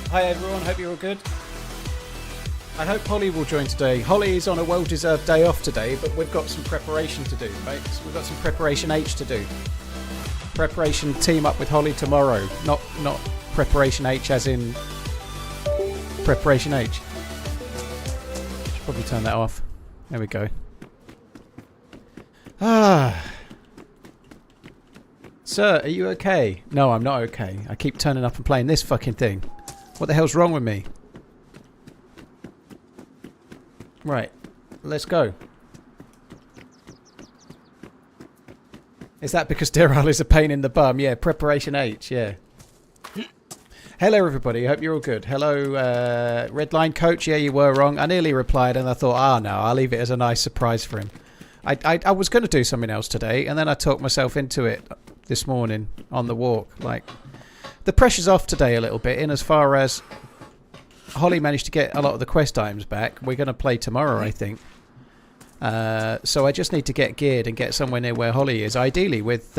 Hi everyone, hope you're all good. I hope Holly will join today. Holly is on a well-deserved day off today, but we've got some preparation to do, right? So we've got some preparation H to do. Preparation team up with Holly tomorrow, not preparation H as in preparation H. Should probably turn that off. There we go. Sir, are you okay? No, I'm not okay. I keep turning up and playing this fucking thing. What the hell's wrong with me? Right, let's go. Is that because Deerisle is a pain in the bum? Yeah, preparation H, yeah. Hello everybody, hope you're all good. Hello, Redline Coach, yeah you were wrong. I nearly replied and I thought, no, I'll leave it as a nice surprise for him. I was going to do something else today and then I talked myself into it this morning on the walk. Like, the pressure's off today a little bit in as far as Holly managed to get a lot of the quest items back. We're going to play tomorrow, I think. So I just need to get geared and get somewhere near where Holly is, ideally with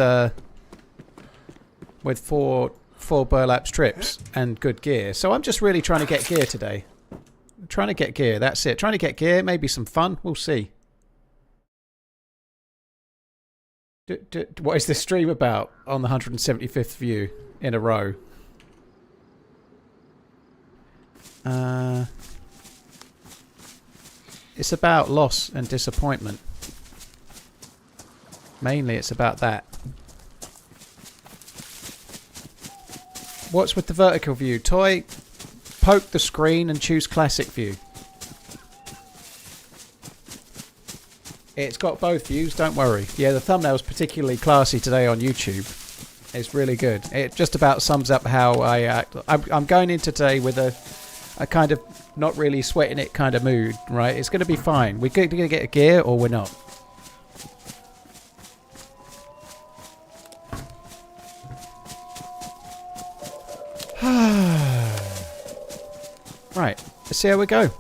four burlap strips and good gear. So I'm just really trying to get gear today. Trying to get gear, that's it. Trying to get gear, maybe some fun, we'll see. What is this stream about on the 175th view in a row? It's about loss and disappointment. Mainly it's about that. What's with the vertical view? Toy, poke the screen and choose classic view. It's got both views, don't worry. Yeah, the thumbnail's particularly classy today on YouTube. It's really good. It just about sums up how I act. I'm going into today with a kind of not really sweating it kind of mood, right? It's going to be fine. We're going to get a gear or we're not. Right, let's see how we go.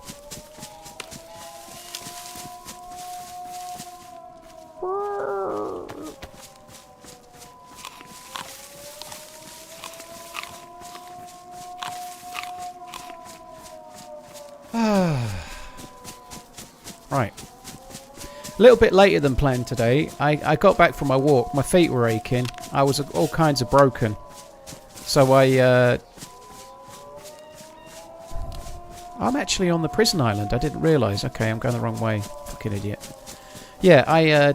Right. A little bit later than planned today. I got back from my walk. My feet were aching. I was all kinds of broken. So I'm actually on the prison island. I didn't realise. Okay, I'm going the wrong way. Fucking idiot. Yeah, I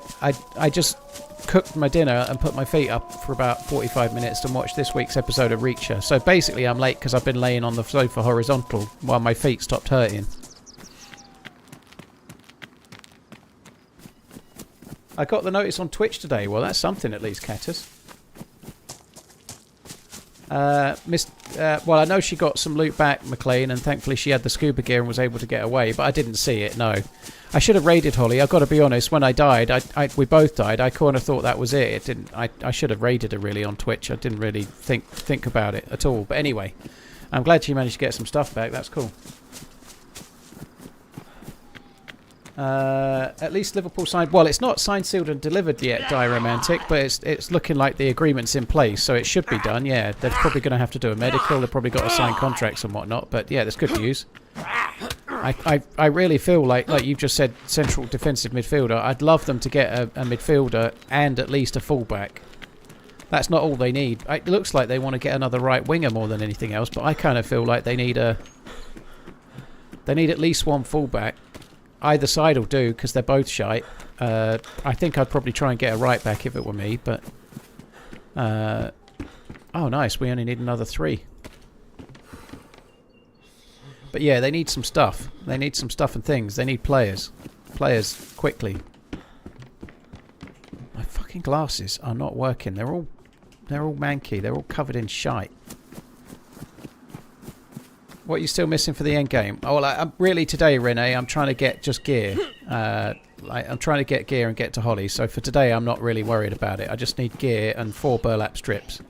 just cooked my dinner and put my feet up for about 45 minutes and watched this week's episode of Reacher. So basically I'm late because I've been laying on the sofa horizontal while my feet stopped hurting. I got the notice on Twitch today. Well, that's something at least, Catus. Well, I know she got some loot back, McLean, and thankfully she had the scuba gear and was able to get away, but I didn't see it, no. I should have raided Holly. I've got to be honest. When I died, we both died. I kind of thought that was it. It didn't. I should have raided her really on Twitch. I didn't really think about it at all. But anyway, I'm glad she managed to get some stuff back. That's cool. At least Liverpool signed. Well, it's not signed, sealed, and delivered yet, DayZ, but it's looking like the agreement's in place, so it should be done. Yeah, they're probably going to have to do a medical. They've probably got to sign contracts and whatnot. But yeah, that's good news. I really feel like you've just said, central defensive midfielder. I'd love them to get a midfielder and at least a fullback. That's not all they need. It looks like they want to get another right winger more than anything else, but I kind of feel like they need at least one fullback. Either side will do because they're both shite. I think I'd probably try and get a right back if it were me, but oh nice, we only need another 3. But yeah, they need some stuff. They need some stuff and things. They need players quickly. My fucking glasses are not working. They're all manky. They're all covered in shite. What are you still missing for the end game? Oh, well, I'm really today, Renee, I'm trying to get just gear. I'm trying to get gear and get to Holly. So for today, I'm not really worried about it. I just need gear and 4 burlap strips.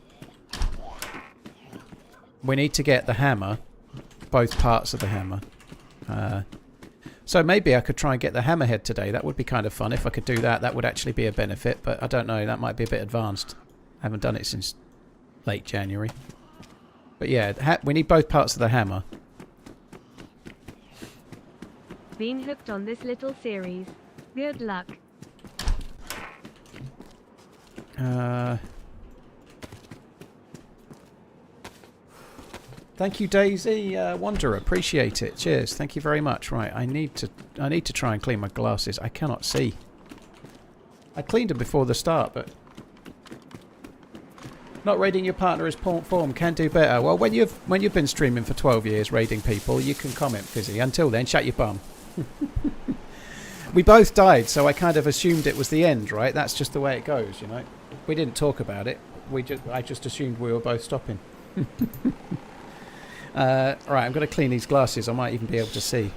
We need to get the hammer, both parts of the hammer. So maybe I could try and get the hammerhead today. That would be kind of fun. If I could do that, that would actually be a benefit. But I don't know. That might be a bit advanced. I haven't done it since late January. But yeah, we need both parts of the hammer. Been hooked on this little series. Good luck. Thank you, DayZ Wanderer. Appreciate it. Cheers. Thank you very much. Right, I need to try and clean my glasses. I cannot see. I cleaned them before the start, but not raiding your partner is poor form. Can do better. Well, when you've been streaming for 12 years, raiding people, you can comment, Fizzy. Until then, shut your bum. We both died, so I kind of assumed it was the end, right? That's just the way it goes, you know. We didn't talk about it. I just assumed we were both stopping. Right, I'm going to clean these glasses. I might even be able to see.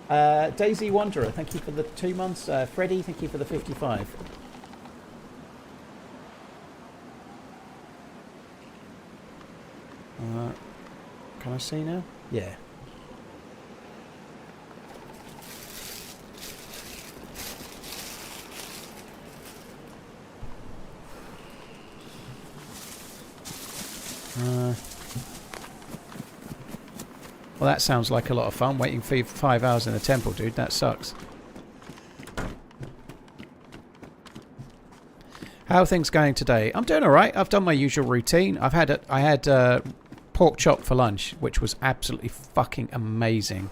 DayZ Wanderer, thank you for the 2 months. Freddie, thank you for the 55. Can I see now? Yeah. Well, that sounds like a lot of fun, waiting for 5 hours in the temple, dude. That sucks. How are things going today? I'm doing all right. I've done my usual routine. I had pork chop for lunch, which was absolutely fucking amazing.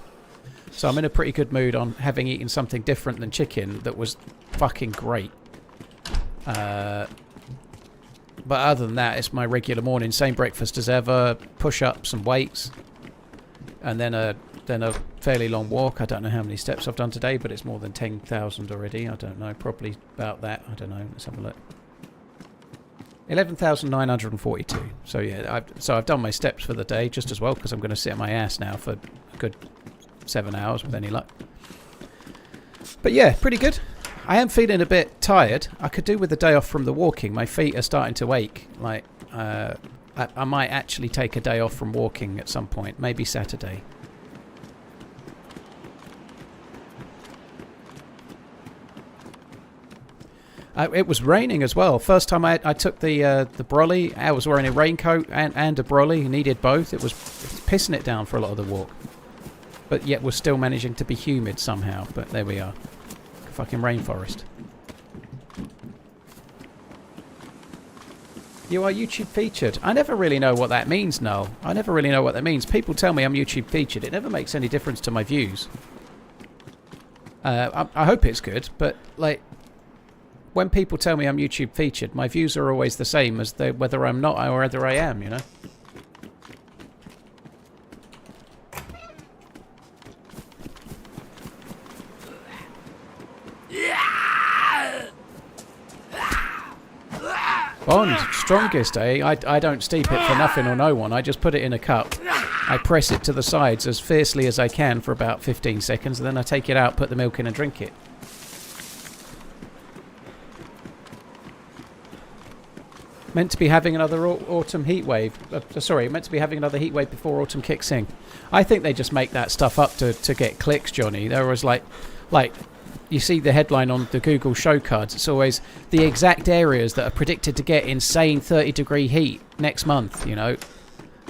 So I'm in a pretty good mood on having eaten something different than chicken that was fucking great. But other than that, it's my regular morning, same breakfast as ever, push-ups and weights, and then a fairly long walk. I don't know how many steps I've done today, but it's more than 10,000 already. I don't know, probably about that. I don't know. Let's have a look. 11,942. So yeah, I've done my steps for the day just as well because I'm going to sit on my ass now for a good 7 hours with any luck. But yeah, pretty good. I am feeling a bit tired. I could do with a day off from the walking. My feet are starting to ache. Like I might actually take a day off from walking at some point, maybe Saturday. It was raining as well. First time I took the brolly, I was wearing a raincoat and a brolly. Needed both. It was pissing it down for a lot of the walk. But yet we're still managing to be humid somehow. But there we are. Fucking rainforest. You are YouTube featured. I never really know what that means, Noel. I never really know what that means. People tell me I'm YouTube featured. It never makes any difference to my views. I hope it's good, but like, when people tell me I'm YouTube featured, my views are always the same as whether I'm not or whether I am, you know? Bond, strongest, eh? I don't steep it for nothing or no one. I just put it in a cup I press it to the sides as fiercely as I can for about 15 seconds, and then I take it out, put the milk in and drink it. Meant to be having another autumn heat wave. Sorry, meant to be having another heat wave before autumn kicks in. I think they just make that stuff up to get clicks, Johnny. There was like you see the headline on the Google show cards. It's always the exact areas that are predicted to get insane 30-degree heat next month, you know.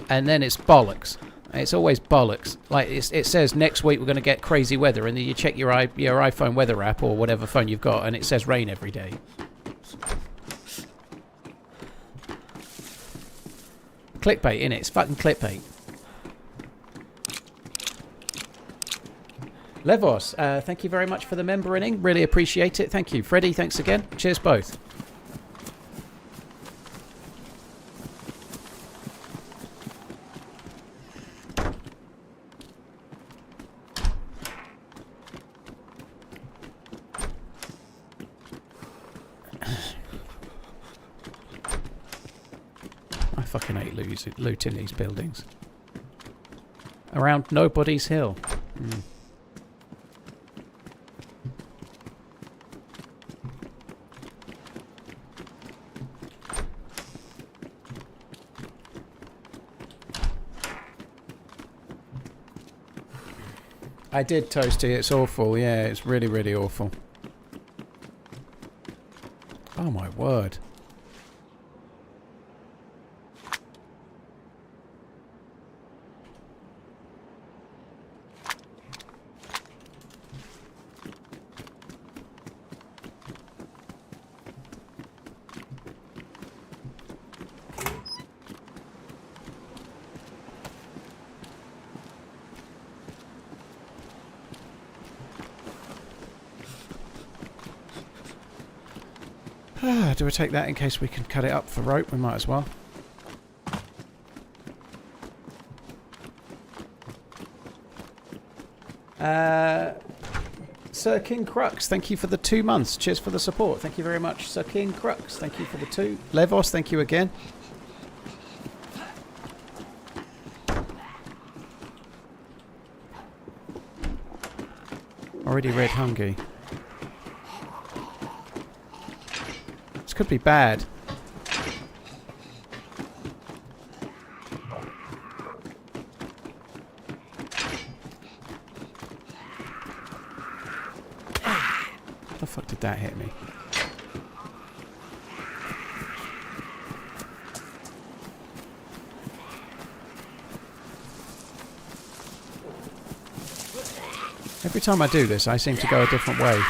And then it's bollocks. It's always bollocks. Like it says next week we're going to get crazy weather, and then you check your iPhone weather app or whatever phone you've got, and it says rain every day. Clickbait, innit? It's fucking clickbait. Levos, thank you very much for the member-inning. Really appreciate it. Thank you. Freddie, thanks again. Cheers both. I fucking hate looting these buildings. Around Nobody's Hill. I did, Toasty. It's awful. Yeah, it's really, really awful. Oh, my word. Do we take that in case we can cut it up for rope? We might as well. Sir King Crux, thank you for the 2 months. Cheers for the support. Thank you very much, Sir King Crux. Thank you for the 2. Levos, thank you again. Already red hungry. This could be bad. How the fuck did that hit me? Every time I do this, I seem to go a different way.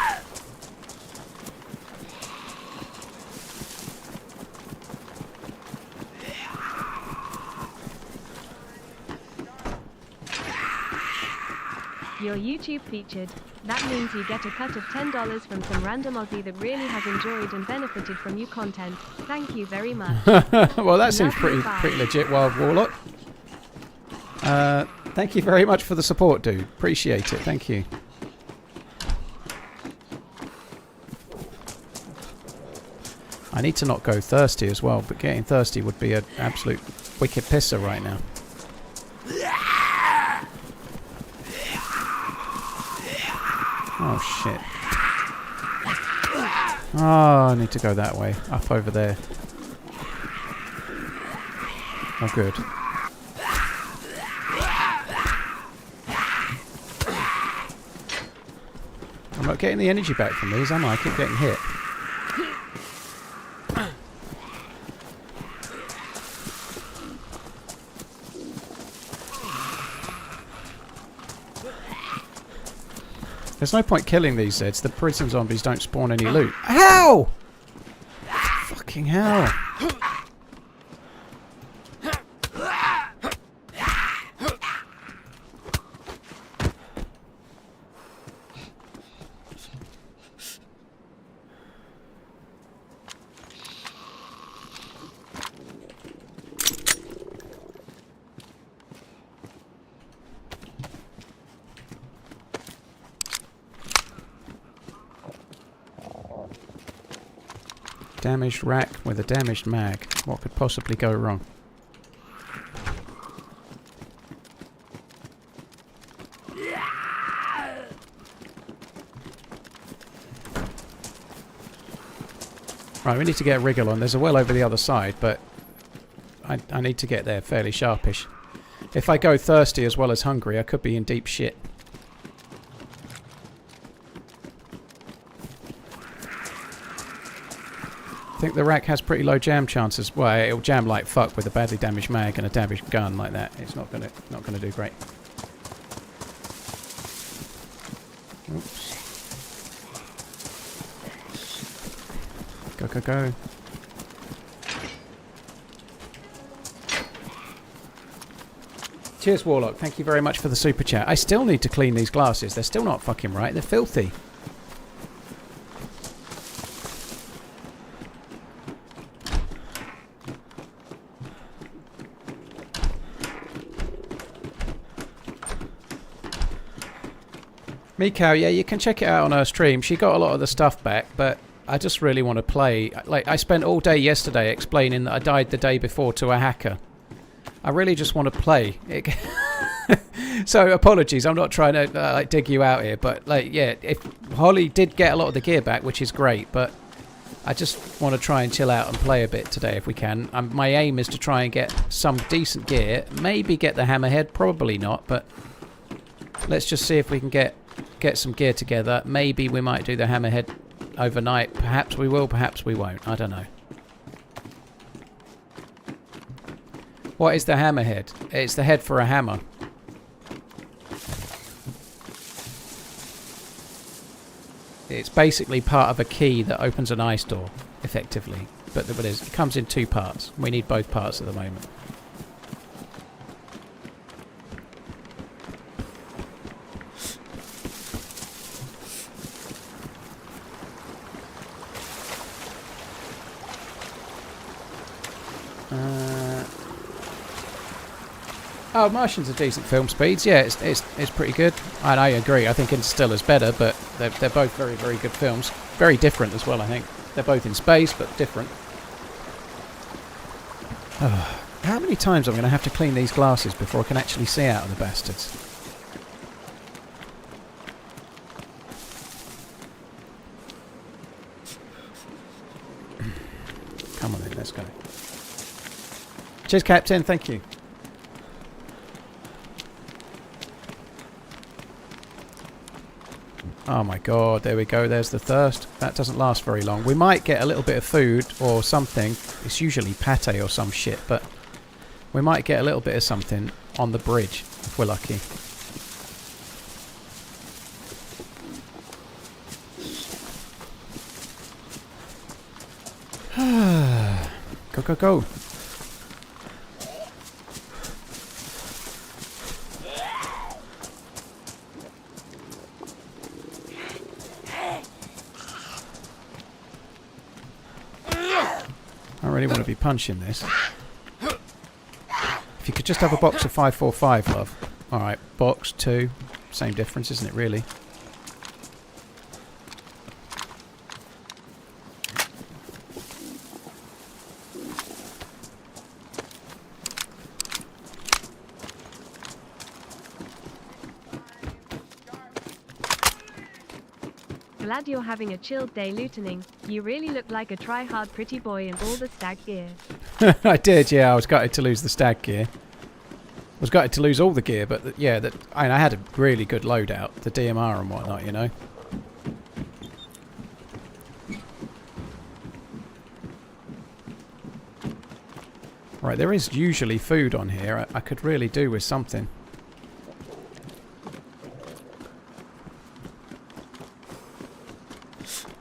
Your YouTube featured. That means you get a cut of $10 from some random Aussie that really has enjoyed and benefited from your content. Thank you very much. Well, that seems pretty legit, Wild Warlock. Thank you very much for the support, dude. Appreciate it. Thank you. I need to not go thirsty as well, but getting thirsty would be an absolute wicked pisser right now. Oh, shit. Oh, I need to go that way. Up over there. Oh, good. I'm not getting the energy back from these, am I? I keep getting hit. There's no point killing these Zeds. The prison zombies don't spawn any loot. How? Fucking hell. Damaged rack with a damaged mag. What could possibly go wrong? Right, we need to get a wriggle on. There's a well over the other side, but I need to get there fairly sharpish. If I go thirsty as well as hungry, I could be in deep shit. I think the rack has pretty low jam chances. Well, it'll jam like fuck with a badly damaged mag and a damaged gun like that. It's not gonna do great. Oops. Go, go, go. Cheers, Warlock. Thank you very much for the super chat. I still need to clean these glasses. They're still not fucking right. They're filthy. Mikau, yeah, you can check it out on her stream. She got a lot of the stuff back, but I just really want to play. Like, I spent all day yesterday explaining that I died the day before to a hacker. I really just want to play. So apologies, I'm not trying to like dig you out here, but like, yeah, if Holly did get a lot of the gear back, which is great, but I just want to try and chill out and play a bit today if we can. My aim is to try and get some decent gear, maybe get the hammerhead, probably not, but let's just see if we can get some gear together. Maybe we might do the hammerhead overnight. Perhaps we will, perhaps we won't. I don't know. What is the hammerhead? It's the head for a hammer. It's basically part of a key that opens an ice door, effectively. But it comes in two parts. We need both parts at the moment. Oh, Martian's a decent film speeds. Yeah, it's pretty good. And I agree. I think Interstellar's better, but they're both very, very good films. Very different as well, I think. They're both in space, but different. Oh, how many times am I going to have to clean these glasses before I can actually see out of the bastards? Come on then, let's go. Cheers, Captain. Thank you. Oh my god, there we go, there's the thirst. That doesn't last very long. We might get a little bit of food or something. It's usually pate or some shit, but we might get a little bit of something on the bridge if we're lucky. Go, go, go. I really want to be punching this. If you could just have a box of 545, love. Alright, box, 2. Same difference, isn't it, really? Glad you're having a chilled day lootening. You really look like a try-hard pretty boy in all the stag gear. I did, yeah. I was gutted to lose the stag gear. I was gutted to lose all the gear, but I had a really good loadout, the DMR and whatnot, you know. Right, there is usually food on here. I could really do with something.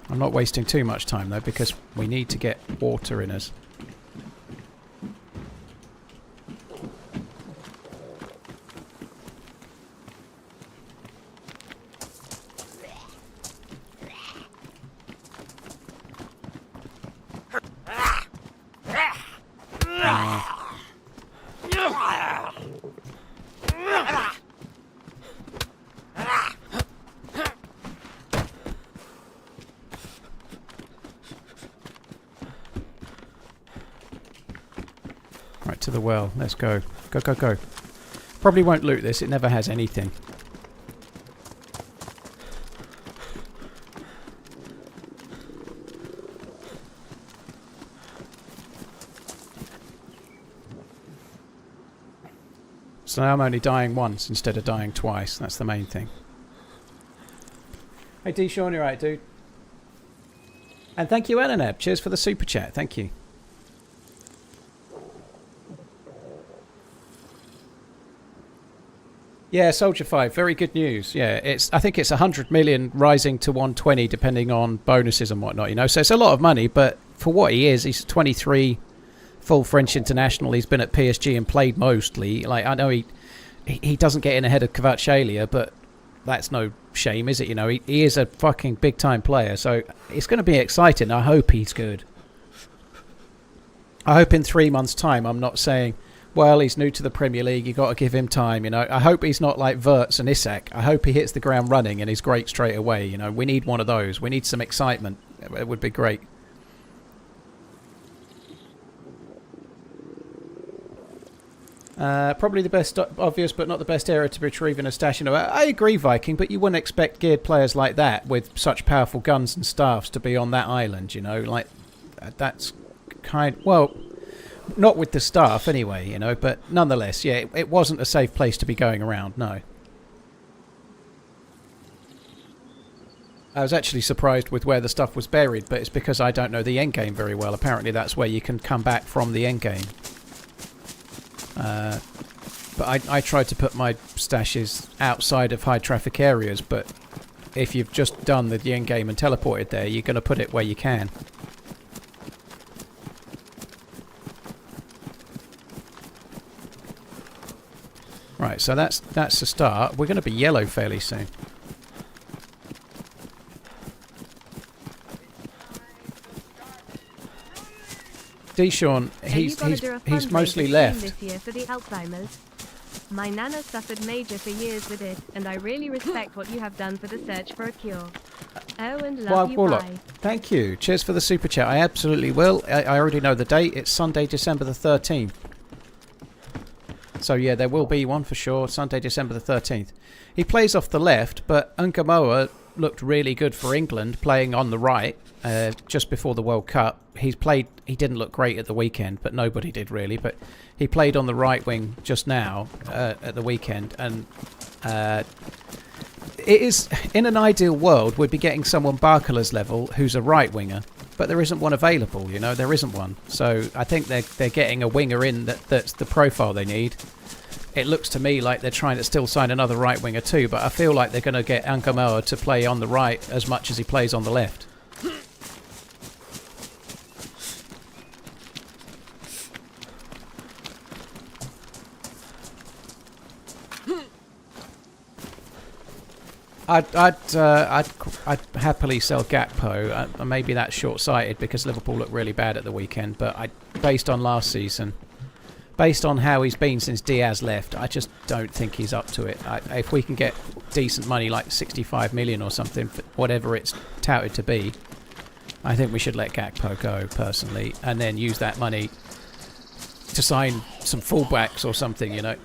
I'm not wasting too much time though, because we need to get water in us. Right, to the well. Let's go. Go, go, go. Probably won't loot this. It never has anything. So now I'm only dying once instead of dying twice. That's the main thing. Hey D Sean, you're right, dude. And thank you, Eleneb. Cheers for the super chat. Thank you. Yeah, Soldier 5, very good news. Yeah, I think it's 100 million rising to 120 depending on bonuses and whatnot, you know. So it's a lot of money, but for what he is, he's 23, full French international. He's been at PSG and played mostly. Like, I know he doesn't get in ahead of Kvaratskhelia, but that's no shame, is it? You know, he is a fucking big time player, so it's going to be exciting. I hope he's good. I hope in 3 months' time I'm not saying, well, he's new to the Premier League, you've got to give him time, you know. I hope he's not like Wirtz and Isak. I hope he hits the ground running and he's great straight away, you know. We need one of those. We need some excitement. It would be great. Probably the best, obvious, but not the best area to be retrieving a stash. You know, I agree, Viking, but you wouldn't expect geared players like that with such powerful guns and staffs to be on that island, you know. Like, that's kind... Well... Not with the staff, anyway, you know, but nonetheless, yeah, it wasn't a safe place to be going around, no. I was actually surprised with where the stuff was buried, but it's because I don't know the endgame very well. Apparently that's where you can come back from the endgame. But I tried to put my stashes outside of high traffic areas, but if you've just done the endgame and teleported there, you're going to put it where you can. Right, so that's the start. We're going to be yellow fairly soon. D-Sean, he's mostly left. This year for the Alzheimer's. My nana suffered major for years with it, and I really respect what you have done for the search for a cure. Oh, and love you, Warlock, bye. thank you. Cheers for the super chat. I absolutely will. I already know the date. It's Sunday, December the 13th. So yeah, there will be one for sure. Sunday, December the 13th. He plays off the left, but Ungamoa looked really good for England, playing on the right just before the World Cup. He didn't look great at the weekend, but nobody did really. But he played on the right wing just now at the weekend, and it is, in an ideal world, we'd be getting someone Barkala's level who's a right winger. But there isn't one available, you know, there isn't one. So I think they're getting a winger in that's the profile they need. It looks to me like they're trying to still sign another right winger too, but I feel like they're going to get Ankamoa to play on the right as much as he plays on the left. I'd happily sell Gakpo. Maybe that's short-sighted because Liverpool looked really bad at the weekend. But based on last season, based on how he's been since Diaz left, I just don't think he's up to it. If we can get decent money, like 65 million or something, for whatever it's touted to be, I think we should let Gakpo go personally, and then use that money to sign some fullbacks or something, you know.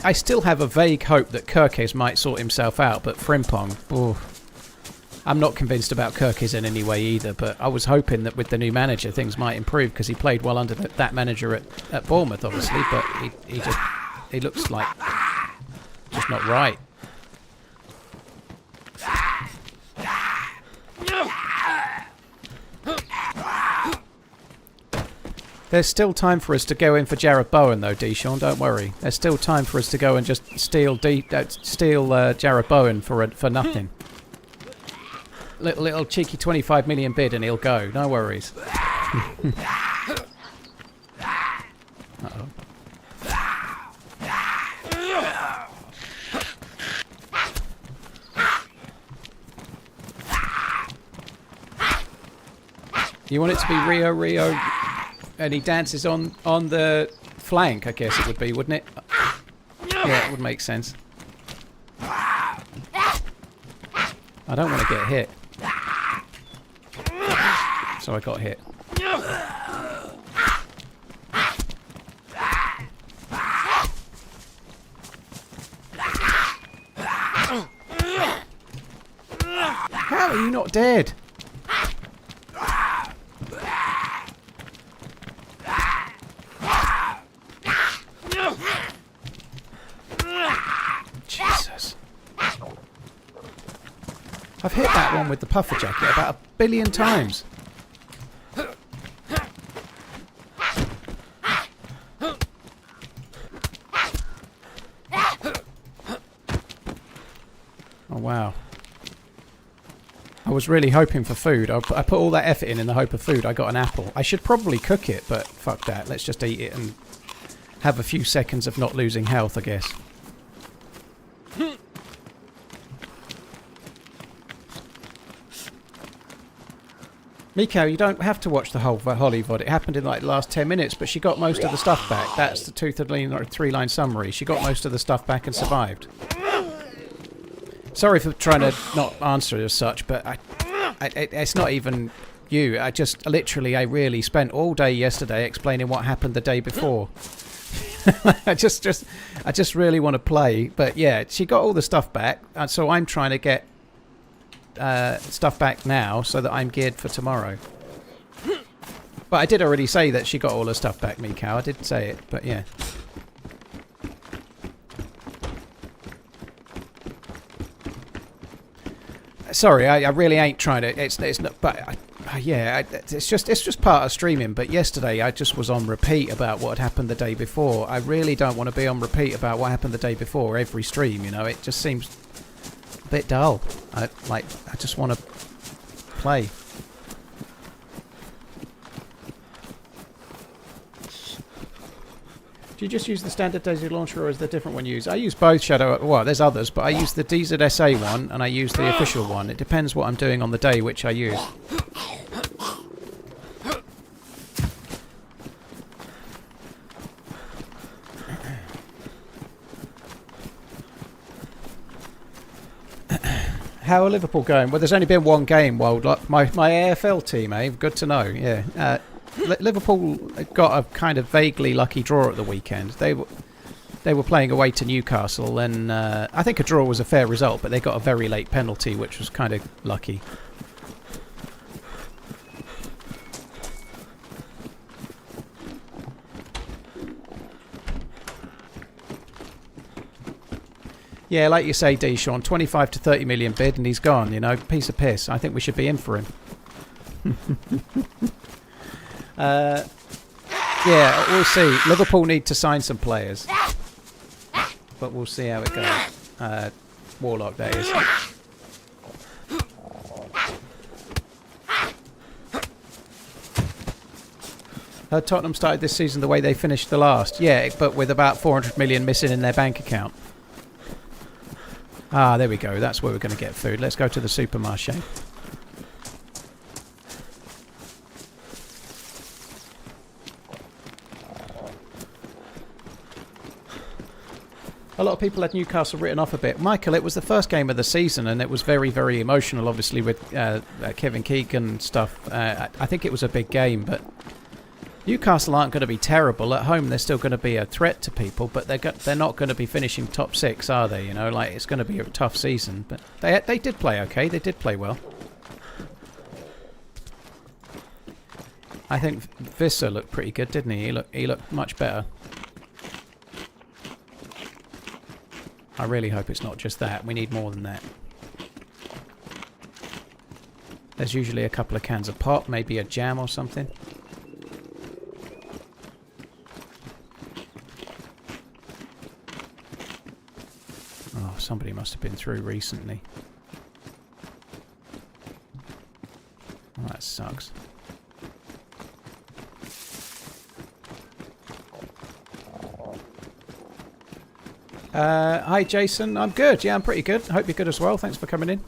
I still have a vague hope that Kirkes might sort himself out, but Frimpong, I'm not convinced about Kirkes in any way either, but I was hoping that with the new manager things might improve because he played well under that manager at Bournemouth, obviously, but he looks like just not right. There's still time for us to go in for Jarrod Bowen, though, D-Sean. Don't worry. There's still time for us to go and just steal Jarrod Bowen for nothing. Little cheeky 25 million bid and he'll go. No worries. Uh-oh. You want it to be Rio, and he dances on the flank, I guess it would be, wouldn't it? Yeah, it would make sense. I don't want to get hit. So I got hit. How are you not dead? Jesus. I've hit that one with the puffer jacket about 1 billion times. Oh wow. I was really hoping for food. I put all that effort in the hope of food. I got an apple. I should probably cook it, but fuck that. Let's just eat it and have a few seconds of not losing health, I guess. Miko, you don't have to watch the whole Holly VOD. It happened in like the last 10 minutes, but she got most of the stuff back. That's the 3-line summary. She got most of the stuff back and survived. Sorry for trying to not answer as such, but it's not even you. I really spent all day yesterday explaining what happened the day before. I just really want to play, but yeah, she got all the stuff back, and so I'm trying to get stuff back now so that I'm geared for tomorrow. But I did already say that she got all her stuff back, Mikau. I did say it, but yeah. Sorry, I really ain't trying to. It's not. But yeah, it's just part of streaming. But yesterday I just was on repeat about what had happened the day before. I really don't want to be on repeat about what happened the day before every stream. You know, it just seems a bit dull. I just want to play. Do you just use the standard DayZ launcher, or is there a different one you use? I use both, Shadow. Well, there's others, but I use the DZSA one and I use the official one. It depends what I'm doing on the day which I use. How are Liverpool going? Well, there's only been one game. Well, my AFL team, eh? Good to know. Yeah. Liverpool got a kind of vaguely lucky draw at the weekend. They were playing away to Newcastle, and I think a draw was a fair result, but they got a very late penalty, which was kind of lucky. Yeah, like you say, D. Sean, 25 to 30 million bid, and he's gone. You know, piece of piss. I think we should be in for him. Yeah, we'll see. Liverpool need to sign some players, but we'll see how it goes. Warlock, that is. Heard Tottenham started this season the way they finished the last. Yeah, but with about 400 million missing in their bank account. Ah, there we go. That's where we're going to get food. Let's go to the supermarché. A lot of people had Newcastle written off a bit. Michael, it was the first game of the season, and it was very, very emotional, obviously, with Kevin Keegan stuff. I think it was a big game, but Newcastle aren't going to be terrible. At home, they're still going to be a threat to people, but they're not going to be finishing top 6, are they? You know, like, it's going to be a tough season. But they did play okay. They did play well. I think Visser looked pretty good, didn't he? He looked much better. I really hope it's not just that. We need more than that. There's usually a couple of cans of pop, maybe a jam or something. Oh, somebody must have been through recently. Oh, that sucks. Hi Jason, I'm good. Yeah, I'm pretty good. I hope you're good as well. Thanks for coming in.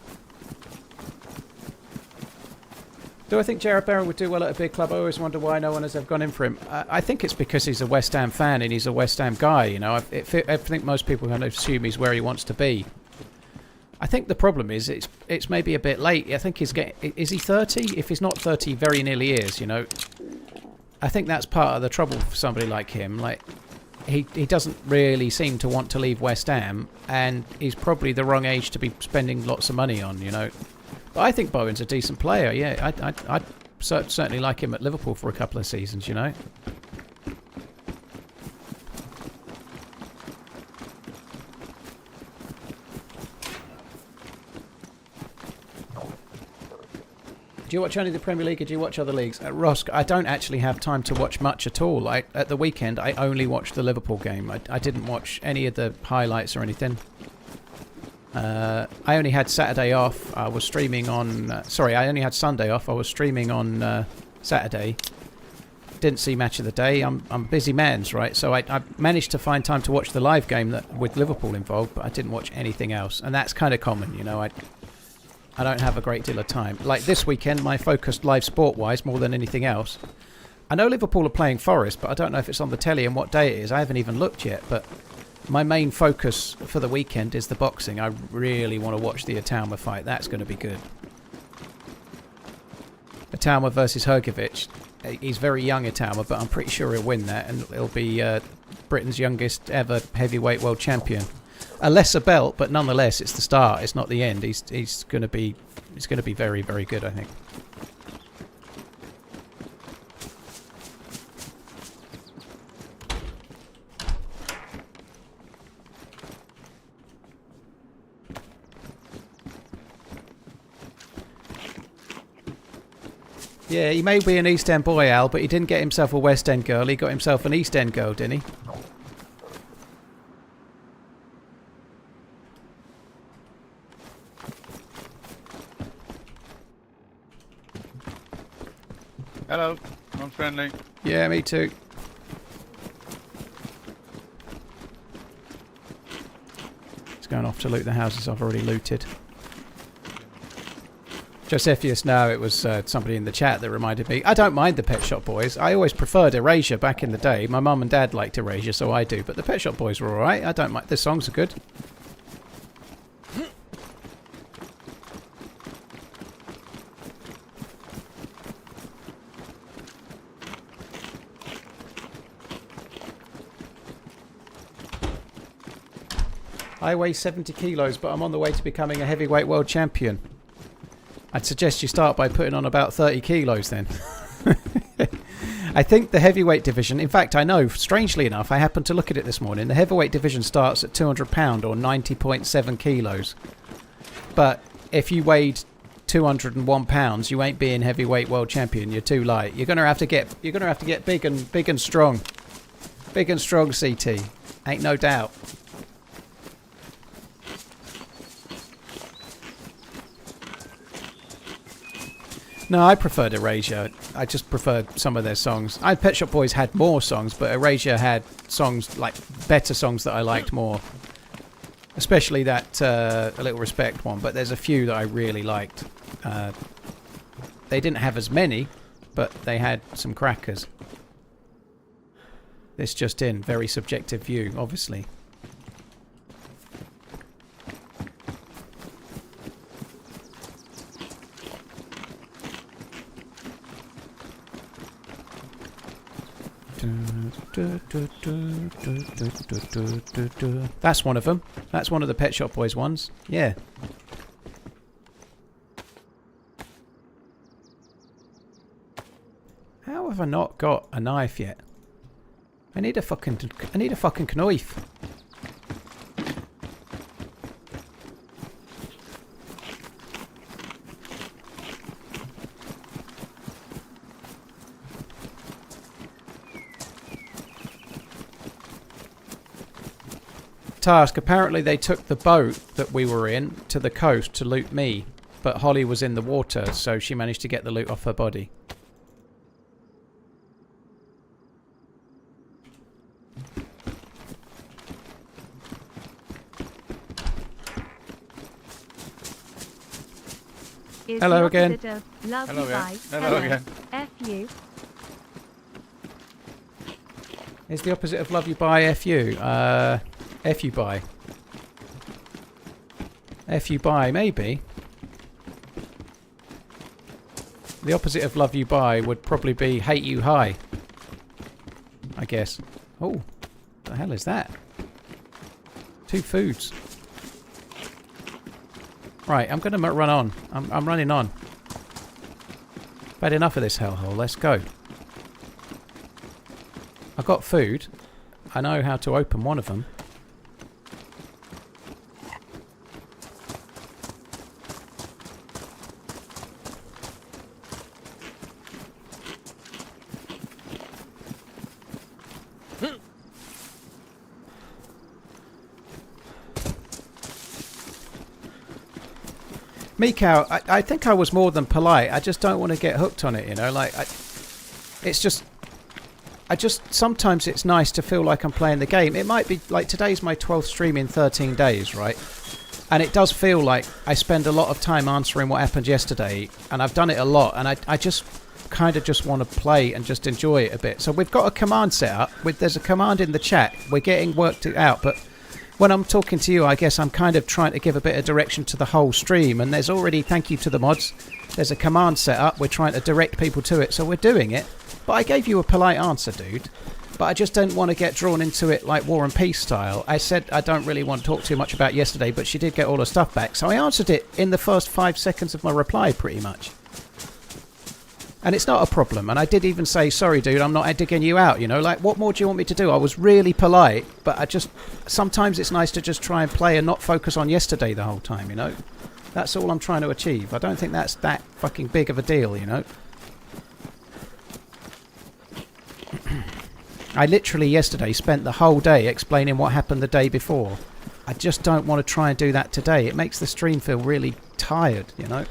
Do I think Jared Barrow would do well at a big club? I always wonder why no one has ever gone in for him. I think it's because he's a West Ham fan and he's a West Ham guy. You know, I think most people kind of assume he's where he wants to be. I think the problem is it's maybe a bit late. I think is he 30? If he's not 30, very nearly is. You know, I think that's part of the trouble for somebody like him. Like. He doesn't really seem to want to leave West Ham, and he's probably the wrong age to be spending lots of money on, you know. But I think Bowen's a decent player. Yeah, I'd certainly like him at Liverpool for a couple of seasons, you know. Do you watch only the Premier League or do you watch other leagues? Ross, I don't actually have time to watch much at all. At the weekend, I only watched the Liverpool game. I didn't watch any of the highlights or anything. I only had Saturday off. I was streaming on... sorry, I only had Sunday off. I was streaming on Saturday. Didn't see match of the day. I'm busy mans, right? So I managed to find time to watch the live game with Liverpool involved, but I didn't watch anything else. And that's kind of common, you know. I don't have a great deal of time. Like this weekend, my focused live sport-wise more than anything else. I know Liverpool are playing Forest, but I don't know if it's on the telly and what day it is. I haven't even looked yet, but my main focus for the weekend is the boxing. I really want to watch the Atauma fight. That's going to be good. Atauma versus Hrgovic. He's very young, Atauma, but I'm pretty sure he'll win that, and it'll be Britain's youngest ever heavyweight world champion. A lesser belt, but nonetheless, it's the start. It's not the end. He's going to be very, very good, I think. Yeah, he may be an East End boy, Al, but he didn't get himself a West End girl. He got himself an East End girl, didn't he? Hello, I'm friendly. Yeah, me too. He's going off to loot the houses I've already looted. Josephius, no, it was somebody in the chat that reminded me. I don't mind the Pet Shop Boys. I always preferred Erasure back in the day. My mum and dad liked Erasure, so I do. But the Pet Shop Boys were alright. I don't mind. The songs are good. I weigh 70 kilos, but I'm on the way to becoming a heavyweight world champion. I'd suggest you start by putting on about 30 kilos then. I think the heavyweight division, in fact I know, strangely enough, I happened to look at it this morning, the heavyweight division starts at £200 or 90.7 kilos. But if you weighed 201 pounds, you ain't being heavyweight world champion, you're too light. You're gonna have to get big and strong. Big and strong, CT. Ain't no doubt. No, I preferred Erasure. I just preferred some of their songs. Pet Shop Boys had more songs, but Erasure had songs, like, better songs that I liked more. Especially that A Little Respect one, but there's a few that I really liked. They didn't have as many, but they had some crackers. This just in, very subjective view, obviously. That's one of them. That's one of the Pet Shop Boys ones. Yeah. How have I not got a knife yet? I need a fucking knife. Task. Apparently they took the boat that we were in to the coast to loot me, but Holly was in the water, so she managed to get the loot off her body. Hello again. Hello again. Hello again. F you. Is the opposite of love you bye F you? F you bye. F you bye, maybe. The opposite of love you bye would probably be hate you high. I guess. Oh, what the hell is that? 2 foods. Right, I'm going to run on. I'm running on. I've had enough of this hellhole. Let's go. I've got food. I know how to open one of them. Mikau, I think I was more than polite. I just don't want to get hooked on it, you know. Like, sometimes it's nice to feel like I'm playing the game. It might be like today's my 12th stream in 13 days, right? And it does feel like I spend a lot of time answering what happened yesterday, and I've done it a lot, and I just kind of just want to play and just enjoy it a bit. So we've got a command set up. There's a command in the chat. We're getting worked out, but when I'm talking to you, I guess I'm kind of trying to give a bit of direction to the whole stream. And there's already, thank you to the mods, there's a command set up. We're trying to direct people to it, so we're doing it. But I gave you a polite answer, dude. But I just don't want to get drawn into it like War and Peace style. I said I don't really want to talk too much about yesterday, but she did get all her stuff back. So I answered it in the first 5 seconds of my reply, pretty much. And it's not a problem. And I did even say, sorry, dude, I'm not digging you out, you know. Like, what more do you want me to do? I was really polite, but sometimes it's nice to just try and play and not focus on yesterday the whole time, you know. That's all I'm trying to achieve. I don't think that's that fucking big of a deal, you know. I literally yesterday spent the whole day explaining what happened the day before. I just don't want to try and do that today. It makes the stream feel really tired, you know.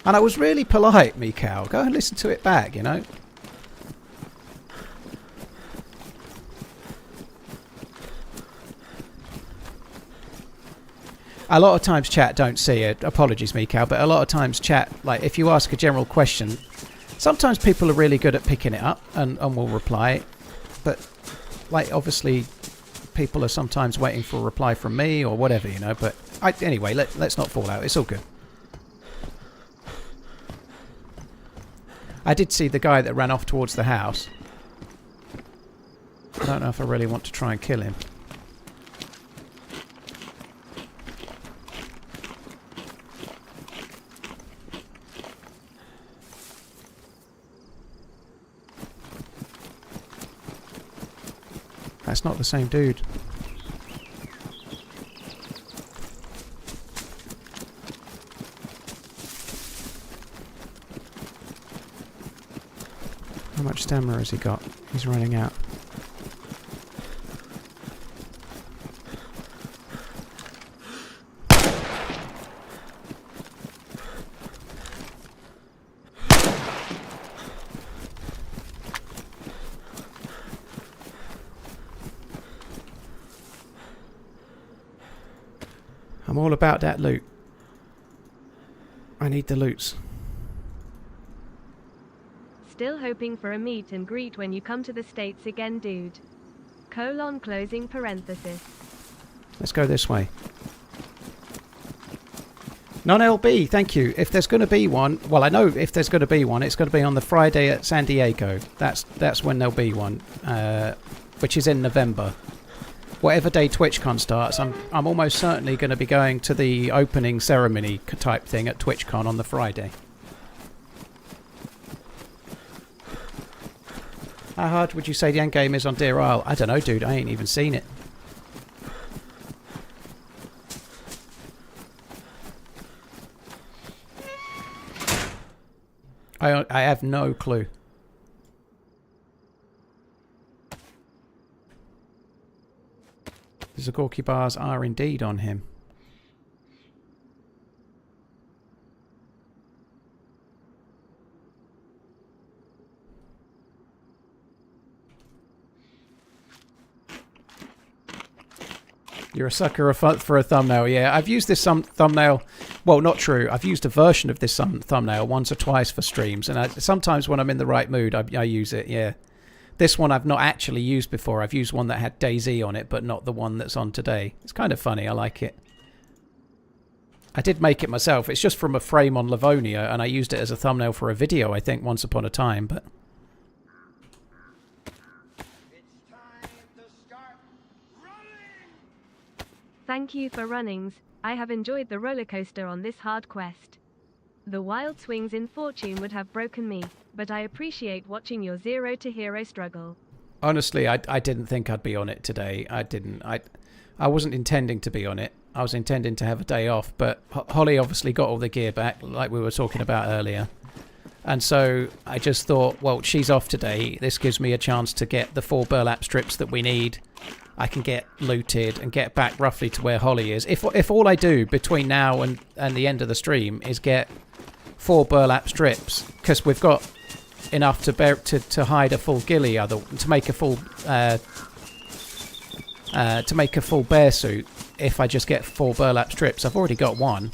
And I was really polite, Mikau. Go and listen to it back, you know. A lot of times chat don't see it. Apologies, Mikau, but a lot of times chat, like if you ask a general question, sometimes people are really good at picking it up and will reply. But like obviously people are sometimes waiting for a reply from me or whatever, you know. But anyway, let's not fall out. It's all good. I did see the guy that ran off towards the house. I don't know if I really want to try and kill him. That's not the same dude. How much stamina has he got? He's running out. I'm all about that loot. I need the loots. Still hoping for a meet and greet when you come to the States again, dude. Closing parenthesis. Let's go this way. Non-LB, thank you. If there's going to be one, well, I know if there's going to be one, it's going to be on the Friday at San Diego. That's when there'll be one, which is in November. Whatever day TwitchCon starts, I'm almost certainly going to be going to the opening ceremony type thing at TwitchCon on the Friday. How hard would you say the end game is on Deerisle? I don't know, dude. I ain't even seen it. I have no clue. The Zagorki bars are indeed on him. You're a sucker for a thumbnail, yeah. I've used this thumbnail... Well, not true. I've used a version of this thumbnail once or twice for streams. And sometimes when I'm in the right mood, I use it, yeah. This one I've not actually used before. I've used one that had DayZ on it, but not the one that's on today. It's kind of funny. I like it. I did make it myself. It's just from a frame on Livonia, and I used it as a thumbnail for a video, I think, once upon a time, but... Thank you for runnings. I have enjoyed the roller coaster on this hard quest. The wild swings in fortune would have broken me, but I appreciate watching your zero to hero struggle. Honestly, I didn't think I'd be on it today. I didn't. I wasn't intending to be on it. I was intending to have a day off, but Holly obviously got all the gear back, like we were talking about earlier. And so I just thought, well, she's off today. This gives me a chance to get the 4 burlap strips that we need. I can get looted and get back roughly to where Holly is. If all I do between now and the end of the stream is get 4 burlap strips, because we've got enough to hide a full ghillie, to make a full bear suit. If I just get 4 burlap strips, I've already got 1.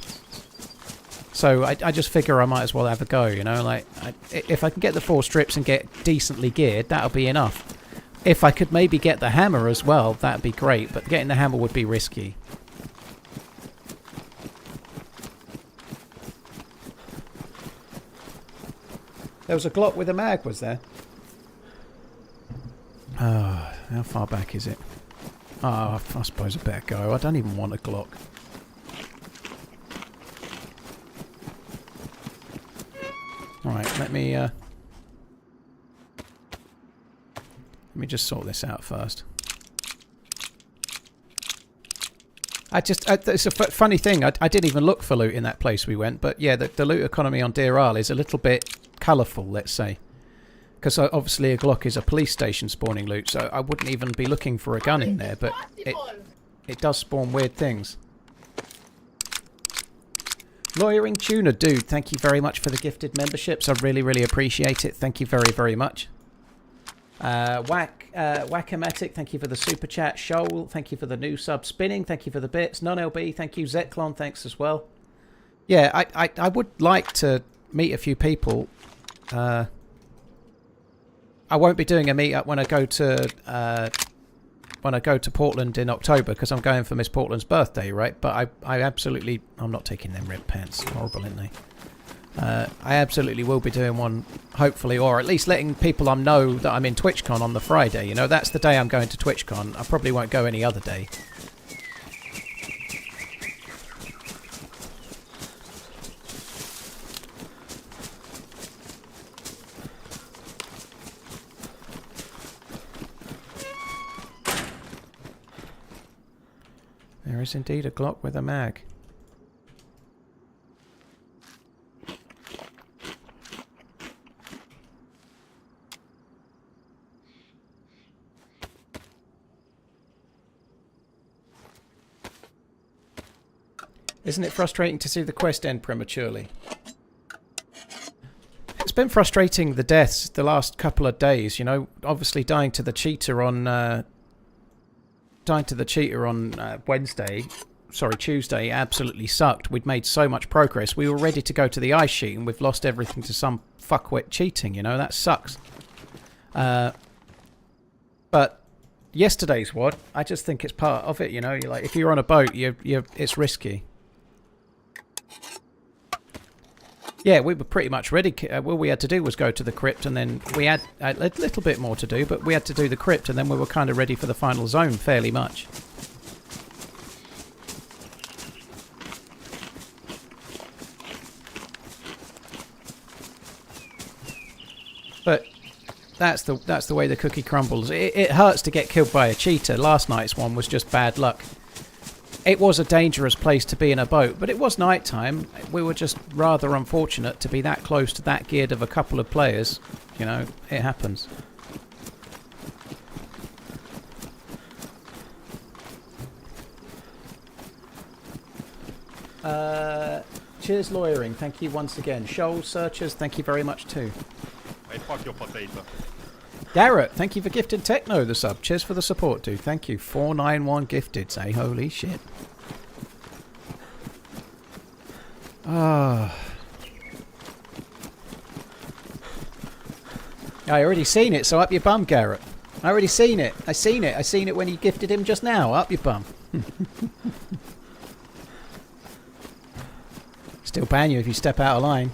So I just figure I might as well have a go, you know. Like, if I can get the 4 strips and get decently geared, that'll be enough. If I could maybe get the hammer as well, that'd be great. But getting the hammer would be risky. There was a Glock with a mag, was there? Oh, how far back is it? Oh, I suppose I better go. I don't even want a Glock. Alright, let me just sort this out first. It's a funny thing. I didn't even look for loot in that place we went, but yeah, the loot economy on Deerisle is a little bit colourful, let's say. Because obviously a Glock is a police station spawning loot, so I wouldn't even be looking for a gun in there, but it does spawn weird things. Lawyering Tuner, dude, thank you very much for the gifted memberships. I really, really appreciate it. Thank you very, very much. Whack-O-Matic, thank you for the super chat. Shoal, thank you for the new sub. Spinning, thank you for the bits. Non-LB, thank you. Zetlon, thanks as well. Yeah, I would like to meet a few people. I won't be doing a meetup when I go to Portland in October, because I'm going for Miss Portland's birthday, right? But I'm not taking them red pants. Horrible, aren't they? I absolutely will be doing one, hopefully, or at least letting people know that I'm in TwitchCon on the Friday. You know, that's the day I'm going to TwitchCon. I probably won't go any other day. There is indeed a Glock with a mag. Isn't it frustrating to see the quest end prematurely? It's been frustrating, the deaths the last couple of days, you know. Obviously dying to the cheater on Tuesday absolutely sucked. We'd made so much progress. We were ready to go to the ice sheet and we've lost everything to some fuckwit cheating, you know. That sucks. But yesterday's WOD, I just think it's part of it, you know. You're like, if you're on a boat, it's risky. Yeah, we were pretty much ready. All we had to do was go to the crypt, and then we had a little bit more to do, but we had to do the crypt, and then we were kind of ready for the final zone fairly much. But that's the way the cookie crumbles. It hurts to get killed by a cheater. Last night's one was just bad luck. It was a dangerous place to be in a boat, but it was night time. We were just rather unfortunate to be that close to that geared of a couple of players. You know, it happens. Cheers, Lawyering. Thank you once again. Shoal Searchers, thank you very much too. Hey, fuck your potato. Garrett, thank you for gifting Techno the sub. Cheers for the support, dude. Thank you. 491 gifted. Say holy shit. Ah. I already seen it, so up your bum, Garrett. I already seen it. I seen it. I seen it when you gifted him just now. Up your bum. Still ban you if you step out of line.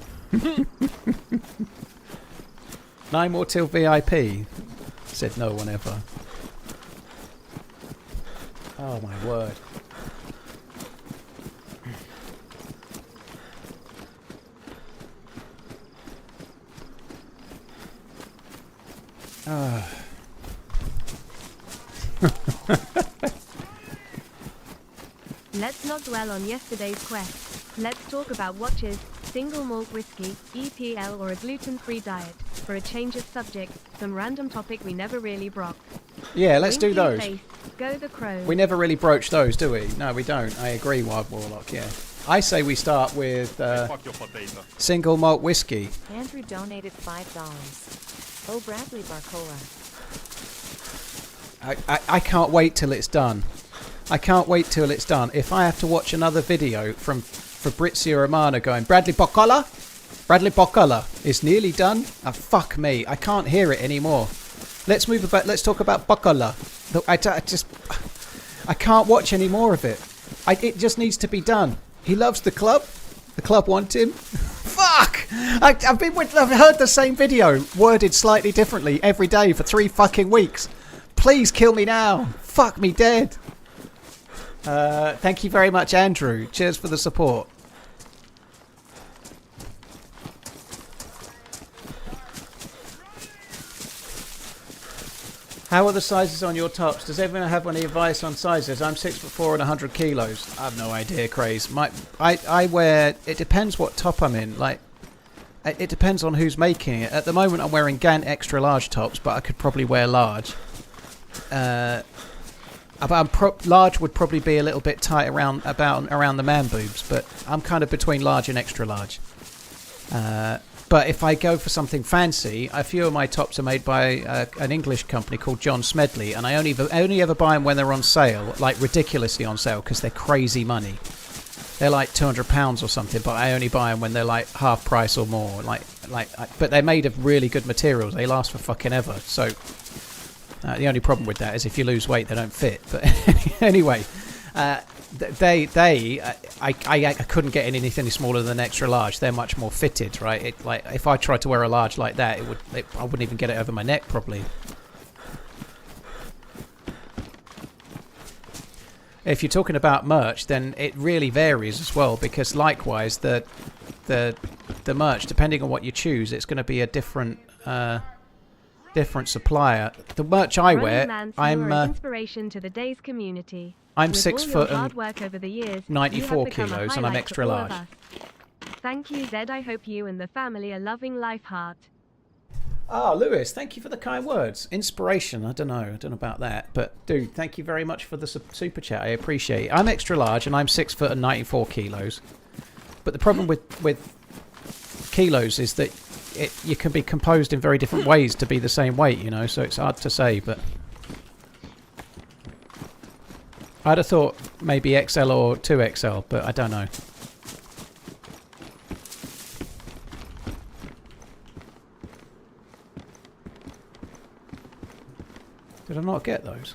9 more till VIP. Said no one ever. Oh my word. Let's not dwell on yesterday's quest. Let's talk about watches, single malt whiskey, EPL or a gluten-free diet. For a change of subject, some random topic we never really broke. Yeah, let's do those. Face, go the crow. We never really broach those, do we? No, we don't. I agree, Wild Warlock, yeah. I say we start with Fuck your potato. single malt whiskey. Andrew donated $5. Oh, Bradley Barcola. I can't wait till it's done. I can't wait till it's done. If I have to watch another video from Fabrizio Romano going, Bradley Barcola is nearly done. Oh, fuck me. I can't hear it anymore. Let's talk about Barcola. I can't watch any more of it. It just needs to be done. He loves the club. The club want him. Fuck! I've heard the same video worded slightly differently every day for 3 fucking weeks. Please kill me now. Fuck me dead. Thank you very much, Andrew. Cheers for the support. How are the sizes on your tops? Does everyone have any advice on sizes? I'm 6'4" and 100 kilos. I have no idea, Craze. I wear. It depends what top I'm in. Like, it depends on who's making it. At the moment, I'm wearing Gant extra large tops, but I could probably wear large. Large would probably be a little bit tight around the man boobs, but I'm kind of between large and extra large. But if I go for something fancy, a few of my tops are made by an English company called John Smedley, and I only ever buy them when they're on sale, like ridiculously on sale, because they're crazy money. They're like £200 or something, but I only buy them when they're like half price or more. But they're made of really good materials. They last for fucking ever. So the only problem with that is if you lose weight, they don't fit. But anyway. I couldn't get in anything smaller than extra large. They're much more fitted, right? If I tried to wear a large like that, I wouldn't even get it over my neck properly. If you're talking about merch, then it really varies as well, because likewise the merch, depending on what you choose, it's going to be a different supplier. The merch I wear, I'm inspiration to the DayZ community. I'm With 6 all foot your and hard work over the years, 94 kilos, and I'm extra large. Thank you, Zed. I hope you and the family are loving life hard. Ah, Lewis, thank you for the kind words. Inspiration, I don't know about that. But, dude, thank you very much for the super chat. I appreciate it. I'm extra large, and I'm 6 foot and 94 kilos. But the problem with kilos is that you can be composed in very different ways to be the same weight, you know, so it's hard to say, but I'd have thought maybe XL or 2XL, but I don't know. Did I not get those?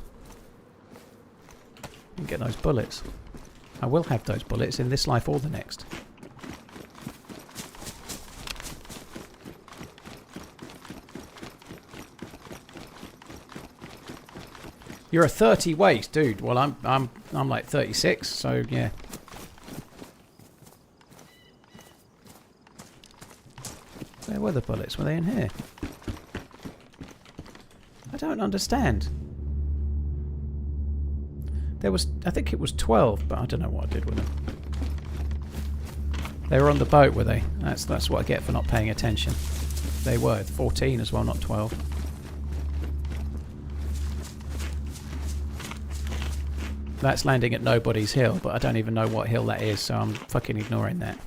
I didn't get those bullets. I will have those bullets in this life or the next. You're a 30 waist, dude. Well, I'm like 36, so yeah. Where were the bullets? Were they in here? I don't understand. There was, I think it was 12, but I don't know what I did with them. They were on the boat, were they? That's what I get for not paying attention. They were 14 as well, not 12. That's landing at Nobody's Hill, but I don't even know what hill that is, so I'm fucking ignoring that.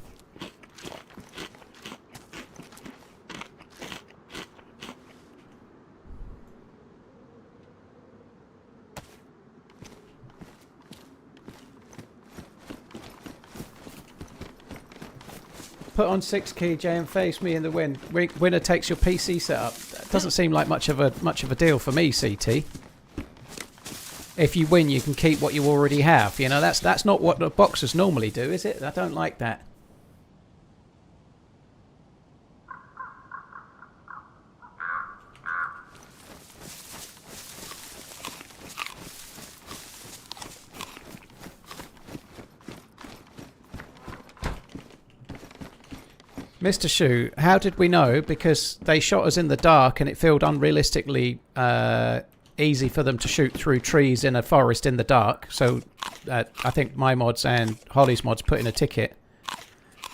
Put on 6 key J and face me in the win. Winner takes your PC setup. That doesn't seem like much of a deal for me, CT. If you win, you can keep what you already have. You know, that's not what the boxers normally do, is it? I don't like that. Mr. Shu, how did we know? Because they shot us in the dark and it felt unrealistically easy for them to shoot through trees in a forest in the dark. So I think my mods and Holly's mods put in a ticket.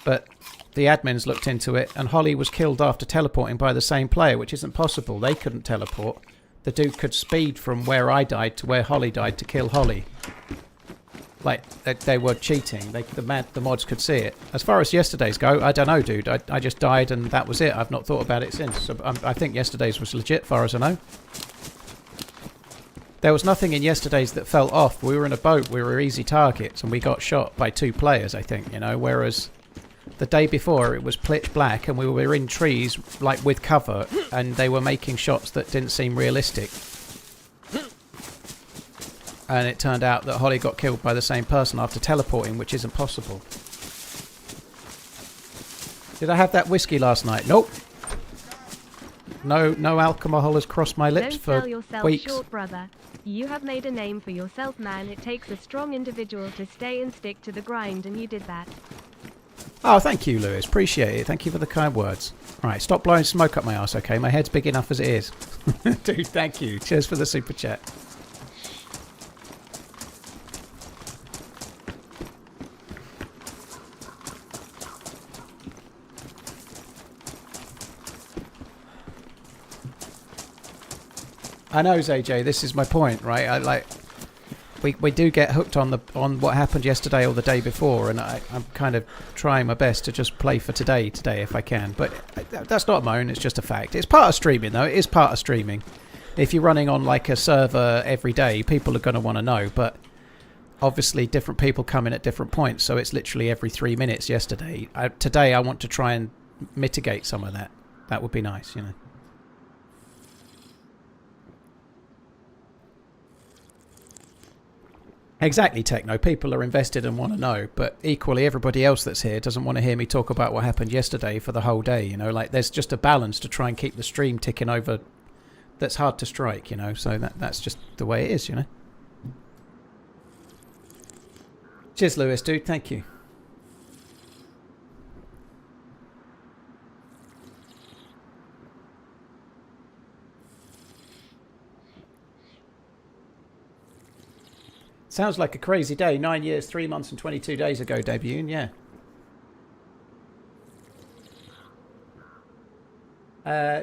But the admins looked into it and Holly was killed after teleporting by the same player, which isn't possible. They couldn't teleport. The dude could speed from where I died to where Holly died to kill Holly. Like, they were cheating. The mods could see it. As far as yesterday's go, I don't know, dude. I just died and that was it. I've not thought about it since. So I think yesterday's was legit, far as I know. There was nothing in yesterday's that fell off. We were in a boat. We were easy targets and we got shot by 2 players, I think, you know. Whereas the day before, it was pitch black and we were in trees, like, with cover. And they were making shots that didn't seem realistic. And it turned out that Holly got killed by the same person after teleporting, which isn't possible. Did I have that whiskey last night? Nope. No alcohol has crossed my lips Don't for sell yourself weeks. short, brother. You have made a name for yourself, man. It takes a strong individual to stay and stick to the grind, and you did that. Oh, thank you, Lewis. Appreciate it. Thank you for the kind words. Right, stop blowing smoke up my arse, okay? My head's big enough as it is. Dude, thank you. Cheers for the super chat. I know, ZJ, this is my point, right? We do get hooked on what happened yesterday or the day before, and I'm kind of trying my best to just play for today if I can. But that's not a moan, it's just a fact. It's part of streaming, though. It is part of streaming. If you're running on like a server every day, people are going to want to know. But obviously, different people come in at different points, so it's literally every 3 minutes yesterday. Today, I want to try and mitigate some of that. That would be nice, you know. Exactly, Techno. People are invested and want to know, but equally everybody else that's here doesn't want to hear me talk about what happened yesterday for the whole day, you know. Like, there's just a balance to try and keep the stream ticking over that's hard to strike, you know. So that's just the way it is, you know. Cheers, Lewis, dude. Thank you. Sounds like a crazy day. 9 years, 3 months and 22 days ago debuting, yeah.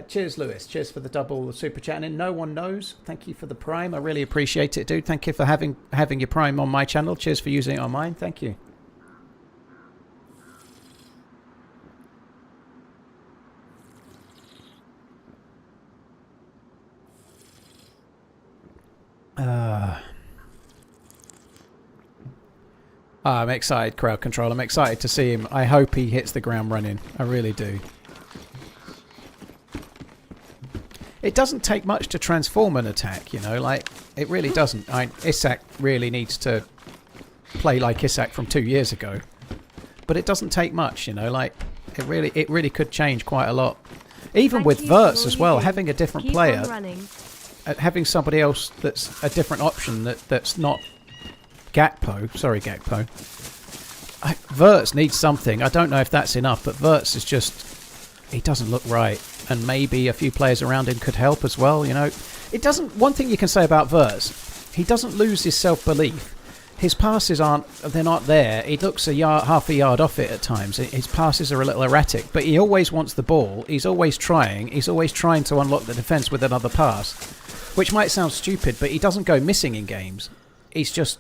Cheers, Lewis. Cheers for the double super chat. And no one knows. Thank you for the Prime. I really appreciate it, dude. Thank you for having your Prime on my channel. Cheers for using it on mine. Thank you. I'm excited, Crowd Control. I'm excited to see him. I hope he hits the ground running. I really do. It doesn't take much to transform an attack, you know, like, it really doesn't. Isak really needs to play like Isak from 2 years ago. But it doesn't take much, you know, like, it really could change quite a lot. Even with Verts as well, having a different player, having somebody else that's a different option that's not Gakpo. Sorry, Gakpo. Verts needs something. I don't know if that's enough, but Verts is just... he doesn't look right. And maybe a few players around him could help as well, you know. It doesn't... one thing you can say about Verts, he doesn't lose his self-belief. His passes they're not there. He looks half a yard off it at times. His passes are a little erratic, but he always wants the ball. He's always trying. He's always trying to unlock the defence with another pass, which might sound stupid, but he doesn't go missing in games. He's just...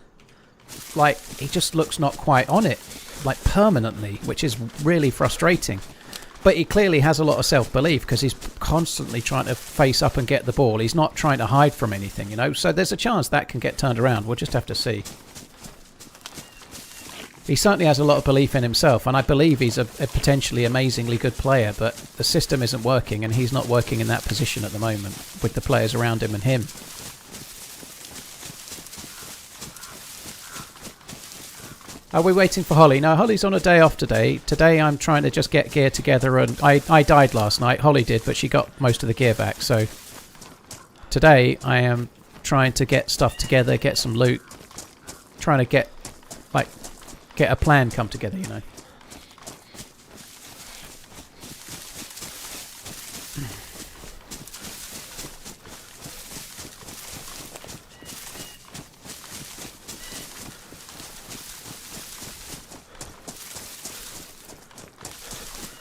like, he just looks not quite on it, like, permanently, which is really frustrating. But he clearly has a lot of self-belief because he's constantly trying to face up and get the ball. He's not trying to hide from anything, you know. So there's a chance that can get turned around. We'll just have to see. He certainly has a lot of belief in himself, and I believe he's a potentially amazingly good player, but the system isn't working, and he's not working in that position at the moment with the players around him and him. Are we waiting for Holly? No, Holly's on a day off today. Today I'm trying to just get gear together, and I died last night. Holly did, but she got most of the gear back. So today I am trying to get stuff together, get some loot, trying to get a plan come together, you know.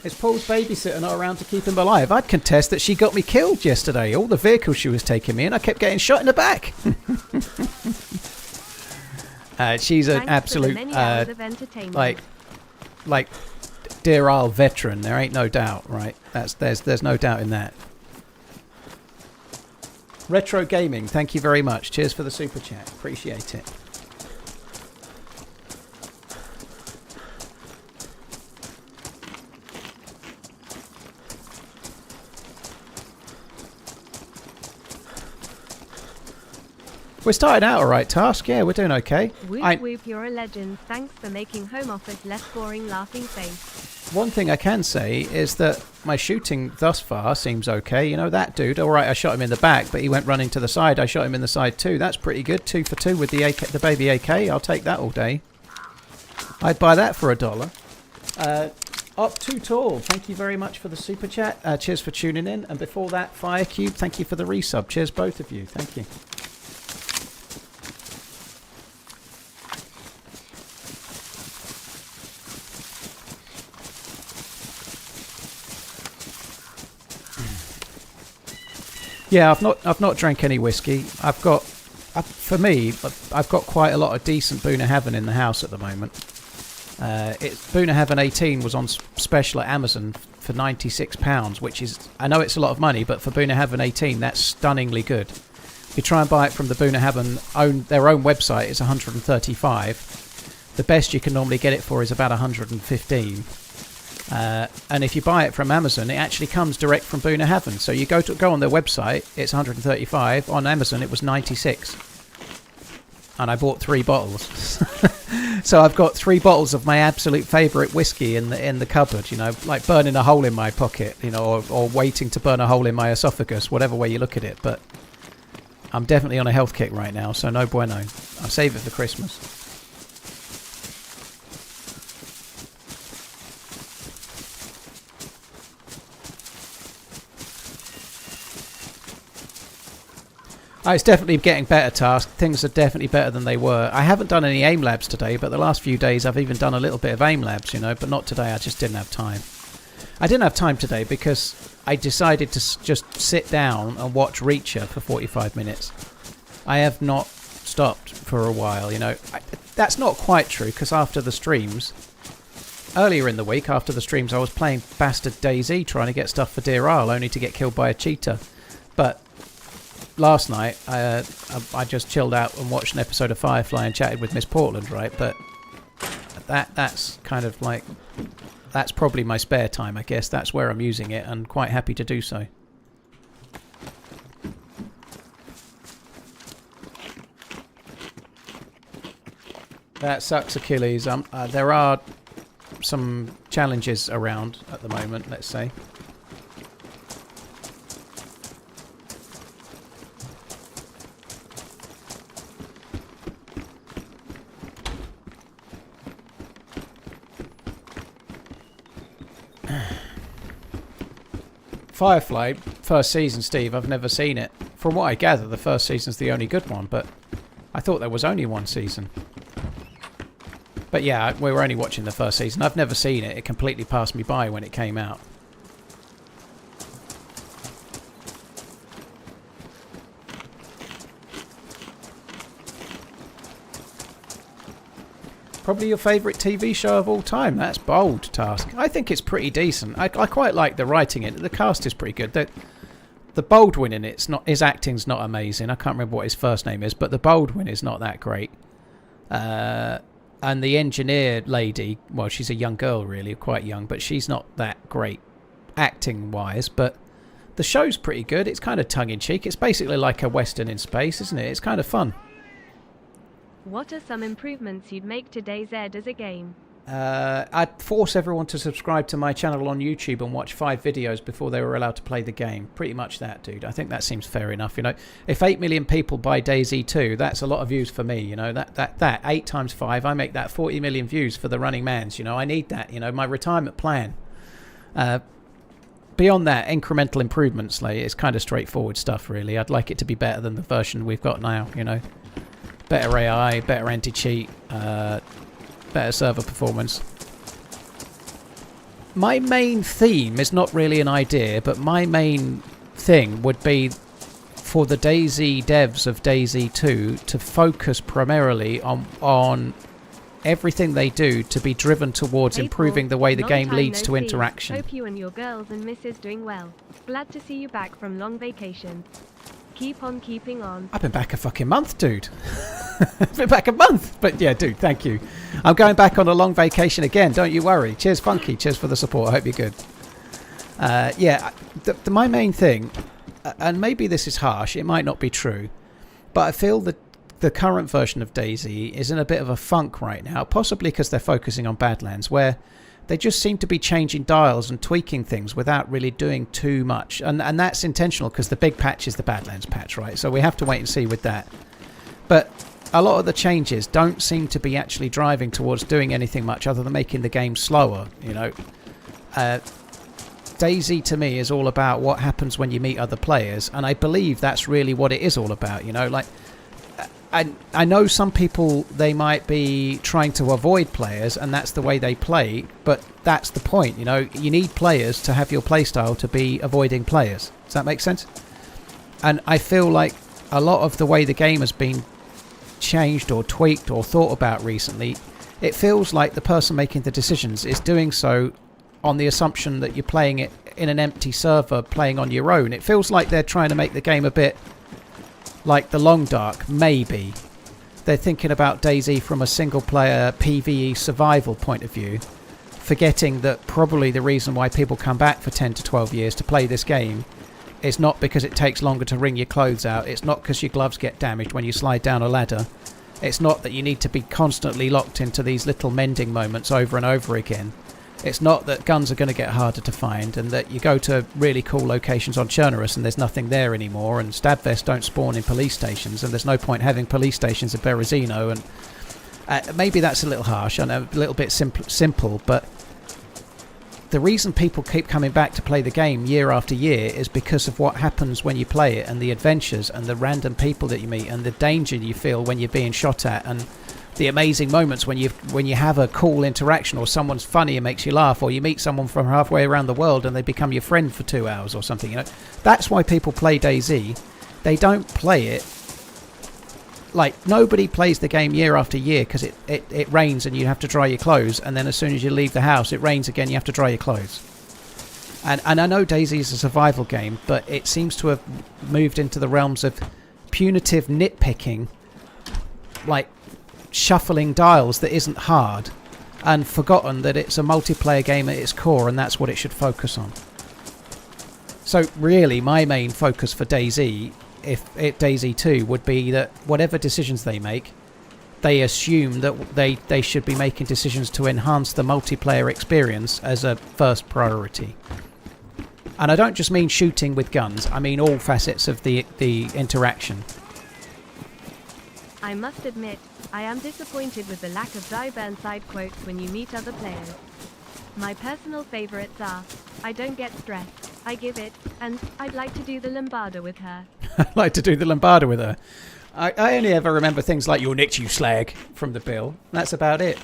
Is Paul's babysitter not around to keep him alive? I'd contest that she got me killed yesterday. All the vehicles she was taking me in, I kept getting shot in the back. She's an absolute, like Deerisle veteran. There ain't no doubt, right? There's no doubt in that. Retro Gaming, thank you very much. Cheers for the super chat. Appreciate it. We're starting out alright, Task. Yeah, we're doing okay. Whoop whoop, you're a legend. Thanks for making home office less boring laughing face. One thing I can say is that my shooting thus far seems okay. You know, that dude, alright, I shot him in the back, but he went running to the side. I shot him in the side too. That's pretty good. 2 for 2 with the AK, the baby AK. I'll take that all day. I'd buy that for $1. Up too tall. Thank you very much for the super chat. Cheers for tuning in. And before that, Firecube, thank you for the resub. Cheers, both of you. Thank you. Yeah, I've not drank any whiskey. For me, I've got quite a lot of decent Boona Heaven in the house at the moment. Boona Heaven 18 was on special at Amazon for £96, which is, I know it's a lot of money, but for Boona Heaven 18, that's stunningly good. If you try and buy it from the Boona Heaven their own website, it's 135. The best you can normally get it for is about 115. And if you buy it from Amazon, it actually comes direct from Boona Heaven. So you go on their website, it's 135. On Amazon, it was 96. And I bought 3 bottles. So I've got 3 bottles of my absolute favourite whiskey in the cupboard. You know, like burning a hole in my pocket, you know, or waiting to burn a hole in my esophagus, whatever way you look at it. But I'm definitely on a health kick right now, so no bueno. I'll save it for Christmas. It's definitely getting better, Task. Things are definitely better than they were. I haven't done any aim labs today, but the last few days I've even done a little bit of aim labs, you know, but not today. I just didn't have time. I didn't have time today because I decided to just sit down and watch Reacher for 45 minutes. I have not stopped for a while, you know. That's not quite true, because after the streams, earlier in the week, after the streams, I was playing bastard DayZ trying to get stuff for Deerisle, only to get killed by a cheetah. But last night, I just chilled out and watched an episode of Firefly and chatted with Miss Portland, right? But that's kind of like, that's probably my spare time, I guess. That's where I'm using it, and quite happy to do so. That sucks, Achilles. There are some challenges around at the moment, let's say. Firefly, first season, Steve, I've never seen it. From what I gather, the first season's the only good one, but I thought there was only one season. But yeah, we were only watching the first season. I've never seen it. It completely passed me by when it came out. Probably your favourite TV show of all time. That's bold, Task. I think it's pretty decent. I quite like the writing in it. The cast is pretty good. The Baldwin in it's not, his acting's not amazing. I can't remember what his first name is, but the Baldwin is not that great. And the engineer lady, well, she's a young girl really, quite young, but she's not that great acting-wise. But the show's pretty good. It's kind of tongue-in-cheek. It's basically like a Western in space, isn't it? It's kind of fun. What are some improvements you'd make to DayZ as a game? I'd force everyone to subscribe to my channel on YouTube and watch 5 videos before they were allowed to play the game. Pretty much that, dude. I think that seems fair enough. You know, if 8 million people buy DayZ 2, that's a lot of views for me. You know, that 8 times 5, I make that 40 million views for TheRunningManZ. You know, I need that. You know, my retirement plan. Beyond that, incremental improvements, like, it's kind of straightforward stuff, really. I'd like it to be better than the version we've got now. You know, better AI, better anti-cheat. Better server performance. my main theme is not really an idea, but my main thing would be for the DayZ devs of DayZ 2 to focus primarily on everything they do to be driven towards improving the way the game leads to interaction. Hope you and your girls and missus doing well. Glad to see you back from long vacation. Keep on keeping on. I've been back a fucking month, dude. I've been back a month. But yeah, dude, thank you. I'm going back on a long vacation again, don't you worry. Cheers, Funky. Cheers for the support. I hope you're good. Yeah, my main thing, and maybe this is harsh, it might not be true, but I feel that the current version of DayZ is in a bit of a funk right now, possibly because they're focusing on Badlands, where they just seem to be changing dials and tweaking things without really doing too much. And that's intentional because the big patch is the Badlands patch, right? So we have to wait and see with that. But a lot of the changes don't seem to be actually driving towards doing anything much other than making the game slower, you know. DayZ to me is all about what happens when you meet other players, and I believe that's really what it is all about, you know. Like, I know some people, they might be trying to avoid players and that's the way they play, but that's the point, you know. You need players to have your playstyle to be avoiding players. Does that make sense? And I feel like a lot of the way the game has been changed or tweaked or thought about recently, it feels like the person making the decisions is doing so on the assumption that you're playing it in an empty server, playing on your own. It feels like they're trying to make the game a bit like the Long Dark, maybe. They're thinking about DayZ from a single-player PvE survival point of view, forgetting that probably the reason why people come back for 10 to 12 years to play this game is not because it takes longer to wring your clothes out. It's not because your gloves get damaged when you slide down a ladder. It's not that you need to be constantly locked into these little mending moments over and over again. It's not that guns are going to get harder to find and that you go to really cool locations on Chernerus and there's nothing there anymore, and stab vests don't spawn in police stations and there's no point having police stations in Berezino. And maybe that's a little harsh and a little bit simple, but the reason people keep coming back to play the game year after year is because of what happens when you play it, and the adventures and the random people that you meet and the danger you feel when you're being shot at, and the amazing moments when you have a cool interaction, or someone's funny and makes you laugh, or you meet someone from halfway around the world and they become your friend for 2 hours or something. You know, that's why people play DayZ. They don't play it like, nobody plays the game year after year because it rains and you have to dry your clothes, and then as soon as you leave the house it rains again, you have to dry your clothes. And I know DayZ is a survival game, but it seems to have moved into the realms of punitive nitpicking, like shuffling dials that isn't hard, and forgotten that it's a multiplayer game at its core and that's what it should focus on. So really my main focus for DayZ, DayZ 2, would be that whatever decisions they make, they assume that they should be making decisions to enhance the multiplayer experience as a first priority. And I don't just mean shooting with guns, I mean all facets of the interaction. I must admit, I am disappointed with the lack of dive and side quotes when you meet other players. My personal favourites are, I don't get stressed, I give it, and I'd like to do the Lombarda with her. I'd like to do the Lombarda with her. I only ever remember things like, "You're nicked, you slag," from the bill. That's about it.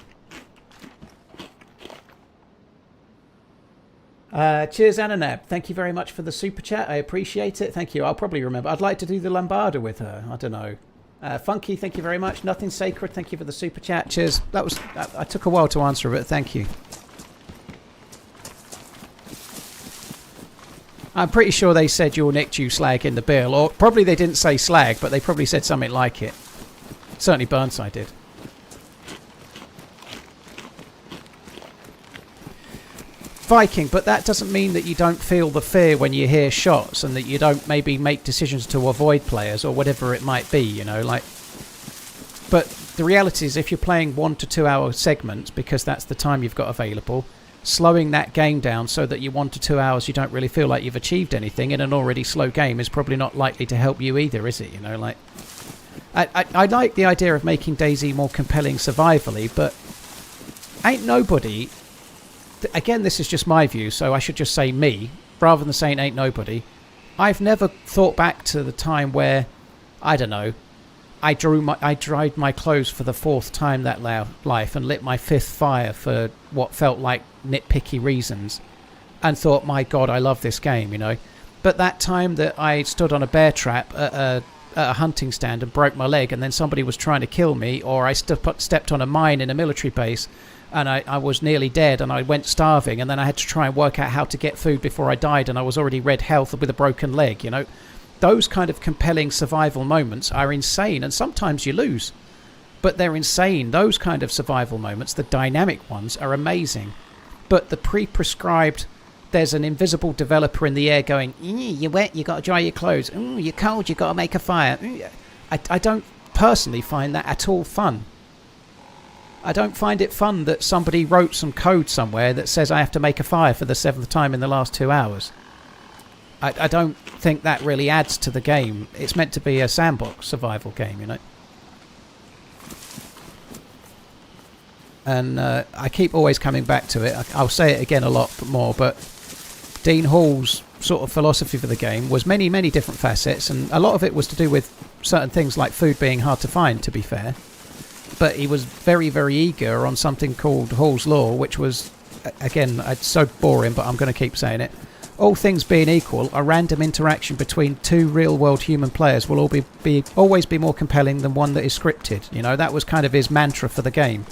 Cheers, Ananab. Thank you very much for the super chat. I appreciate it. Thank you. I'll probably remember. I'd like to do the Lombarda with her. I don't know. Funky, thank you very much. Nothing Sacred, thank you for the super chat. Cheers. I took a while to answer it. Thank you. I'm pretty sure they said "you're nicked, you slag" in the bill, or probably they didn't say slag, but they probably said something like it. Certainly Burnside did. Viking, but that doesn't mean that you don't feel the fear when you hear shots, and that you don't maybe make decisions to avoid players or whatever it might be, you know, like. But the reality is, if you're playing 1 to 2 hour segments, because that's the time you've got available, slowing that game down so that you 1 to 2 hours you don't really feel like you've achieved anything in an already slow game is probably not likely to help you either, is it? You know, like, I like the idea of making DayZ more compelling survivally, but ain't nobody. Again, this is just my view, so I should just say me rather than saying ain't nobody. I've never thought back to the time where, I don't know, I dried my clothes for the 4th time that life and lit my 5th fire for what felt like nitpicky reasons and thought, my God, I love this game, you know. But that time that I stood on a bear trap at a hunting stand and broke my leg, and then somebody was trying to kill me, or I stepped on a mine in a military base and I was nearly dead and I went starving, and then I had to try and work out how to get food before I died, and I was already red health with a broken leg, you know. Those kind of compelling survival moments are insane, and sometimes you lose, but they're insane. Those kind of survival moments, the dynamic ones, are amazing. But the pre-prescribed, there's an invisible developer in the air going, you're wet, you got to dry your clothes, you're cold, you got to make a fire. I don't personally find that at all fun. I don't find it fun that somebody wrote some code somewhere that says I have to make a fire for the 7th time in the last 2 hours. I don't think that really adds to the game. It's meant to be a sandbox survival game, you know. And I keep always coming back to it. I'll say it again a lot more, but Dean Hall's sort of philosophy for the game was many, many different facets, and a lot of it was to do with certain things like food being hard to find, to be fair. But he was very, very eager on something called Hall's Law, which was, again, it's so boring, but I'm going to keep saying it. All things being equal, a random interaction between two real-world human players will always be more compelling than one that is scripted. You know, that was kind of his mantra for the game.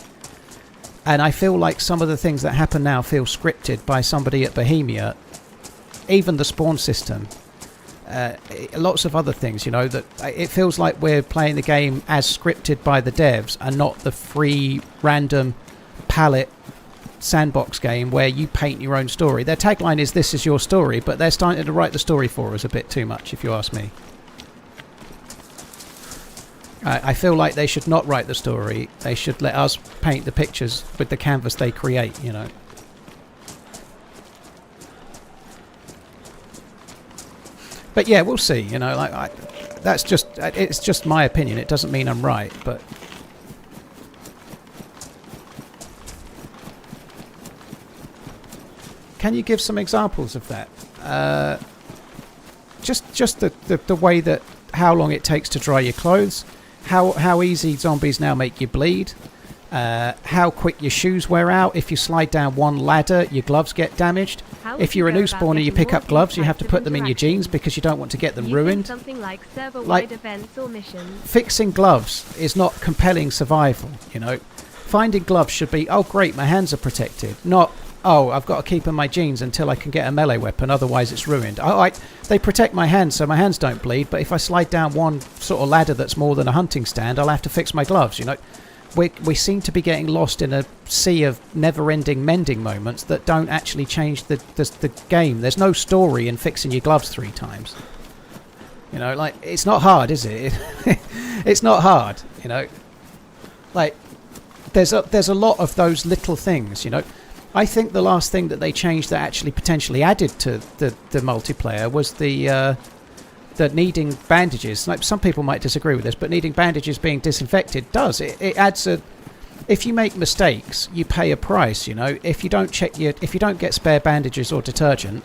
And I feel like some of the things that happen now feel scripted by somebody at Bohemia. Even the spawn system. Lots of other things, you know, that it feels like we're playing the game as scripted by the devs and not the free, random palette sandbox game where you paint your own story. Their tagline is "This is your story," but they're starting to write the story for us a bit too much, if you ask me. I feel like they should not write the story. They should let us paint the pictures with the canvas they create, you know. But yeah, we'll see, you know, like it's just my opinion. It doesn't mean I'm right, but can you give some examples of that? Just the way that how long it takes to dry your clothes, how easy zombies now make you bleed, how quick your shoes wear out. If you slide down one ladder, your gloves get damaged. If you're a new spawner, you pick up gloves, you have to put them in your jeans because you don't want to get them ruined. Something like server-wide events or missions. Fixing gloves is not compelling survival, you know. Finding gloves should be, oh great, my hands are protected. Not, oh, I've got to keep in my jeans until I can get a melee weapon, otherwise it's ruined. They protect my hands so my hands don't bleed, but if I slide down one sort of ladder that's more than a hunting stand, I'll have to fix my gloves, you know. We seem to be getting lost in a sea of never-ending mending moments that don't actually change the game. There's no story in fixing your gloves 3 times. You know, like, it's not hard, is it? It's not hard, you know. Like, there's a lot of those little things, you know. I think the last thing that they changed that actually potentially added to the multiplayer was the needing bandages. Like, some people might disagree with this, but needing bandages being disinfected does. It adds a... If you make mistakes, you pay a price, you know. If you don't get spare bandages or detergent,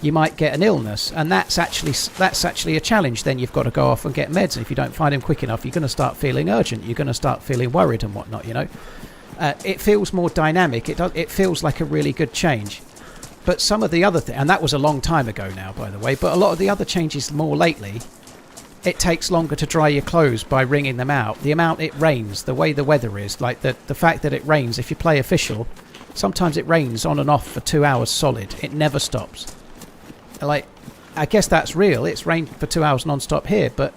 you might get an illness, and that's actually a challenge. Then you've got to go off and get meds, and if you don't find them quick enough, you're going to start feeling urgent. You're going to start feeling worried and whatnot, you know. It feels more dynamic. It feels like a really good change. But some of the other things, and that was a long time ago now, by the way, but a lot of the other changes more lately, it takes longer to dry your clothes by wringing them out. The amount it rains, the way the weather is, like the fact that it rains, if you play official, sometimes it rains on and off for 2 hours solid. It never stops. Like, I guess that's real. It's rained for 2 hours non-stop here, but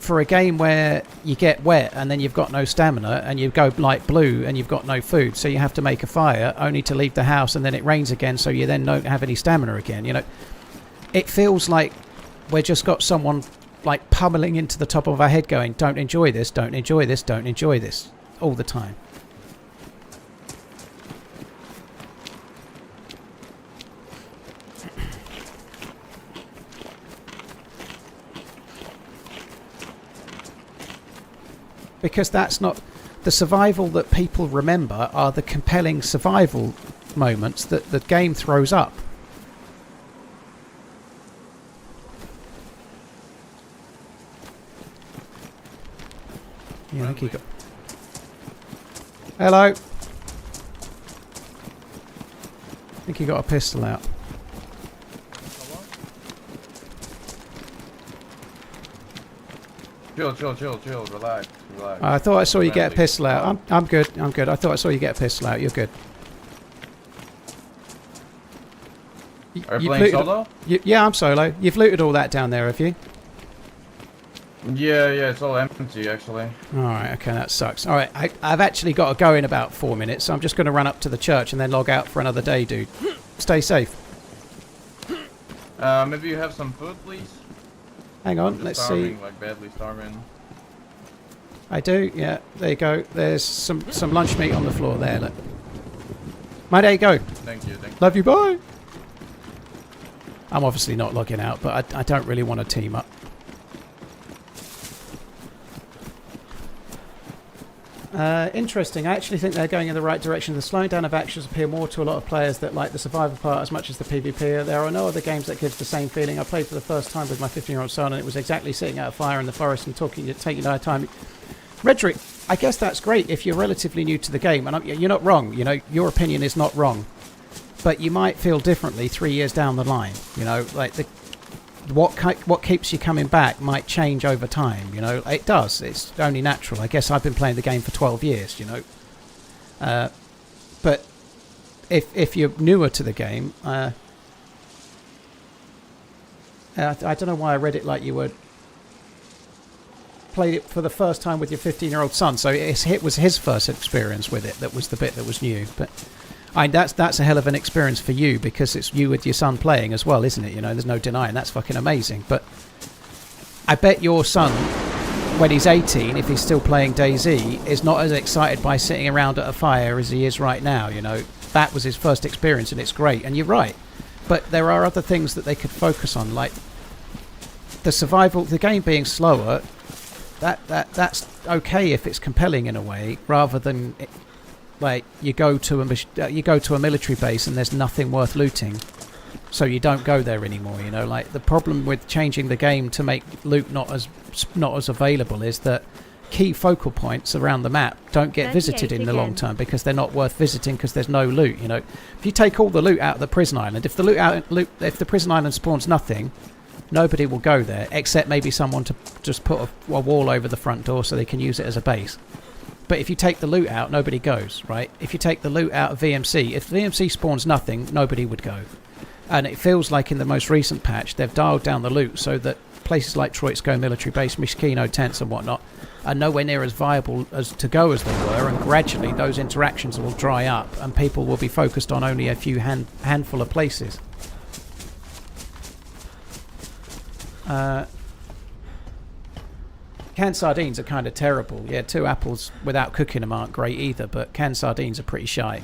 for a game where you get wet and then you've got no stamina and you go light blue and you've got no food, so you have to make a fire only to leave the house, and then it rains again, so you then don't have any stamina again, you know. It feels like we've just got someone like pummeling into the top of our head going, don't enjoy this, don't enjoy this, don't enjoy this, all the time. Because that's not... The survival that people remember are the compelling survival moments that the game throws up. Yeah, I think you got... Hello. you got a pistol out. Chill, relax. I thought I saw you get a pistol out. I'm good. I thought I saw you get a pistol out. You're good. Are you playing solo? Yeah, I'm solo. You've looted all that down there, have you? Yeah, it's all empty actually. Alright, okay, that sucks. Alright, I've actually got to go in about 4 minutes, so I'm just going to run up to the church and then log out for another day, dude. Stay safe. Maybe you have some food, please? Hang on, let's see. Like badly starving. I do, yeah, there you go. There's some lunch meat on the floor there, look. Mate, there you go. Thank you. Love you, bye! I'm obviously not logging out, but I don't really want to team up. Interesting. I actually think they're going in the right direction. The slowing down of actions appeal more to a lot of players that like the survival part as much as the PvP. There are no other games that gives the same feeling. I played for the first time with my 15-year-old son, and it was exactly sitting at a fire in the forest and taking our time. Redrick, I guess that's great if you're relatively new to the game, and you're not wrong. You know, your opinion is not wrong, but you might feel differently 3 years down the line. You know, like what keeps you coming back might change over time, you know. It does. It's only natural. I guess I've been playing the game for 12 years, you know. But if you're newer to the game, I don't know why I read it like you were played it for the first time with your 15-year-old son. So it was his first experience with it that was the bit that was new. But that's a hell of an experience for you because it's you with your son playing as well, isn't it? You know, there's no denying that's fucking amazing. But I bet your son, when he's 18, if he's still playing DayZ, is not as excited by sitting around at a fire as he is right now. You know, that was his first experience, and it's great. And you're right, but there are other things that they could focus on, like the survival, the game being slower. That's okay if it's compelling in a way, rather than like you go to a military base and there's nothing worth looting, so you don't go there anymore. You know, like the problem with changing the game to make loot not as available is that key focal points around the map don't get visited in the long term because they're not worth visiting because there's no loot. You know, if you take all the loot out of the prison island, if the prison island spawns nothing, nobody will go there except maybe someone to just put a wall over the front door so they can use it as a base. But if you take the loot out, nobody goes, right? If you take the loot out of VMC, if VMC spawns nothing, nobody would go. And it feels like in the most recent patch, they've dialed down the loot so that places like Troitsko military base, Mishkino tents and whatnot are nowhere near as viable as to go as they were, and gradually those interactions will dry up and people will be focused on only a few handful of places. Canned sardines are kind of terrible. Yeah, 2 apples without cooking them aren't great either, but canned sardines are pretty shy.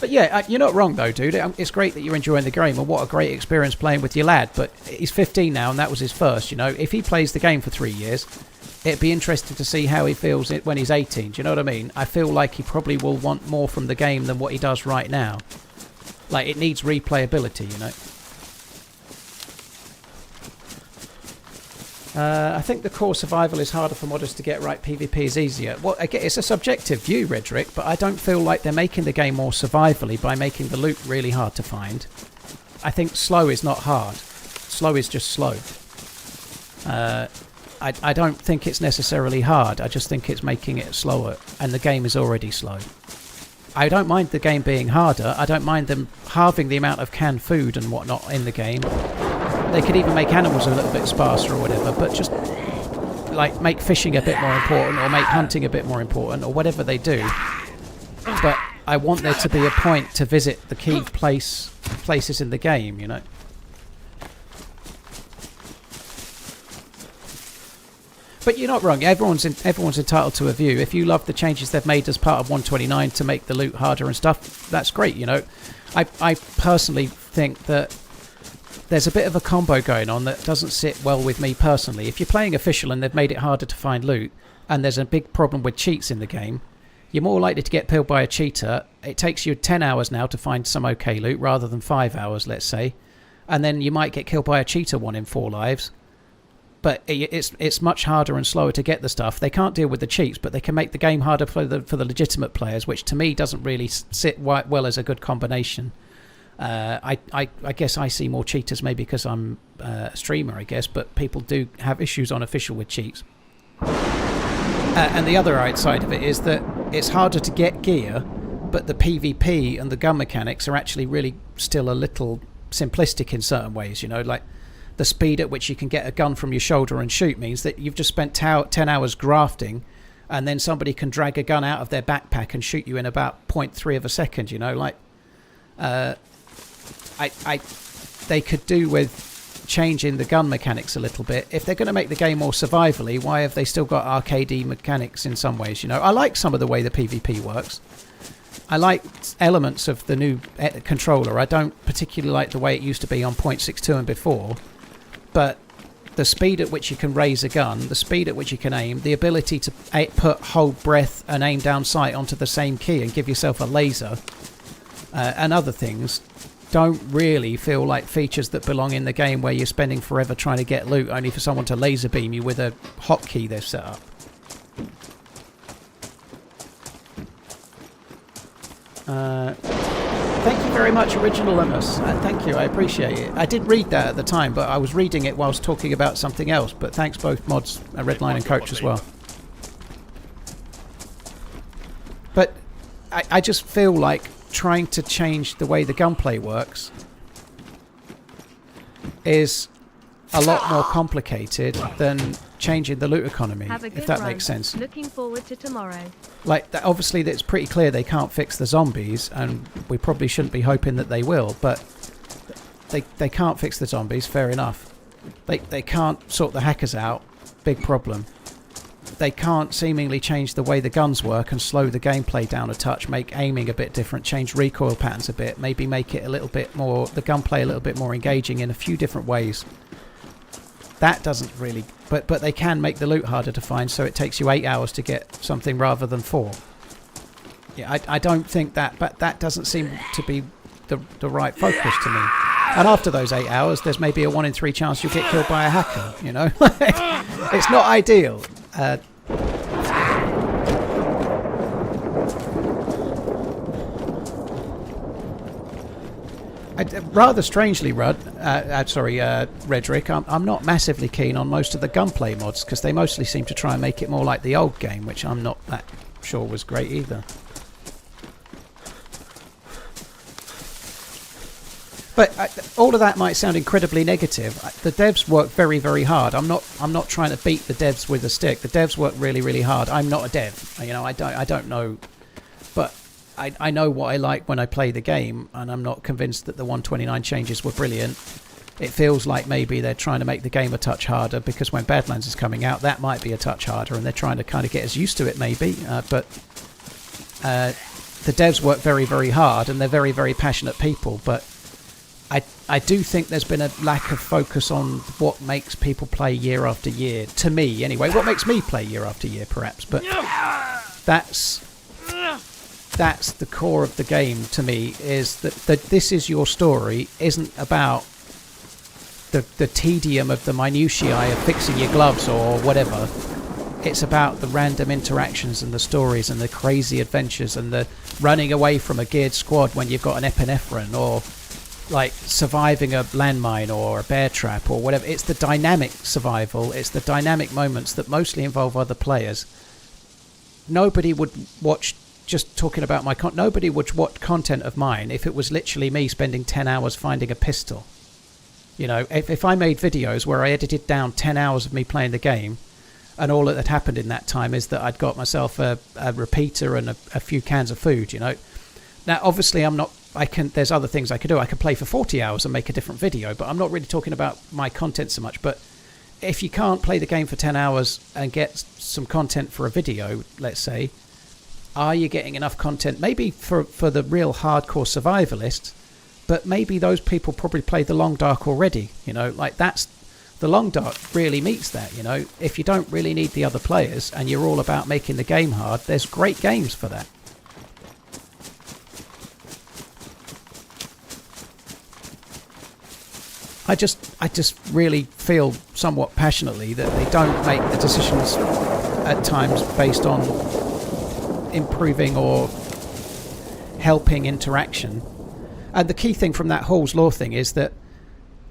But yeah, you're not wrong though, dude. It's great that you're enjoying the game, and what a great experience playing with your lad. But he's 15 now, and that was his first, you know. If he plays the game for 3 years, it'd be interesting to see how he feels when he's 18. Do you know what I mean? I feel like he probably will want more from the game than what he does right now. Like, it needs replayability, you know. I think the core survival is harder for modders to get right. PvP is easier. Well, again, it's a subjective view, Redrick, but I don't feel like they're making the game more survivally by making the loot really hard to find. I think slow is not hard. Slow is just slow. I don't think it's necessarily hard. I just think it's making it slower, and the game is already slow. I don't mind the game being harder. I don't mind them halving the amount of canned food and whatnot in the game. They could even make animals a little bit sparser or whatever, but just like make fishing a bit more important or make hunting a bit more important or whatever they do. But I want there to be a point to visit the key places in the game, you know. But you're not wrong. Everyone's entitled to a view. If you love the changes they've made as part of 129 to make the loot harder and stuff, that's great, you know. I personally think that there's a bit of a combo going on that doesn't sit well with me personally. If you're playing official and they've made it harder to find loot, and there's a big problem with cheats in the game, you're more likely to get killed by a cheater. It takes you 10 hours now to find some okay loot rather than 5 hours, let's say. And then you might get killed by a cheater 1 in 4 lives. but it's much harder and slower to get the stuff. They can't deal with the cheats, but they can make the game harder for the legitimate players, which to me doesn't really sit well as a good combination. I guess I see more cheaters maybe because I'm a streamer, I guess, but people do have issues on official with cheats. And the other side of it is that it's harder to get gear, but the PvP and the gun mechanics are actually really still a little simplistic in certain ways, you know, like the speed at which you can get a gun from your shoulder and shoot means that you've just spent 10 hours grafting, and then somebody can drag a gun out of their backpack and shoot you in about 0.3 of a second, you know, like they could do with changing the gun mechanics a little bit. If they're going to make the game more survivally, why have they still got arcadey mechanics in some ways, you know? I like some of the way the PvP works. I like elements of the new controller. I don't particularly like the way it used to be on 0.62 and before, but the speed at which you can raise a gun, the speed at which you can aim, the ability to hold breath and aim down sight onto the same key and give yourself a laser, and other things don't really feel like features that belong in the game where you're spending forever trying to get loot only for someone to laser beam you with a hotkey they've set up. Thank you very much, Originalimus. Thank you, I appreciate it. I did read that at the time, but I was reading it whilst talking about something else. But thanks both mods, Redline and Coach as well. But I just feel like trying to change the way the gunplay works is a lot more complicated than changing the loot economy, if that makes sense. Looking forward to tomorrow. Like, obviously it's pretty clear they can't fix the zombies, and we probably shouldn't be hoping that they will, but they can't fix the zombies, fair enough. They can't sort the hackers out, big problem. They can't seemingly change the way the guns work and slow the gameplay down a touch, make aiming a bit different, change recoil patterns a bit, maybe make it a little bit more, the gunplay a little bit more engaging in a few different ways. That doesn't really, but they can make the loot harder to find, so it takes you 8 hours to get something rather than 4. Yeah, I don't think that, but that doesn't seem to be the right focus to me. And after those 8 hours, there's maybe a 1 in 3 chance you'll get killed by a hacker, you know? It's not ideal. Rather strangely, Redrick, I'm not massively keen on most of the gunplay mods because they mostly seem to try and make it more like the old game, which I'm not that sure was great either. But all of that might sound incredibly negative. The devs work very, very hard. I'm not trying to beat the devs with a stick. The devs work really, really hard. I'm not a dev. You know, I don't know, but I know what I like when I play the game, and I'm not convinced that the 129 changes were brilliant. It feels like maybe they're trying to make the game a touch harder because when Badlands is coming out, that might be a touch harder, and they're trying to kind of get us used to it maybe. But the devs work very, very hard, and they're very, very passionate people. But I do think there's been a lack of focus on what makes people play year after year. To me, anyway, what makes me play year after year, perhaps. But that's the core of the game to me, is that this is your story isn't about the tedium of the minutiae of fixing your gloves or whatever. It's about the random interactions and the stories and the crazy adventures and the running away from a geared squad when you've got an epinephrine, or like surviving a landmine or a bear trap or whatever. It's the dynamic survival, it's the dynamic moments that mostly involve other players. Nobody would watch, just talking about my nobody would watch content of mine if it was literally me spending 10 hours finding a pistol. You know, if I made videos where I edited down 10 hours of me playing the game, and all that had happened in that time is that I'd got myself a repeater and a few cans of food, you know. Now, obviously, there's other things I could do. I could play for 40 hours and make a different video, but I'm not really talking about my content so much. But if you can't play the game for 10 hours and get some content for a video, let's say, are you getting enough content? Maybe for the real hardcore survivalists, but maybe those people probably played the Long Dark already, you know, like the Long Dark really meets that, you know. If you don't really need the other players and you're all about making the game hard, there's great games for that. I just really feel somewhat passionately that they don't make the decisions at times based on improving or helping interaction. And the key thing from that Hall's Law thing is that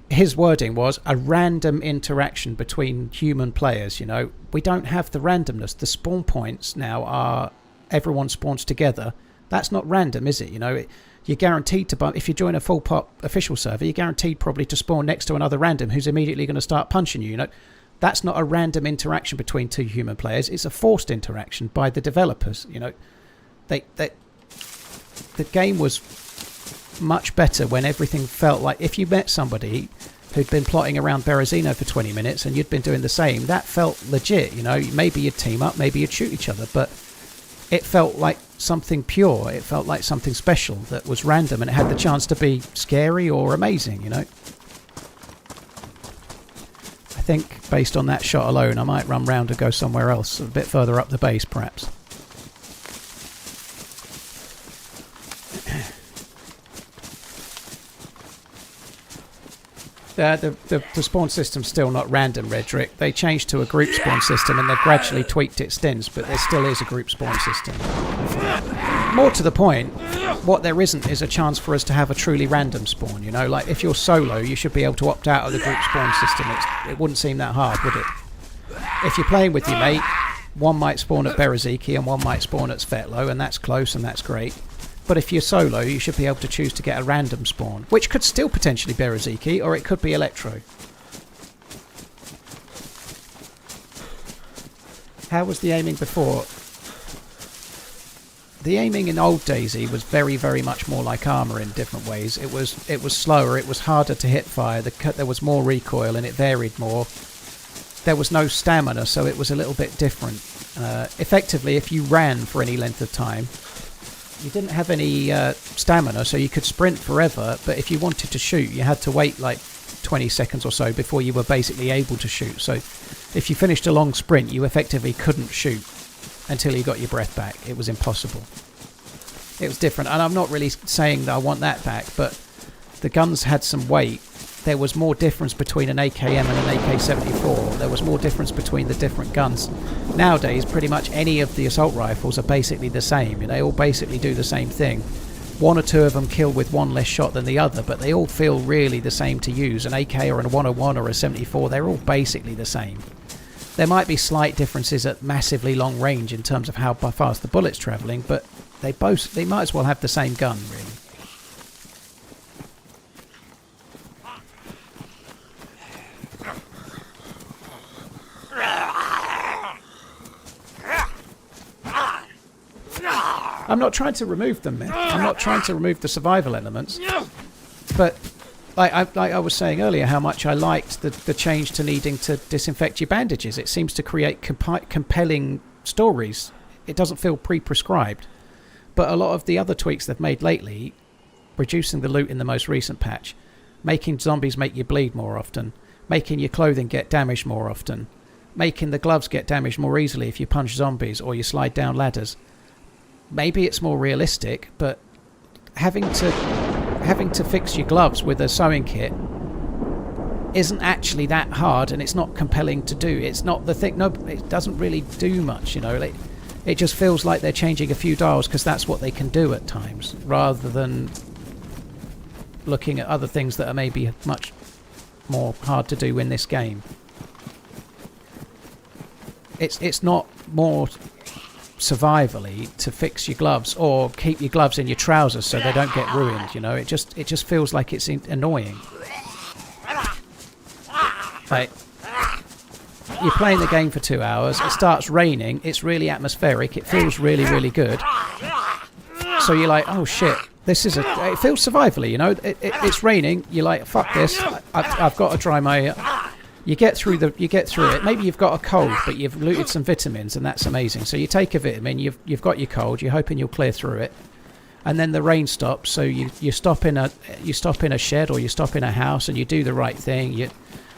his wording was a random interaction between human players. You know, we don't have the randomness. The spawn points now are everyone spawns together. That's not random, is it? You know, you're guaranteed to, if you join a full pop official server, you're guaranteed probably to spawn next to another random who's immediately going to start punching you. You know, that's not a random interaction between two human players. It's a forced interaction by the developers. You know, the game was much better when everything felt like, if you met somebody who'd been plotting around Berezino for 20 minutes and you'd been doing the same, that felt legit. You know, maybe you'd team up, maybe you'd shoot each other, but it felt like something pure. It felt like something special that was random, and it had the chance to be scary or amazing, you know. I think based on that shot alone, I might run round and go somewhere else, a bit further up the base perhaps. The spawn system's still not random, Redrick. They changed to a group spawn system and they've gradually tweaked its stints, but there still is a group spawn system. More to the point, what there isn't is a chance for us to have a truly random spawn, you know? Like, if you're solo, you should be able to opt out of the group spawn system. It wouldn't seem that hard, would it? If you're playing with your mate, one might spawn at Bereziki and one might spawn at Svetlo, and that's close and that's great. But if you're solo, you should be able to choose to get a random spawn, which could still potentially be Bereziki, or it could be Electro. How was the aiming before? The aiming in old DayZ was very, very much more like Armour in different ways. It was slower, it was harder to hit fire, there was more recoil and it varied more. There was no stamina, so it was a little bit different. Effectively, if you ran for any length of time, you didn't have any stamina, so you could sprint forever, but if you wanted to shoot, you had to wait like 20 seconds or so before you were basically able to shoot. So if you finished a long sprint, you effectively couldn't shoot until you got your breath back. It was impossible. It was different, and I'm not really saying that I want that back, but the guns had some weight. There was more difference between an AKM and an AK-74. There was more difference between the different guns. Nowadays, pretty much any of the assault rifles are basically the same. They all basically do the same thing. One or two of them kill with one less shot than the other, but they all feel really the same to use. An AK or a 101 or a 74, they're all basically the same. There might be slight differences at massively long range in terms of how fast the bullet's travelling, but they might as well have the same gun, really. I'm not trying to remove them, man. I'm not trying to remove the survival elements. But like I was saying earlier, how much I liked the change to needing to disinfect your bandages. It seems to create compelling stories. It doesn't feel pre-prescribed. But a lot of the other tweaks they've made lately, reducing the loot in the most recent patch, making zombies make you bleed more often, making your clothing get damaged more often, making the gloves get damaged more easily if you punch zombies or you slide down ladders. Maybe it's more realistic, but having to fix your gloves with a sewing kit isn't actually that hard, and it's not compelling to do. It's not the thing. No, it doesn't really do much, you know. It just feels like they're changing a few dials because that's what they can do at times, rather than looking at other things that are maybe much more hard to do in this game. It's not more survivally to fix your gloves or keep your gloves in your trousers so they don't get ruined, you know. It just feels like it's annoying. Like, you're playing the game for 2 hours, it starts raining, it's really atmospheric, it feels really, really good, so you're like, oh shit, this is it feels survivally, you know. It's raining, you're like, fuck this, I've got to dry my You get through it. Maybe you've got a cold, but you've looted some vitamins, and that's amazing. So you take a vitamin, you've got your cold, you're hoping you'll clear through it, and then the rain stops. So you stop in a shed or you stop in a house, and you do the right thing.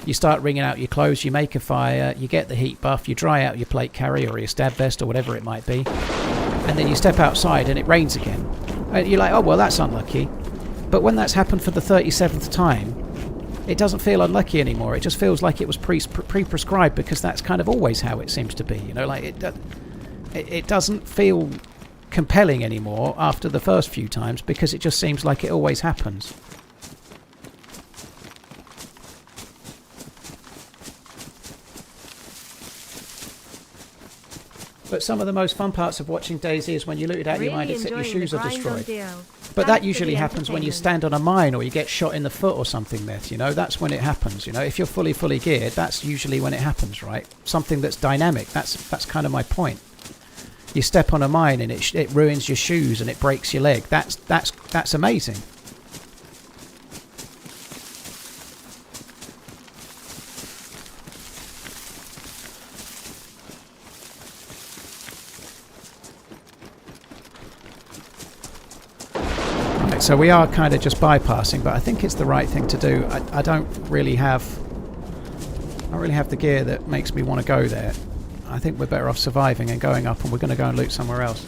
You start wringing out your clothes, you make a fire, you get the heat buff, you dry out your plate carrier or your stab vest or whatever it might be, and then you step outside and it rains again. And you're like, oh well, that's unlucky. But when that's happened for the 37th time, it doesn't feel unlucky anymore. It just feels like it was pre-prescribed because that's kind of always how it seems to be. You know, like it doesn't feel compelling anymore after the first few times because it just seems like it always happens. But some of the most fun parts of watching DayZ is when you loot it out of your mind, except your shoes are destroyed. But that usually happens when you stand on a mine or you get shot in the foot or something, Myth, you know, that's when it happens, you know. If you're fully geared, that's usually when it happens, right? Something that's dynamic, that's kind of my point. You step on a mine and it ruins your shoes and it breaks your leg. That's amazing. So we are kind of just bypassing, but I think it's the right thing to do. I don't really have the gear that makes me want to go there. I think we're better off surviving and going up, and we're going to go and loot somewhere else.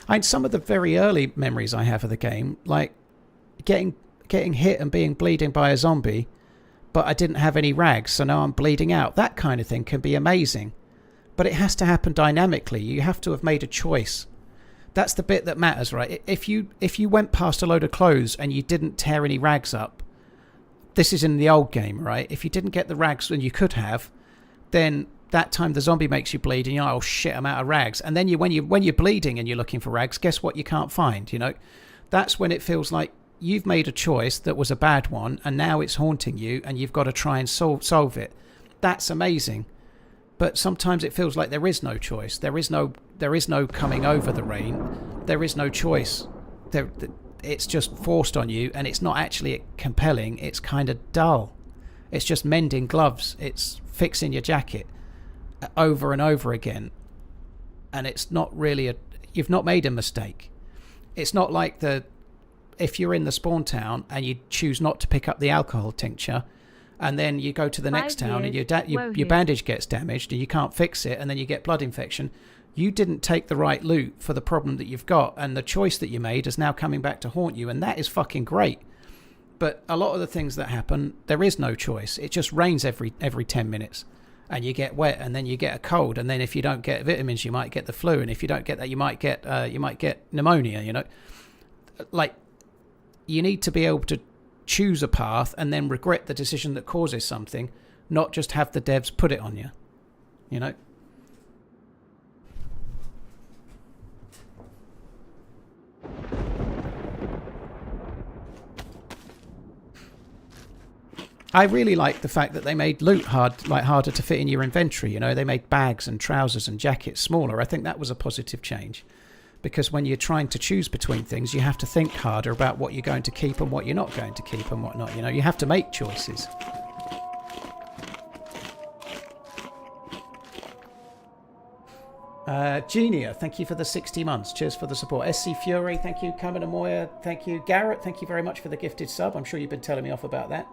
And some of the very early memories I have of the game, like getting hit and being bleeding by a zombie, but I didn't have any rags, so now I'm bleeding out. That kind of thing can be amazing. But it has to happen dynamically. You have to have made a choice. That's the bit that matters, right? If you went past a load of clothes and you didn't tear any rags up, this is in the old game, right? If you didn't get the rags when you could have, then that time the zombie makes you bleed and you're like, oh shit, I'm out of rags. And then when you're bleeding and you're looking for rags, guess what you can't find, you know? That's when it feels like you've made a choice that was a bad one and now it's haunting you and you've got to try and solve it. That's amazing. But sometimes it feels like there is no choice. There is no coming over the rain. There is no choice. It's just forced on you and it's not actually compelling. It's kind of dull. It's just mending gloves. It's fixing your jacket over and over again. And it's not really you've not made a mistake. It's not like if you're in the spawn town and you choose not to pick up the alcohol tincture and then you go to the next town and your bandage gets damaged and you can't fix it and then you get blood infection, you didn't take the right loot for the problem that you've got and the choice that you made is now coming back to haunt you, and that is fucking great. But a lot of the things that happen, there is no choice. It just rains every 10 minutes and you get wet and then you get a cold, and then if you don't get vitamins you might get the flu, and if you don't get that you might get pneumonia, you know. Like, you need to be able to choose a path and then regret the decision that causes something, not just have the devs put it on you. You know? I really like the fact that they made loot harder to fit in your inventory. You know, they made bags and trousers and jackets smaller. I think that was a positive change. Because when you're trying to choose between things, you have to think harder about what you're going to keep and what you're not going to keep and what not. You know, you have to make choices. Genia, thank you for the 60 months. Cheers for the support. SC Fury, thank you. Kamina Moya, thank you. Garrett, thank you very much for the gifted sub. I'm sure you've been telling me off about that.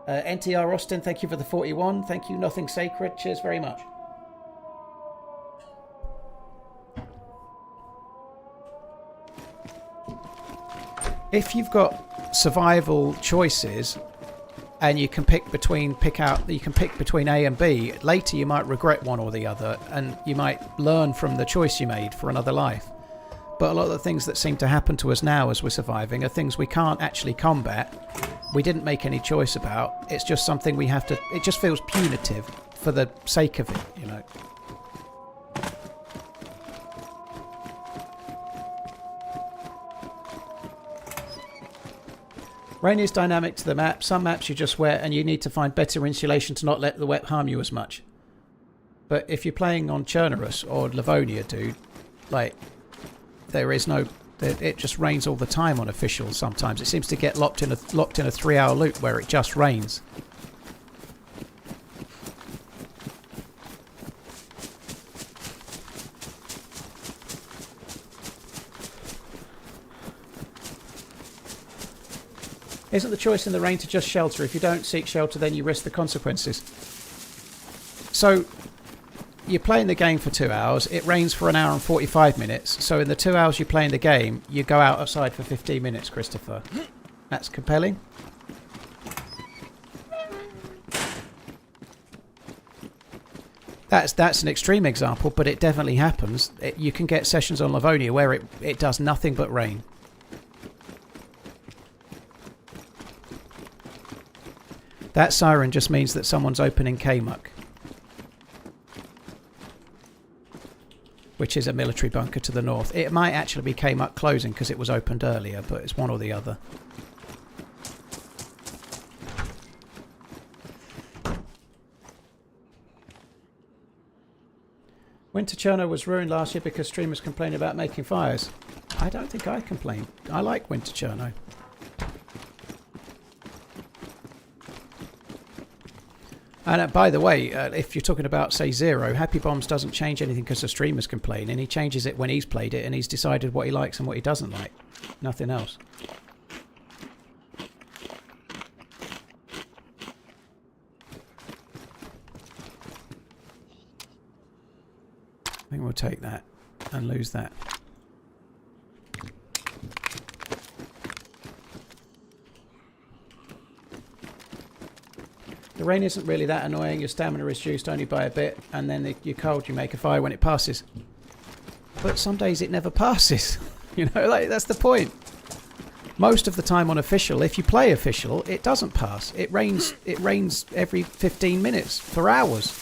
NTR Austin, thank you for the 41. Thank you. Nothing Sacred. Cheers very much. If you've got survival choices and you can pick between A and B, later you might regret one or the other and you might learn from the choice you made for another life. But a lot of the things that seem to happen to us now as we're surviving are things we can't actually combat. We didn't make any choice about. It's just something we have to... It just feels punitive for the sake of it, you know. Rain is dynamic to the map. Some maps you just wet and you need to find better insulation to not let the wet harm you as much. But if you're playing on Chernerus or Livonia, dude, like, there is no... It just rains all the time on officials sometimes. It seems to get locked in a 3-hour loop where it just rains. Isn't the choice in the rain to just shelter? If you don't seek shelter, then you risk the consequences. So you're playing the game for 2 hours. It rains for 1 hour and 45 minutes. So in the 2 hours you're playing the game, you go outside for 15 minutes, Christopher. That's compelling. That's an extreme example, but it definitely happens. You can get sessions on Livonia where it does nothing but rain. That siren just means that someone's opening K-Muck, which is a military bunker to the north. It might actually be K-Muck closing because it was opened earlier, but it's one or the other. Winter Cherno was ruined last year because streamers complained about making fires. I don't think I complained. I like Winter Cherno. And by the way, if you're talking about, say, Zero, Happy Bombs doesn't change anything because the streamers complain, and he changes it when he's played it and he's decided what he likes and what he doesn't like. Nothing else. I think we'll take that and lose that. The rain isn't really that annoying. Your stamina is reduced only by a bit, and then you're cold, you make a fire when it passes. But some days it never passes. You know, like, that's the point. Most of the time on official, if you play official, it doesn't pass. It rains every 15 minutes for hours.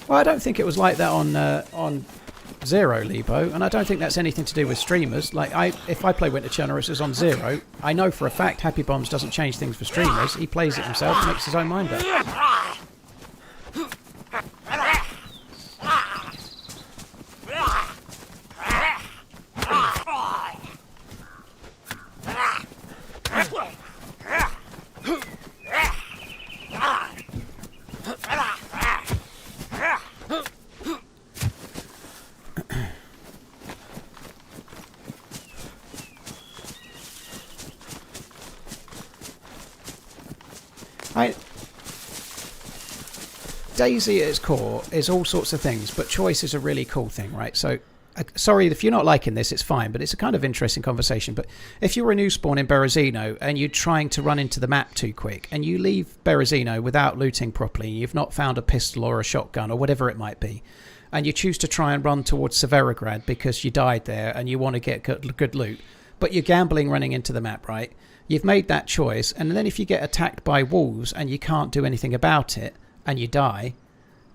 Well, I don't think it was like that on Zero, Lebo, and I don't think that's anything to do with streamers. Like, if I play Winter Cherno on Zero, I know for a fact Happy Bombs doesn't change things for streamers. He plays it himself and makes his own mind up. DayZ at its core is all sorts of things, but choice is a really cool thing, right? So, sorry if you're not liking this, it's fine, but it's a kind of interesting conversation. But if you're a new spawn in Berezino and you're trying to run into the map too quick and you leave Berezino without looting properly, you've not found a pistol or a shotgun or whatever it might be, and you choose to try and run towards Severograd because you died there and you want to get good loot, but you're gambling running into the map, right? You've made that choice, and then if you get attacked by wolves and you can't do anything about it, and you die,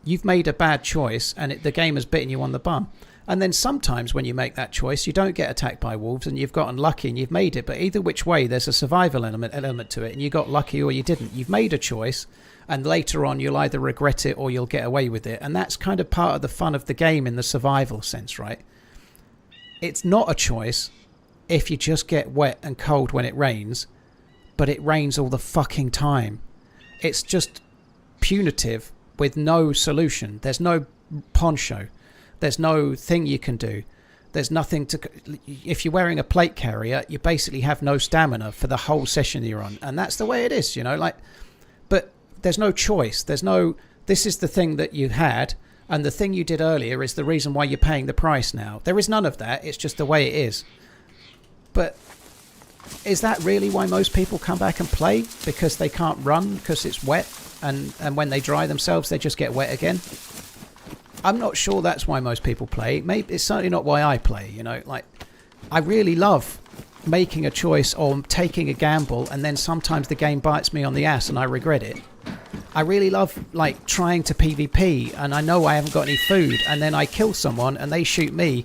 you've made a bad choice and the game has bitten you on the bum. And then sometimes when you make that choice, you don't get attacked by wolves and you've gotten lucky and you've made it. But either which way, there's a survival element to it, and you got lucky or you didn't. You've made a choice, and later on you'll either regret it or you'll get away with it. And that's kind of part of the fun of the game in the survival sense, right? It's not a choice if you just get wet and cold when it rains, but it rains all the fucking time. It's just punitive with no solution. There's no poncho. There's no thing you can do. There's nothing to... If you're wearing a plate carrier, you basically have no stamina for the whole session you're on. And that's the way it is, you know, like... But there's no choice. There's no... This is the thing that you had, and the thing you did earlier is the reason why you're paying the price now. There is none of that. It's just the way it is. But... Is that really why most people come back and play? Because they can't run because it's wet, and when they dry themselves they just get wet again? I'm not sure that's why most people play. Maybe it's certainly not why I play, you know. Like, I really love making a choice or taking a gamble, and then sometimes the game bites me on the ass and I regret it. I really love, like, trying to PvP and I know I haven't got any food, and then I kill someone and they shoot me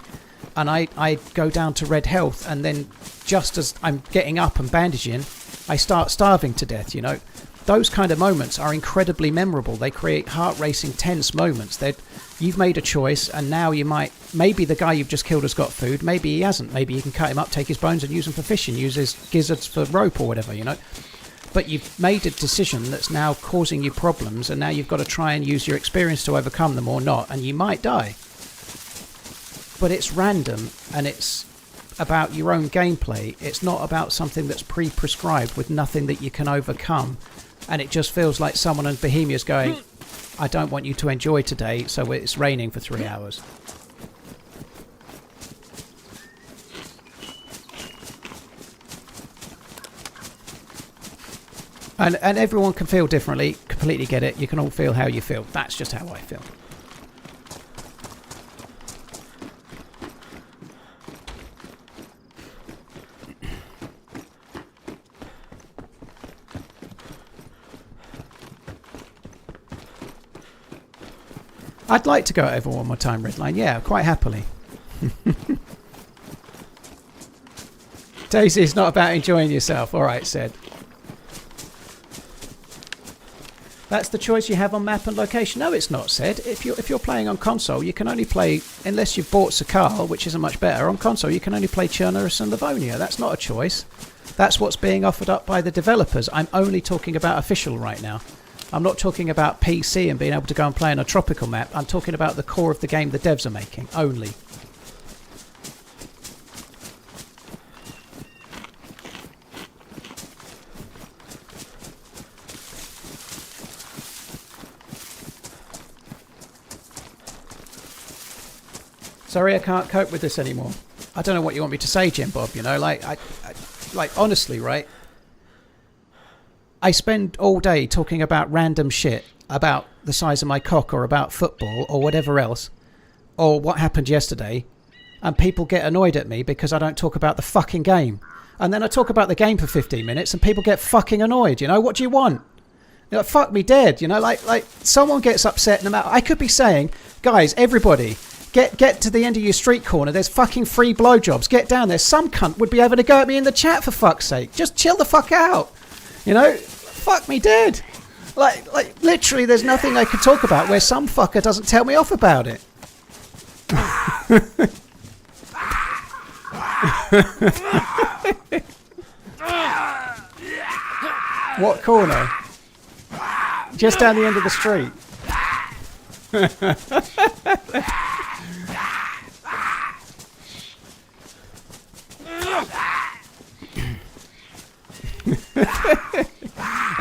and I go down to red health, and then just as I'm getting up and bandaging, I start starving to death, you know. Those kind of moments are incredibly memorable. They create heart-racing, tense moments. You've made a choice, and now you might... Maybe the guy you've just killed has got food. Maybe he hasn't. Maybe you can cut him up, take his bones, and use them for fishing. Use his gizzards for rope or whatever, you know. But you've made a decision that's now causing you problems, and now you've got to try and use your experience to overcome them or not, and you might die. But it's random, and it's about your own gameplay. It's not about something that's pre-prescribed with nothing that you can overcome And it just feels like someone in Bohemia's going, I don't want you to enjoy today, so it's raining for 3 hours. And everyone can feel differently, completely get it. You can all feel how you feel. That's just how I feel. I'd like to go over one more time, Redline. Yeah, quite happily. DayZ is not about enjoying yourself. All right, said. That's the choice you have on map and location. No, it's not, said. If you're playing on console, you can only play, unless you've bought Sakal, which isn't much better. On console, you can only play Chernobyl and Livonia. That's not a choice. That's what's being offered up by the developers. I'm only talking about official right now. I'm not talking about PC and being able to go and play on a tropical map. I'm talking about the core of the game the devs are making, only. Sorry, I can't cope with this anymore. I don't know what you want me to say, Jim Bob, you know, like honestly, right? I spend all day talking about random shit, about the size of my cock or about football or whatever else, or what happened yesterday, and people get annoyed at me because I don't talk about the fucking game. And then I talk about the game for 15 minutes and people get fucking annoyed, you know? What do you want? You know, fuck me dead, you know? Like someone gets upset no matter... I could be saying, guys, everybody... Get to the end of your street corner. There's fucking free blowjobs. Get down there. Some cunt would be having a go at me in the chat for fuck's sake. Just chill the fuck out. You know? Fuck me dead. Like literally there's nothing I could talk about where some fucker doesn't tell me off about it. What corner? Just down the end of the street.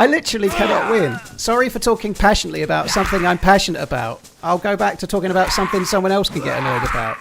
I literally cannot win. Sorry for talking passionately about something I'm passionate about. I'll go back to talking about something someone else can get annoyed about.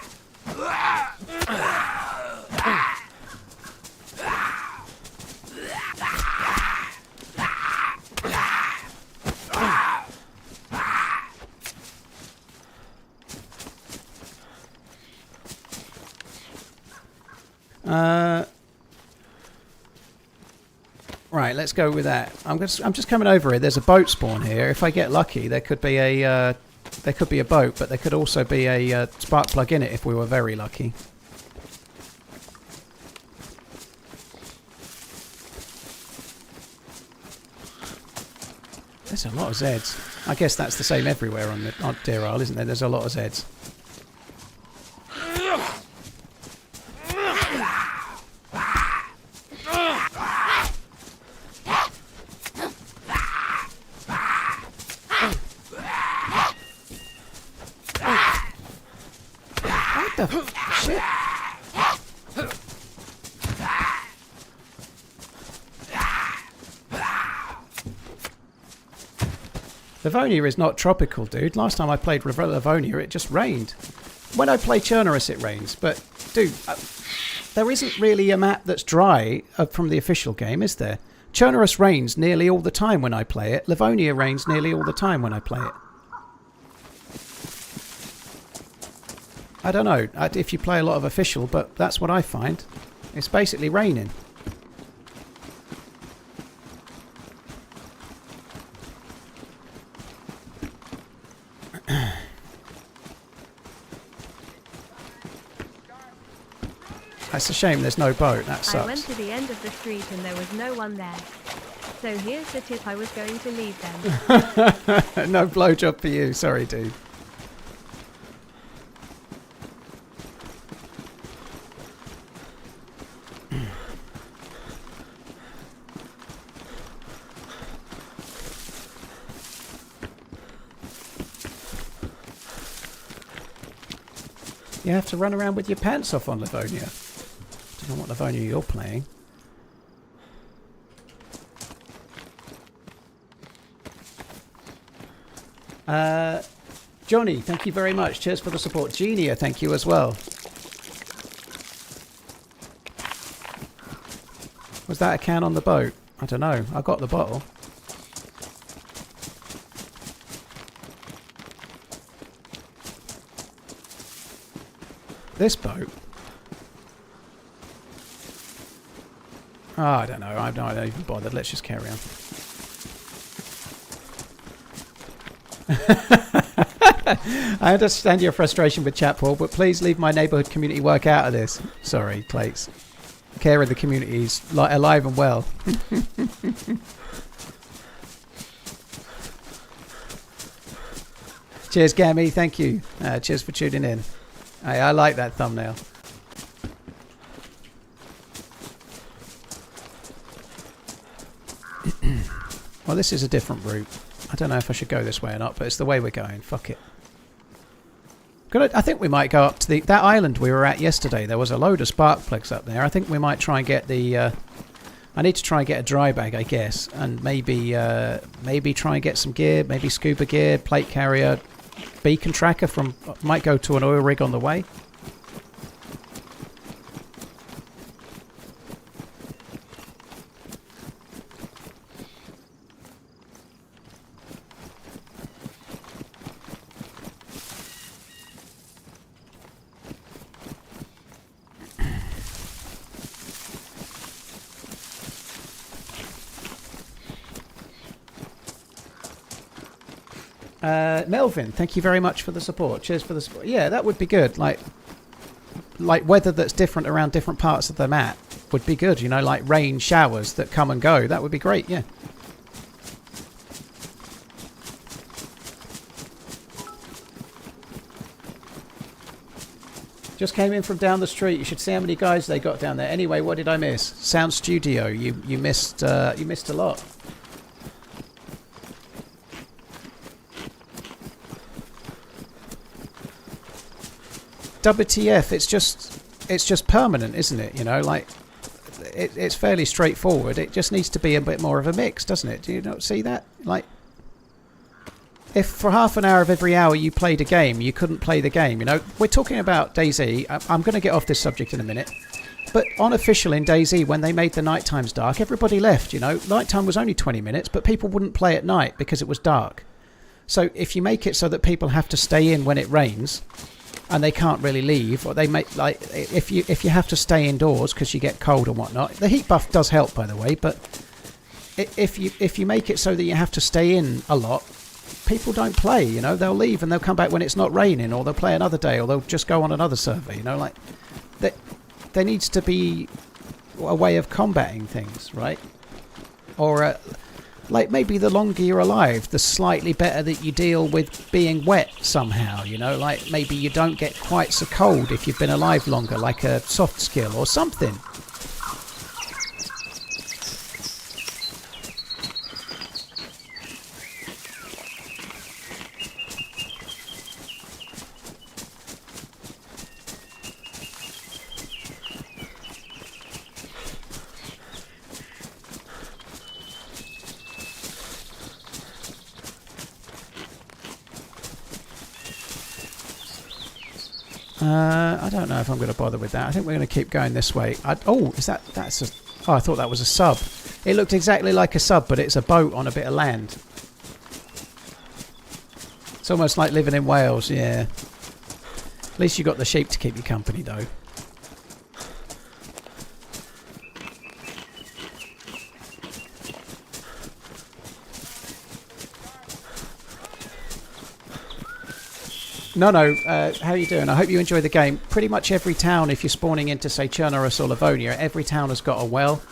Right, let's go with that. I'm just coming over here. There's a boat spawn here. If I get lucky, there could be a boat, but there could also be a spark plug in it if we were very lucky. There's a lot of Zeds. I guess that's the same everywhere on Deerisle, isn't there? There's a lot of Zeds. Shit. Livonia is not tropical, dude. Last time I played Livonia, it just rained. When I play Chernobyl, it rains. But, dude, there isn't really a map that's dry from the official game, is there? Chernobyl rains nearly all the time when I play it. Livonia rains nearly all the time when I play it. I don't know if you play a lot of official, but that's what I find. It's basically raining. That's a shame there's no boat. That sucks. I went to the end of the street and there was no one there. So here's the tip I was going to leave them. No blowjob for you. Sorry, dude. You have to run around with your pants off on Livonia. I don't know what Livonia you're playing. Johnny, thank you very much. Cheers for the support. Genia, thank you as well. Was that a can on the boat? I don't know. I got the bottle. This boat? Oh, I don't know. I don't even bother. Let's just carry on. I understand your frustration with chat, Paul, but please leave my neighbourhood community work out of this. Sorry, Clates. Care of the community is alive and well. Cheers, Gammy. Thank you. Cheers for tuning in. I like that thumbnail. Well, this is a different route. I don't know if I should go this way or not, but it's the way we're going. Fuck it. I think we might go up to that island we were at yesterday. There was a load of spark plugs up there. I think we might try and get the... I need to try and get a dry bag, I guess. And maybe try and get some gear. Maybe scuba gear, plate carrier, beacon tracker from... Might go to an oil rig on the way. Melvin, thank you very much for the support. Cheers for the support. Yeah, that would be good. Like weather that's different around different parts of the map would be good. You know, like rain showers that come and go. That would be great. Yeah. Just came in from down the street. You should see how many guys they got down there. Anyway, what did I miss? Sound Studio. You missed a lot. WTF, it's just permanent, isn't it? You know, like it's fairly straightforward. It just needs to be a bit more of a mix, doesn't it? Do you not see that? Like, if for half an hour of every hour you played a game, you couldn't play the game. You know, we're talking about DayZ. I'm going to get off this subject in a minute. But unofficial in DayZ, when they made the night times dark, everybody left. You know, nighttime was only 20 minutes, but people wouldn't play at night because it was dark. So if you make it so that people have to stay in when it rains, and they can't really leave, or they make like if you have to stay indoors because you get cold and whatnot. The heat buff does help, by the way, but if you make it so that you have to stay in a lot, people don't play. You know, they'll leave and they'll come back when it's not raining, or they'll play another day, or they'll just go on another server. You know, like there needs to be a way of combating things, right? Or like maybe the longer you're alive, the slightly better that you deal with being wet somehow, you know, like maybe you don't get quite so cold if you've been alive longer, like a soft skill or something. I don't know if I'm going to bother with that. I think we're going to keep going this way. Oh, that's a... Oh, I thought that was a sub. It looked exactly like a sub, but it's a boat on a bit of land. It's almost like living in Wales, yeah. At least you got the sheep to keep you company, though. No, how are you doing? I hope you enjoy the game. Pretty much every town, if you're spawning into, say, Chernobyl or Livonia, every town has got a well.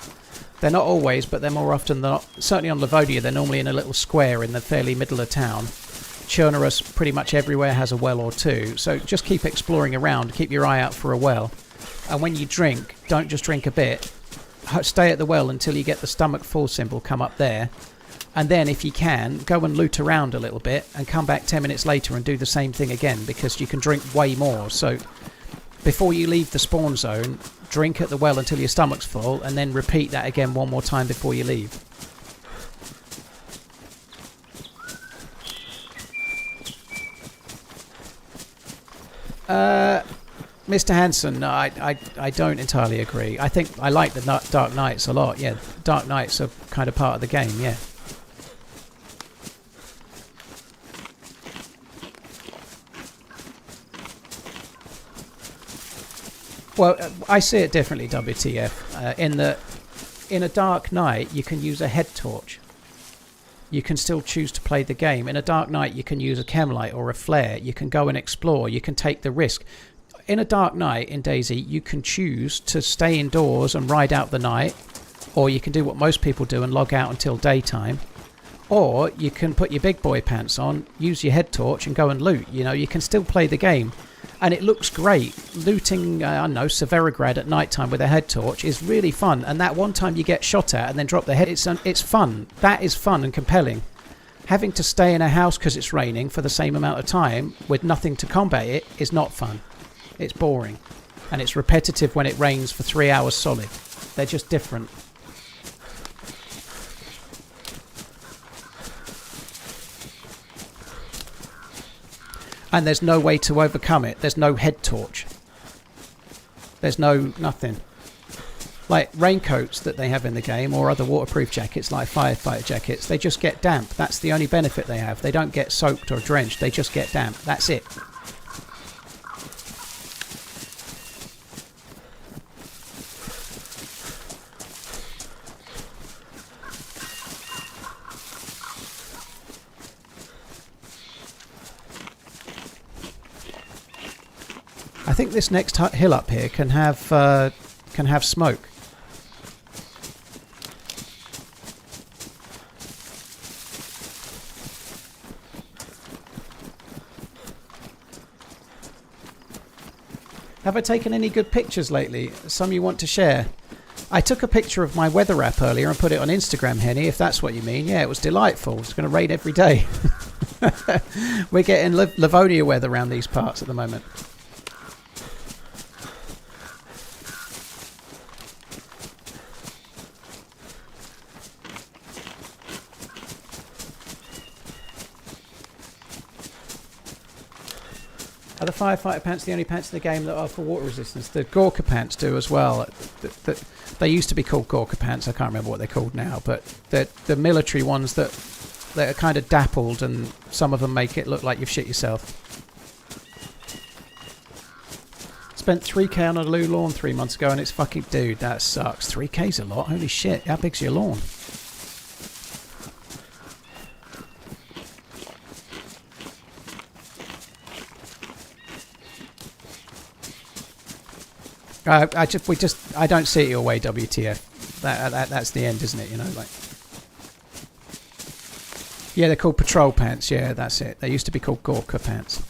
They're not always, but they're more often than not. Certainly on Livonia, they're normally in a little square in the fairly middle of town. Chernobyl pretty much everywhere has a well or two. So just keep exploring around. Keep your eye out for a well. And when you drink, don't just drink a bit. Stay at the well until you get the stomach full symbol come up there. And then, if you can, go and loot around a little bit and come back 10 minutes later and do the same thing again, because you can drink way more. So, before you leave the spawn zone, drink at the well until your stomach's full, and then repeat that again one more time before you leave. Mr. Hanson, no, I don't entirely agree. I think I like the Dark Knights a lot. Yeah, Dark Knights are kind of part of the game. Yeah. Well, I see it differently, WTF. In a Dark Knight, you can use a head torch. You can still choose to play the game. In a Dark Knight, you can use a chem light or a flare. You can go and explore. You can take the risk. In a Dark Knight in DayZ, you can choose to stay indoors and ride out the night, or you can do what most people do and log out until daytime, or you can put your big boy pants on, use your head torch and go and loot. You know, you can still play the game. And it looks great. Looting, I don't know, Severograd at night time with a head torch is really fun. And that one time you get shot at and then drop the head, it's fun. That is fun and compelling. Having to stay in a house because it's raining for the same amount of time with nothing to combat it is not fun. It's boring. And it's repetitive when it rains for 3 hours solid. They're just different. And there's no way to overcome it. There's no head torch. There's no nothing. Like raincoats that they have in the game or other waterproof jackets like firefighter jackets, they just get damp. That's the only benefit they have. They don't get soaked or drenched. They just get damp. That's it. I think this next hill up here can have smoke. Have I taken any good pictures lately? Some you want to share? I took a picture of my weather app earlier and put it on Instagram, Henny, if that's what you mean. Yeah, it was delightful. It's going to rain every day. We're getting Livonia weather around these parts at the moment. Are the firefighter pants the only pants in the game that are for water resistance? The Gorka pants do as well. They used to be called Gorka pants. I can't remember what they're called now. But the military ones that are kind of dappled, and some of them make it look like you've shit yourself. Spent 3k on a loo lawn 3 months ago, and it's fucking... Dude, that sucks. 3k's a lot. Holy shit. How big's your lawn? I don't see it your way, WTF. That's the end, isn't it? You know, like. Yeah, they're called patrol pants. Yeah, that's it. They used to be called Gorka pants.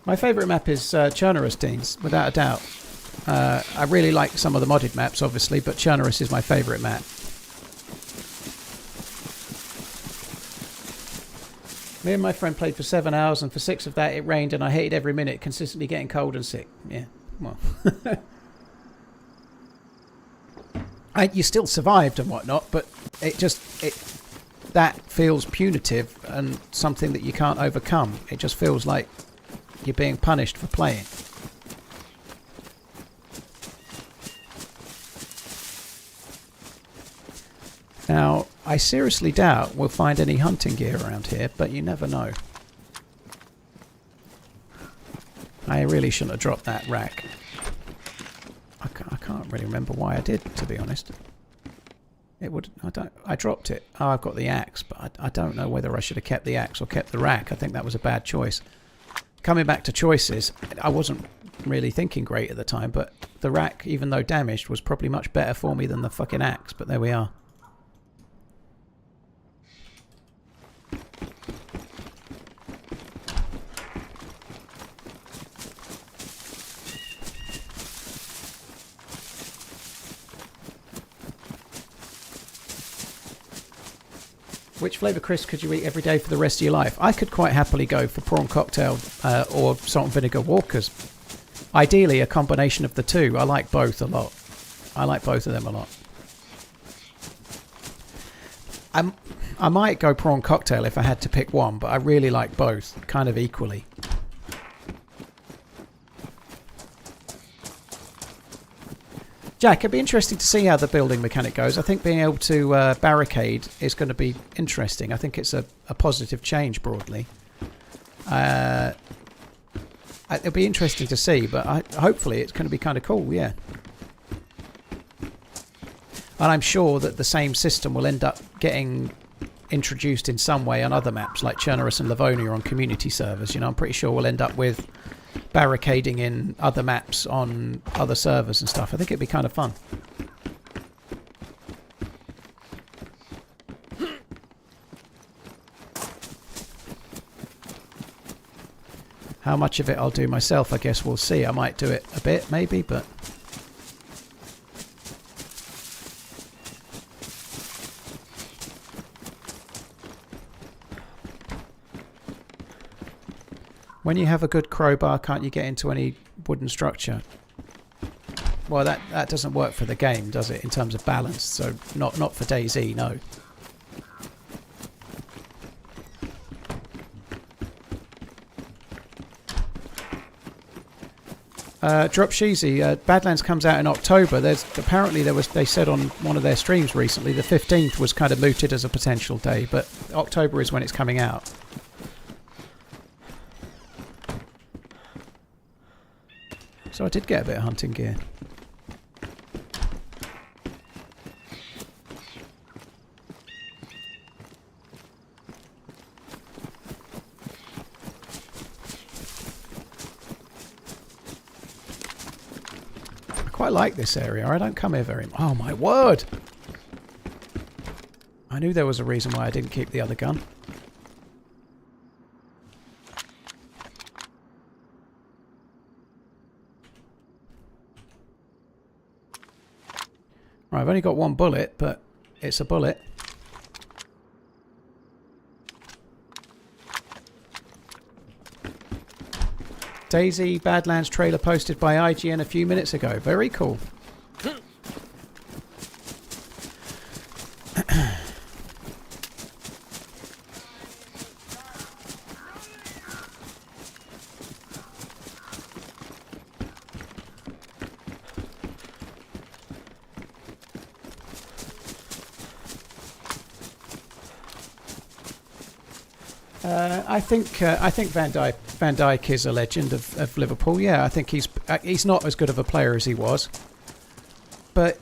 My favourite map is Chernobyl, without a doubt. I really like some of the modded maps, obviously, but Chernobyl is my favourite map. Me and my friend played for 7 hours, and for 6 of that it rained, and I hated every minute, consistently getting cold and sick. Yeah, well. You still survived and whatnot, but that feels punitive and something that you can't overcome. It just feels like you're being punished for playing. Now, I seriously doubt we'll find any hunting gear around here, but you never know. I really shouldn't have dropped that rack. I can't really remember why I did, to be honest. I dropped it. Oh, I've got the axe, but I don't know whether I should have kept the axe or kept the rack. I think that was a bad choice. Coming back to choices, I wasn't really thinking great at the time, but the rack, even though damaged, was probably much better for me than the fucking axe, but there we are. Which flavour crisp could you eat every day for the rest of your life? I could quite happily go for prawn cocktail or salt and vinegar Walkers. Ideally, a combination of the two. I like both a lot. I like both of them a lot. I might go prawn cocktail if I had to pick one, but I really like both, kind of equally. Jack, it'd be interesting to see how the building mechanic goes. I think being able to barricade is going to be interesting. I think it's a positive change broadly. It'll be interesting to see, but hopefully it's going to be kind of cool, yeah. And I'm sure that the same system will end up getting introduced in some way on other maps like Chernerus and Livonia on community servers. You know, I'm pretty sure we'll end up with barricading in other maps on other servers and stuff. I think it'd be kind of fun. How much of it I'll do myself, I guess we'll see. I might do it a bit, maybe, but... When you have a good crowbar, can't you get into any wooden structure? Well, that doesn't work for the game, does it, in terms of balance? So not for DayZ, no. Drop Sheezy, Badlands comes out in October. They said on one of their streams recently, the 15th was kind of mooted as a potential day, but October is when it's coming out. So I did get a bit of hunting gear. I quite like this area. I don't come here very much. Oh my word! I knew there was a reason why I didn't keep the other gun. Right, I've only got one bullet, but it's a bullet. DayZ Badlands trailer posted by IGN a few minutes ago. Very cool. I think Van Dijk is a legend of Liverpool. Yeah, I think he's not as good of a player as he was, but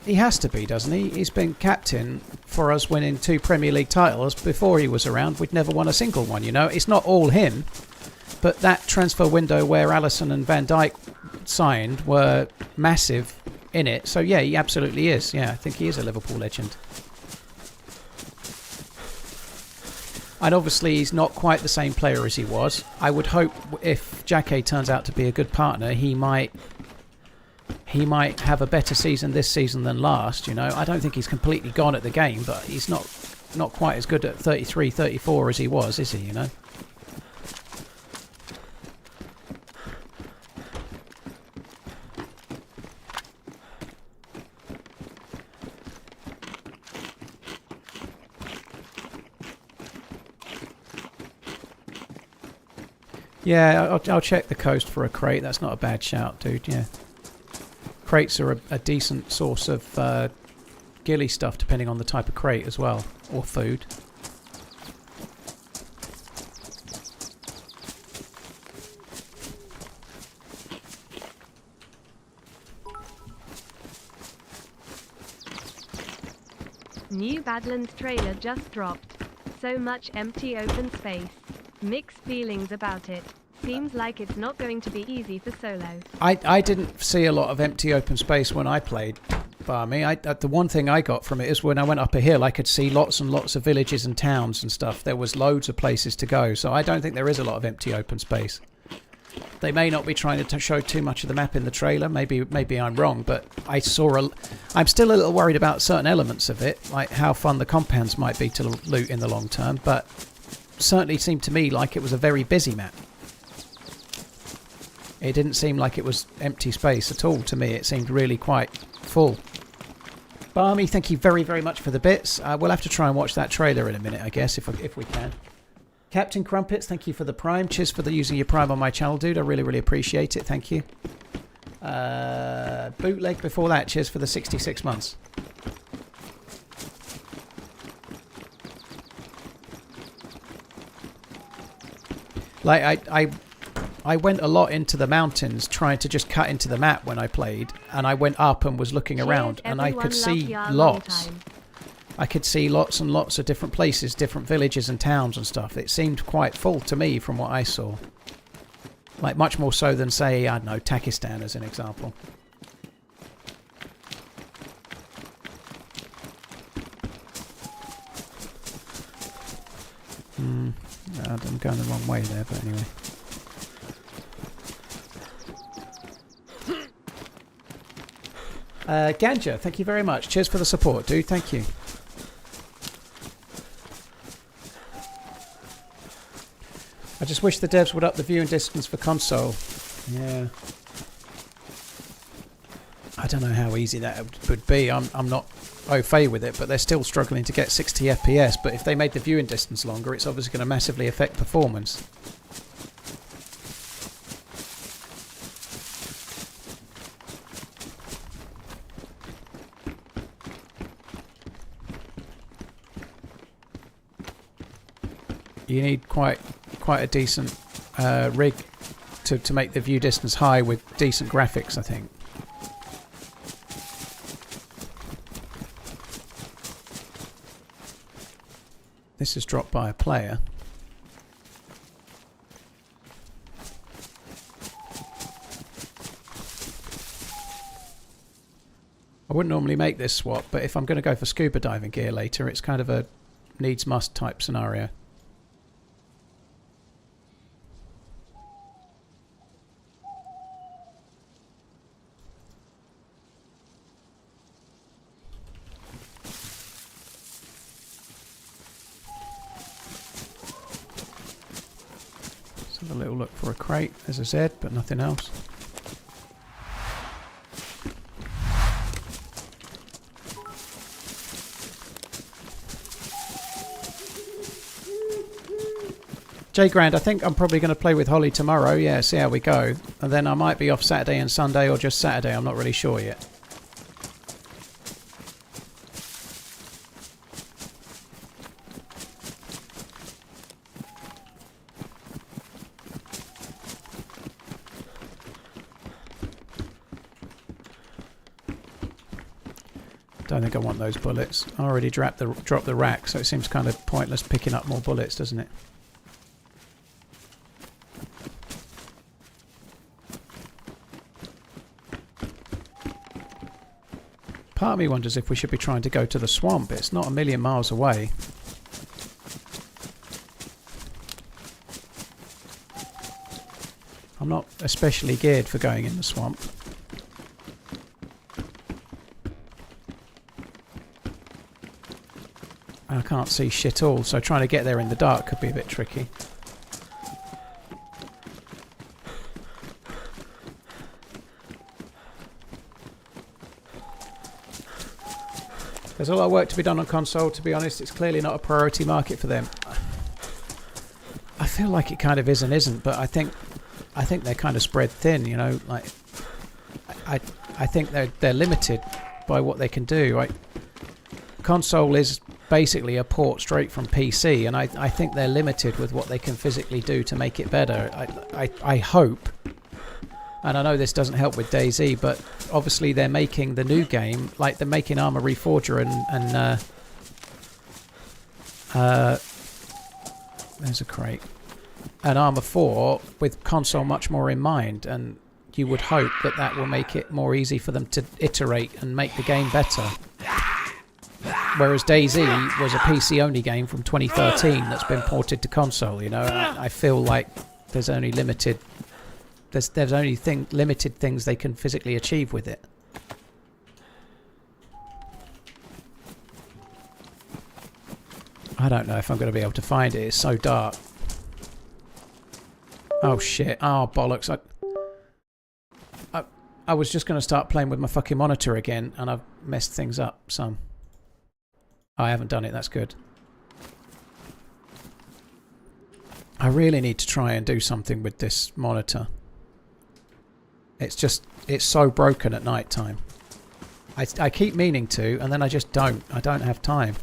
he has to be, doesn't he? He's been captain for us, winning 2 Premier League titles. Before he was around, we'd never won a single one. You know, it's not all him, but that transfer window where Alisson and Van Dijk signed were massive in it. So yeah, he absolutely is. Yeah, I think he is a Liverpool legend. And obviously he's not quite the same player as he was. I would hope if Jacquet turns out to be a good partner, he might have a better season this season than last, you know. I don't think he's completely gone at the game, but he's not quite as good at 33, 34 as he was, is he, you know? Yeah, I'll check the coast for a crate. That's not a bad shout, dude, yeah. Crates are a decent source of ghillie stuff, depending on the type of crate as well, or food. New Badlands trailer just dropped. So much empty open space. Mixed feelings about it. Seems like it's not going to be easy for solo. I didn't see a lot of empty open space when I played Barmy. The one thing I got from it is when I went up a hill, I could see lots and lots of villages and towns and stuff. There was loads of places to go, so I don't think there is a lot of empty open space. They may not be trying to show too much of the map in the trailer. Maybe I'm wrong, but I'm still a little worried about certain elements of it, like how fun the compounds might be to loot in the long term, but certainly seemed to me like it was a very busy map. It didn't seem like it was empty space at all to me. It seemed really quite full. Barmy, thank you very, very much for the bits. We'll have to try and watch that trailer in a minute, I guess, if we can. Captain Crumpets, thank you for the Prime. Cheers for using your Prime on my channel, dude. I really, really appreciate it. Thank you. Bootleg before that. Cheers for the 66 months. Like, I went a lot into the mountains trying to just cut into the map when I played, and I went up and was looking around, and I could see lots. I could see lots and lots of different places, different villages and towns and stuff. It seemed quite full to me from what I saw. Like much more so than, say, I don't know, Takistan as an example. I'm going the wrong way there, but anyway. Ganja, thank you very much. Cheers for the support, dude. Thank you. I just wish the devs would up the viewing distance for console. Yeah. I don't know how easy that would be. I'm not au fait with it, but they're still struggling to get 60 FPS. But if they made the viewing distance longer, it's obviously going to massively affect performance. You need quite a decent rig to make the view distance high with decent graphics, I think. This is dropped by a player. I wouldn't normally make this swap, but if I'm going to go for scuba diving gear later, it's kind of a needs must type scenario. A little look for a crate, as I said, but nothing else. Jay Grand, I think I'm probably going to play with Holly tomorrow. Yeah, see how we go. And then I might be off Saturday and Sunday, or just Saturday. I'm not really sure yet. Don't think I want those bullets. I already dropped the rack, so it seems kind of pointless picking up more bullets, doesn't it? Part of me wonders if we should be trying to go to the swamp. It's not a million miles away. I'm not especially geared for going in the swamp. I can't see shit all, so trying to get there in the dark could be a bit tricky. There's a lot of work to be done on console, to be honest. It's clearly not a priority market for them. I feel like it kind of is and isn't, but I think they're kind of spread thin, you know. Like, I think they're limited by what they can do. Right? Console is basically a port straight from PC, and I think they're limited with what they can physically do to make it better. I hope, and I know this doesn't help with DayZ, but obviously they're making the new game, like they're making Arma Reforger and there's a crate, and Arma 4 with console much more in mind, and you would hope that that will make it more easy for them to iterate and make the game better. Whereas DayZ was a PC-only game from 2013 that's been ported to console, you know. I feel like there's only limited there's only limited things they can physically achieve with it. I don't know if I'm going to be able to find it. It's so dark. Oh shit. Oh bollocks. I was just going to start playing with my fucking monitor again and I've messed things up some. I haven't done it. That's good. I really need to try and do something with this monitor. It's so broken at night time. I keep meaning to and then I just don't. I don't have time.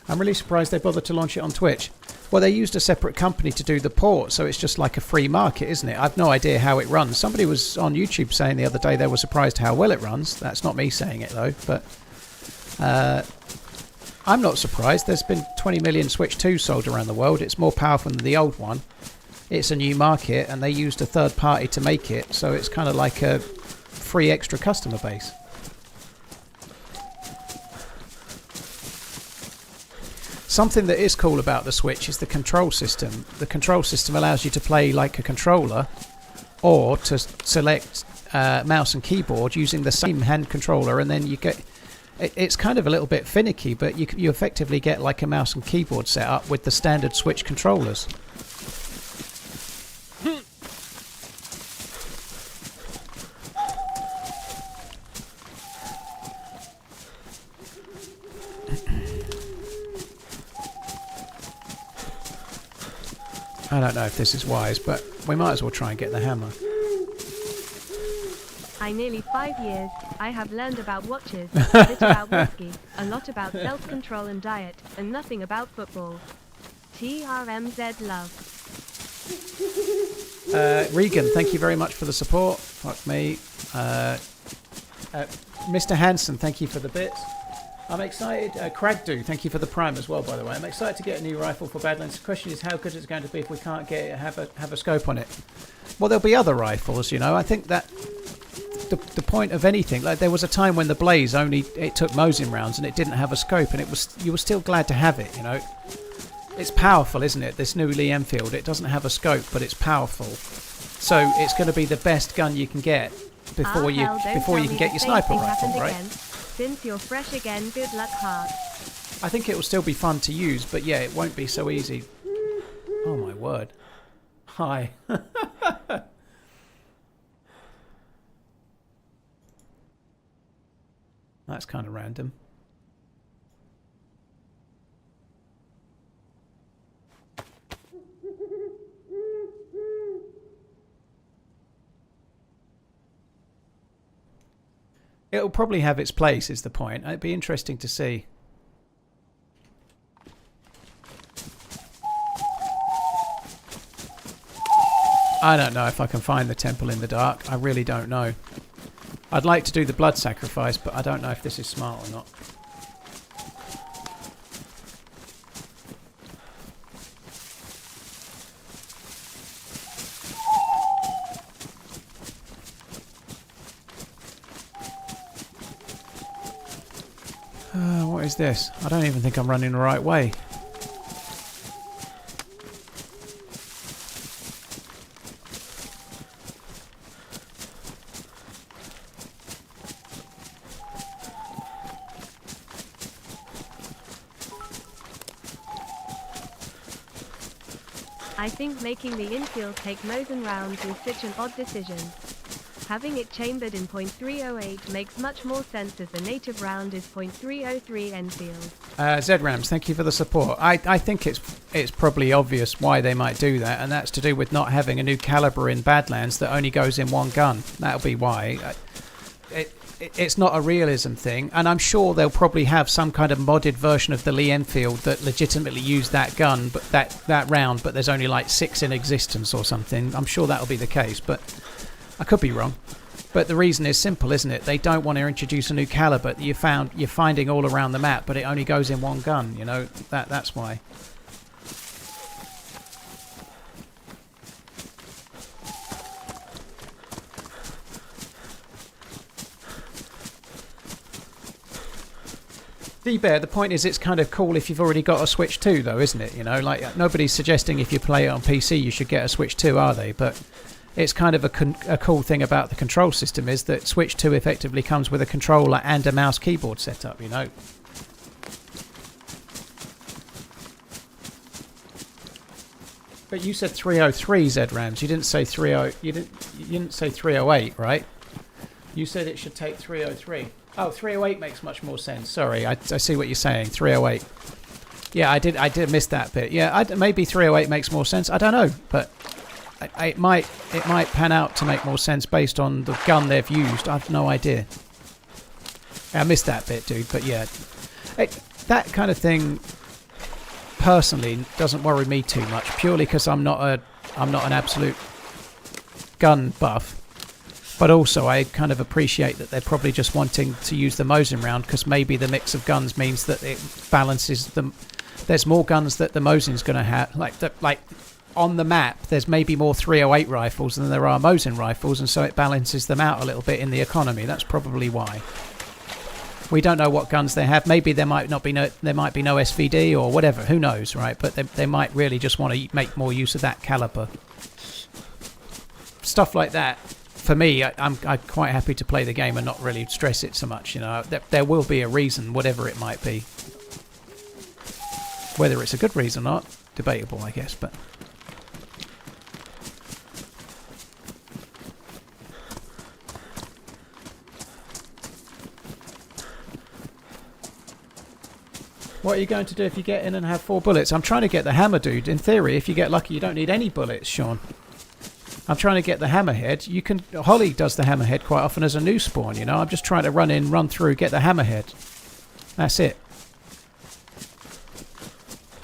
I'm really surprised they bothered to launch it on Twitch. Well, they used a separate company to do the port, so it's just like a free market, isn't it? I've no idea how it runs. Somebody was on YouTube saying the other day they were surprised how well it runs. That's not me saying it, though. But I'm not surprised. There's been 20 million Switch 2s sold around the world. It's more powerful than the old one. It's a new market, and they used a third party to make it, so it's kind of like a free extra customer base. Something that is cool about the Switch is the control system. The control system allows you to play like a controller or to select mouse and keyboard using the same hand controller, and then you get... It's kind of a little bit finicky, but you effectively get like a mouse and keyboard setup with the standard Switch controllers. I don't know if this is wise, but we might as well try and get the hammer. I nearly 5 years. I have learned about watches, a bit about whiskey, a lot about self-control and diet, and nothing about football. TRMZ love. Regan, thank you very much for the support. Fuck me. Mr. Hanson, thank you for the bits. I'm excited. Cragdo, thank you for the prime as well, by the way. I'm excited to get a new rifle for Badlands. The question is how good it's going to be if we can't get it, have a scope on it. Well, there'll be other rifles, you know. I think that the point of anything, like there was a time when the Blaze it took Mosin rounds and it didn't have a scope, and you were still glad to have it, you know. It's powerful, isn't it? This new Lee Enfield, it doesn't have a scope, but it's powerful. So it's going to be the best gun you can get before you can get your sniper rifle, right? Again. Since you're fresh again, good luck, heart. I think it will still be fun to use, but yeah, it won't be so easy. Oh my word. Hi. That's kind of random. It'll probably have its place, is the point. It'd be interesting to see. I don't know if I can find the temple in the dark. I really don't know. I'd like to do the blood sacrifice, but I don't know if this is smart or not. What is this? I don't even think I'm running the right way. I think making the infield take Mosin rounds is such an odd decision. Having it chambered in .308 makes much more sense as the native round is .303 Enfield. ZRAMS, thank you for the support. I think it's probably obvious why they might do that, and that's to do with not having a new caliber in Badlands that only goes in one gun. That'll be why. It's not a realism thing, and I'm sure they'll probably have some kind of modded version of the Lee Enfield that legitimately used that gun, but that round, but there's only like 6 in existence or something. I'm sure that'll be the case, but I could be wrong. But the reason is simple, isn't it? They don't want to introduce a new caliber that you're finding all around the map, but it only goes in one gun, you know. That's why. D-Bear, the point is it's kind of cool if you've already got a Switch 2, though, isn't it? You know, like, nobody's suggesting if you play it on PC you should get a Switch 2, are they? But it's kind of a cool thing about the control system is that Switch 2 effectively comes with a controller and a mouse keyboard setup, you know. But you said 303 ZRAMs. You didn't say 30. You didn't say 308, right? You said it should take 303. Oh, 308 makes much more sense. Sorry, I see what you're saying. 308. Yeah, I did miss that bit. Yeah, maybe 308 makes more sense. I don't know, but it might pan out to make more sense based on the gun they've used. I've no idea. I missed that bit, dude. But yeah, that kind of thing personally doesn't worry me too much, purely because I'm not an absolute gun buff. But also, I kind of appreciate that they're probably just wanting to use the Mosin round because maybe the mix of guns means that it balances them. There's more guns that the Mosin's going to have. Like on the map, there's maybe more 308 rifles than there are Mosin rifles, and so it balances them out a little bit in the economy. That's probably why. We don't know what guns they have. Maybe there might be no SVD or whatever. Who knows, right? But they might really just want to make more use of that caliber. Stuff like that. For me, I'm quite happy to play the game and not really stress it so much. You know, there will be a reason, whatever it might be. Whether it's a good reason or not, debatable, I guess. But what are you going to do if you get in and have 4 bullets? I'm trying to get the hammer, dude. In theory, if you get lucky, you don't need any bullets, Sean. I'm trying to get the hammerhead. Holly does the hammerhead quite often as a new spawn, you know. I'm just trying to run through, get the hammerhead. That's it.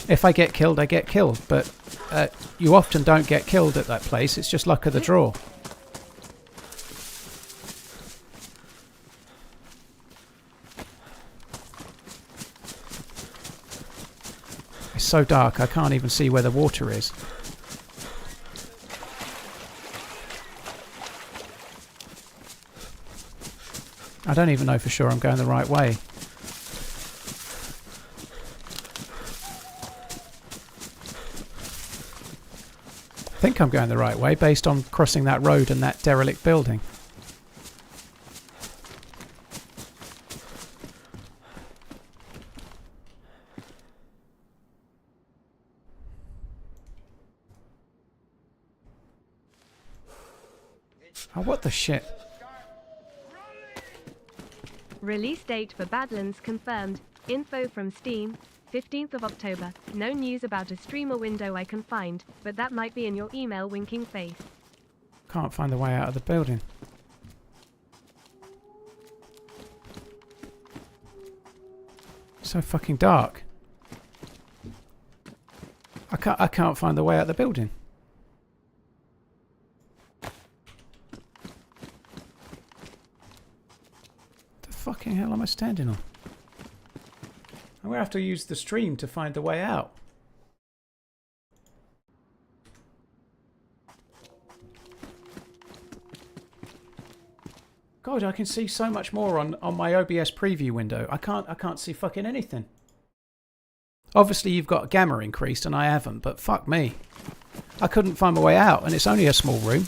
If I get killed, I get killed. But you often don't get killed at that place. It's just luck of the draw. It's so dark, I can't even see where the water is. I don't even know for sure I'm going the right way. I think I'm going the right way based on crossing that road and that derelict building. Oh, what the shit? Release date for Badlands confirmed. Info from Steam, 15th of October. No news about a streamer window I can find, but that might be in your email, winking face. Can't find the way out of the building. So fucking dark. I can't find the way out of the building. Fucking hell am I standing on? I'm going to have to use the stream to find the way out. God, I can see so much more on my OBS preview window. I can't see fucking anything. Obviously you've got gamma increased and I haven't, but fuck me. I couldn't find my way out and it's only a small room.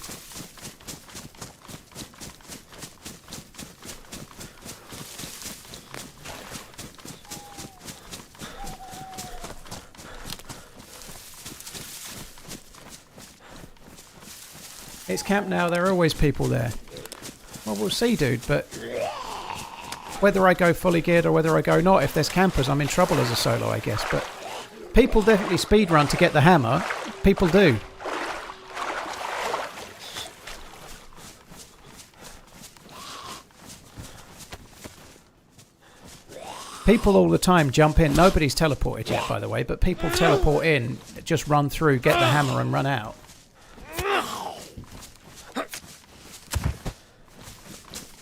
It's camp now, there are always people there. Well, we'll see, dude, but whether I go fully geared or whether I go not, if there's campers, I'm in trouble as a solo, I guess. But people definitely speedrun to get the hammer. People do. People all the time jump in. Nobody's teleported yet, by the way, but people teleport in, just run through, get the hammer and run out.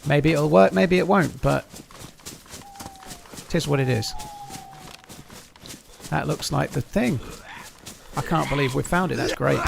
Maybe it'll work, maybe it won't, but it is what it is. That looks like the thing. I can't believe we found it, that's great.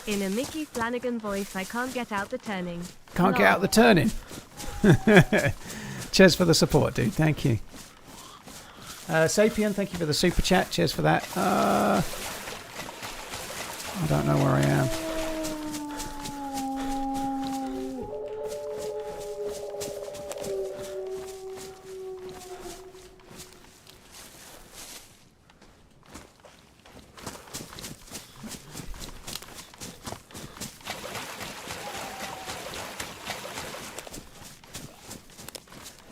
In a Mickey Flanagan voice, I can't get out the turning. Can't get out the turning. Cheers for the support, dude. Thank you. Sapien, thank you for the super chat. Cheers for that. I don't know where I am.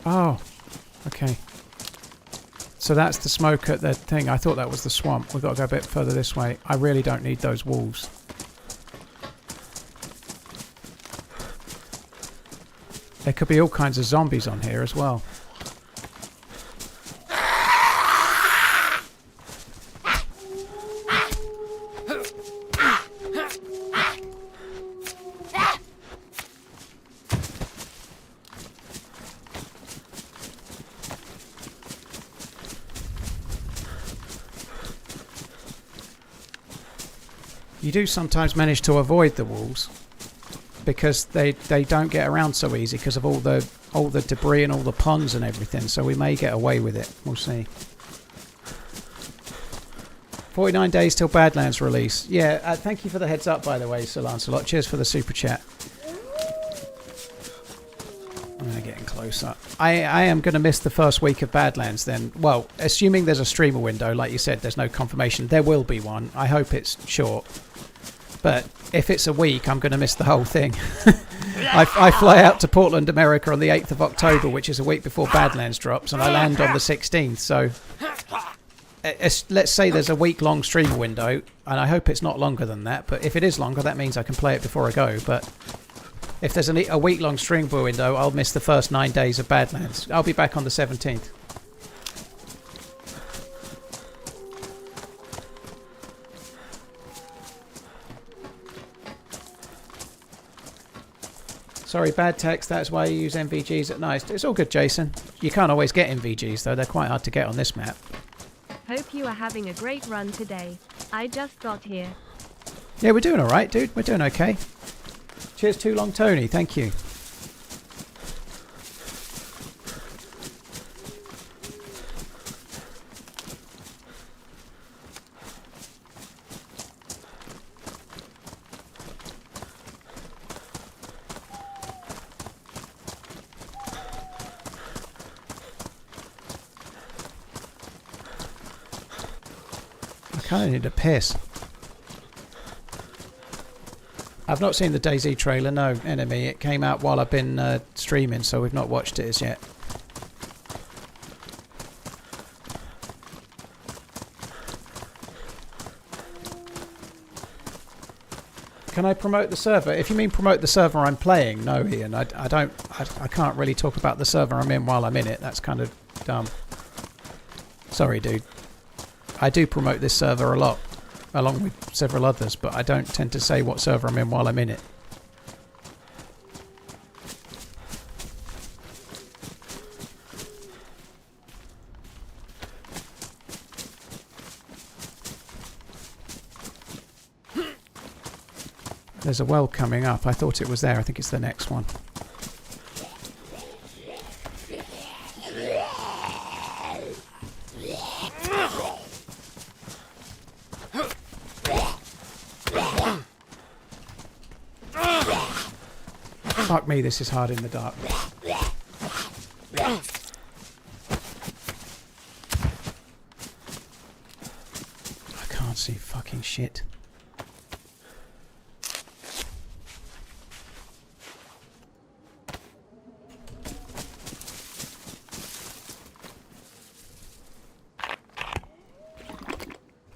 Oh, okay. So that's the smoke at the thing. I thought that was the swamp. We've got to go a bit further this way. I really don't need those walls. There could be all kinds of zombies on here as well. You do sometimes manage to avoid the walls because they don't get around so easy because of all the debris and all the ponds and everything, so we may get away with it. We'll see. 49 days till Badlands release. Yeah, thank you for the heads up, by the way, Sir Lancelot. Cheers for the super chat. Getting closer. I am going to miss the first week of Badlands then. Well, assuming there's a streamer window, like you said, there's no confirmation. There will be one. I hope it's short. But if it's a week, I'm going to miss the whole thing. I fly out to Portland, America on the 8th of October, which is a week before Badlands drops, and I land on the 16th. So let's say there's a week-long streamer window, and I hope it's not longer than that. But if it is longer, that means I can play it before I go. But if there's a week-long streamer window, I'll miss the first 9 days of Badlands. I'll be back on the 17th. Sorry, bad text. That's why you use MVGs at night. It's all good, Jason. You can't always get MVGs, though. They're quite hard to get on this map. Hope you are having a great run today. I just got here. Yeah, we're doing all right, dude. We're doing okay. Cheers, Too Long Tony. Thank you. I kind of need a piss. I've not seen the DayZ trailer, no, enemy. It came out while I've been streaming, so we've not watched it as yet. Can I promote the server? If you mean promote the server I'm playing, no, Ian. I can't really talk about the server I'm in while I'm in it. That's kind of dumb. Sorry, dude. I do promote this server a lot, along with several others, but I don't tend to say what server I'm in while I'm in it. There's a well coming up. I thought it was there. I think it's the next one. Fuck me, this is hard in the dark. I can't see fucking shit.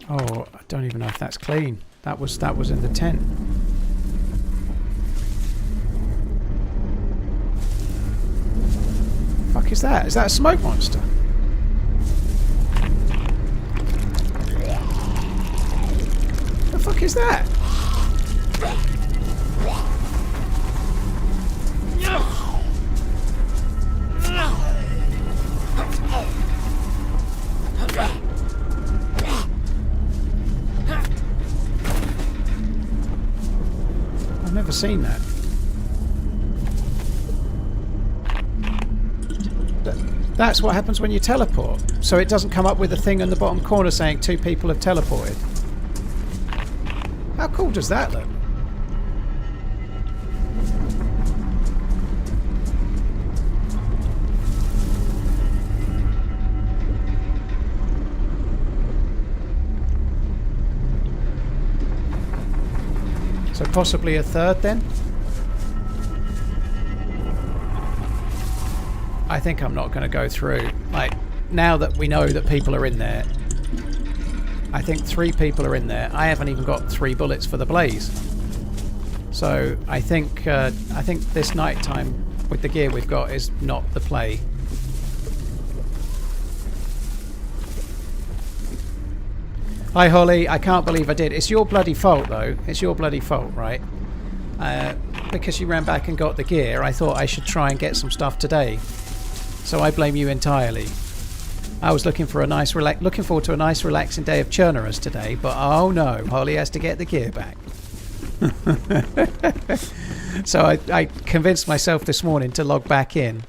Oh, I don't even know if that's clean. That was in the tent. Fuck is that? Is that a smoke monster? The fuck is that? seen that. That's what happens when you teleport. So it doesn't come up with a thing in the bottom corner saying 2 people have teleported. How cool does that look? So possibly a third then? I think I'm not going to go through. Like, now that we know that people are in there, I think 3 people are in there. I haven't even got 3 bullets for the blaze. So I think this night time with the gear we've got is not the play. Hi Holly, I can't believe I did. It's your bloody fault though. It's your bloody fault, right? Because you ran back and got the gear, I thought I should try and get some stuff today. So I blame you entirely. I was looking forward to a nice relaxing day of churnerers today, but oh no, Holly has to get the gear back. So I convinced myself this morning to log back in.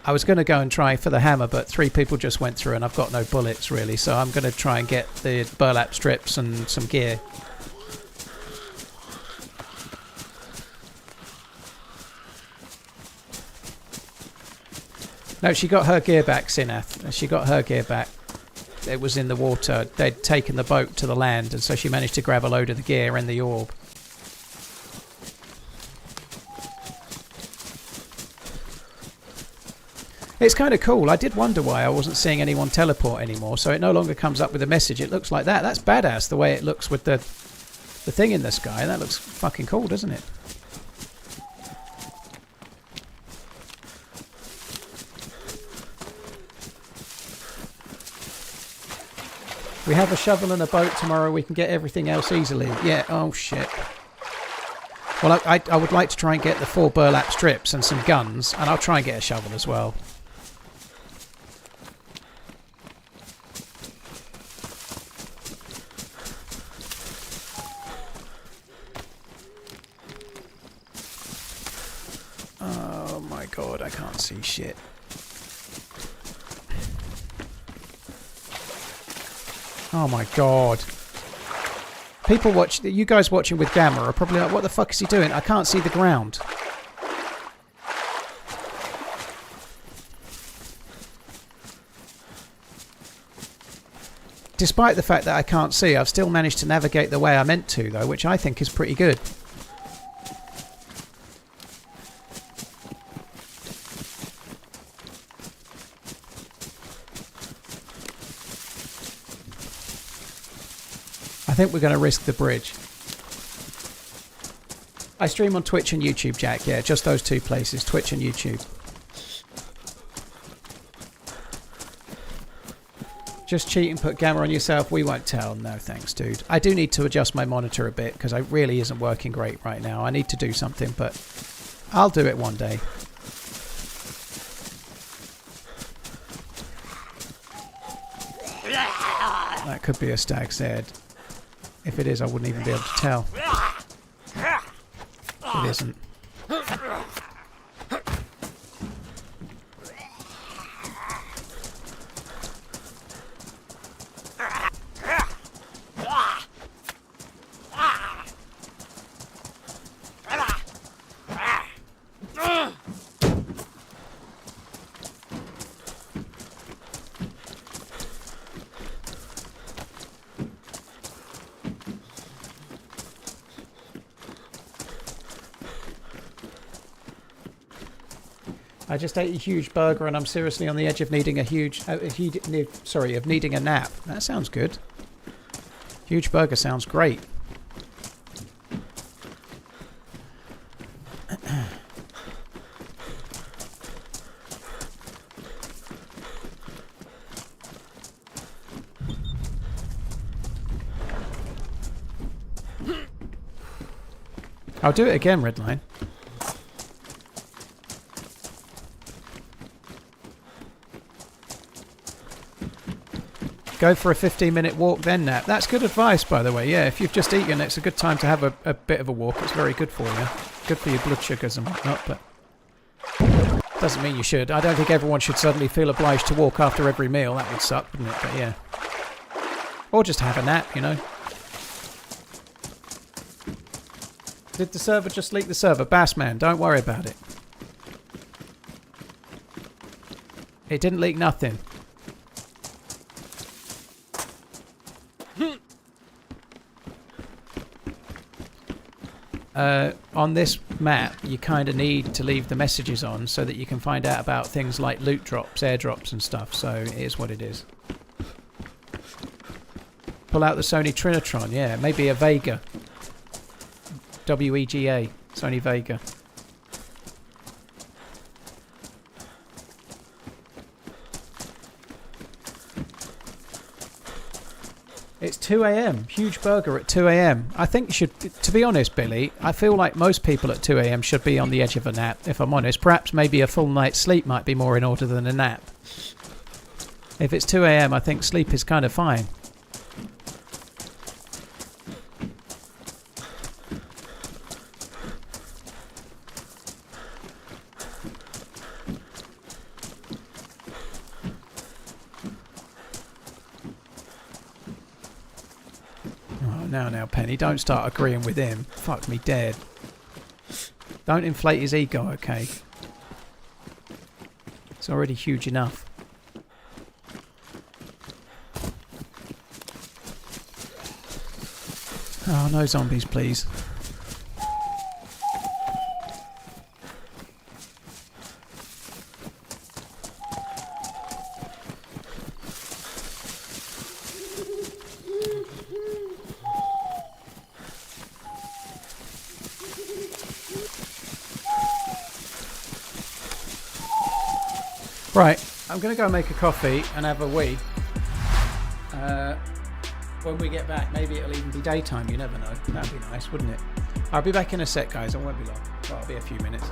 I was going to go and try for the hammer, but 3 people just went through and I've got no bullets really, so I'm going to try and get the burlap strips and some gear. No, she got her gear back, Sinath. She got her gear back. It was in the water. They'd taken the boat to the land, and so she managed to grab a load of the gear and the orb. It's kind of cool. I did wonder why I wasn't seeing anyone teleport anymore, so it no longer comes up with a message. It looks like that. That's badass, the way it looks with the thing in the sky. That looks fucking cool, doesn't it? We have a shovel and a boat tomorrow. We can get everything else easily. Yeah, oh shit. Well, I would like to try and get the 4 burlap strips and some guns, and I'll try and get a shovel as well. Oh my god, I can't see shit. Oh my god. People you guys watching with Gamma are probably like, what the fuck is he doing? I can't see the ground. Despite the fact that I can't see, I've still managed to navigate the way I meant to though, which I think is pretty good. I think we're going to risk the bridge. I stream on Twitch and YouTube, Jack. Yeah, just those 2 places, Twitch and YouTube. Just cheat and put Gamma on yourself. We won't tell. No thanks, dude. I do need to adjust my monitor a bit because it really isn't working great right now. I need to do something, but I'll do it one day. That could be a stag's head. If it is, I wouldn't even be able to tell. It isn't. I just ate a huge burger and I'm seriously on the edge of needing of needing a nap. That sounds good. Huge burger sounds great. I'll do it again, Redline. Go for a 15-minute walk, then nap. That's good advice, by the way. Yeah, if you've just eaten, it's a good time to have a bit of a walk. It's very good for you. Good for your blood sugars and whatnot, but doesn't mean you should. I don't think everyone should suddenly feel obliged to walk after every meal. That would suck, wouldn't it? But yeah. Or just have a nap, you know. Did the server just leak the server? Bassman, don't worry about it. It didn't leak nothing. On this map, you kind of need to leave the messages on so that you can find out about things like loot drops, airdrops and stuff, so it is what it is. Pull out the Sony Trinitron, yeah, maybe a Vega. WEGA, Sony Vega. It's 2 a.m. Huge burger at 2 a.m. I think you should, to be honest, Billy, I feel like most people at 2 a.m. should be on the edge of a nap, if I'm honest. Perhaps maybe a full night's sleep might be more in order than a nap. If it's 2 a.m., I think sleep is kind of fine. Now, Penny, don't start agreeing with him. Fuck me dead. Don't inflate his ego, okay? It's already huge enough. Oh, no zombies, please. Right, I'm going to go make a coffee and have a wee. When we get back, maybe it'll even be daytime, you never know. That'd be nice, wouldn't it? I'll be back in a sec, guys. I won't be long. Well, it'll be a few minutes.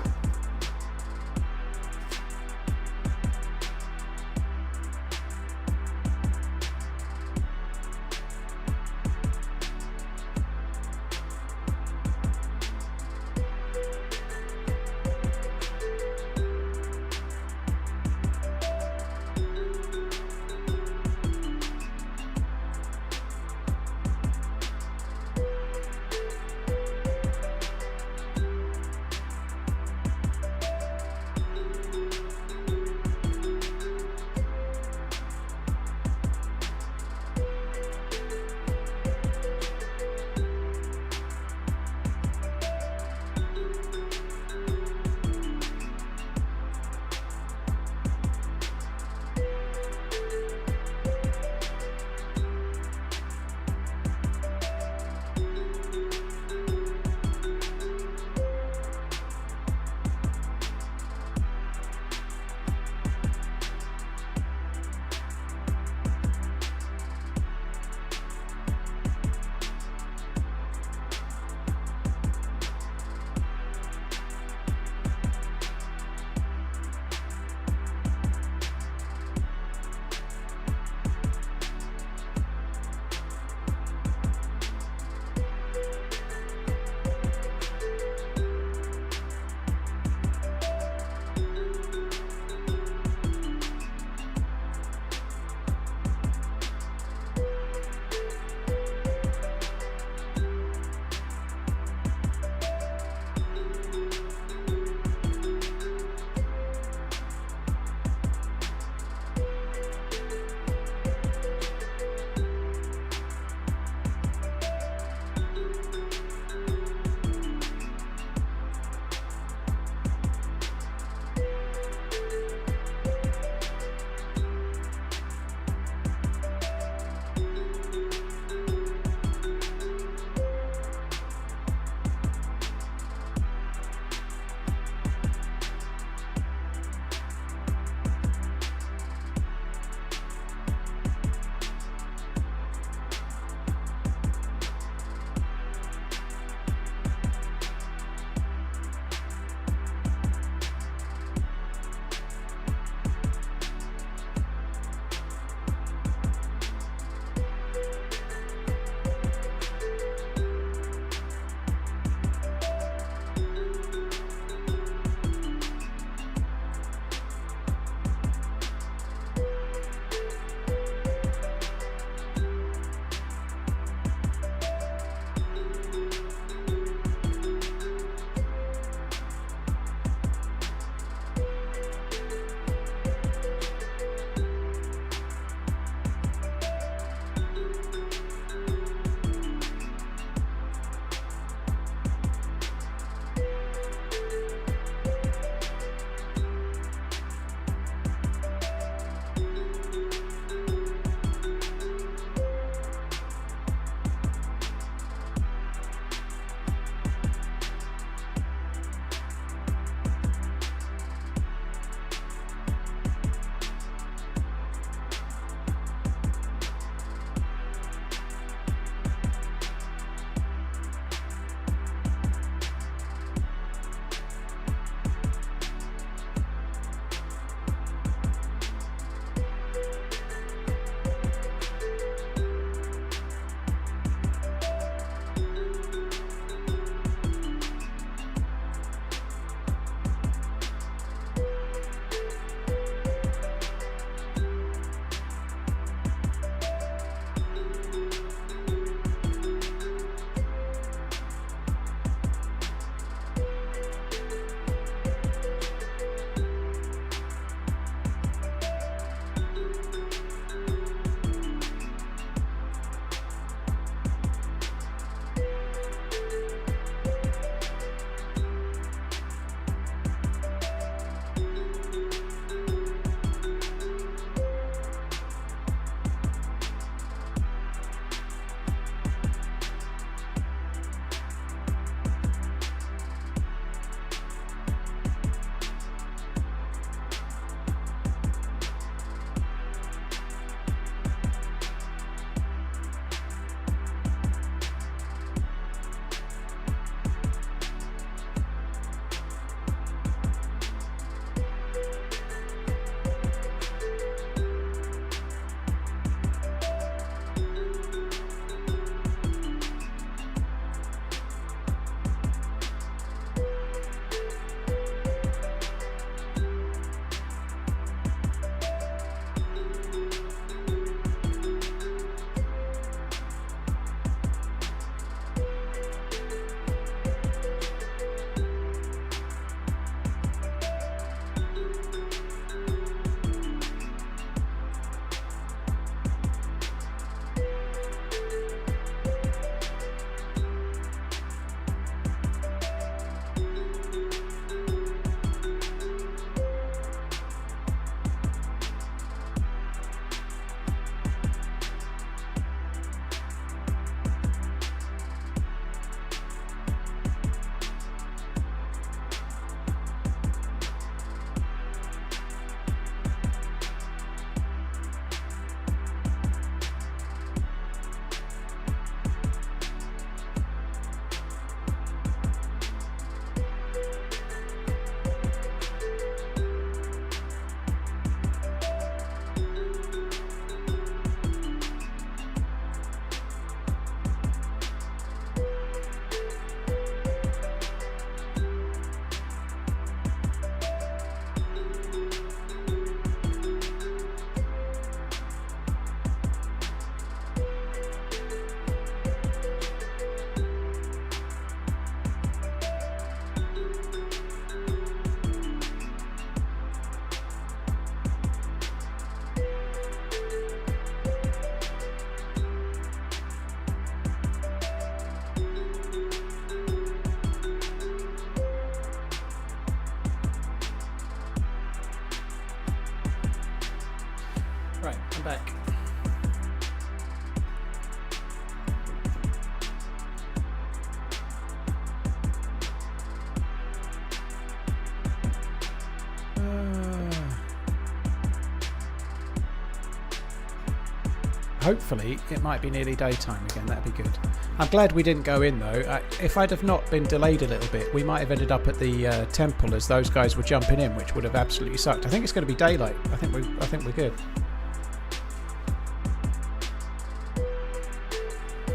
I'm back. Hopefully it might be nearly daytime again. That'd be good. I'm glad we didn't go in though. If I'd have not been delayed a little bit, we might have ended up at the temple as those guys were jumping in, which would have absolutely sucked. I think it's going to be daylight. I think we're good.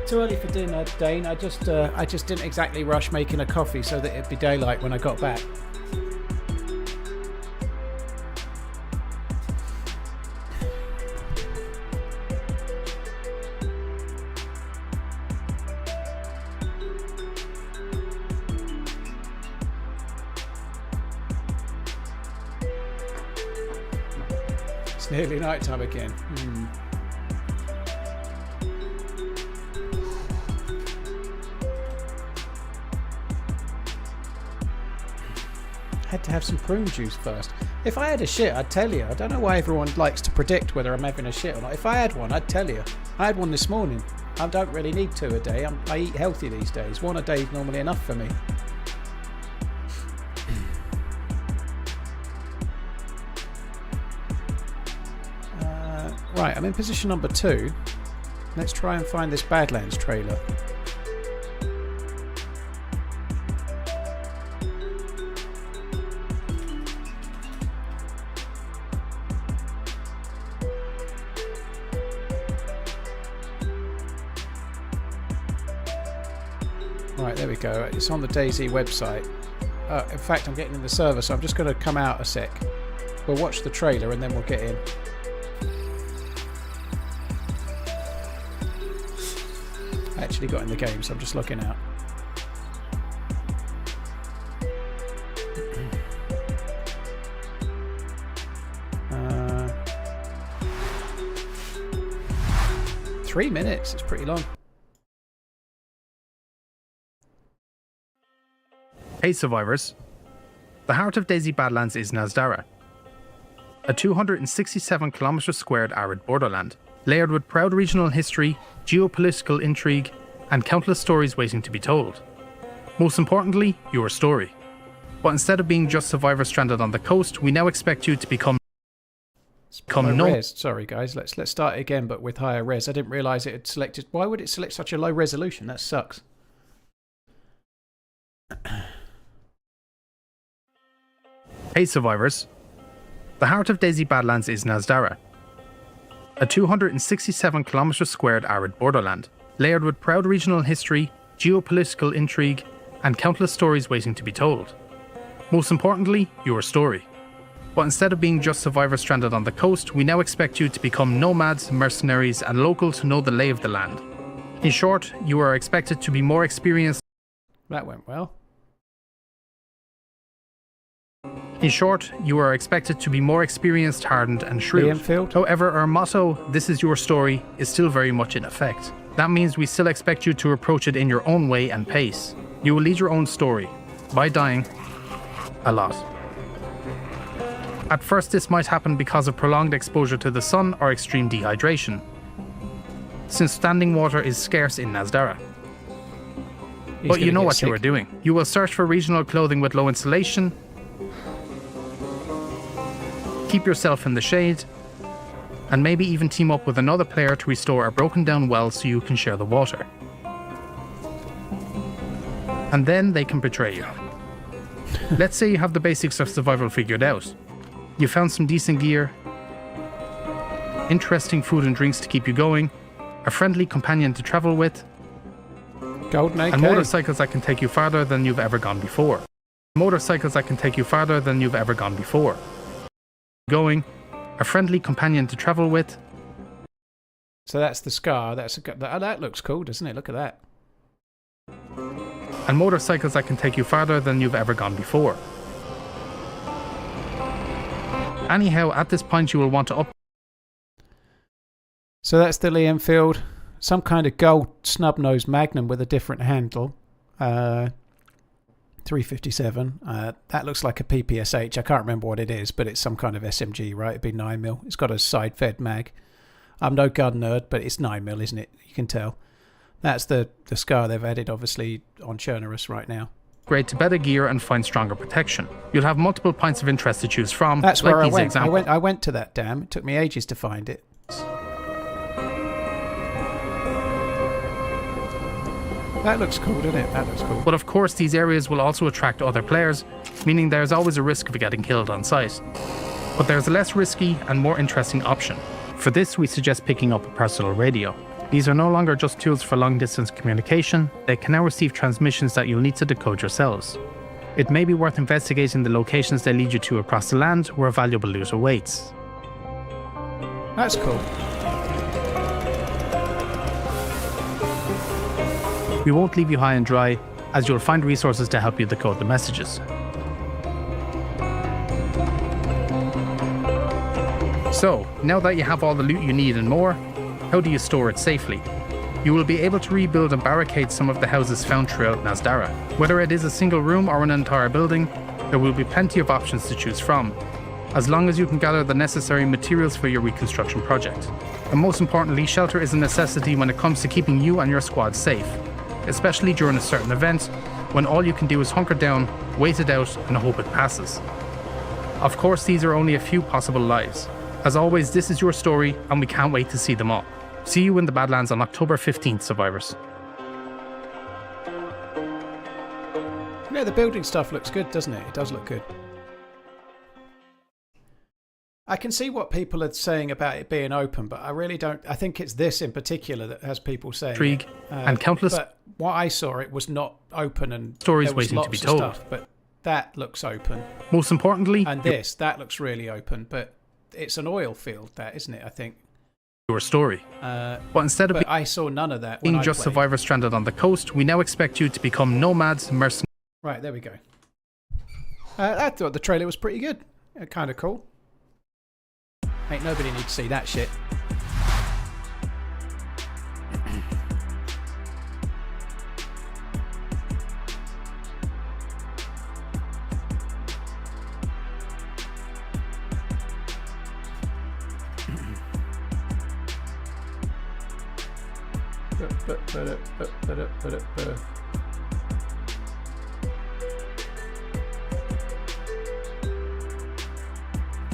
Too early for dinner, Dane. I just didn't exactly rush making a coffee so that it'd be daylight when I got back. It's nearly night time again. Had to have some prune juice first. If I had a shit, I'd tell you. I don't know why everyone likes to predict whether I'm having a shit or not. If I had one, I'd tell you. I had one this morning. I don't really need two a day. I eat healthy these days. One a day is normally enough for me. Right, I'm in position number 2. Let's try and find this Badlands trailer. Right, there we go. It's on the DayZ website. In fact, I'm getting in the server, so I'm just going to come out a sec. We'll watch the trailer and then we'll get in. I actually got in the game, so I'm just looking out. Uh, 3 minutes, it's pretty long. Hey survivors, the heart of DayZ Badlands is Nazdara, a 267 km squared arid borderland, layered with proud regional history, geopolitical intrigue, and countless stories waiting to be told. Most importantly, your story. But instead of being just survivors stranded on the coast, we now expect you to become res. Sorry guys, let's start again, but with higher res. I didn't realise it had selected. Why would it select such a low resolution? That sucks. Hey survivors, the heart of DayZ Badlands is Nazdara, a 267 km squared arid borderland, layered with proud regional history, geopolitical intrigue, and countless stories waiting to be told. Most importantly, your story. But instead of being just survivors stranded on the coast, we now expect you to become nomads, mercenaries, and local to know the lay of the land. In short, you are expected to be more experienced. That went well. In short, you are expected to be more experienced, hardened, and shrewd. However, our motto, "This is your story," is still very much in effect. That means we still expect you to approach it in your own way and pace. You will lead your own story, by dying a lot. At first, this might happen because of prolonged exposure to the sun or extreme dehydration, since standing water is scarce in Nazdara. But you know what you are doing. You will search for regional clothing with low insulation, keep yourself in the shade, and maybe even team up with another player to restore a broken down well so you can share the water. And then they can betray you. Let's say you have the basics of survival figured out. You found some decent gear, interesting food and drinks to keep you going, a friendly companion to travel with, Golden AK. And motorcycles that can take you farther than you've ever gone before. Motorcycles that can take you farther than you've ever gone before. Going, a friendly companion to travel with. So that's the Scar. That looks cool, doesn't it? Look at that. And motorcycles that can take you farther than you've ever gone before. Anyhow, at this point you will want to up. So that's the Lee Enfield. Some kind of gold snub-nosed Magnum with a different handle. 357. That looks like a PPSH. I can't remember what it is, but it's some kind of SMG, right? It'd be 9mm. It's got a side-fed mag. I'm no gun nerd, but it's 9mm, isn't it? You can tell. That's the scar they've added, obviously, on Chernerus right now. Upgrade to better gear and find stronger protection. You'll have multiple points of interest to choose from. That's like where I these went. examples. I went to that dam. It took me ages to find it. That looks cool, doesn't it? That looks cool. But of course, these areas will also attract other players, meaning there's always a risk of getting killed on sight. But there's a less risky and more interesting option. For this, we suggest picking up a personal radio. These are no longer just tools for long-distance communication, they can now receive transmissions that you'll need to decode yourselves. It may be worth investigating the locations they lead you to across the land where valuable loot awaits. That's cool. We won't leave you high and dry, as you'll find resources to help you decode the messages. So, now that you have all the loot you need and more, how do you store it safely? You will be able to rebuild and barricade some of the houses found throughout Nazdara. Whether it is a single room or an entire building, there will be plenty of options to choose from, as long as you can gather the necessary materials for your reconstruction project. And most importantly, shelter is a necessity when it comes to keeping you and your squad safe, especially during a certain event, when all you can do is hunker down, wait it out, and hope it passes. Of course, these are only a few possible lives. As always, this is your story, and we can't wait to see them all. See you in the Badlands on October 15th, survivors. Yeah, the building stuff looks good, doesn't it? It does look good. I can see what people are saying about it being open, but I really don't. I think it's this in particular that has people saying Intrigue and countless. But what I saw, it was not open, and stories there was waiting to be lots of told. stuff, but that looks open. Most importantly, And that looks really open, but it's an oil field, that, isn't it? I think. your story. But instead of But I saw none of that. being when I just played. survivors stranded on the coast, we now expect you to become nomads, mercenaries. Right, there we go. I thought the trailer was pretty good. Kind of cool. Ain't nobody need to see that shit.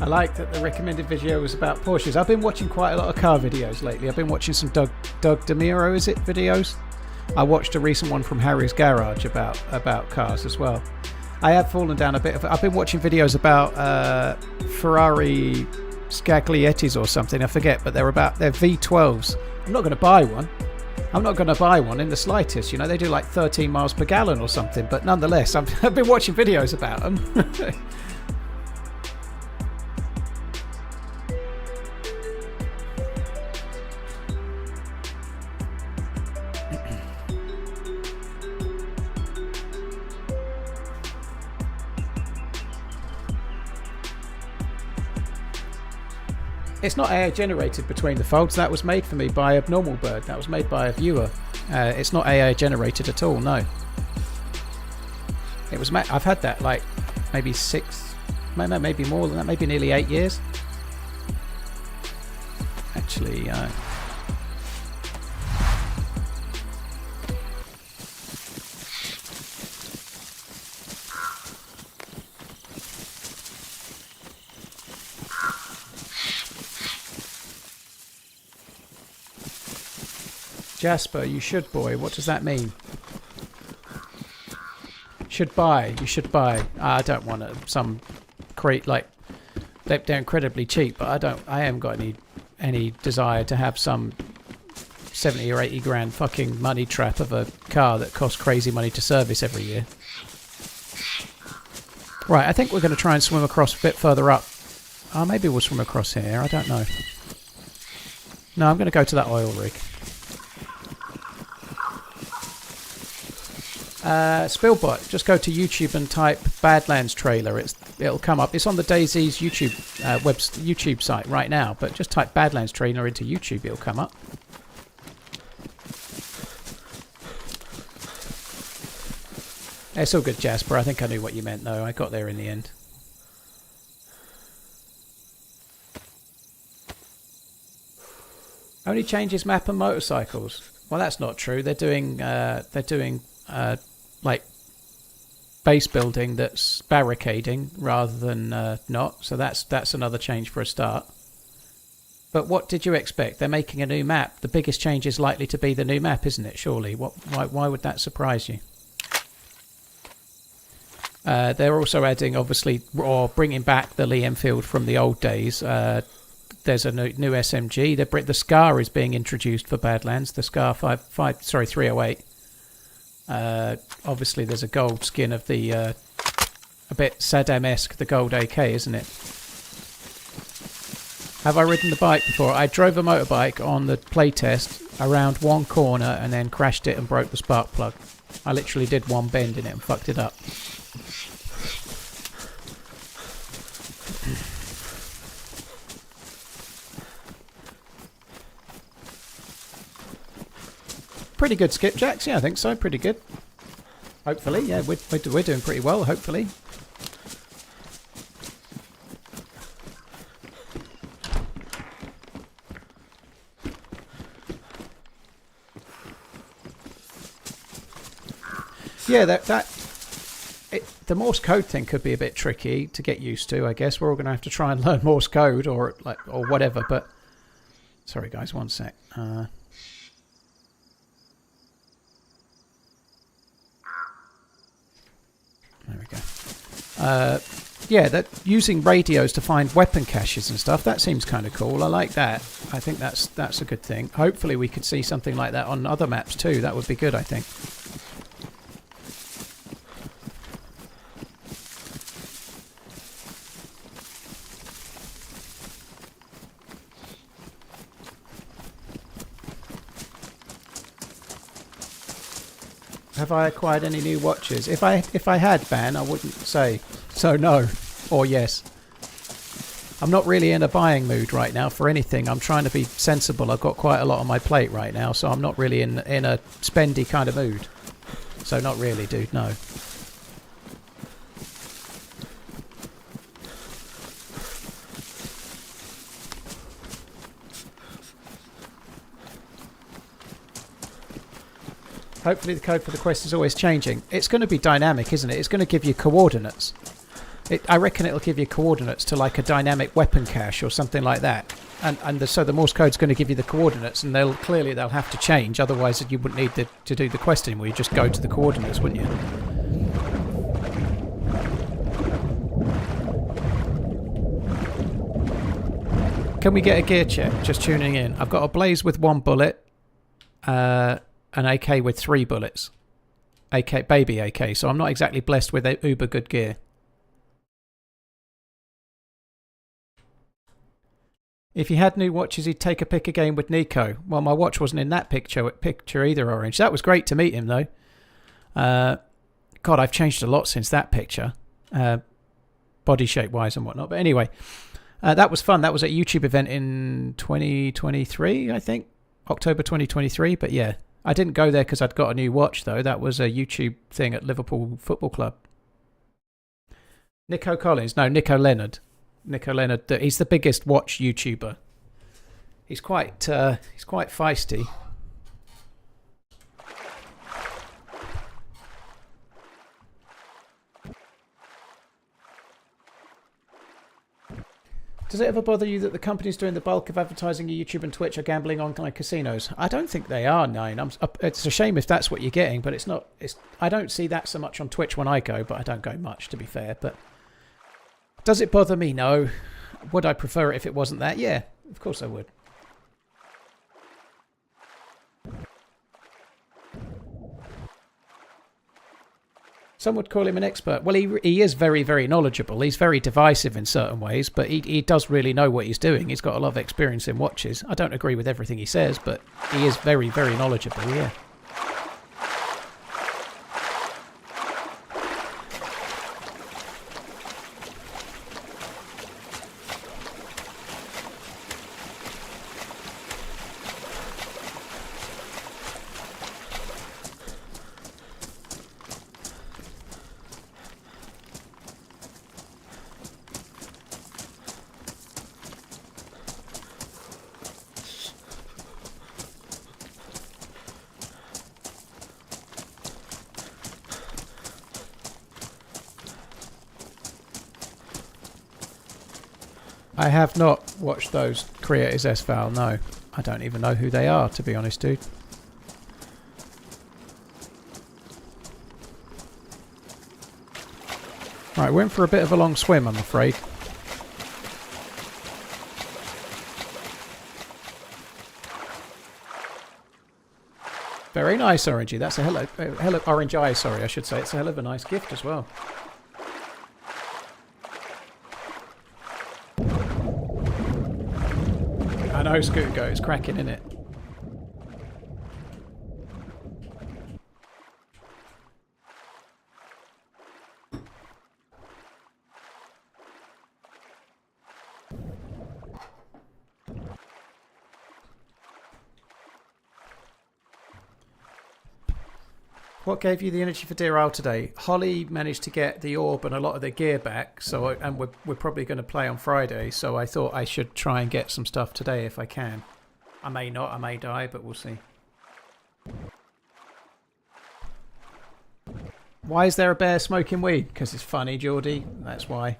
I like that the recommended video was about Porsches. I've been watching quite a lot of car videos lately. I've been watching some Doug DeMiro, is it, videos? I watched a recent one from Harry's Garage about cars as well. I have fallen down a bit of. I've been watching videos about Ferrari Scagliettis or something. I forget, but they're V12s. I'm not going to buy one. I'm not going to buy one in the slightest. You know, they do like 13 miles per gallon or something. But nonetheless, I've been watching videos about them. It's not AI generated between the folds. That was made for me by Abnormal Bird. That was made by a viewer. It's not AI generated at all. No. It was. I've had that like maybe 6, maybe more than that. Maybe nearly 8 years. Actually. Jasper, you should, boy. What does that mean? Should buy. You should buy. I don't want some crate like they're incredibly cheap, but I haven't got any desire to have some 70 or 80 grand fucking money trap of a car that costs crazy money to service every year. Right, I think we're going to try and swim across a bit further up. Oh, maybe we'll swim across here. I don't know. No, I'm going to go to that oil rig. Spillbot, just go to YouTube and type Badlands trailer. It'll come up. It's on the DayZ's YouTube site right now, but just type Badlands trailer into YouTube, it'll come up. It's all good, Jasper. I think I knew what you meant, though. I got there in the end. Only changes map and motorcycles. Well, that's not true. They're doing like base building that's barricading rather than not. So that's another change for a start. But what did you expect? They're making a new map. The biggest change is likely to be the new map, isn't it? Surely. Why would that surprise you? They're also adding, obviously, or bringing back the Lee Enfield from the old days. There's a new SMG. The Scar is being introduced for Badlands. The Scar 308. Obviously, there's a gold skin of the a bit Saddam-esque, the gold AK, isn't it? Have I ridden the bike before? I drove a motorbike on the playtest around one corner and then crashed it and broke the spark plug. I literally did one bend in it and fucked it up. Pretty good skipjacks, yeah, I think so. Pretty good. Hopefully, yeah, we're doing pretty well. Hopefully. Yeah, the Morse code thing could be a bit tricky to get used to. I guess we're all going to have to try and learn Morse code or whatever. But sorry, guys, one sec. There we go. Yeah, that using radios to find weapon caches and stuff, that seems kind of cool. I like that. I think that's a good thing. Hopefully we could see something like that on other maps too. That would be good, I think. Have I acquired any new watches? If I had, Van, I wouldn't say. So no, or yes. I'm not really in a buying mood right now for anything. I'm trying to be sensible. I've got quite a lot on my plate right now, so I'm not really in a spendy kind of mood. So not really, dude, no. Hopefully the code for the quest is always changing. It's going to be dynamic, isn't it? It's going to give you coordinates. I reckon it'll give you coordinates to like a dynamic weapon cache or something like that. So the Morse code's going to give you the coordinates, and they'll have to change. Otherwise, you wouldn't need to do the quest anymore. You just go to the coordinates, wouldn't you? Can we get a gear check? Just tuning in. I've got a Blaze with 1 bullet. An AK with 3 bullets. Baby AK. So I'm not exactly blessed with a uber good gear. If you had new watches, he'd take a pick again with Nico. Well, my watch wasn't in that picture either, Orange. That was great to meet him, though. God, I've changed a lot since that picture. Body shape-wise and whatnot. But anyway, that was fun. That was at a YouTube event in 2023, I think. October 2023. But yeah, I didn't go there because I'd got a new watch, though. That was a YouTube thing at Liverpool Football Club. Nico Collins. No, Nico Leonard. Nico Leonard, he's the biggest watch YouTuber. He's quite feisty. Does it ever bother you that the companies doing the bulk of advertising your YouTube and Twitch are gambling online casinos? I don't think they are, Nine. It's a shame if that's what you're getting, but it's not. I don't see that so much on Twitch when I go, but I don't go much, to be fair. But does it bother me? No. Would I prefer it if it wasn't that? Yeah, of course I would. Some would call him an expert. Well, he is very, very knowledgeable. He's very divisive in certain ways, but he does really know what he's doing. He's got a lot of experience in watches. I don't agree with everything he says, but he is very, very knowledgeable, yeah. I have not watched those creators S-Val, no. I don't even know who they are, to be honest, dude. Right, went for a bit of a long swim, I'm afraid. Very nice, Orangey. That's a hello, Orange Eye, sorry, I should say. It's a hell of a nice gift as well. I know, Scooter Go, it's cracking, isn't it? What gave you the energy for Deerisle today? Holly managed to get the orb and a lot of the gear back, and we're probably going to play on Friday, so I thought I should try and get some stuff today if I can. I may not, I may die, but we'll see. Why is there a bear smoking weed? Because it's funny, Geordie. That's why.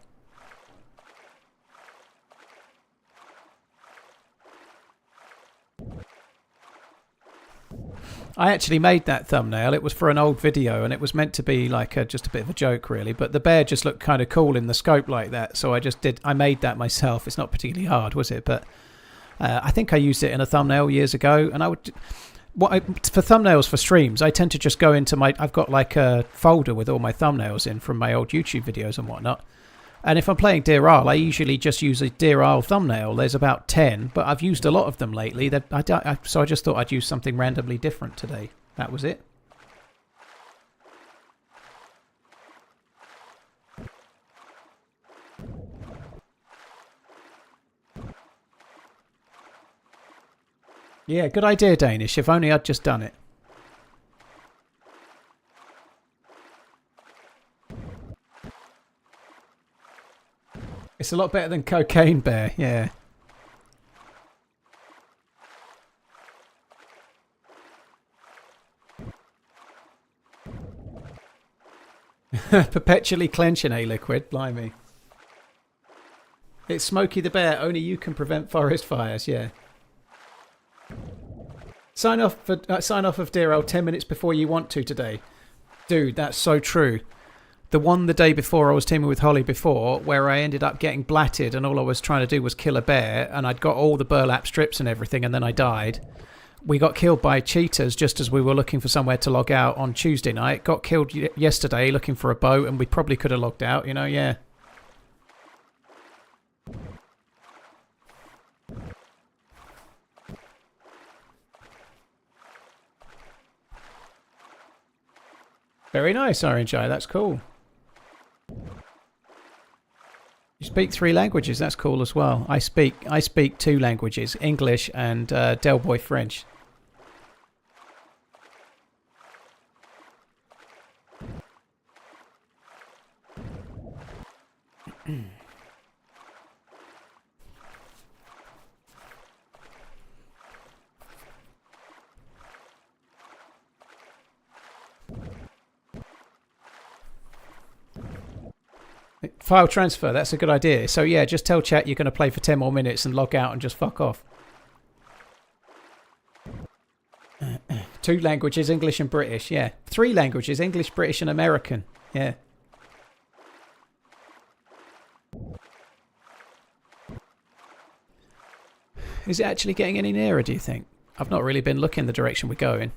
I actually made that thumbnail. It was for an old video and it was meant to be like just a bit of a joke really, but the bear just looked kind of cool in the scope like that, so I made that myself. It's not particularly hard, was it? But I think I used it in a thumbnail years ago, and for thumbnails for streams, I tend to just go into I've got like a folder with all my thumbnails in from my old YouTube videos and whatnot. And if I'm playing Deerisle, I usually just use a Deerisle thumbnail. There's about 10, but I've used a lot of them lately. So I just thought I'd use something randomly different today. That was it. Yeah, good idea, Danish. If only I'd just done it. It's a lot better than Cocaine Bear, yeah. Perpetually clenching a liquid, blimey. It's Smokey the Bear, only you can prevent forest fires, yeah. Sign off of Deerisle 10 minutes before you want to today. Dude, that's so true. The day before I was teaming with Holly before, where I ended up getting blatted and all I was trying to do was kill a bear, and I'd got all the burlap strips and everything, and then I died. We got killed by cheaters just as we were looking for somewhere to log out on Tuesday night. Got killed yesterday looking for a boat, and we probably could have logged out, you know, yeah. Very nice, Orange Eye, that's cool. You speak 3 languages, that's cool as well. I speak 2 languages, English and Del Boy French. File transfer, that's a good idea. So yeah, just tell chat you're going to play for 10 more minutes and log out and just fuck off. 2 languages, English and British, yeah. 3 languages, English, British and American, yeah. Is it actually getting any nearer, do you think? I've not really been looking the direction we're going.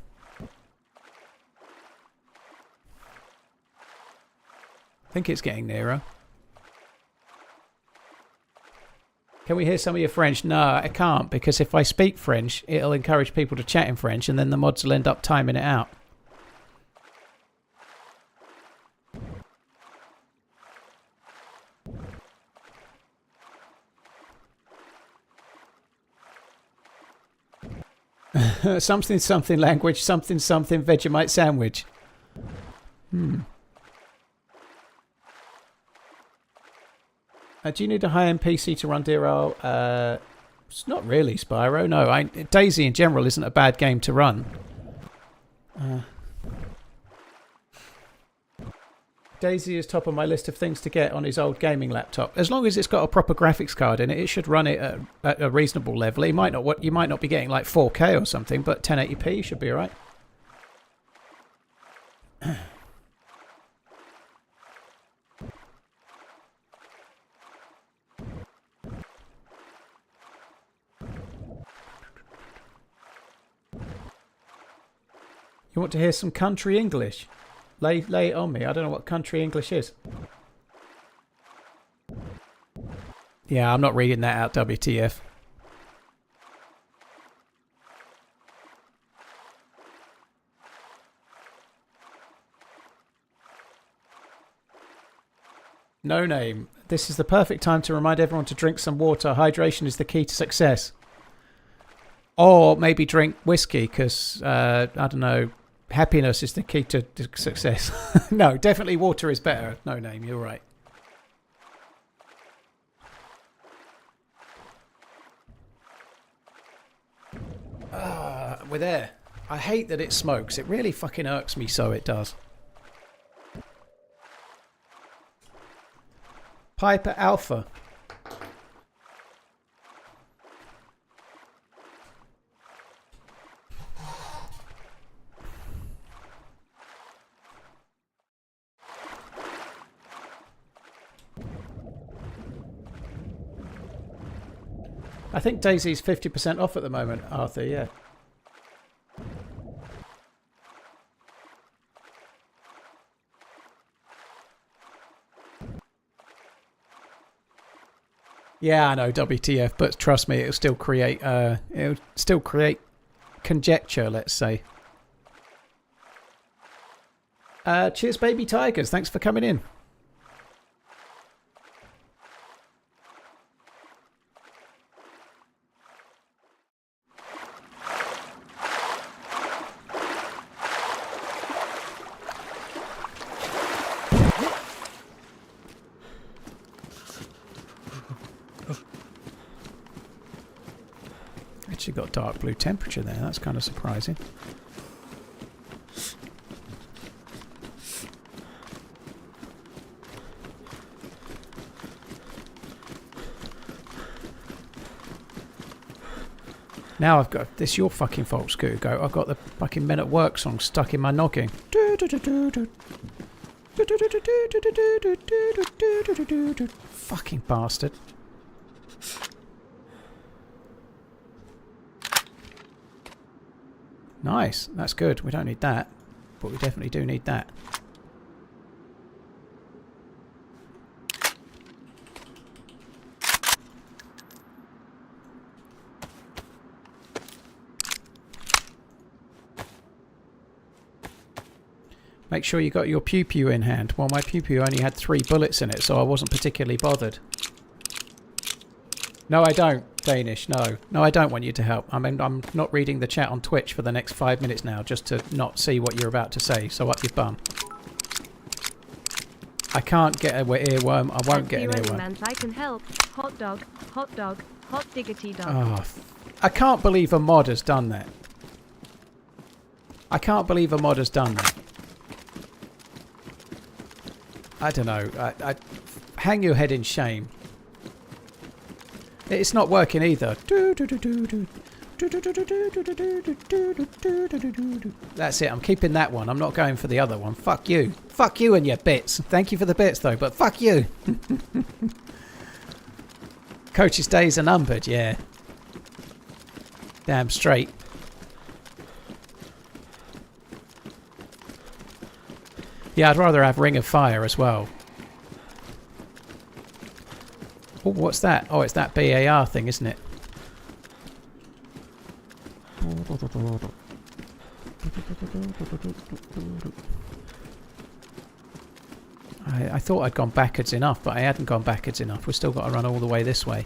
I think it's getting nearer. Can we hear some of your French? No, I can't, because if I speak French, it'll encourage people to chat in French, and then the mods will end up timing it out. Something something language, something something Vegemite sandwich. Do you need a high-end PC to run Deerisle? It's not really, Spyro. No, DayZ in general isn't a bad game to run. DayZ is top of my list of things to get on his old gaming laptop. As long as it's got a proper graphics card in it, it should run it at a reasonable level. You might not be getting like 4K or something, but 1080p should be alright. You want to hear some country English? Lay it on me. I don't know what country English is. Yeah, I'm not reading that out, WTF. No name. This is the perfect time to remind everyone to drink some water. Hydration is the key to success. Or maybe drink whiskey because, I don't know, happiness is the key to success. No, definitely water is better. No name, you're right. We're there. I hate that it smokes. It really fucking irks me so it does. Piper Alpha. I think DayZ's 50% off at the moment, Arthur, yeah. Yeah, I know, WTF, but trust me, it'll still create conjecture, let's say. Cheers, baby tigers. Thanks for coming in. Actually got dark blue temperature there. That's kind of surprising. Now I've got this. Your fucking fault, Scooter Goat. I've got the fucking Men at Work song stuck in my noggin. Fucking bastard. Nice, that's good. We don't need that, but we definitely do need that. Make sure you got your pew pew in hand. Well, my pew pew only had 3 bullets in it, so I wasn't particularly bothered. No, I don't, Danish, no. No, I don't want you to help. I mean, I'm not reading the chat on Twitch for the next 5 minutes now just to not see what you're about to say, so up your bum. I can't get an earworm. I won't get an earworm. TheRunningManZ, I can help. Hot dog, hot diggity dog. Oh, I can't believe a mod has done that. I can't believe a mod has done that. I don't know. I hang your head in shame. It's not working either. That's it. I'm keeping that one. I'm not going for the other one. Fuck you. Fuck you and your bits. Thank you for the bits though, but fuck you. Coach's days are numbered, yeah. Damn straight. Yeah, I'd rather have Ring of Fire as well. Oh, what's that? Oh, it's that BAR thing, isn't it? I thought I'd gone backwards enough, but I hadn't gone backwards enough. We've still got to run all the way this way.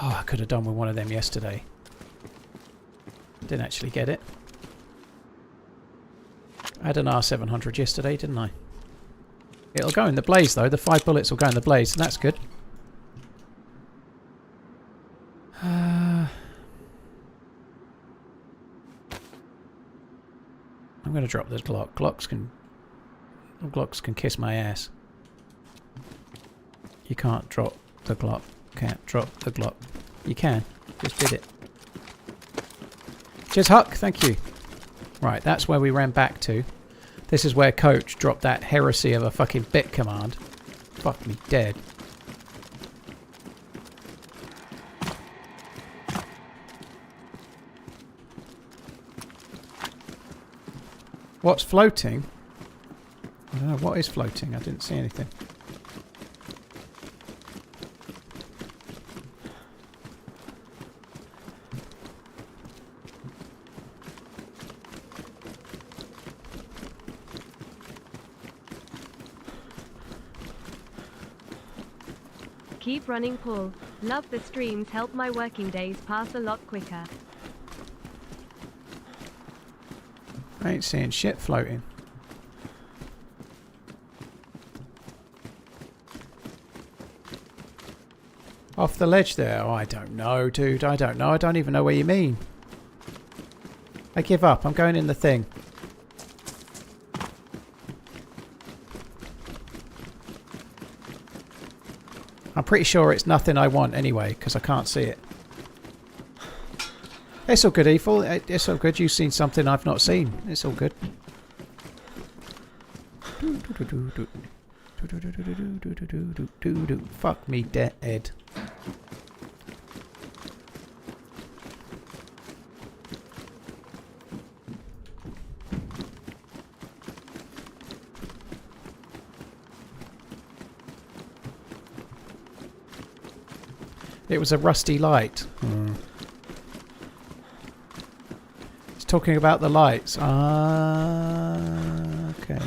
Oh, I could have done with one of them yesterday. Didn't actually get it. I had an R700 yesterday, didn't I? It'll go in the blaze though. The 5 bullets will go in the blaze, so that's good. going to drop this Glock. Glocks can kiss my ass. You can't drop the Glock. Can't drop the Glock. You can. Just did it. Cheers, Huck. Thank you. Right, that's where we ran back to. This is where Coach dropped that heresy of a fucking bit command. Fuck me dead. What's floating? I don't know. What is floating? I didn't see anything. Keep running, Paul. Love the streams, help my working days pass a lot quicker. I ain't seeing shit floating. Off the ledge there? Oh, I don't know, dude. I don't know. I don't even know where you mean. I give up. I'm going in the thing. I'm pretty sure it's nothing I want anyway, because I can't see it. It's all good, Evil. It's all good. You've seen something I've not seen. It's all good. Fuck me dead. It was a rusty light. It's talking about the lights. Ah, okay.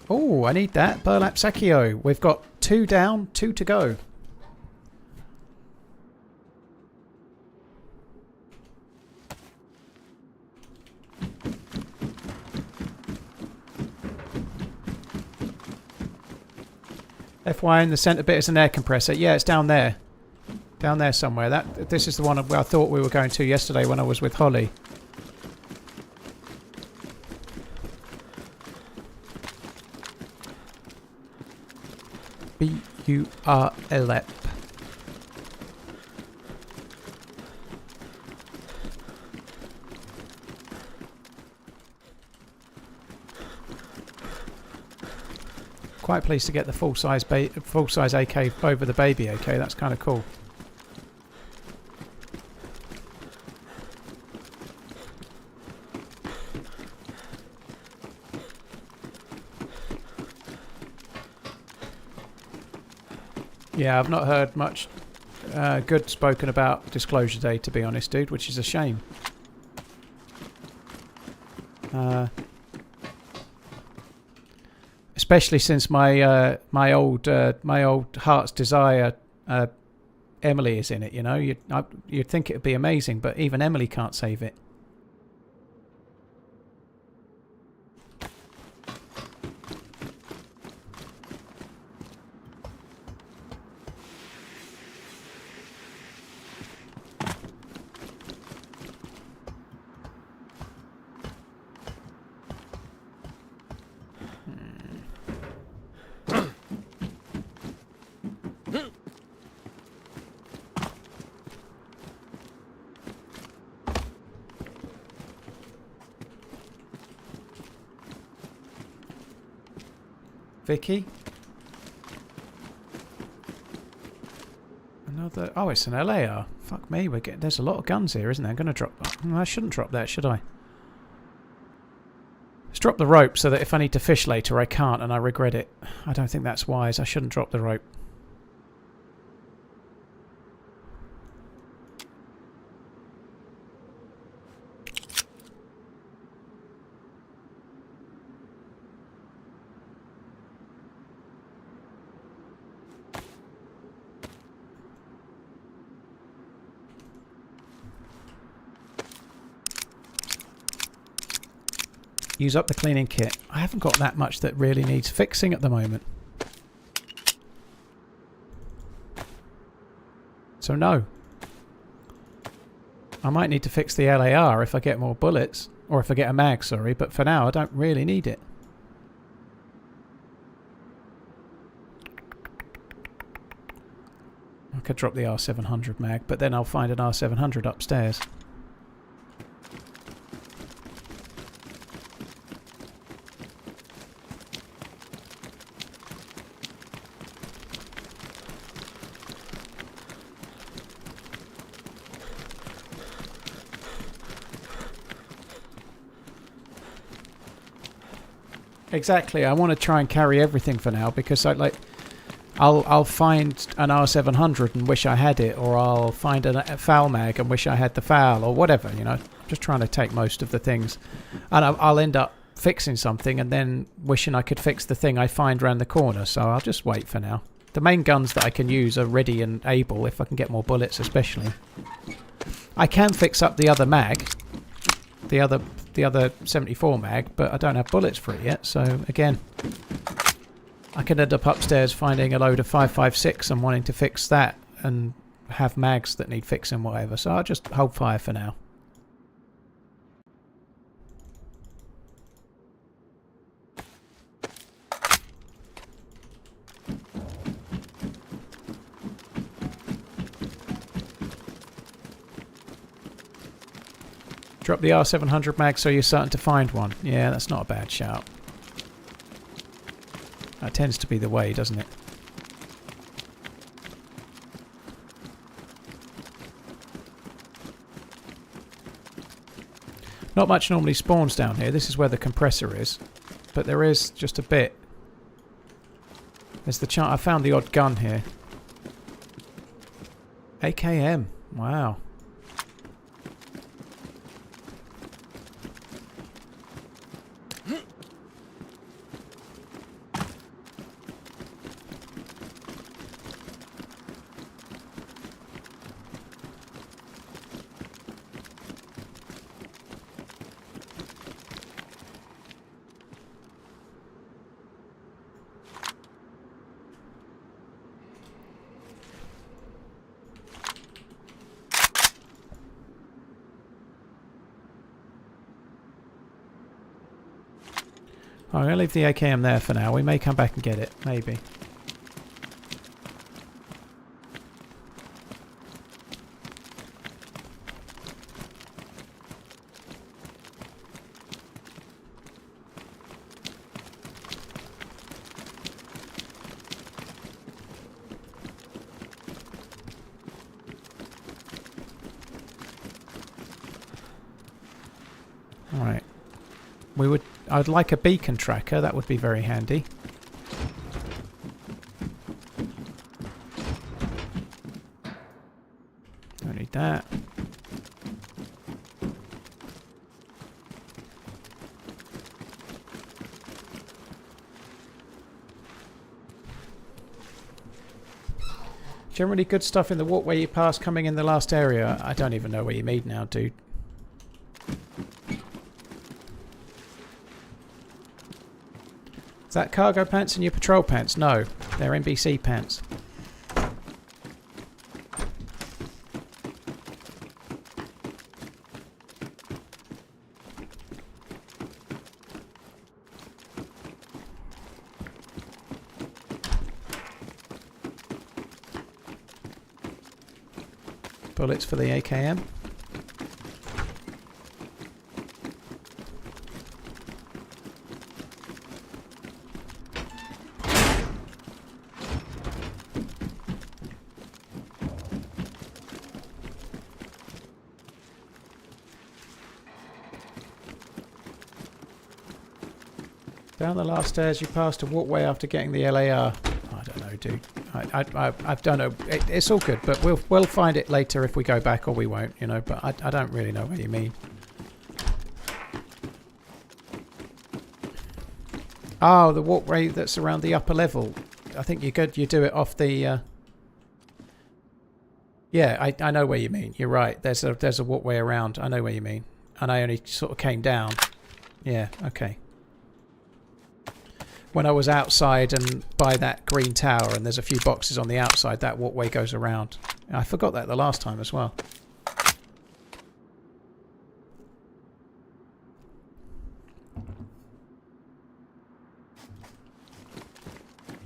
Oh, I need that. Burlap Sacchio. We've got 2 down, 2 to go. FY in the centre bit is an air compressor. Yeah, it's down there. Down there somewhere. This is the one I thought we were going to yesterday when I was with Holly. B-U-R-L-E-P. Quite pleased to get the full-size AK over the baby AK. That's kind of cool. Yeah, I've not heard much good spoken about Disclosure Day, to be honest, dude, which is a shame. Especially since my old heart's desire, Emily is in it. You know, you'd think it would be amazing, but even Emily can't save it. Vicky? Another... Oh, it's an LAR. Fuck me, there's a lot of guns here, isn't there? I'm going to drop... I shouldn't drop that, should I? Let's drop the rope so that if I need to fish later, I can't and I regret it. I don't think that's wise. I shouldn't drop the rope. Use up the cleaning kit. I haven't got that much that really needs fixing at the moment. So no. I might need to fix the LAR if I get more bullets. Or if I get a mag, sorry. But for now, I don't really need it. I could drop the R700 mag, but then I'll find an R700 upstairs. Exactly. I want to try and carry everything for now because I'll find an R700 and wish I had it, or I'll find a foul mag and wish I had the foul, or whatever, you know. Just trying to take most of the things. And I'll end up fixing something and then wishing I could fix the thing I find around the corner, so I'll just wait for now. The main guns that I can use are ready and able, if I can get more bullets especially. I can fix up the other mag, the other 74 mag, but I don't have bullets for it yet, so again, I could end up upstairs finding a load of 5.56 and wanting to fix that and have mags that need fixing, whatever, so I'll just hold fire for now. Drop the R700 mag so you're certain to find one. Yeah, that's not a bad shout. That tends to be the way, doesn't it? Not much normally spawns down here. This is where the compressor is. But there is just a bit. There's the chart. I found the odd gun here. AKM. Wow. I'm going to leave the AKM there for now. We may come back and get it. Maybe. Alright. I'd like a beacon tracker, that would be very handy. Don't need that. Generally good stuff in the walkway you pass coming in the last area. I don't even know where you mean now, dude. Is that cargo pants in your patrol pants? No, they're NBC pants. Bullets for the AKM. Down the last stairs you passed a walkway after getting the LAR. I don't know, dude. I don't know. It's all good, but we'll find it later if we go back, or we won't, you know, but I don't really know what you mean. Oh, the walkway that's around the upper level. I think you do it off the... Yeah, I know where you mean. You're right. There's a walkway around. I know where you mean. And I only sort of came down. Yeah, okay. When I was outside and by that green tower and there's a few boxes on the outside, that walkway goes around. I forgot that the last time as well.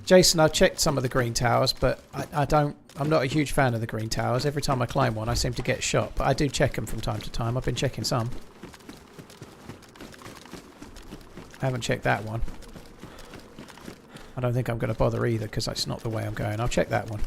Jason, I've checked some of the green towers, but I'm not a huge fan of the green towers. Every time I climb one, I seem to get shot, but I do check them from time to time. I've been checking some. I haven't checked that one. I don't think I'm going to bother either, because that's not the way I'm going. I'll check that one.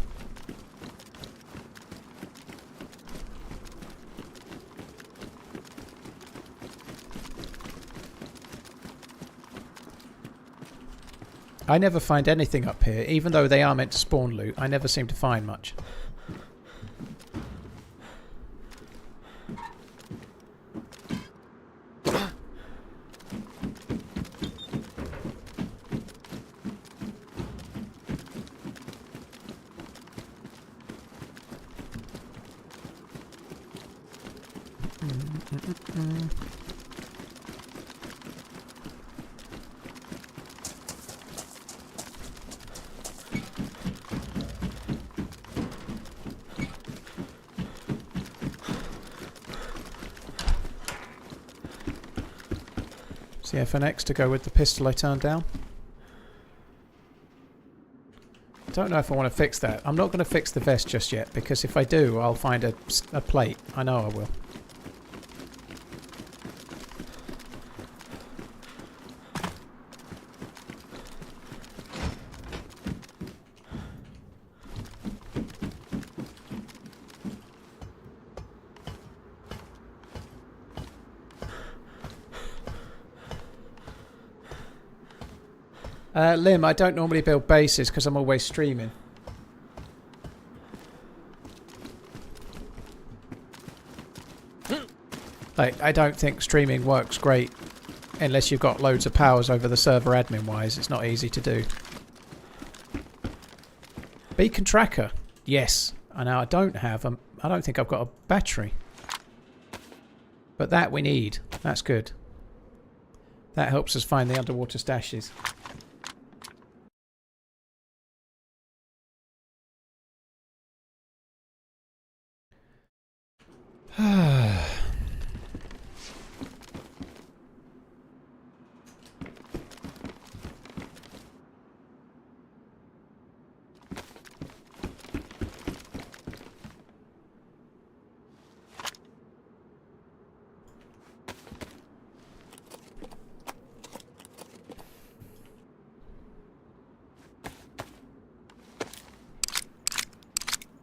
I never find anything up here, even though they are meant to spawn loot. I never seem to find much. CFNX to go with the pistol I turned down. Don't know if I want to fix that. I'm not going to fix the vest just yet, because if I do, I'll find a plate. I know I will. Lim, I don't normally build bases because I'm always streaming. Like, I don't think streaming works great unless you've got loads of powers over the server admin wise. It's not easy to do. Beacon tracker. Yes. I know I don't have I don't think I've got a battery. But that we need. That's good. That helps us find the underwater stashes.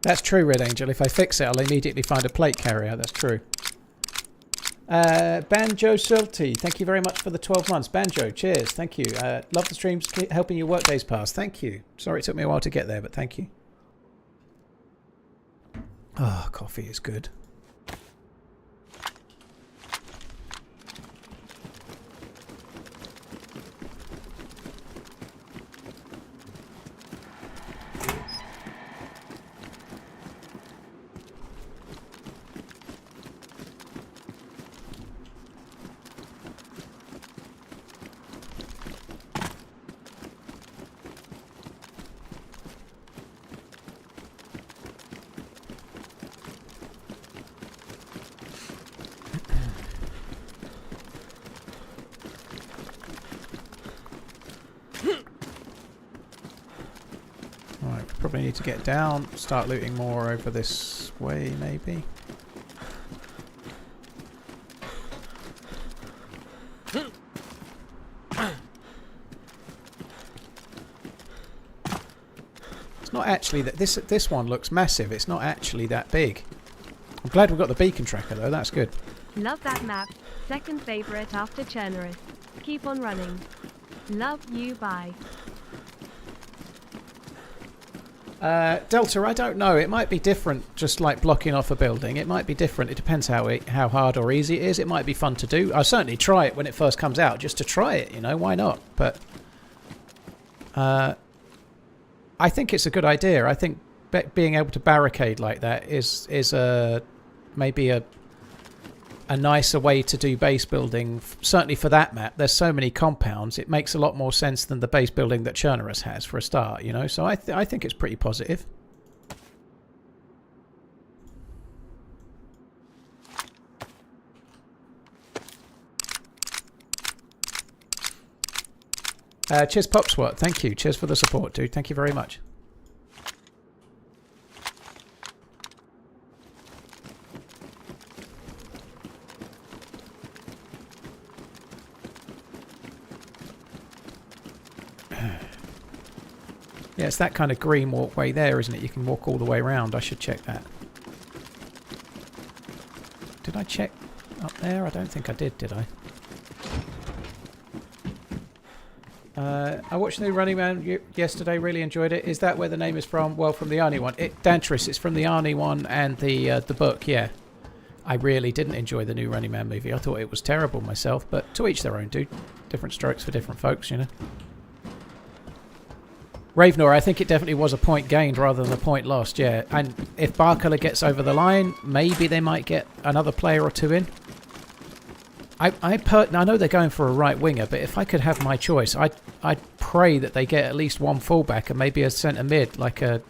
That's true, Red Angel. If I fix it, I'll immediately find a plate carrier. That's true. Banjo Salty, thank you very much for the 12 months. Banjo, cheers. Thank you. Love the streams, helping your work days pass. Thank you. Sorry it took me a while to get there, but thank you. Oh, coffee is good. Probably need to get down, start looting more over this way, maybe. It's not actually that this one looks massive. It's not actually that big. I'm glad we've got the beacon tracker though. That's good. Love that map. Second favorite after Chernobyl. Keep on running. Love you. Bye. Delta, I don't know. It might be different, just like blocking off a building. It might be different. It depends how hard or easy it is. It might be fun to do. I'll certainly try it when it first comes out, just to try it, you know. Why not? But I think it's a good idea. I think being able to barricade like that is maybe a nicer way to do base building. Certainly for that map, there's so many compounds. It makes a lot more sense than the base building that Chernobyl has for a start, you know. So I think it's pretty positive. Cheers, Popswat. Thank you. Cheers for the support, dude. Thank you very much. Yeah, it's that kind of green walkway there, isn't it? You can walk all the way around. I should check that. Did I check up there? I don't think I did I? I watched the new Running Man yesterday. Really enjoyed it. Is that where the name is from? Well, from the Arnie one. Dantris, it's from the Arnie one and the book, yeah. I really didn't enjoy the new Running Man movie. I thought it was terrible myself, but to each their own, dude. Different strokes for different folks, you know. Ravenor, I think it definitely was a point gained rather than a point lost, yeah. And if Barkala gets over the line, maybe they might get another player or two in. I know they're going for a right winger, but if I could have my choice, I'd pray that they get at least one fullback and maybe a centre mid. The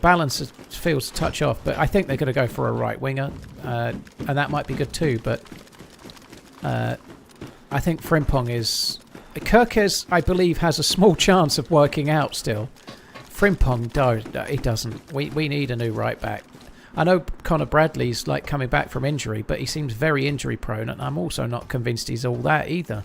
balance feels a touch off, but I think they're going to go for a right winger, and that might be good too. But I think Frimpong is... Kirkes, I believe, has a small chance of working out still. Frimpong, he doesn't. We need a new right back. I know Connor Bradley's like coming back from injury, but he seems very injury prone, and I'm also not convinced he's all that either.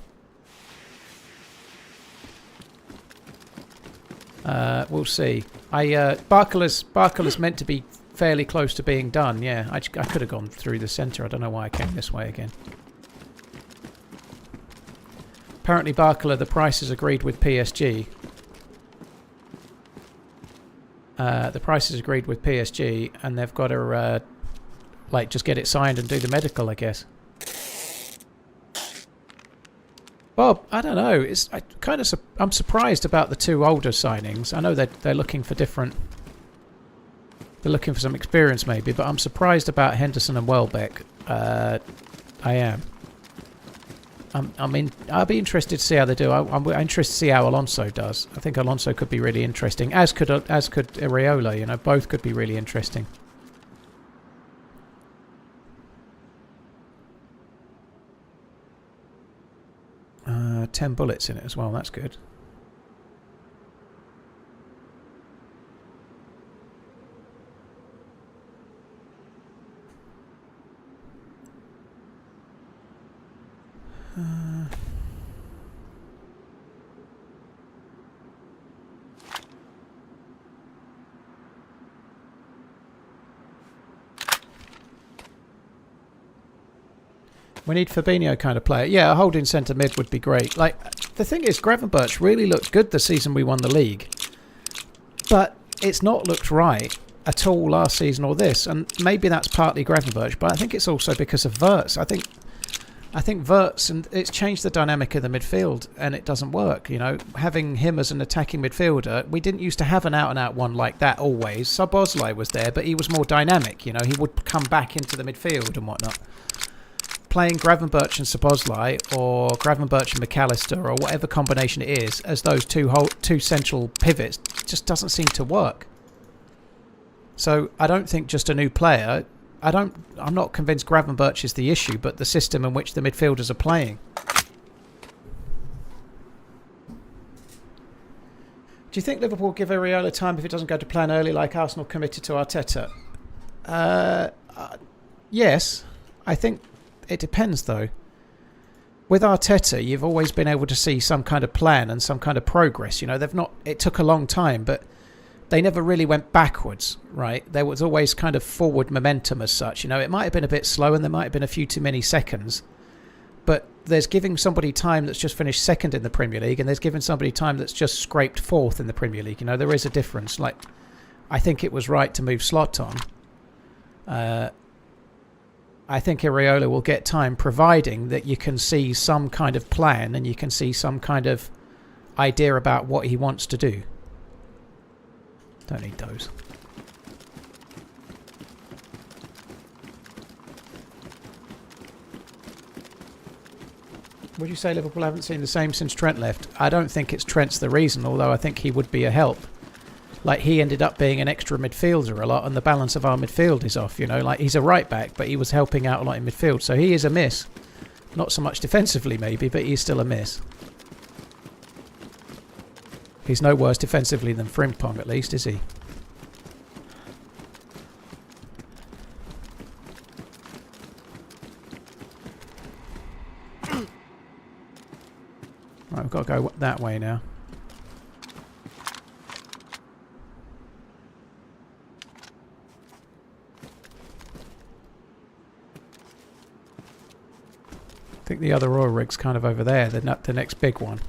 We'll see. Barkala's meant to be fairly close to being done. Yeah, I could have gone through the centre. I don't know why I came this way again. Apparently, Barkala, the price is agreed with PSG. The price is agreed with PSG, and they've got to just get it signed and do the medical, I guess. Bob, I don't know. I'm surprised about the two older signings. I know they're looking for different. They're looking for some experience, maybe, but I'm surprised about Henderson and Welbeck. I am. I'll be interested to see how they do. I'm interested to see how Alonso does. I think Alonso could be really interesting, as could Areola. You know, both could be really interesting. Uh, 10 bullets in it as well. That's good. We need Fabinho kind of player. Yeah, a holding centre mid would be great. Like, the thing is, Gravenberch really looked good the season we won the league. But it's not looked right at all last season or this. And maybe that's partly Gravenberch, but I think it's also because of Wirtz. I think Wirtz, and it's changed the dynamic of the midfield, and it doesn't work. You know, having him as an attacking midfielder, we didn't used to have an out-and-out one like that always. Szoboszlai was there, but he was more dynamic. You know, he would come back into the midfield and whatnot. Playing Gravenberch and Szoboszlai, or Gravenberch and McAllister, or whatever combination it is, as those two central pivots, just doesn't seem to work. So I don't think just a new player. I'm not convinced Gravenberch is the issue, but the system in which the midfielders are playing. Do you think Liverpool give Areola time if it doesn't go to plan early, like Arsenal committed to Arteta? Yes, I think. It depends, though. With Arteta, you've always been able to see some kind of plan and some kind of progress. You know, it took a long time, but they never really went backwards, right? There was always kind of forward momentum as such. You know, it might have been a bit slow and there might have been a few too many seconds, but there's giving somebody time that's just finished second in the Premier League, and there's giving somebody time that's just scraped fourth in the Premier League. You know, there is a difference. Like, I think it was right to move Slot on. I think Areola will get time, providing that you can see some kind of plan and you can see some kind of idea about what he wants to do. Don't need those. Would you say Liverpool haven't seen the same since Trent left? I don't think it's Trent's the reason, although I think he would be a help. Like, he ended up being an extra midfielder a lot, and the balance of our midfield is off, you know. Like, he's a right back, but he was helping out a lot in midfield. So he is a miss. Not so much defensively, maybe, but he's still a miss. He's no worse defensively than Frimpong, at least, is he? Right, we've got to go that way now. I think the other oil rig's kind of over there, the next big one.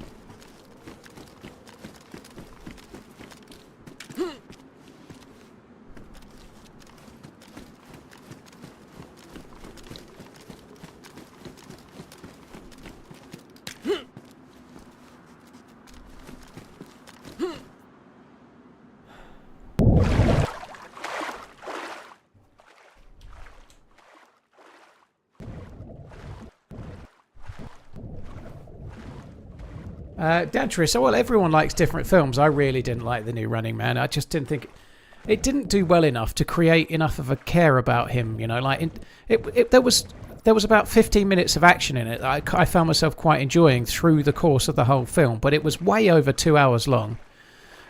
Dantress, well, everyone likes different films. I really didn't like the new Running Man. I just didn't think it didn't do well enough to create enough of a care about him. You know, like there was about 15 minutes of action in it. I found myself quite enjoying through the course of the whole film, but it was way over 2 hours long,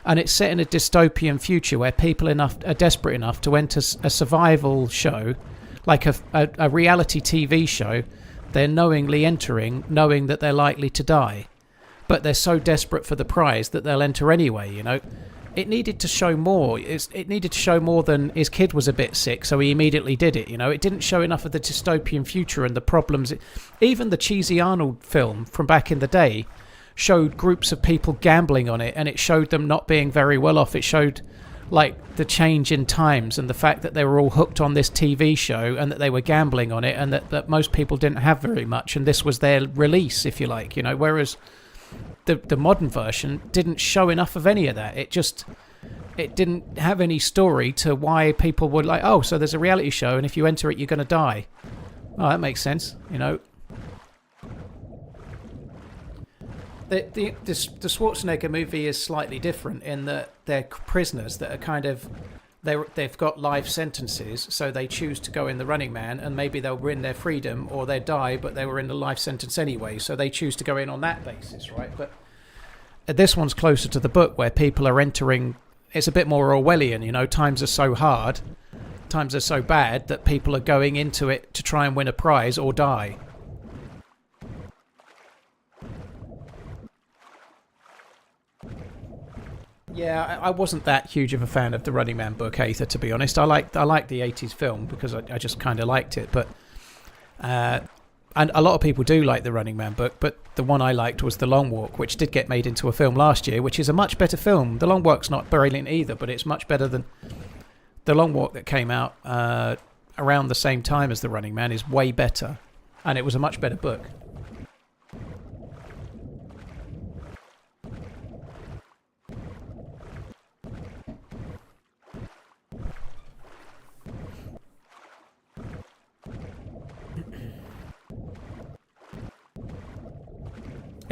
and it's set in a dystopian future where people are desperate enough to enter a survival show, like a reality TV show. They're knowingly entering, knowing that they're likely to die. But they're so desperate for the prize that they'll enter anyway, you know. It needed to show more. It needed to show more than his kid was a bit sick, so he immediately did it, you know. It didn't show enough of the dystopian future and the problems. Even the cheesy Arnold film from back in the day showed groups of people gambling on it, and it showed them not being very well off. It showed, like, the change in times and the fact that they were all hooked on this TV show and that they were gambling on it, and that most people didn't have very much, and this was their release, if you like, you know, whereas the modern version didn't show enough of any of that. It didn't have any story to why people would like, oh, so there's a reality show and if you enter it you're going to die. Oh, that makes sense, you know. The Schwarzenegger movie is slightly different in that they're prisoners that are kind of they've got life sentences, so they choose to go in the Running Man, and maybe they'll win their freedom or they die, but they were in the life sentence anyway, so they choose to go in on that basis, right? But this one's closer to the book, where people are entering. It's a bit more Orwellian, you know. Times are so hard, times are so bad that people are going into it to try and win a prize or die. Yeah, I wasn't that huge of a fan of the Running Man book either, to be honest. I liked the 80s film because I just kind of liked it, but and a lot of people do like the Running Man book, but the one I liked was The Long Walk, which did get made into a film last year, which is a much better film. The Long Walk's not brilliant either, but it's much better than The Long Walk that came out around the same time as The Running Man is way better, and it was a much better book.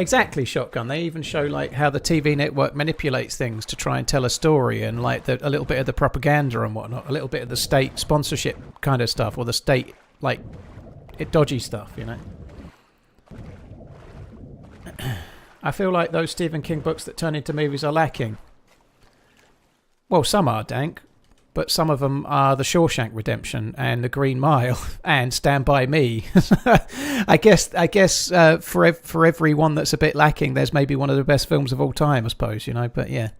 Exactly, Shotgun. They even show like how the TV network manipulates things to try and tell a story, and like a little bit of the propaganda and whatnot, a little bit of the state sponsorship kind of stuff, or the state like dodgy stuff, you know. I feel like those Stephen King books that turn into movies are lacking. Well, some are, Dank, but some of them are The Shawshank Redemption and The Green Mile and Stand By Me. I guess for every one that's a bit lacking, there's maybe one of the best films of all time, I suppose, you know, but yeah.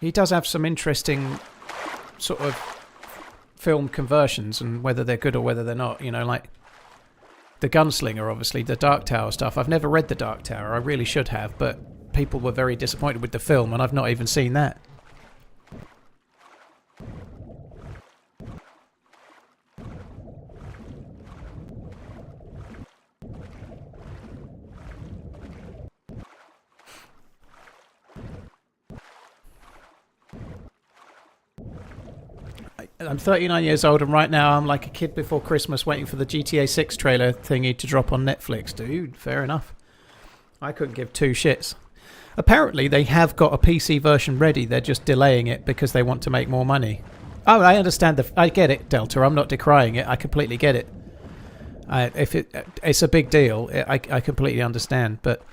He does have some interesting sort of film conversions, and whether they're good or whether they're not, you know, like The Gunslinger, obviously, the Dark Tower stuff. I've never read the Dark Tower. I really should have, but people were very disappointed with the film, and I've not even seen that. I'm 39 years old, and right now I'm like a kid before Christmas waiting for the GTA 6 trailer thingy to drop on Netflix. Dude, fair enough. I couldn't give two shits. Apparently, they have got a PC version ready. They're just delaying it because they want to make more money. Oh, I understand. I get it, Delta. I'm not decrying it. I completely get it. If it's a big deal, I completely understand. But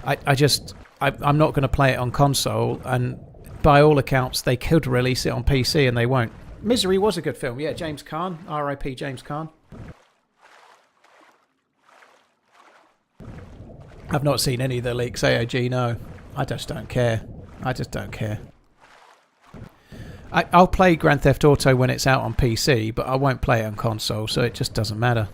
I'm not going to play it on console. And by all accounts, they could release it on PC, and they won't. Misery was a good film. Yeah, James Caan. R.I.P. James Caan. I've not seen any of the leaks, AOG, no. I just don't care. I just don't care. I'll play Grand Theft Auto when it's out on PC, but I won't play it on console, so it just doesn't matter.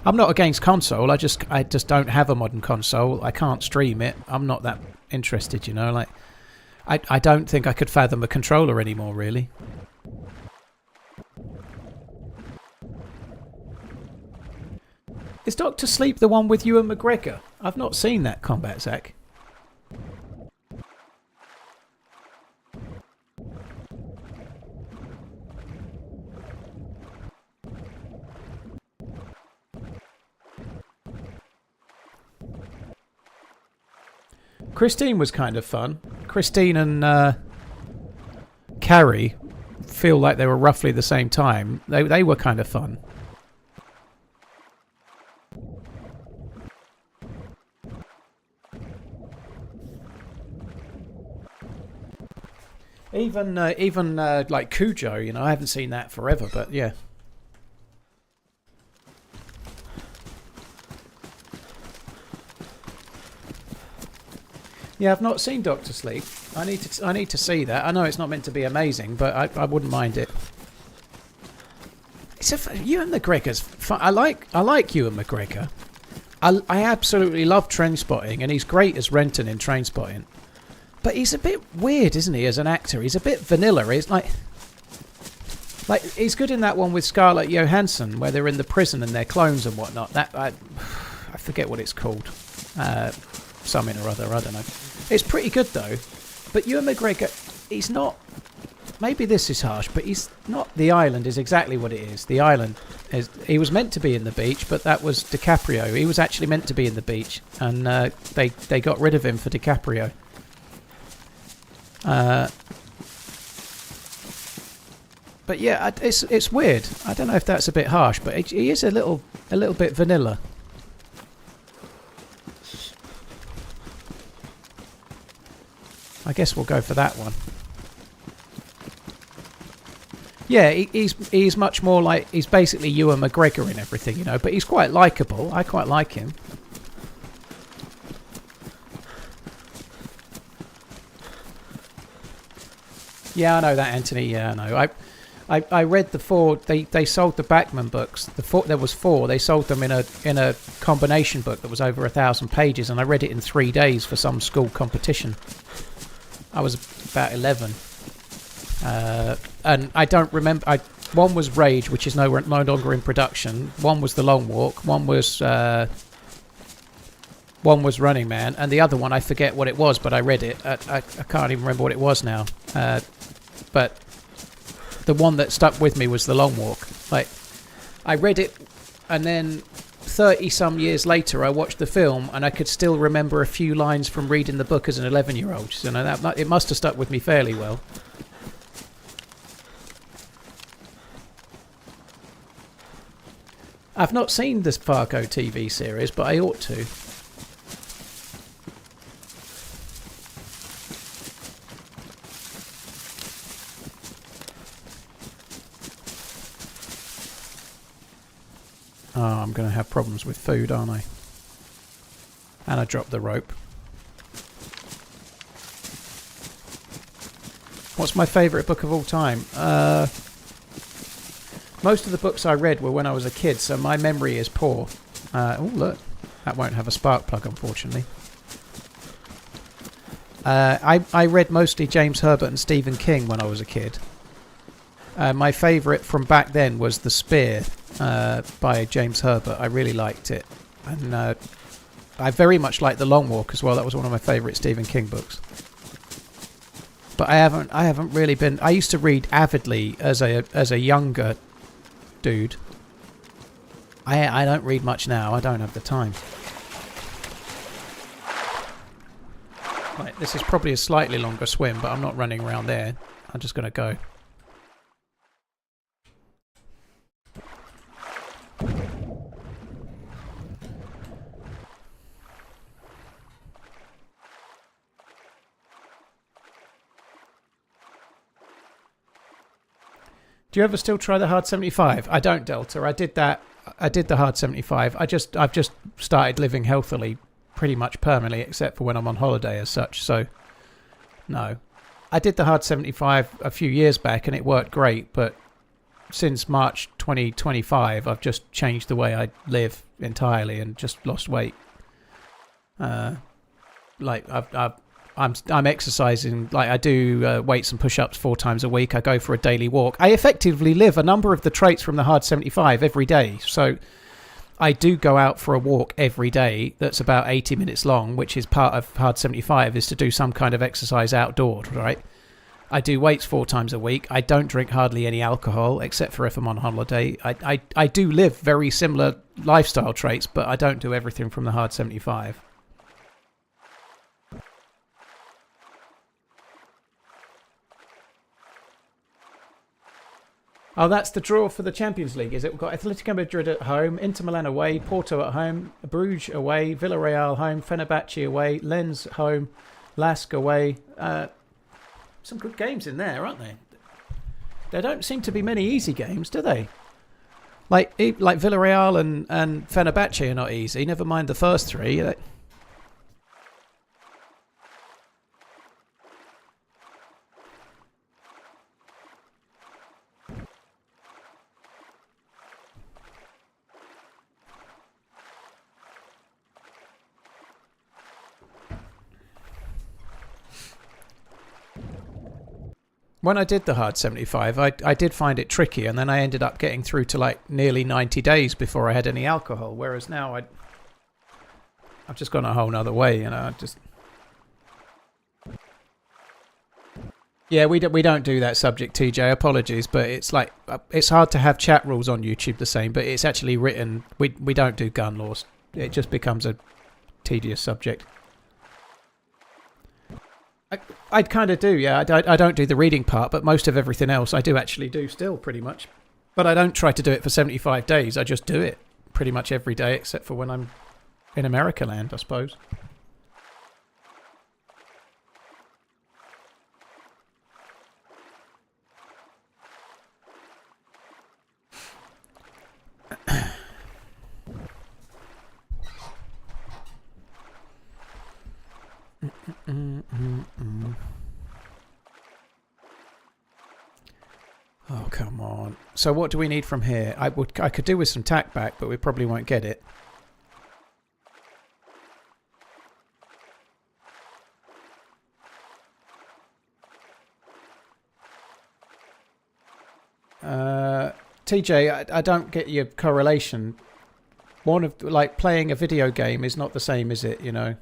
I'm not against console, I just don't have a modern console. I can't stream it. I'm not that interested, you know. Like, I don't think I could fathom a controller anymore, really. Is Dr. Sleep the one with Ewan McGregor? I've not seen that, Combat Zach. Christine was kind of fun. Christine and Carrie feel like they were roughly the same time. They were kind of fun. Even like Cujo, you know, I haven't seen that forever, but yeah. Yeah, I've not seen Doctor Sleep. I need to see that. I know it's not meant to be amazing, but I wouldn't mind it. Ewan McGregor's fun. I like Ewan McGregor. I absolutely love Trainspotting, and he's great as Renton in Trainspotting. But he's a bit weird, isn't he, as an actor? He's a bit vanilla. He's like he's good in that one with Scarlett Johansson, where they're in the prison and they're clones and whatnot. That I forget what it's called. Something or other, I don't know. It's pretty good though. But Ewan McGregor, he's not. Maybe this is harsh, but he's not. The Island is exactly what it is. The Island is. He was meant to be in the beach, but that was DiCaprio. He was actually meant to be in the beach, and they got rid of him for DiCaprio. But yeah, it's weird. I don't know if that's a bit harsh, but he is a little bit vanilla. I guess we'll go for that one. Yeah, he's much more like, he's basically Ewan McGregor in everything, you know, but he's quite likeable. I quite like him. Yeah, I know that, Anthony. Yeah, I know. I read the 4. They sold the Bachman books. There was 4. They sold them in a combination book that was over 1,000 pages, and I read it in 3 days for some school competition. I was about 11, and I don't remember. One was Rage, which is no longer in production. One was The Long Walk. One was Running Man, and the other one I forget what it was, but I read it. I can't even remember what it was now. But the one that stuck with me was The Long Walk. Like, I read it, and then 30-some years later, I watched the film, and I could still remember a few lines from reading the book as an 11-year-old. So, you know, it must have stuck with me fairly well. I've not seen this Fargo TV series, but I ought to. Oh, I'm going to have problems with food, aren't I? And I dropped the rope. What's my favourite book of all time? Most of the books I read were when I was a kid, so my memory is poor. Oh, look. That won't have a spark plug, unfortunately. I read mostly James Herbert and Stephen King when I was a kid. My favourite from back then was The Spear by James Herbert. I really liked it. And I very much liked The Long Walk as well. That was one of my favourite Stephen King books. But I haven't really been... I used to read avidly as a younger dude. I don't read much now. I don't have the time. Right, this is probably a slightly longer swim, but I'm not running around there. I'm just going to go. Do you ever still try the hard 75? I don't, Delta. I did that. I did the hard 75. I've just started living healthily pretty much permanently, except for when I'm on holiday as such. So, no. I did the hard 75 a few years back and it worked great, but since March 2025, I've just changed the way I live entirely and just lost weight. Like I'm exercising, like I do weights and push-ups 4 times a week. I go for a daily walk. I effectively live a number of the traits from the hard 75 every day. So I do go out for a walk every day that's about 80 minutes long, which is part of hard 75, is to do some kind of exercise outdoors, right? I do weights 4 times a week. I don't drink hardly any alcohol, except for if I'm on holiday. I do live very similar lifestyle traits, but I don't do everything from the hard 75. Oh, that's the draw for the Champions League, is it? We've got Atletico Madrid at home, Inter Milan away, Porto at home, Bruges away, Villarreal home, Fenerbahce away, Lens home, Lask away. Some good games in there, aren't they? There don't seem to be many easy games, do they? Like Villarreal and Fenerbahce are not easy, never mind the first 3. When I did the hard 75, I did find it tricky, and then I ended up getting through to like nearly 90 days before I had any alcohol. Whereas now I've just gone a whole nother way, you know. Yeah, we don't do that subject, TJ. Apologies, but it's like it's hard to have chat rules on YouTube the same, but it's actually written. We don't do gun laws. It just becomes a tedious subject. I kind of do, yeah. I don't do the reading part, but most of everything else I do actually do still, pretty much. But I don't try to do it for 75 days. I just do it pretty much every day, except for when I'm in America land, I suppose. Oh, come on. So what do we need from here? I could do with some tack back, but we probably won't get it. TJ, I don't get your correlation. Like playing a video game is not the same, is it? You know.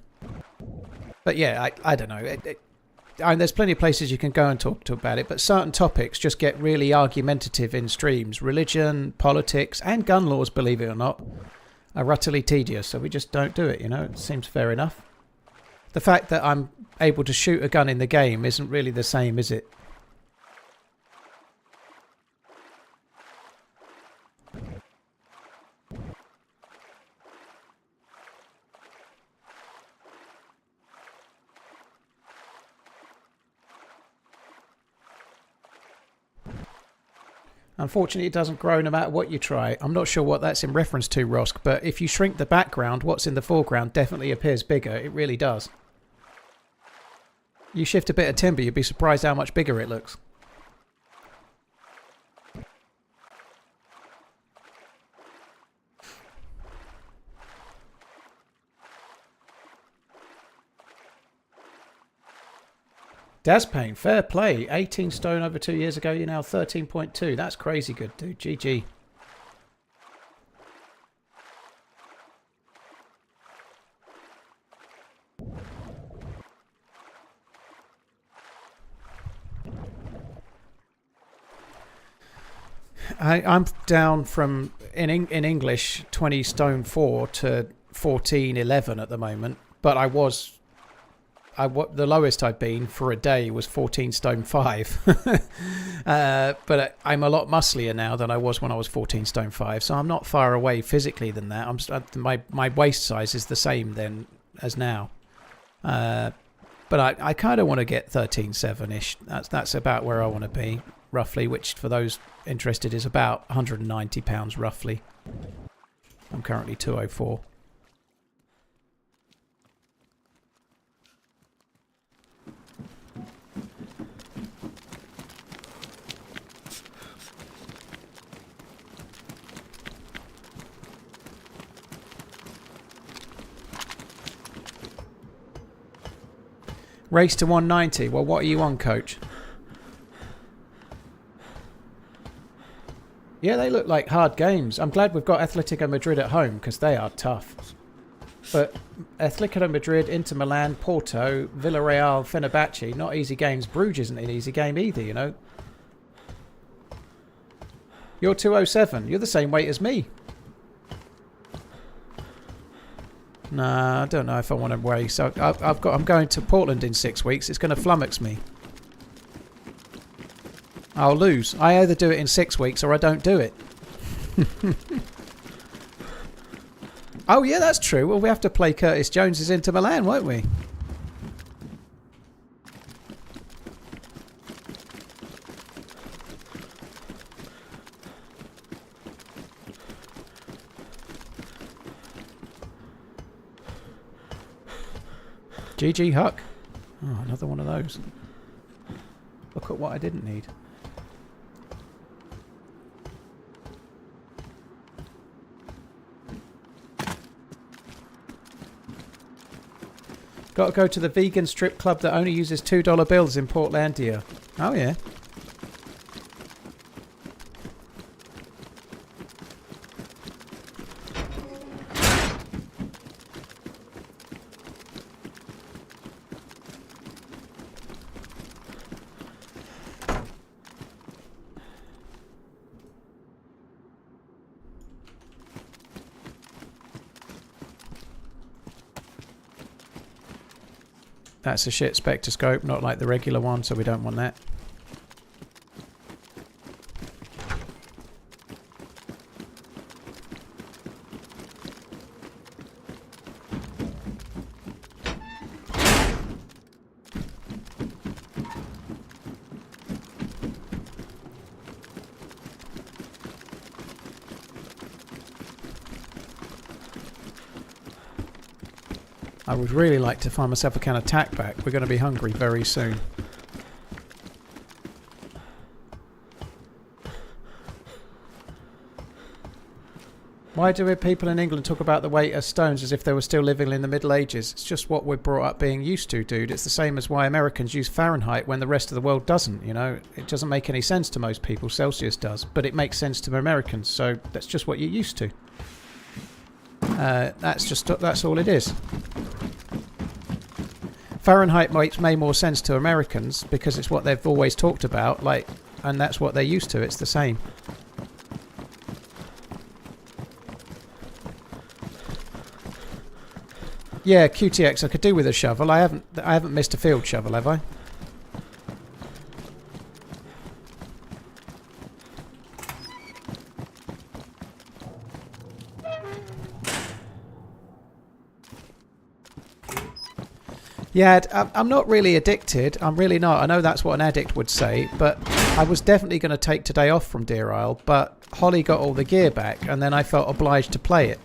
But yeah, I don't know. There's plenty of places you can go and talk about it, but certain topics just get really argumentative in streams. Religion, politics, and gun laws, believe it or not, are utterly tedious, so we just don't do it, you know. It seems fair enough. The fact that I'm able to shoot a gun in the game isn't really the same, is it? Unfortunately, it doesn't grow no matter what you try. I'm not sure what that's in reference to, Rosk, but if you shrink the background, what's in the foreground definitely appears bigger. It really does. You shift a bit of timber, you'd be surprised how much bigger it looks. Dazpain, fair play. 18 stone over 2 years ago. You're now 13.2. That's crazy good, dude. GG. I'm down from, in English, 20 stone 4 to 14.11 at the moment. But I was what the lowest I've been for a day was 14 stone 5. But I'm a lot musclier now than I was when I was 14 stone 5. So I'm not far away physically than that. My waist size is the same then as now. But I kind of want to get 13.7-ish. That's about where I want to be, roughly, which for those interested is about £190 roughly. I'm currently 204. Race to 190. Well, what are you on, coach? Yeah, they look like hard games. I'm glad we've got Atletico Madrid at home because they are tough. But Atletico Madrid, Inter Milan, Porto, Villarreal, Fenerbahce, not easy games. Bruges isn't an easy game either, you know. You're 207. You're the same weight as me. Nah, I don't know if I want to race. I'm going to Portland in 6 weeks. It's going to flummox me. I'll lose. I either do it in 6 weeks or I don't do it. Oh yeah, that's true. Well, we have to play Curtis Jones's Inter Milan, won't we? GG Huck. Oh, another one of those. Look at what I didn't need. Got to go to the vegan strip club that only uses $2 bills in Portlandia. Oh yeah. That's a shit spectroscope, not like the regular one, so we don't want that. I would really like to find myself a can of tack back. We're going to be hungry very soon. Why do people in England talk about the weight of stones as if they were still living in the Middle Ages? It's just what we're brought up being used to, dude. It's the same as why Americans use Fahrenheit when the rest of the world doesn't, you know. It doesn't make any sense to most people. Celsius does. But it makes sense to Americans, so that's just what you're used to. That's all it is. Fahrenheit makes way more sense to Americans because it's what they've always talked about, like, and that's what they're used to. It's the same. Yeah, QTX I could do with a shovel. I haven't missed a field shovel, have I? Yeah, I'm not really addicted. I'm really not. I know that's what an addict would say, but I was definitely going to take today off from Deerisle, but Holly got all the gear back, and then I felt obliged to play it.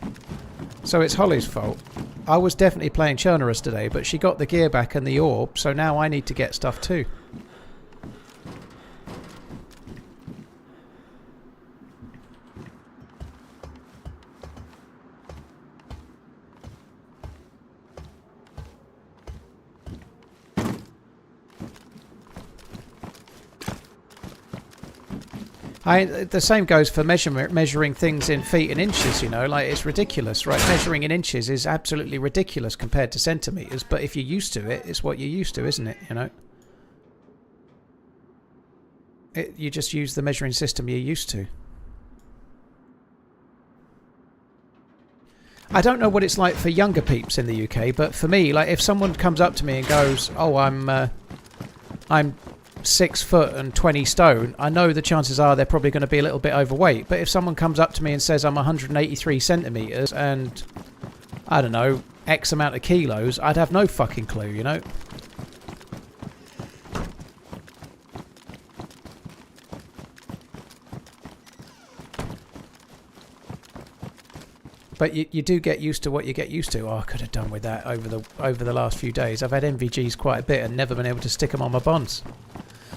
So it's Holly's fault. I was definitely playing Chernerus today, but she got the gear back and the orb, so now I need to get stuff too. The same goes for measuring things in feet and inches, you know, like it's ridiculous, right? Measuring in inches is absolutely ridiculous compared to centimetres, but if you're used to it, it's what you're used to, isn't it, you know? You just use the measuring system you're used to. I don't know what it's like for younger peeps in the UK, but for me, like if someone comes up to me and goes, "Oh, I'm 6 foot and 20 stone," I know the chances are they're probably going to be a little bit overweight. But if someone comes up to me and says I'm 183 centimeters and I don't know X amount of kilos, I'd have no fucking clue, you know. But you do get used to what you get used to. Oh, I could have done with that over the last few days. I've had MVGs quite a bit and never been able to stick them on my bonds.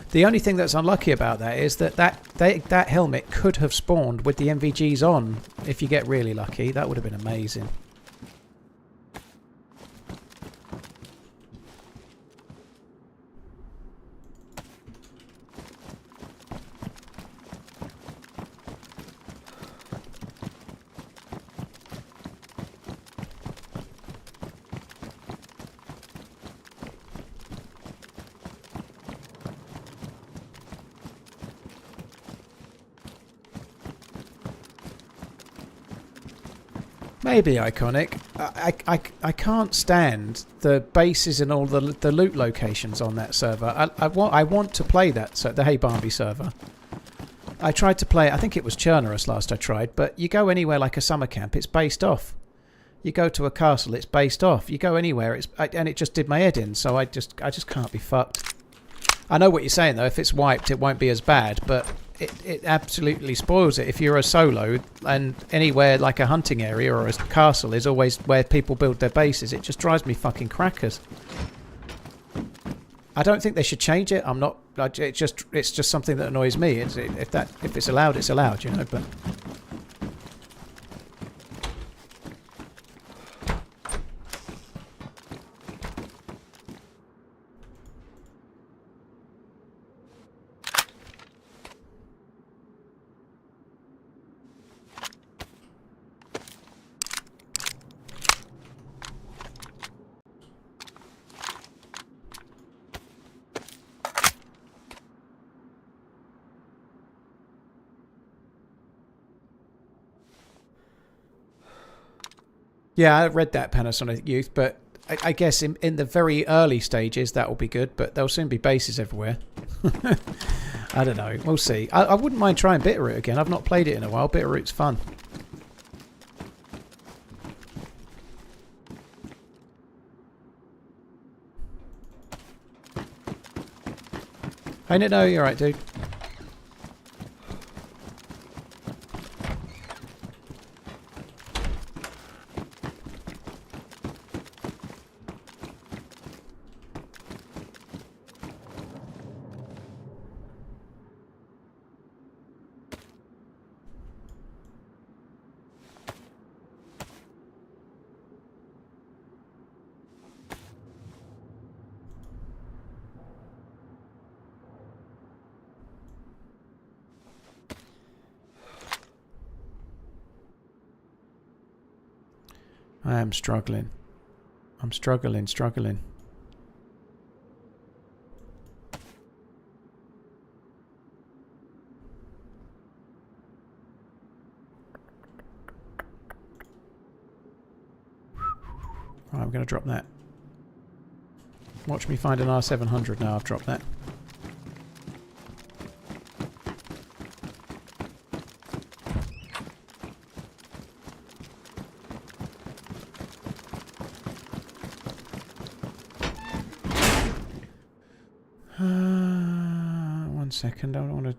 The only thing that's unlucky about that is that helmet could have spawned with the MVGs on. If you get really lucky, that would have been amazing. Maybe iconic. I can't stand the bases and all the loot locations on that server. I want to play that, so the Hey Barbie server. I tried to play it. I think it was Churnerus last I tried, but you go anywhere like a summer camp, it's based off. You go to a castle, it's based off. You go anywhere, and it just did my head in. So I just can't be fucked. I know what you're saying though. If it's wiped, it won't be as bad, but it absolutely spoils it if you're a solo, and anywhere like a hunting area or a castle is always where people build their bases. It just drives me fucking crackers. I don't think they should change it. I'm not. It's just something that annoys me. If it's allowed, it's allowed, you know. But yeah, I read that Panasonic Youth, but I guess in the very early stages that will be good, but there'll soon be bases everywhere. I don't know. We'll see. I wouldn't mind trying Bitterroot again. I've not played it in a while. Bitterroot's fun. Hey, no, you're right, dude. I am struggling. I'm struggling. Right, I'm going to drop that. Watch me find an R700 now. I've dropped that. One second, I don't want to...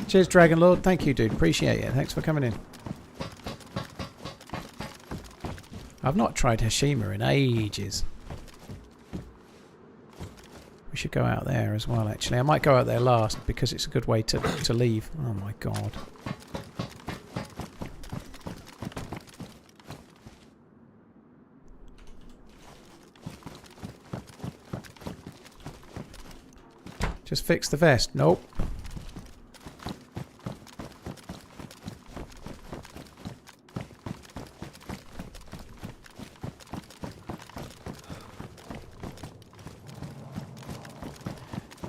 Cheers, Dragon Lord. Thank you, dude. Appreciate it. Thanks for coming in. I've not tried Hashima in ages. We should go out there as well, actually. I might go out there last because it's a good way to leave. Oh my god. Just fix the vest. Nope.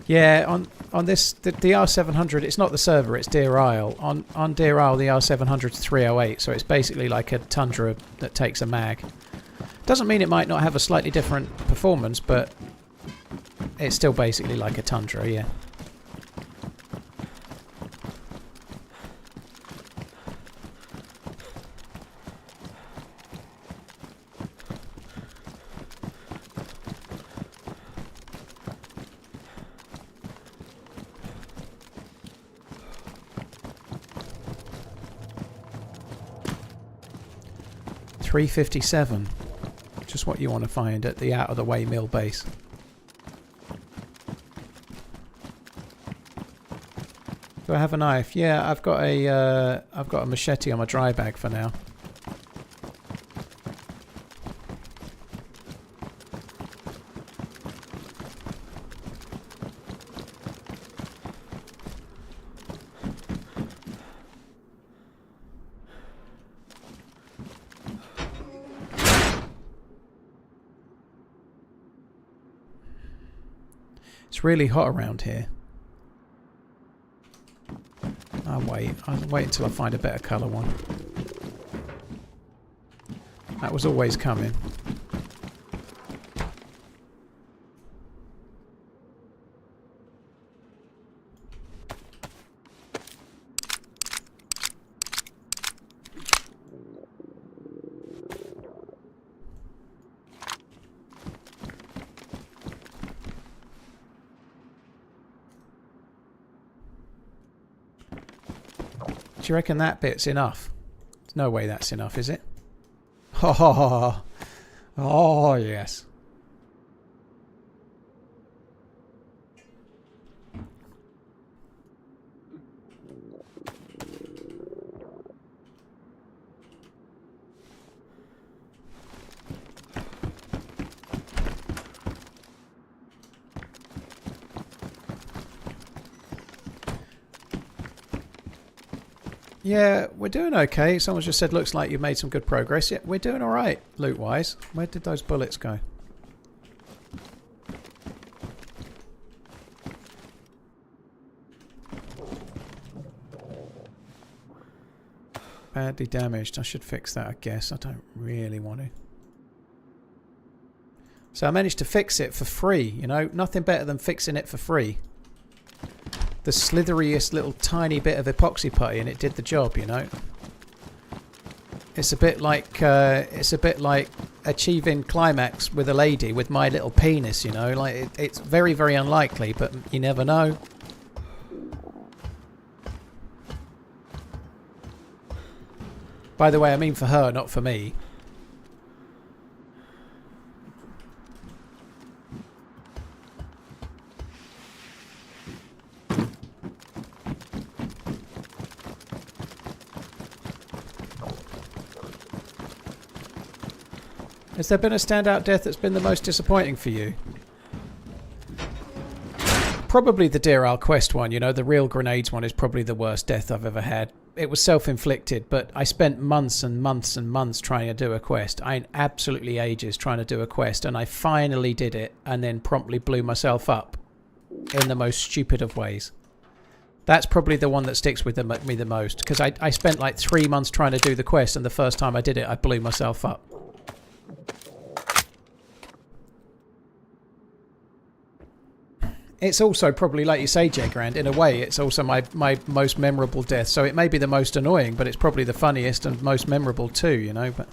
Yeah, on this the R700, it's not the server, it's Deerisle. On Deerisle, the R700 is 308, so it's basically like a Tundra that takes a mag. Doesn't mean it might not have a slightly different performance, but it's still basically like a Tundra, yeah. $357. Just what you want to find at the out of the way mill base. Do I have a knife? Yeah, I've got a machete on my dry bag for now. It's really hot around here. I'll wait until I find a better colour one. That was always coming. Do you reckon that bit's enough? There's no way that's enough, is it? Oh, oh yes. Yeah, we're doing okay. Someone just said, looks like you've made some good progress. Yeah, we're doing alright, loot-wise. Where did those bullets go? Badly damaged. I should fix that, I guess. I don't really want to. So I managed to fix it for free, you know. Nothing better than fixing it for free. The slitheriest little tiny bit of epoxy putty and it did the job, you know. It's a bit like achieving climax with a lady with my little penis, you know. Like it's very, very unlikely, but you never know. By the way, I mean for her, not for me. Has there been a standout death that's been the most disappointing for you? Probably the Deerisle quest one, you know, the real grenades one is probably the worst death I've ever had. It was self-inflicted, but I spent months and months and months trying to do a quest. I absolutely ages trying to do a quest, and I finally did it and then promptly blew myself up in the most stupid of ways. That's probably the one that sticks with me the most, because I spent like 3 months trying to do the quest, and the first time I did it, I blew myself up. It's also probably, like you say, Jegrand, in a way, it's also my most memorable death. So it may be the most annoying, but it's probably the funniest and most memorable too, you know. But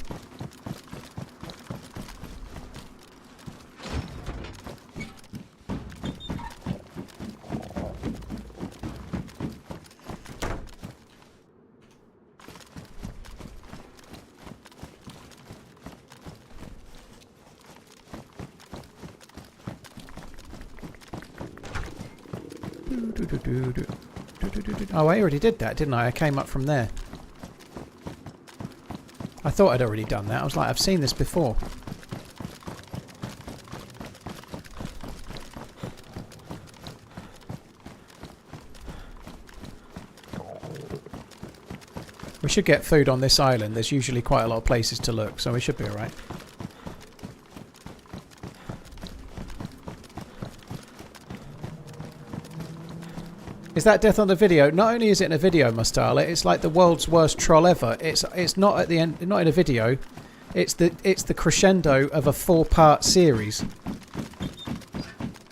oh, I already did that, didn't I? I came up from there. I thought I'd already done that. I was like, I've seen this before. We should get food on this island. There's usually quite a lot of places to look, so we should be alright. Is that death on the video? Not only is it in a video, Mustala, it's like the world's worst troll ever. It's not at the end, not in a video. It's the crescendo of a 4-part series.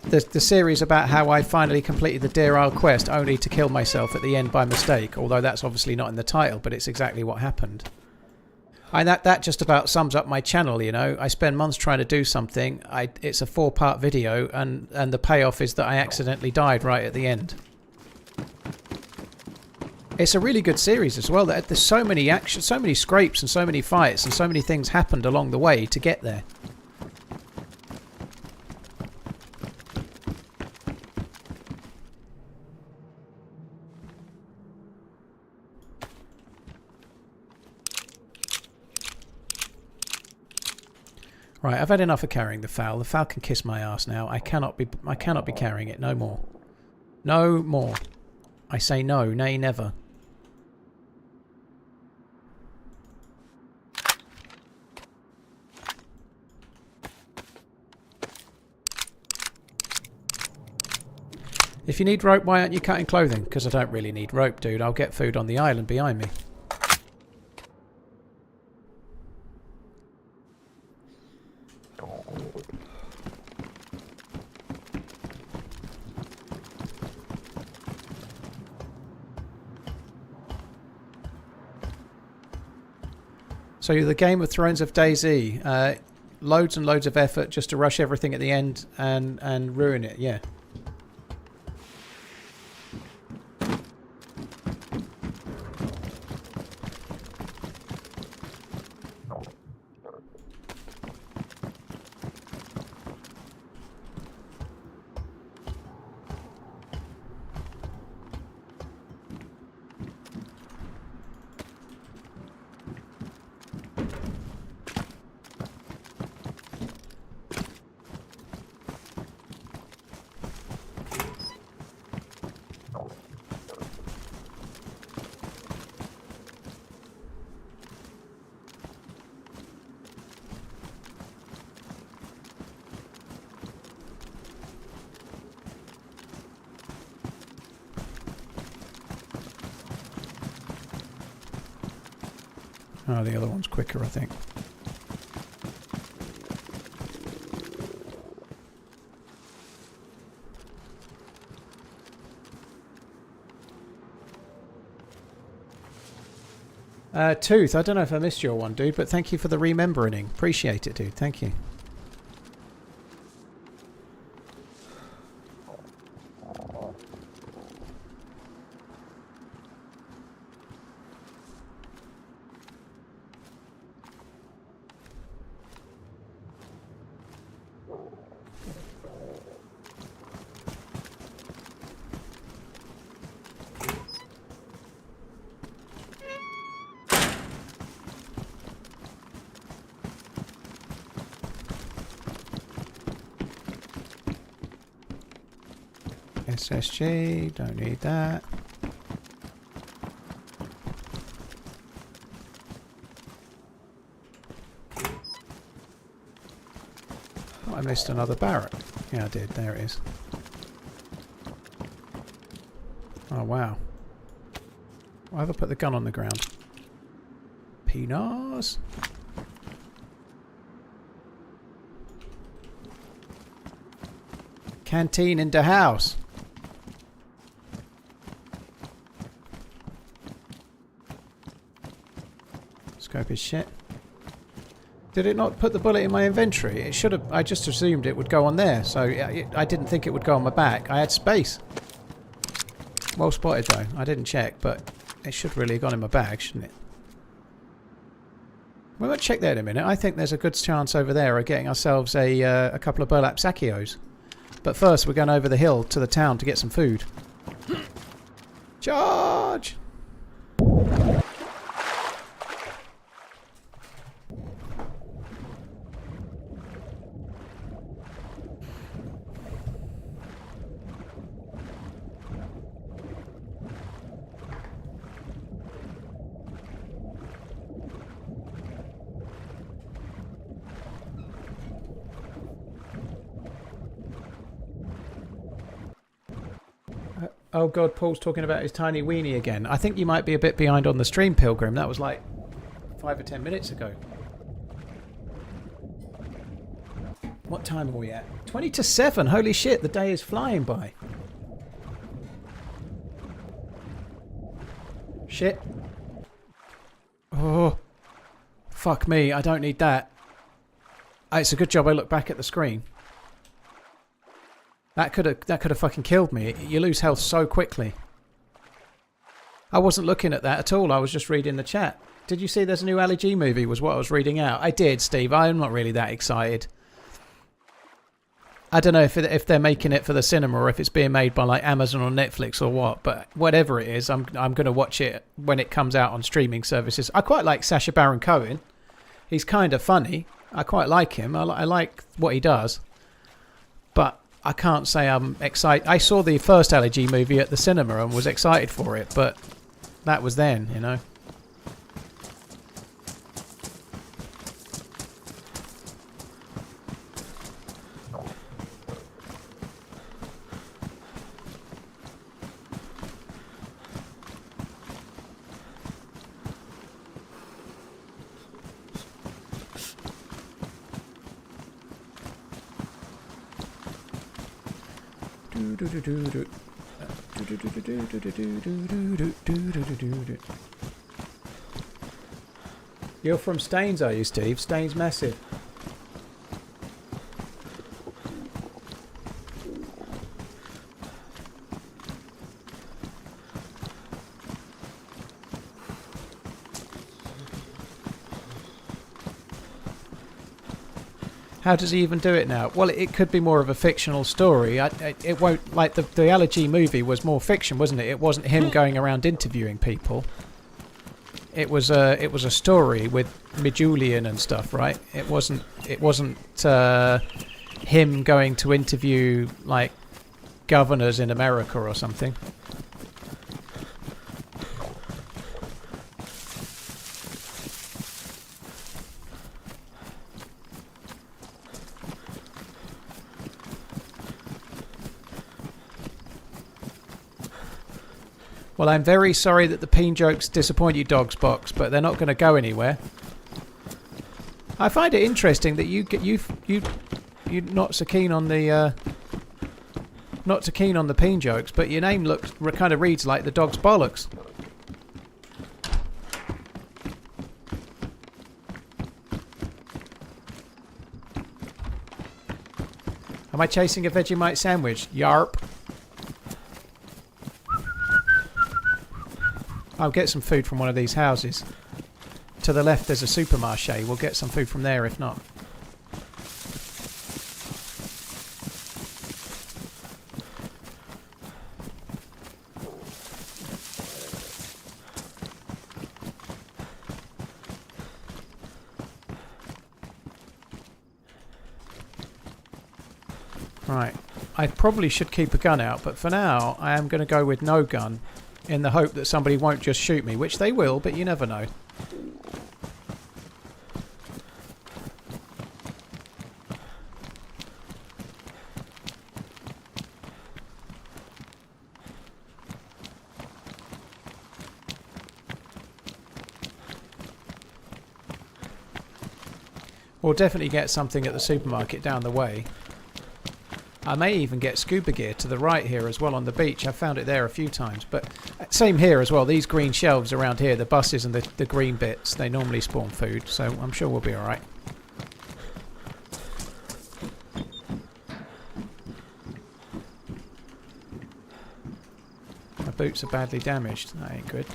The series about how I finally completed the Deerisle quest only to kill myself at the end by mistake. Although that's obviously not in the title, but it's exactly what happened. And that just about sums up my channel, you know. I spend months trying to do something. It's a 4-part video, and the payoff is that I accidentally died right at the end. It's a really good series as well. There's so many actions, so many scrapes and so many fights and so many things happened along the way to get there. Right, I've had enough of carrying the fowl. The fowl can kiss my ass now. I cannot be carrying it no more. No more. I say no, nay, never. If you need rope, why aren't you cutting clothing? Because I don't really need rope, dude. I'll get food on the island behind me. So the Game of Thrones of DayZ, loads and loads of effort just to rush everything at the end and ruin it, yeah. Oh, the other one's quicker, I think. Tooth, I don't know if I missed your one, dude, but thank you for the remembering. Appreciate it, dude. Thank you. SSG, don't need that. Oh, I missed another barrel. Yeah, I did. There it is. Oh, wow. Why have I put the gun on the ground? Penis. Canteen in the house. Scope is shit. Did it not put the bullet in my inventory? It should have. I just assumed it would go on there, so I didn't think it would go on my back. I had space. Well spotted though. I didn't check, but it should really have gone in my bag, shouldn't it? We might check that in a minute. I think there's a good chance over there of getting ourselves a couple of burlap sackios. But first, we're going over the hill to the town to get some food. Charge! Oh God, Paul's talking about his tiny weenie again. I think you might be a bit behind on the stream, Pilgrim. That was like 5 or 10 minutes ago. What time are we at? 20 to 7. Holy shit, the day is flying by. Shit. Oh. Fuck me, I don't need that. It's a good job I looked back at the screen. That could have fucking killed me. You lose health so quickly. I wasn't looking at that at all. I was just reading the chat. Did you see there's a new Ali G movie was what I was reading out? I did, Steve. I'm not really that excited. I don't know if they're making it for the cinema or if it's being made by like Amazon or Netflix or what, but whatever it is, I'm going to watch it when it comes out on streaming services. I quite like Sacha Baron Cohen. He's kind of funny. I quite like him. I like what he does. But I can't say I'm excited. I saw the first Ali G movie at the cinema and was excited for it, but that was then, you know. You're from Staines, are you, Steve? Staines massive. How does he even do it now? Well, it could be more of a fictional story. It won't, like the Ali G movie was more fiction, wasn't it? It wasn't him going around interviewing people. It was a story with Julian and stuff, right? It wasn't him going to interview like governors in America or something. Well, I'm very sorry that the peen jokes disappoint you, Dogs Box, but they're not going to go anywhere. I find it interesting that you're not so keen on the peen jokes, but your name kind of reads like the dog's bollocks. Am I chasing a Vegemite sandwich? Yarp. I'll get some food from one of these houses. To the left there's a supermarché. We'll get some food from there if not. Right. I probably should keep a gun out, but for now I am going to go with no gun. In the hope that somebody won't just shoot me, which they will, but you never know. We'll definitely get something at the supermarket down the way. I may even get scuba gear to the right here as well on the beach. I've found it there a few times. But same here as well. These green shelves around here, the buses and the green bits, they normally spawn food. So I'm sure we'll be alright. My boots are badly damaged. That ain't good.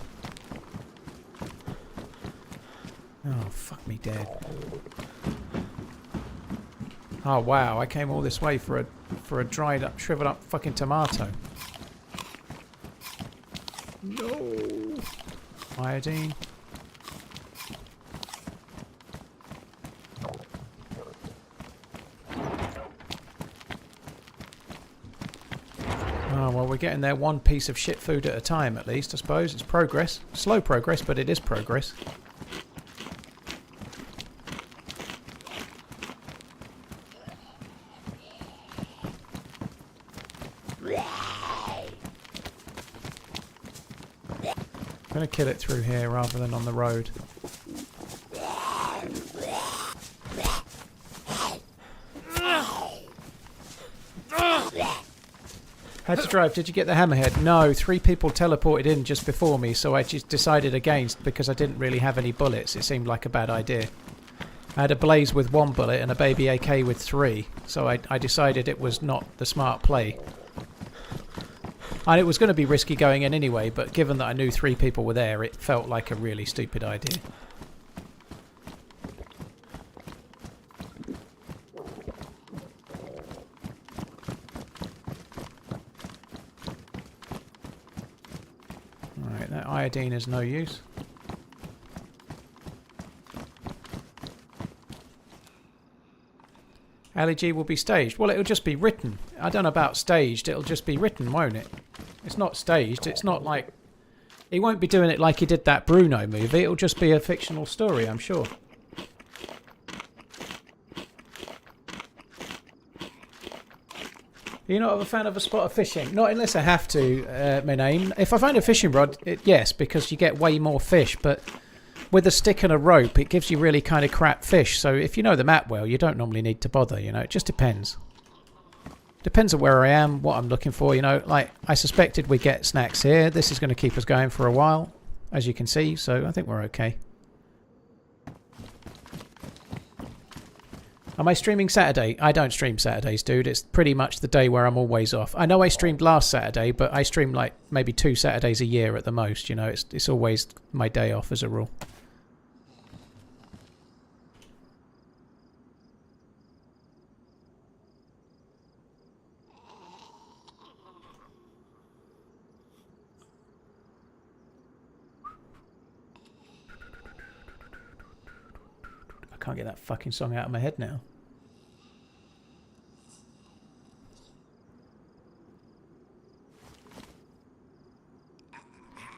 Oh, fuck me dead. Oh wow, I came all this way for a dried up, shriveled up fucking tomato. No. Iodine. Oh well, we're getting there one piece of shit food at a time at least, I suppose. It's progress. Slow progress, but it is progress. going to kill it through here rather than on the road. Had to drive. Did you get the hammerhead? No, 3 people teleported in just before me, so I just decided against because I didn't really have any bullets. It seemed like a bad idea. I had a blaze with 1 bullet and a baby AK with 3, so I decided it was not the smart play. And it was going to be risky going in anyway, but given that I knew 3 people were there, it felt like a really stupid idea. Alright, that iodine is no use. LEG will be staged. Well, it'll just be written. I don't know about staged. It'll just be written, won't it? It's not staged. It's not like... He won't be doing it like he did that Bruno movie. It'll just be a fictional story, I'm sure. You're not a fan of a spot of fishing? Not unless I have to, my name. If I find a fishing rod, yes, because you get way more fish, but... With a stick and a rope, it gives you really kind of crap fish. So if you know the map well, you don't normally need to bother, you know. It just depends. Depends on where I am, what I'm looking for, you know. Like, I suspected we'd get snacks here. This is going to keep us going for a while, as you can see. So I think we're okay. Am I streaming Saturday? I don't stream Saturdays, dude. It's pretty much the day where I'm always off. I know I streamed last Saturday, but I stream like maybe 2 Saturdays a year at the most, you know. It's always my day off as a rule. I can't get that fucking song out of my head now.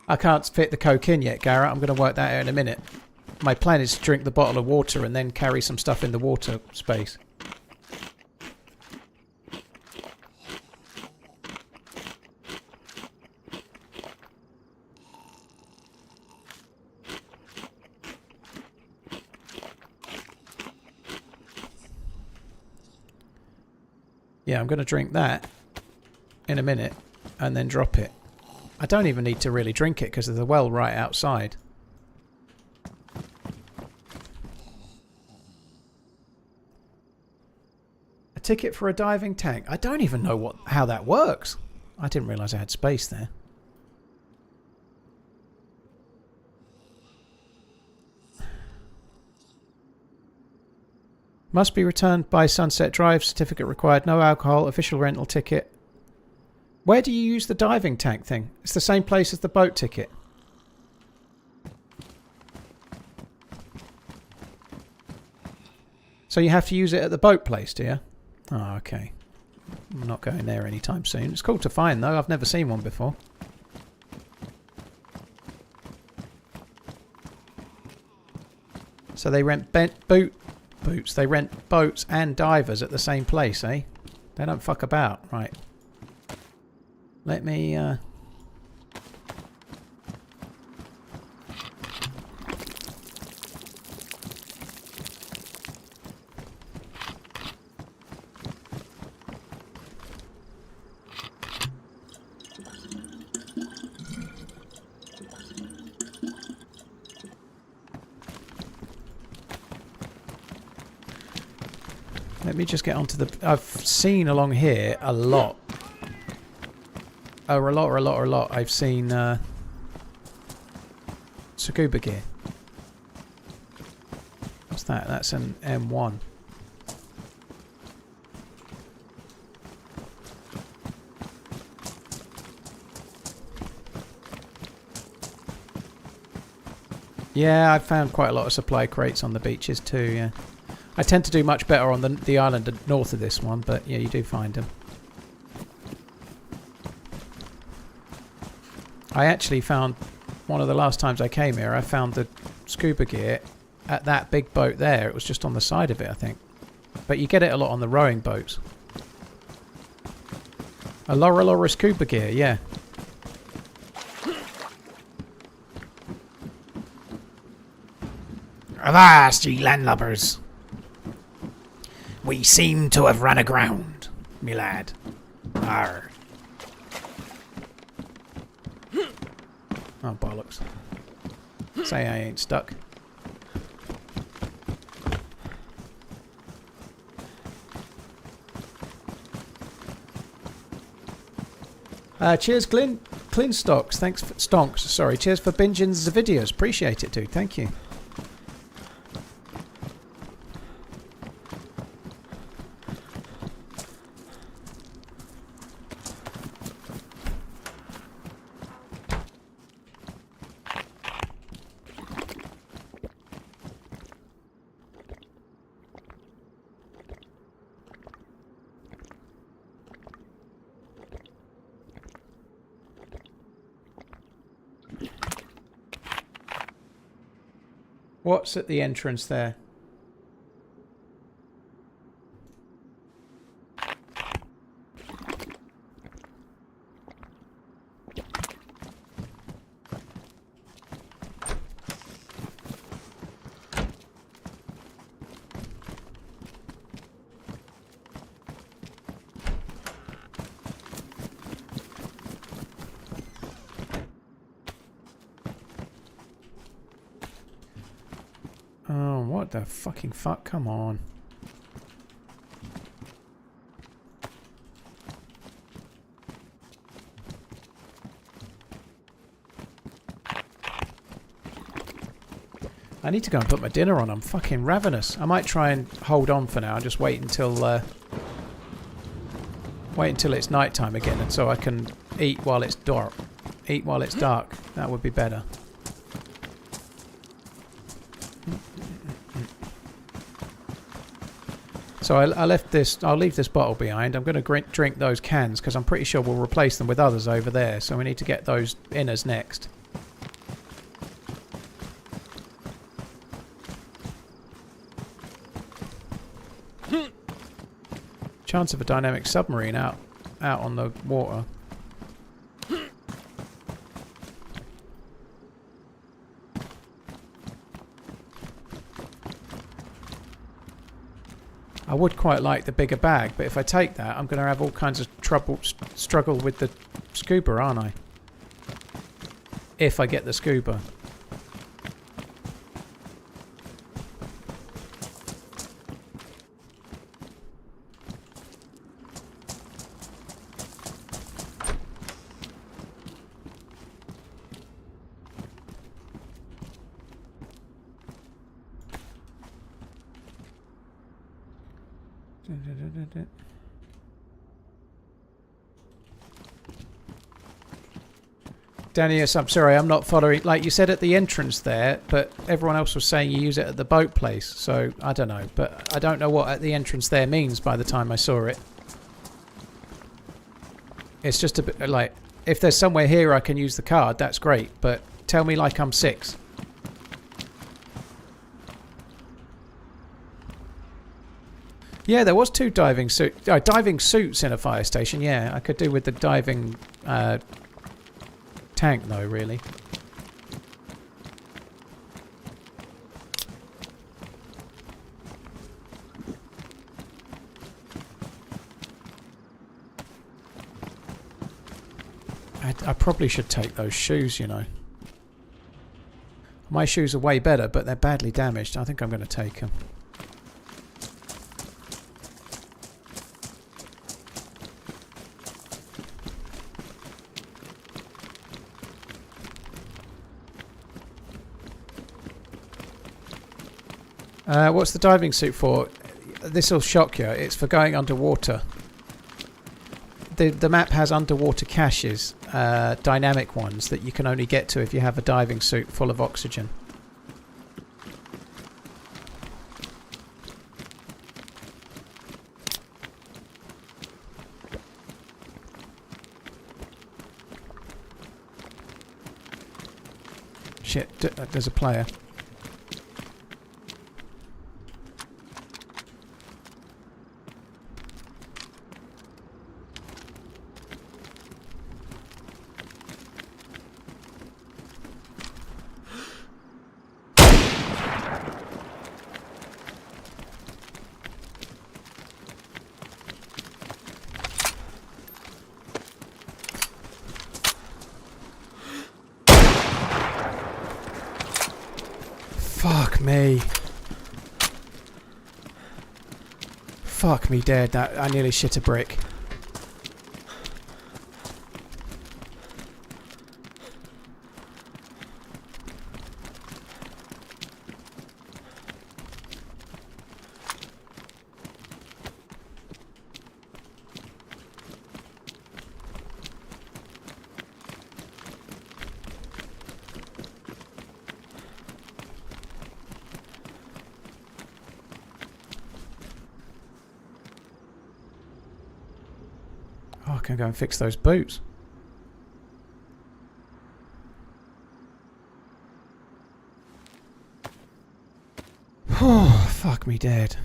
I can't fit the coke in yet, Garrett. I'm going to work that out in a minute. My plan is to drink the bottle of water and then carry some stuff in the water space. Yeah, I'm going to drink that in a minute and then drop it. I don't even need to really drink it because there's a well right outside. A ticket for a diving tank. I don't even know how that works. I didn't realise I had space there. Must be returned by Sunset Drive. Certificate required. No alcohol. Official rental ticket. Where do you use the diving tank thing? It's the same place as the boat ticket. So you have to use it at the boat place, do you? Oh, okay. I'm not going there anytime soon. It's cool to find, though. I've never seen one before. So they rent boots. They rent boats and divers at the same place, eh? They don't fuck about. Right. Let me... Let me just get onto the... I've seen along here a lot. Oh, a lot. I've seen scuba gear. What's that? That's an M1. Yeah, I've found quite a lot of supply crates on the beaches too, yeah. I tend to do much better on the island north of this one, but yeah, you do find them. I actually found, one of the last times I came here, I found the scuba gear at that big boat there. It was just on the side of it, I think. But you get it a lot on the rowing boats. A Laura scuba gear, yeah. Avast, ye landlubbers! We seem to have run aground, me lad. Arr. Oh, bollocks. Say I ain't stuck. Cheers, Clint Stocks. Thanks for Stonks. Sorry. Cheers for binging the videos. Appreciate it, dude. Thank you. What's at the entrance there? Oh, what the fucking fuck? Come on. I need to go and put my dinner on. I'm fucking ravenous. I might try and hold on for now and just wait until it's night time again, and so I can eat while it's dark. Eat while it's dark. That would be better. So I left this. I'll leave this bottle behind. I'm going to drink those cans because I'm pretty sure we'll replace them with others over there. So we need to get those inners next. Chance of a dynamic submarine out on the water. I would quite like the bigger bag, but if I take that, I'm going to have all kinds of struggle with the scuba, aren't I? If I get the scuba. Danny, yes, I'm sorry, I'm not following. Like you said at the entrance there, but everyone else was saying you use it at the boat place. So, I don't know. But I don't know what at the entrance there means by the time I saw it. It's just a bit like, if there's somewhere here I can use the card, that's great. But tell me like I'm 6. Yeah, there was 2 diving suits in a fire station. Yeah, I could do with the diving tank though, really. I probably should take those shoes, you know. My shoes are way better, but they're badly damaged. I think I'm going to take them. What's the diving suit for? This will shock you. It's for going underwater. The map has underwater caches, dynamic ones, that you can only get to if you have a diving suit full of oxygen. Shit, there's a player. Fuck me. Fuck me dead. That I nearly shit a brick. Oh, I can go and fix those boots. Oh, fuck me dead.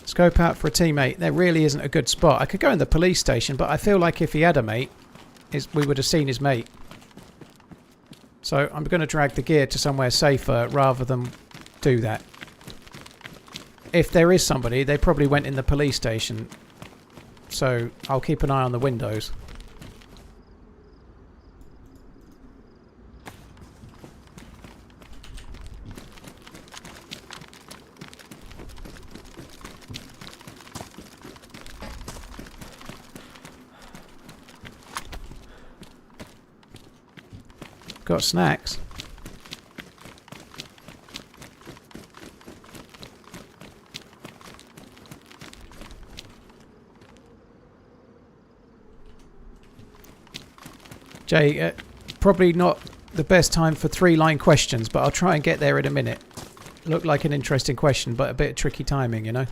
Scope out for a teammate. There really isn't a good spot. I could go in the police station, but I feel like if he had a mate, we would have seen his mate. So I'm going to drag the gear to somewhere safer rather than do that. If there is somebody, they probably went in the police station. So I'll keep an eye on the windows. Got snacks. Jay, probably not the best time for 3-line questions, but I'll try and get there in a minute. Looked like an interesting question, but a bit of tricky timing, you know?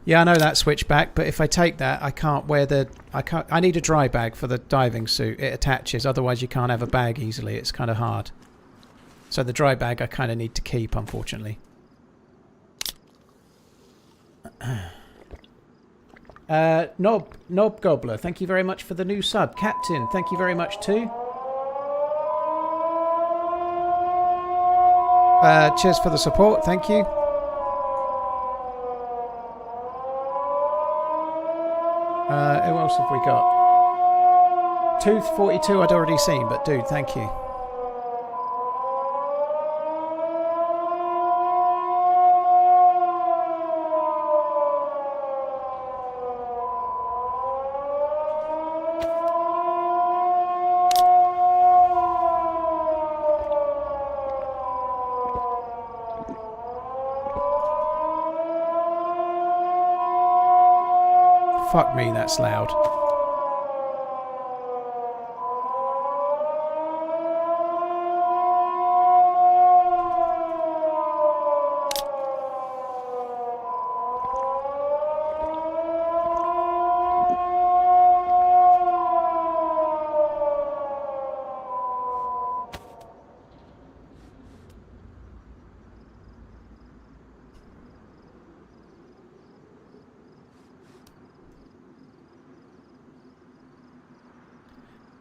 Yeah, I know that switchback, but if I take that, I can't wear the... I need a dry bag for the diving suit. It attaches, otherwise you can't have a bag easily. It's kind of hard. So the dry bag I kind of need to keep, unfortunately. Knob Gobbler, thank you very much for the new sub. Captain, thank you very much too. Cheers for the support, thank you. Who else have we got? Tooth 42 I'd already seen, but dude, thank you. Fuck me, that's loud.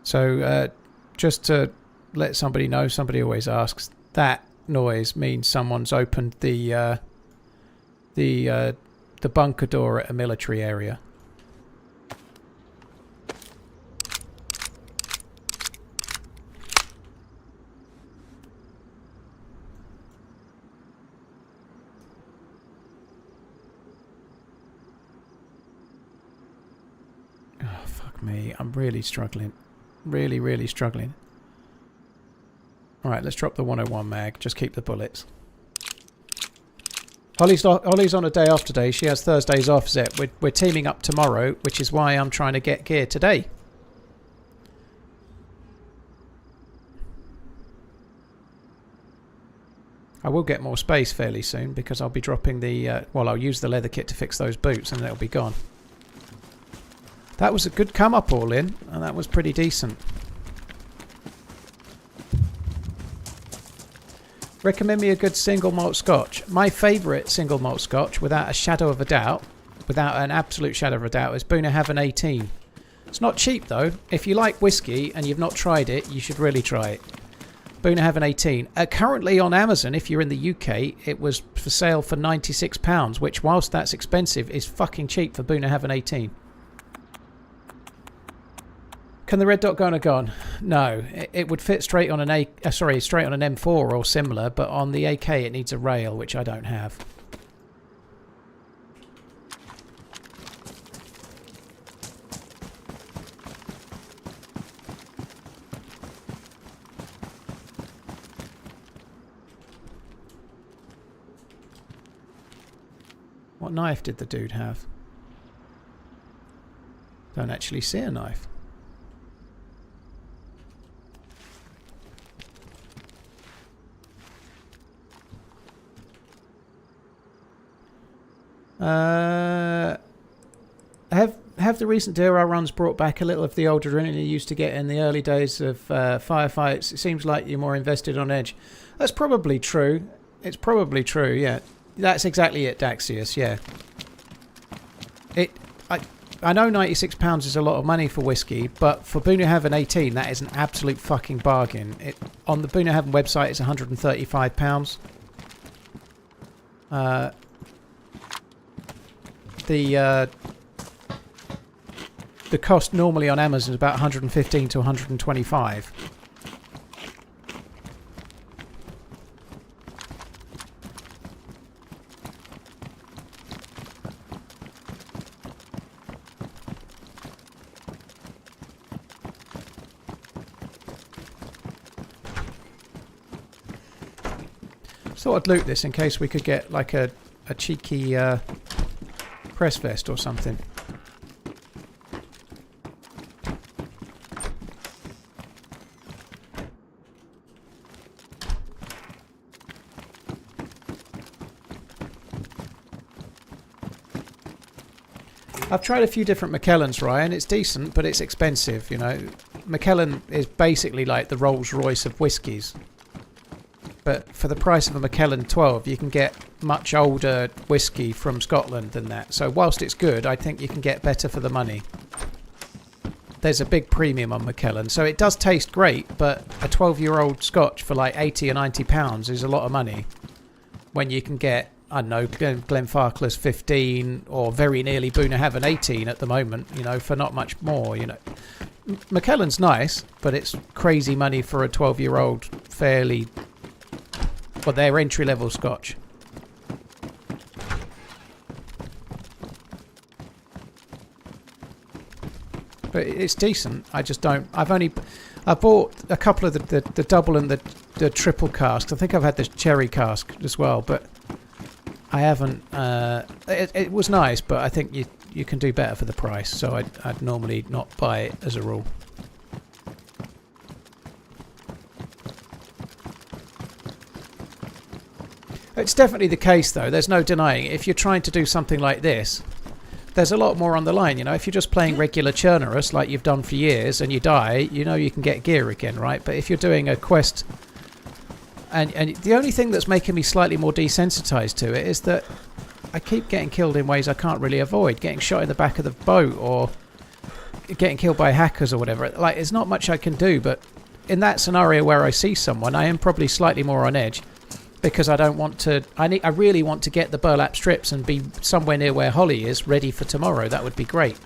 So, just to let somebody know, somebody always asks, that noise means someone's opened the bunker door at a military area. Oh, fuck me. I'm really struggling. Really struggling. Alright, let's drop the 101 mag. Just keep the bullets. Holly's on a day off today. She has Thursdays off, Zep. We're teaming up tomorrow, which is why I'm trying to get gear today. I will get more space fairly soon because I'll be dropping the... well, I'll use the leather kit to fix those boots and it'll be gone. That was a good come up all in, and that was pretty decent. Recommend me a good single malt scotch. My favourite single malt scotch, without a shadow of a doubt, without an absolute shadow of a doubt, is Bunnahabhain 18. It's not cheap though. If you like whiskey and you've not tried it, you should really try it. Bunnahabhain 18. Currently on Amazon, if you're in the UK, it was for sale for £96, which, whilst that's expensive, is fucking cheap for Bunnahabhain 18. Can the red dot go on a gun? No, it would fit straight on an straight on an M4 or similar, but on the AK it needs a rail, which I don't have. What knife did the dude have? Don't actually see a knife. Have the recent Deerisle runs brought back a little of the old adrenaline you used to get in the early days of firefights? It seems like you're more invested on edge. That's probably true. It's probably true, yeah. That's exactly it, Daxius, yeah. I know £96 is a lot of money for whiskey, but for Bunnahabhain 18, that is an absolute fucking bargain. On the Bunnahabhain website, it's £135. The cost normally on Amazon is about 115 to 125. Thought I'd loot this in case we could get like a cheeky press vest or something. I've tried a few different Macellans, Ryan. It's decent, but it's expensive, you know. Macallan is basically like the Rolls Royce of whiskies. But for the price of a Macallan 12, you can get much older whiskey from Scotland than that. So whilst it's good, I think you can get better for the money. There's a big premium on Macallan. So it does taste great, but a 12-year-old Scotch for like 80 or 90 pounds is a lot of money. When you can get, I don't know, Glenfarclas 15 or very nearly Bunnahabhain 18 at the moment, you know, for not much more, you know. Macallan's nice, but it's crazy money for a 12-year-old fairly... Well, they're entry-level Scotch. But it's decent. I just don't... I bought a couple of the double and the triple casks. I think I've had the cherry cask as well, but I haven't... it was nice, but I think you can do better for the price, so I'd normally not buy it as a rule. It's definitely the case, though. There's no denying it. If you're trying to do something like this, there's a lot more on the line, you know. If you're just playing regular Churnerus like you've done for years and you die, you know you can get gear again, right? But if you're doing a quest... And the only thing that's making me slightly more desensitized to it is that I keep getting killed in ways I can't really avoid. Getting shot in the back of the boat or getting killed by hackers or whatever. Like, there's not much I can do, but in that scenario where I see someone, I am probably slightly more on edge. Because I don't want to... I really want to get the burlap strips and be somewhere near where Holly is, ready for tomorrow. That would be great.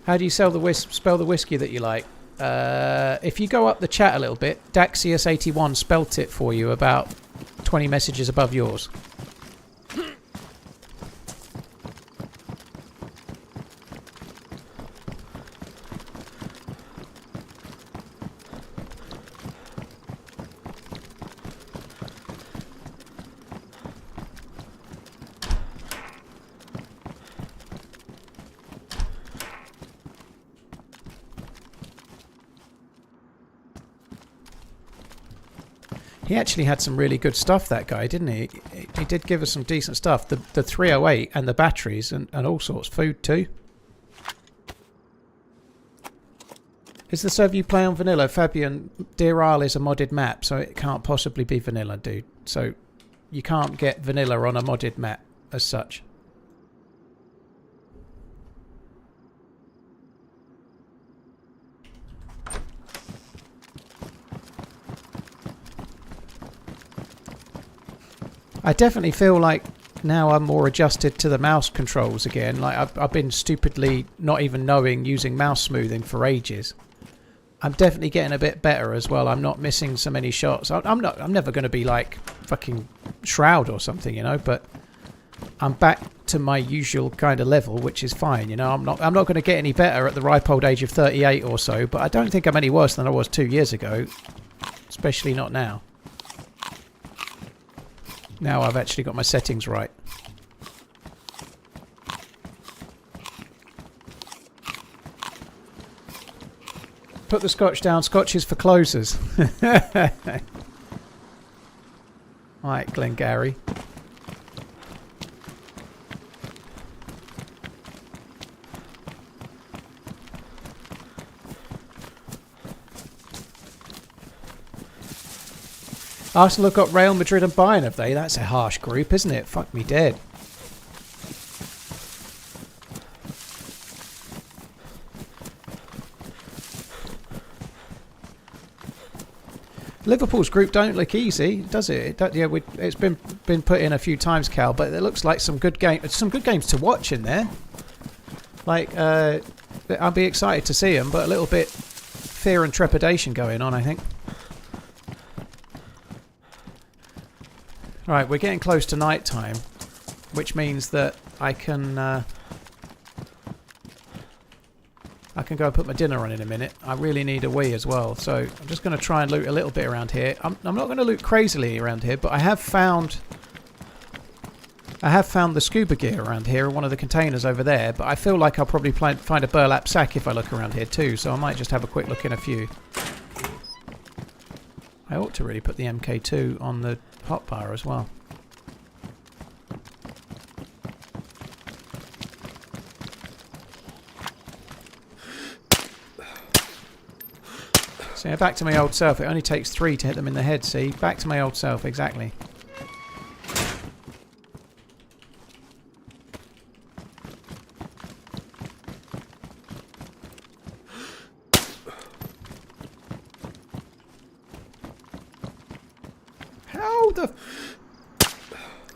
How do you spell the whiskey that you like? If you go up the chat a little bit, Daxius81 spelt it for you about 20 messages above yours. He actually had some really good stuff, that guy, didn't he? He did give us some decent stuff. The 308 and the batteries and all sorts. Food too. Is the server you play on vanilla? Fabian, Deerisle is a modded map, so it can't possibly be vanilla, dude. So you can't get vanilla on a modded map as such. I definitely feel like now I'm more adjusted to the mouse controls again. Like I've been stupidly not even knowing using mouse smoothing for ages. I'm definitely getting a bit better as well. I'm not missing so many shots. I'm never going to be like fucking Shroud or something, you know. But I'm back to my usual kind of level, which is fine. You know, I'm not going to get any better at the ripe old age of 38 or so. But I don't think I'm any worse than I was 2 years ago, especially not now. Now I've actually got my settings right. Put the scotch down. Scotch is for closers. Right, Glengarry. Arsenal have got Real Madrid and Bayern, have they? That's a harsh group, isn't it? Fuck me dead. Liverpool's group don't look easy, does it? Yeah, it's been put in a few times, Cal, but it looks like some good games to watch in there. Like, I'll be excited to see them, but a little bit fear and trepidation going on, I think. Right, we're getting close to night time, which means that I can go and put my dinner on in a minute. I really need a wee as well, so I'm just going to try and loot a little bit around here. I'm not going to loot crazily around here, but I have found the scuba gear around here in one of the containers over there. But I feel like I'll probably find a burlap sack if I look around here too, so I might just have a quick look in a few. I ought to really put the MK2 on the hotbar as well. So yeah, back to my old self. It only takes 3 to hit them in the head, see? Back to my old self, exactly. How the...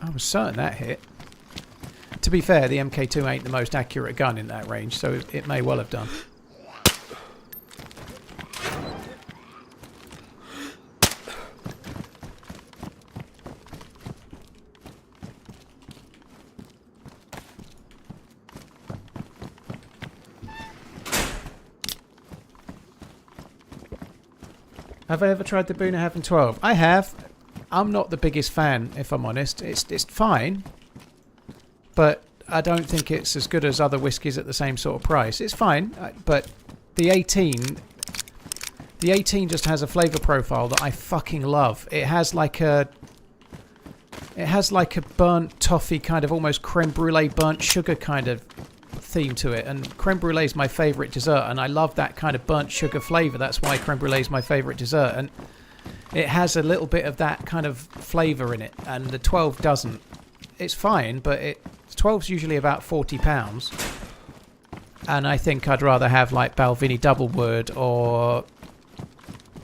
I was certain that hit. To be fair, the MK2 ain't the most accurate gun in that range, so it may well have done. Have I ever tried the Boona Heaven 12? I have. I'm not the biggest fan, if I'm honest. It's fine, but I don't think it's as good as other whiskies at the same sort of price. It's fine, but the 18 just has a flavour profile that I fucking love. It has like a burnt toffee kind of almost creme brulee burnt sugar kind of theme to it, and creme brulee is my favourite dessert, and I love that kind of burnt sugar flavour. That's why creme brulee is my favourite dessert, and it has a little bit of that kind of flavour in it, and the 12 doesn't. It's fine, but 12's usually about £40, and I think I'd rather have like Balvenie Doublewood or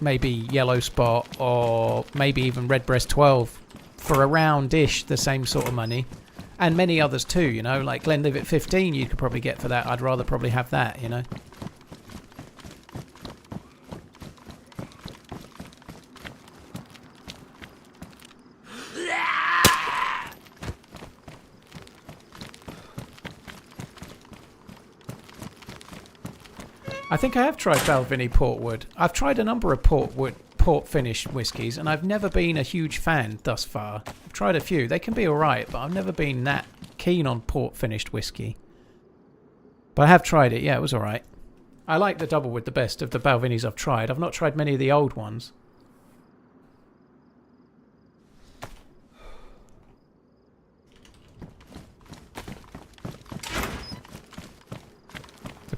maybe Yellow Spot or maybe even Redbreast 12 for around-ish the same sort of money. And many others too, you know, like Glenlivet 15 you could probably get for that. I'd rather probably have that, you know. I think I have tried Balvenie Portwood. I've tried a number of port finished whiskies, and I've never been a huge fan thus far. I've tried a few. They can be alright, but I've never been that keen on port finished whiskey. But I have tried it. Yeah, it was alright. I like the Doublewood the best of the Balvenies I've tried. I've not tried many of the old ones.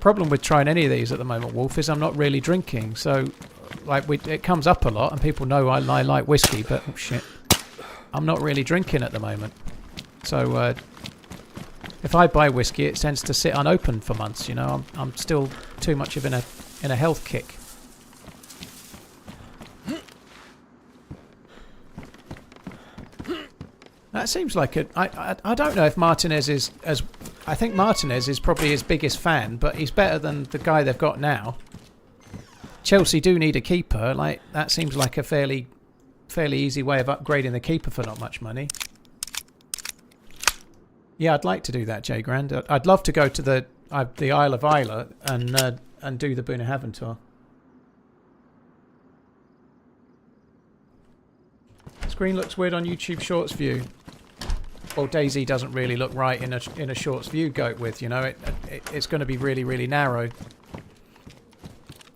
problem with trying any of these at the moment, Wolf, is I'm not really drinking. So, like, it comes up a lot, and people know I like whiskey, but oh, shit, I'm not really drinking at the moment. So, if I buy whiskey, it tends to sit unopened for months. You know, I'm still too much of in a health kick. That seems like I don't know if Martinez is as... I think Martinez is probably his biggest fan, but he's better than the guy they've got now. Chelsea do need a keeper. Like, that seems like a fairly easy way of upgrading the keeper for not much money. Yeah, I'd like to do that, Jay Grand. I'd love to go to the Isle of Isla and do the Boonhaven tour. Screen looks weird on YouTube Shorts view. Well, DayZ doesn't really look right in a Shorts view goat with, you know. It's going to be really, really narrow.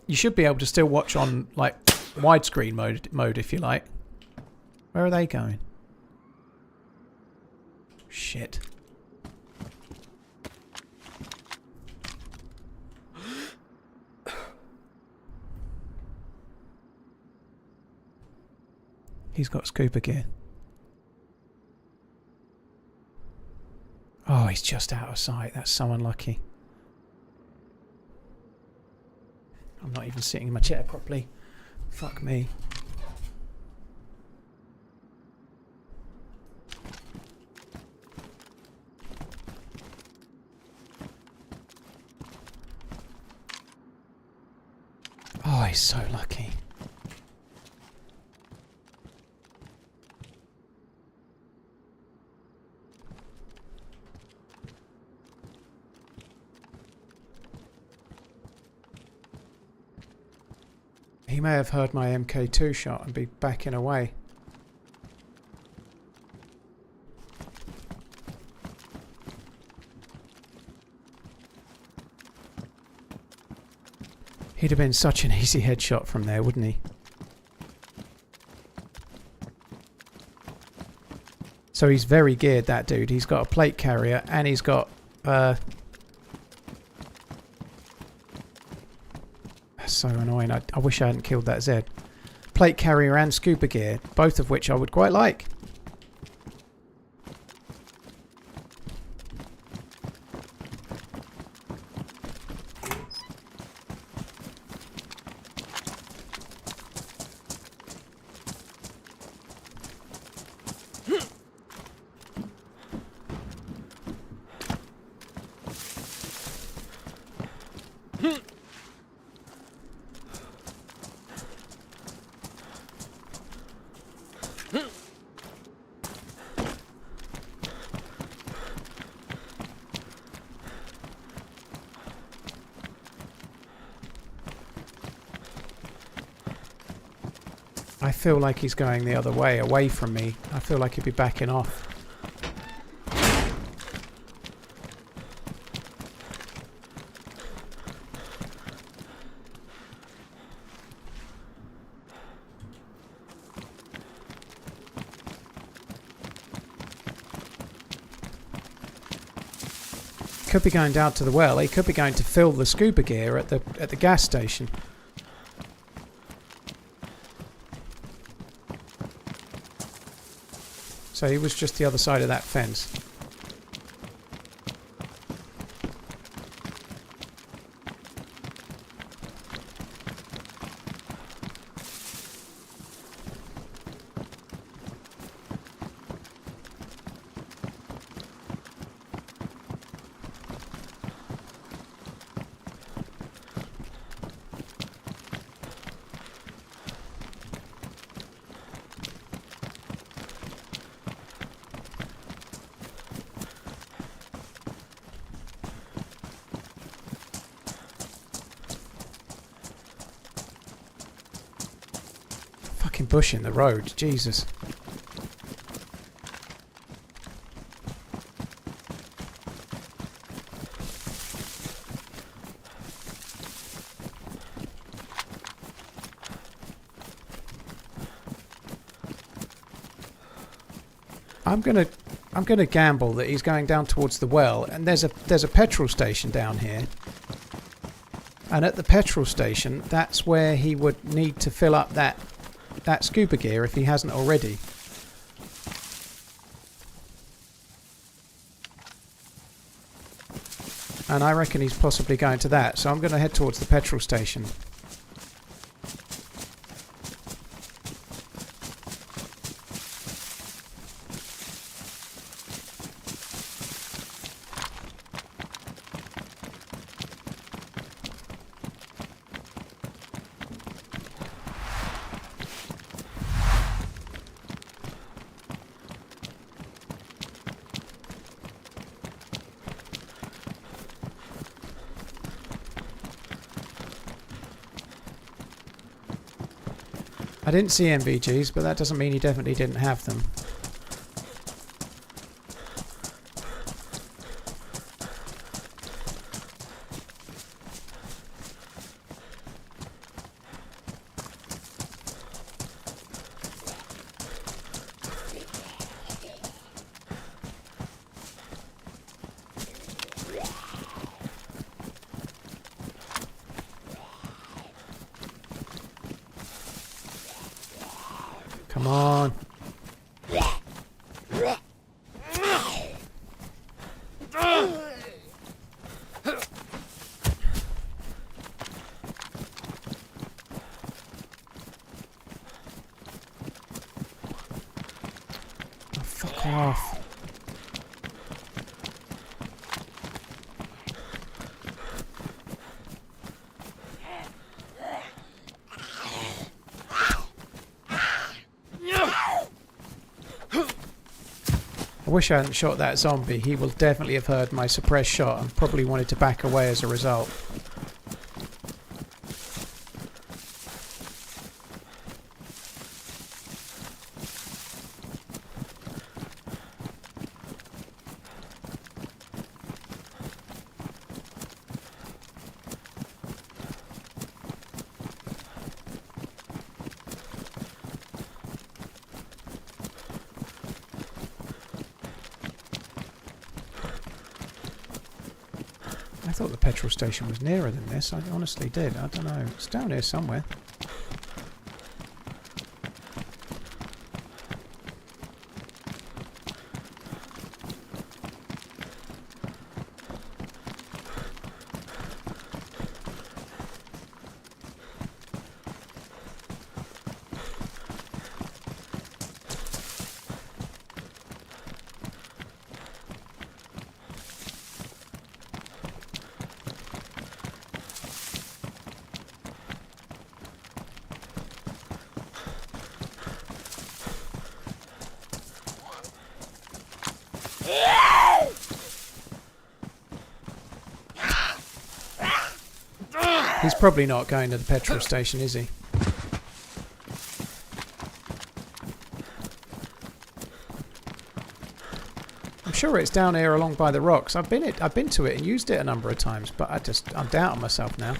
You should be able to still watch on, like, widescreen mode if you like. Where are they going? Shit. He's got scuba gear. Oh, he's just out of sight. That's so unlucky. I'm not even sitting in my chair properly. Fuck me. Oh, he's so lucky. He may have heard my MK2 shot and be backing away. He'd have been such an easy headshot from there, wouldn't he? So he's very geared, that dude. He's got a plate carrier and he's got... That's so annoying. I wish I hadn't killed that Z. Plate carrier and scuba gear, both of which I would quite like. I feel like he's going the other way, away from me. I feel like he'd be backing off. Could be going down to the well. He could be going to fill the scuba gear at the gas station. So he was just the other side of that fence. Bush in the road, Jesus. I'm gonna gamble that he's going down towards the well, and there's a petrol station down here. And at the petrol station, that's where he would need to fill up that scuba gear if he hasn't already. And I reckon he's possibly going to that, so I'm going to head towards the petrol station. I didn't see MVGs, but that doesn't mean he definitely didn't have them. Come on. Oh, fuck off. I wish I hadn't shot that zombie. He will definitely have heard my suppressed shot and probably wanted to back away as a result. I thought the petrol station was nearer than this. I honestly did. I don't know. It's down here somewhere. He's probably not going to the petrol station, is he? I'm sure it's down here along by the rocks. I've been to it and used it a number of times, but I'm doubting myself now.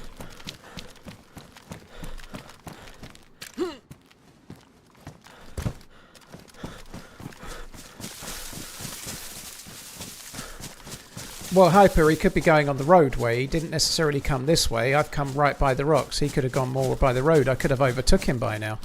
Well, Hyper, he could be going on the roadway. He didn't necessarily come this way. I've come right by the rocks. He could have gone more by the road. I could have overtook him by now.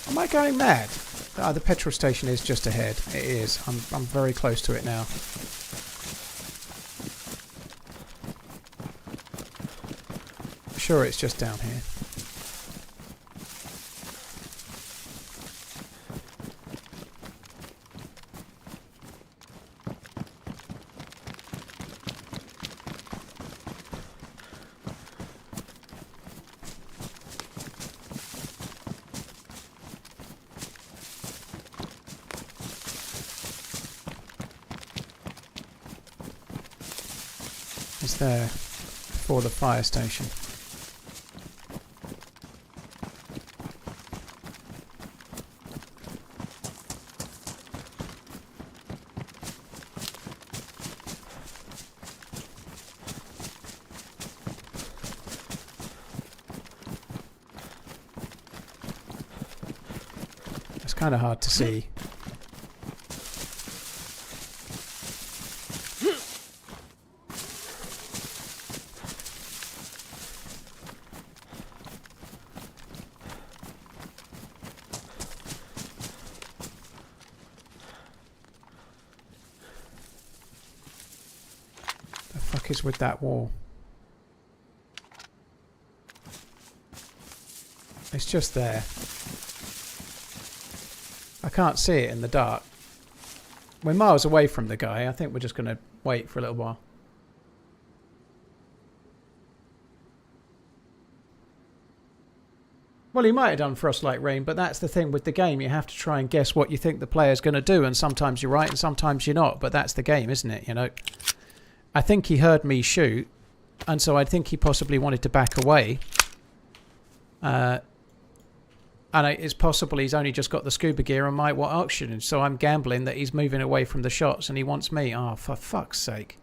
Am I going mad? The petrol station is just ahead. It is. I'm very close to it now. I'm sure it's just down here. It's there for the fire station. kind of hard to see. The fuck is with that wall? It's just there. I can't see it in the dark. We're miles away from the guy. I think we're just going to wait for a little while. Well, he might have done Frostlight Rain, but that's the thing with the game. You have to try and guess what you think the player's going to do, and sometimes you're right and sometimes you're not, but that's the game, isn't it? You know, I think he heard me shoot, and so I think he possibly wanted to back away. And it's possible he's only just got the scuba gear and might want oxygen. So I'm gambling that he's moving away from the shots and he wants me. Oh, for fuck's sake.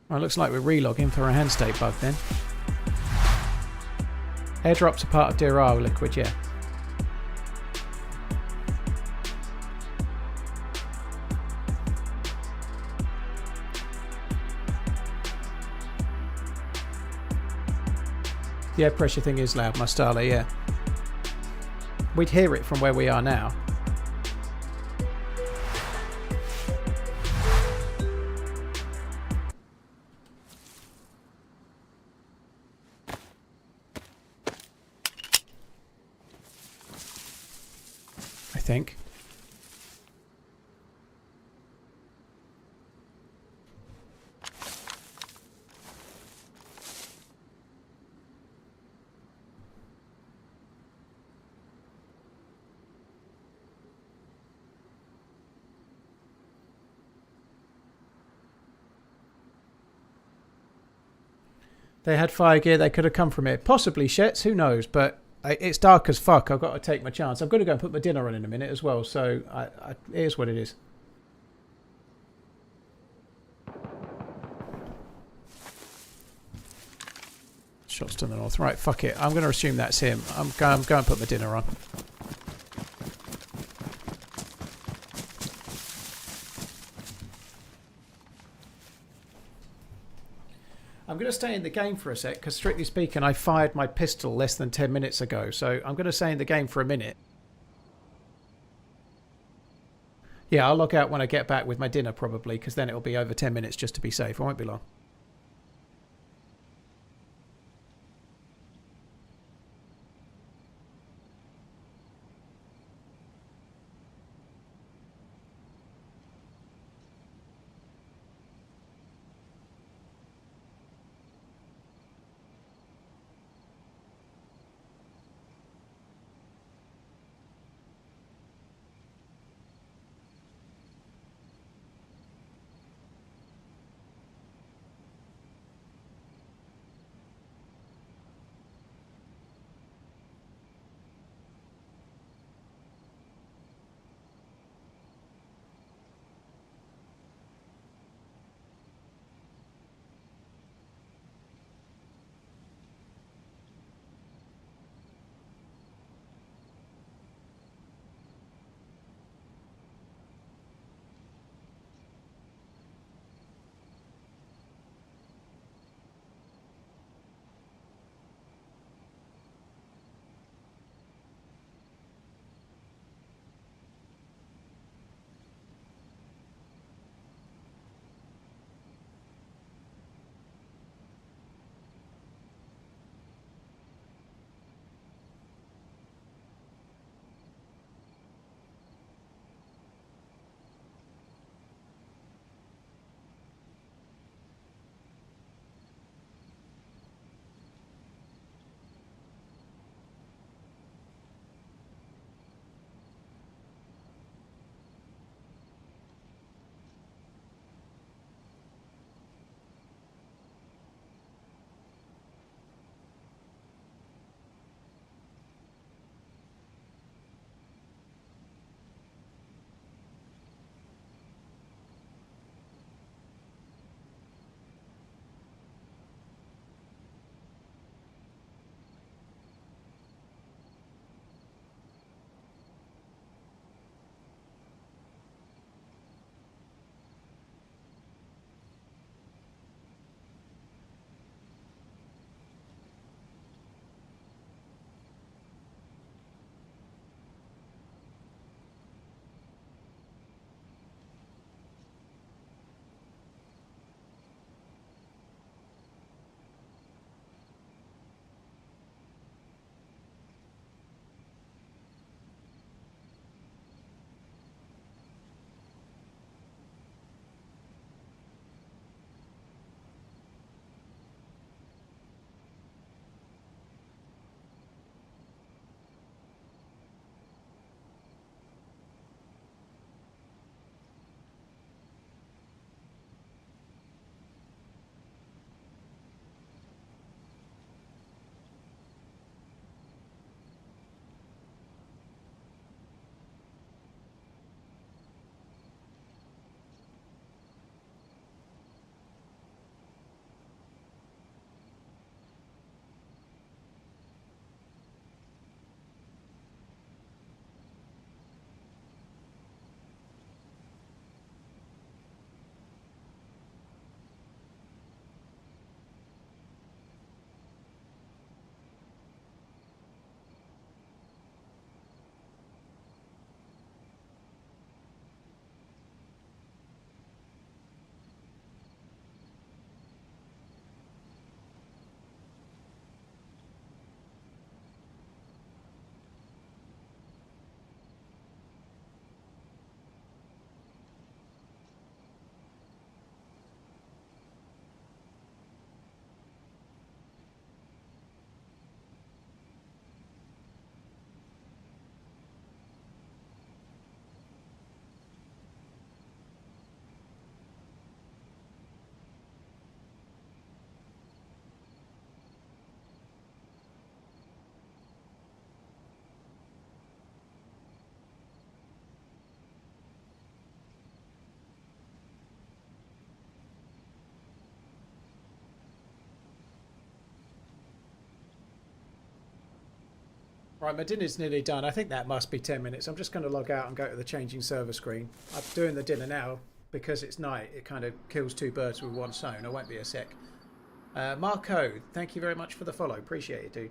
Well, it looks like we're relogging for a hand state bug then. Airdrops are part of Deerisle liquid, yeah. Yeah, pressure thing is loud, my Starler, yeah. We'd hear it from where we are now. I think. They had fire gear, they could have come from it. Possibly, Shets, who knows? But it's dark as fuck. I've got to take my chance. I'm going to go and put my dinner on in a minute as well. So it is what it is. Shots to the north. Right, fuck it. I'm going to assume that's him. I'm going to put my dinner on. I'm going to stay in the game for a sec, because strictly speaking, I fired my pistol less than 10 minutes ago. So I'm going to stay in the game for a minute. Yeah, I'll log out when I get back with my dinner probably, because then it'll be over 10 minutes just to be safe. It won't be long. Right, my dinner's nearly done. I think that must be 10 minutes. I'm just going to log out and go to the changing server screen. I'm doing the dinner now because it's night. It kind of kills two birds with one stone. I won't be a sec. Marco, thank you very much for the follow. Appreciate it, dude.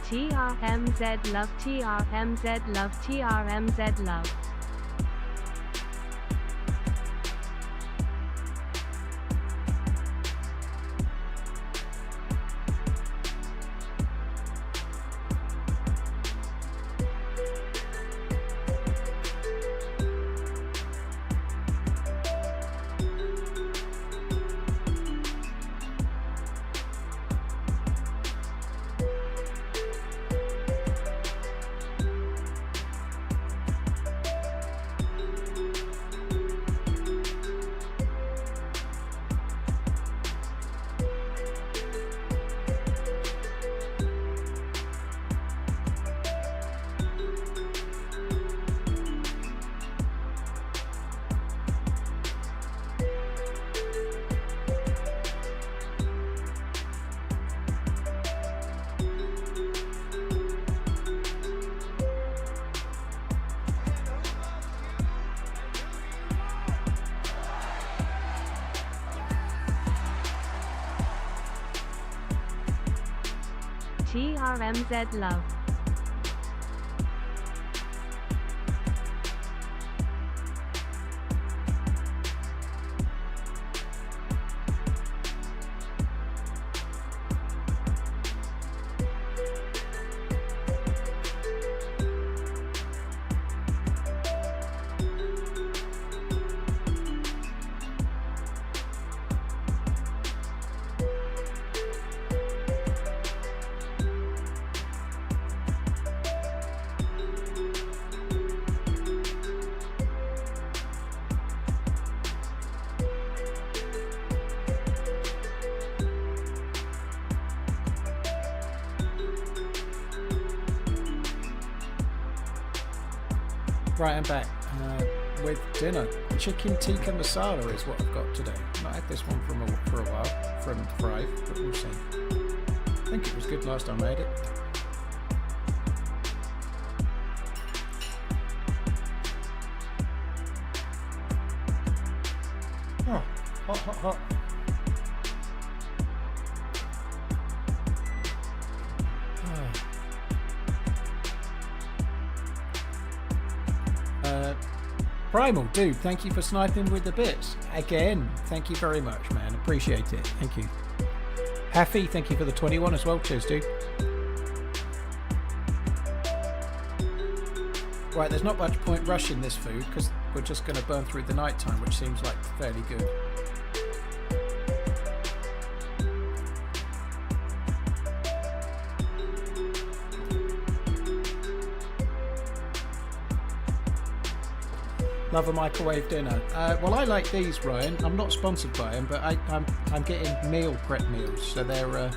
TRMZ love, TRMZ love, TRMZ love. TRMZ love. Right, I'm back with dinner. Chicken tikka masala is what I've got today. I've not had this one for a while from Thrive, but we'll see. I think it was good last time I made it. Oh, hot, hot, hot. Primal, dude, thank you for sniping with the bits. Again, thank you very much, man. Appreciate it. Thank you. Haffy, thank you for the 21 as well. Cheers, dude. Right, there's not much point rushing this food because we're just going to burn through the night time, which seems like fairly good. Love a microwave dinner. Well, I like these, Ryan. I'm not sponsored by them, but I'm getting meal prep meals. So they're in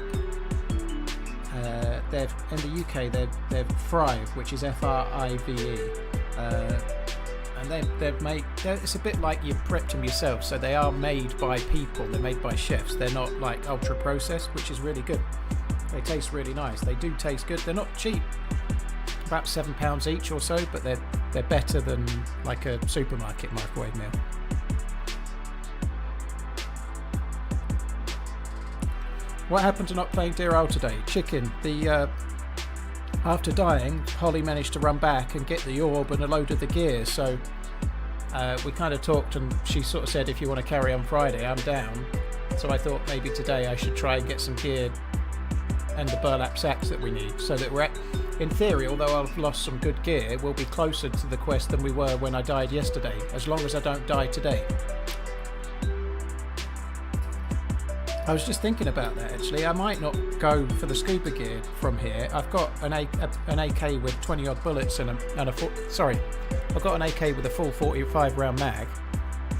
the UK they're Thrive, which is Frive, and they're made. It's a bit like you prepped them yourself. So they are made by people. They're made by chefs. They're not like ultra processed, which is really good. They taste really nice. They do taste good. They're not cheap. About £7 each or so, but they're better than like a supermarket microwave meal. What happened to not playing Deerisle today? Chicken. After dying, Holly managed to run back and get the orb and a load of the gear. So we kind of talked, and she sort of said, "If you want to carry on Friday, I'm down." So I thought maybe today I should try and get some gear and the burlap sacks that we need, so that we're in theory, although I've lost some good gear, we'll be closer to the quest than we were when I died yesterday, as long as I don't die today. I was just thinking about that actually. I might not go for the scuba gear from here. I've got an AK with 20 odd bullets and I've got an AK with a full 45 round mag.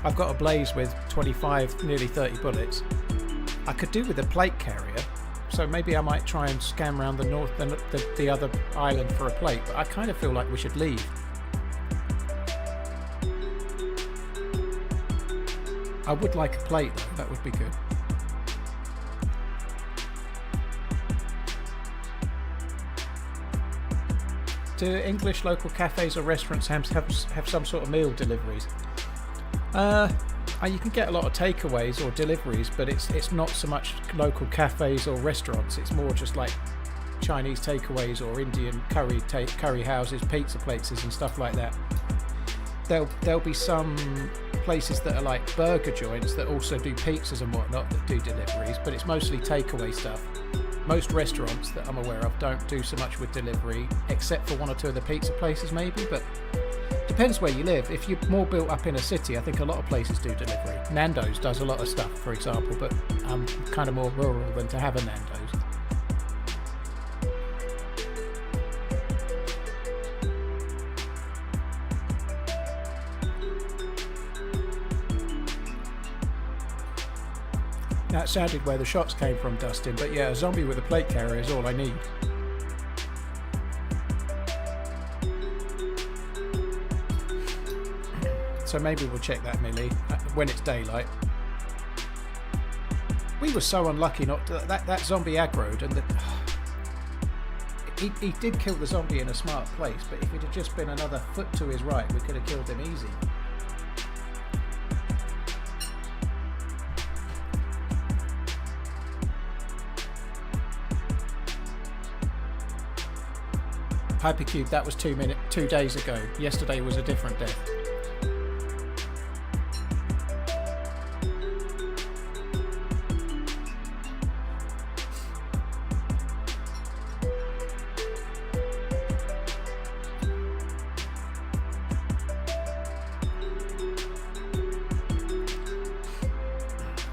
I've got a blaze with 25, nearly 30 bullets. I could do with a plate carrier. So maybe I might try and scam around the other island for a plate, but I kind of feel like we should leave. I would like a plate though, that would be good. Do English local cafes or restaurants have some sort of meal deliveries? You can get a lot of takeaways or deliveries, but it's not so much local cafes or restaurants. It's more just like Chinese takeaways or Indian curry houses, pizza places and stuff like that. There'll be some places that are like burger joints that also do pizzas and whatnot that do deliveries, but it's mostly takeaway stuff. Most restaurants that I'm aware of don't do so much with delivery, except for one or two of the pizza places maybe, but depends where you live. If you're more built up in a city, I think a lot of places do delivery. Nando's does a lot of stuff, for example, but I'm kind of more rural than to have a Nando's. That sounded where the shots came from, Dustin, but yeah, a zombie with a plate carrier is all I need. So maybe we'll check that, Millie, when it's daylight. We were so unlucky not to, that zombie aggroed, and he did kill the zombie in a smart place, but if it had just been another foot to his right, we could have killed him easy. Hypercube, that was 2 days ago. Yesterday was a different death.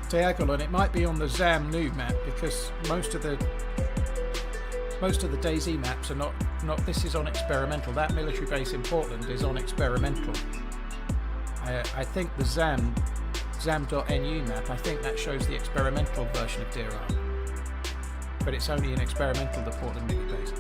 Diagonal, and it might be on the ZAM new map because most of the DayZ maps are not. This is on experimental. That military base in Portland is on experimental. I think the ZAM.nu map, I think that shows the experimental version of Deerisle, but it's only in experimental, the Portland military base.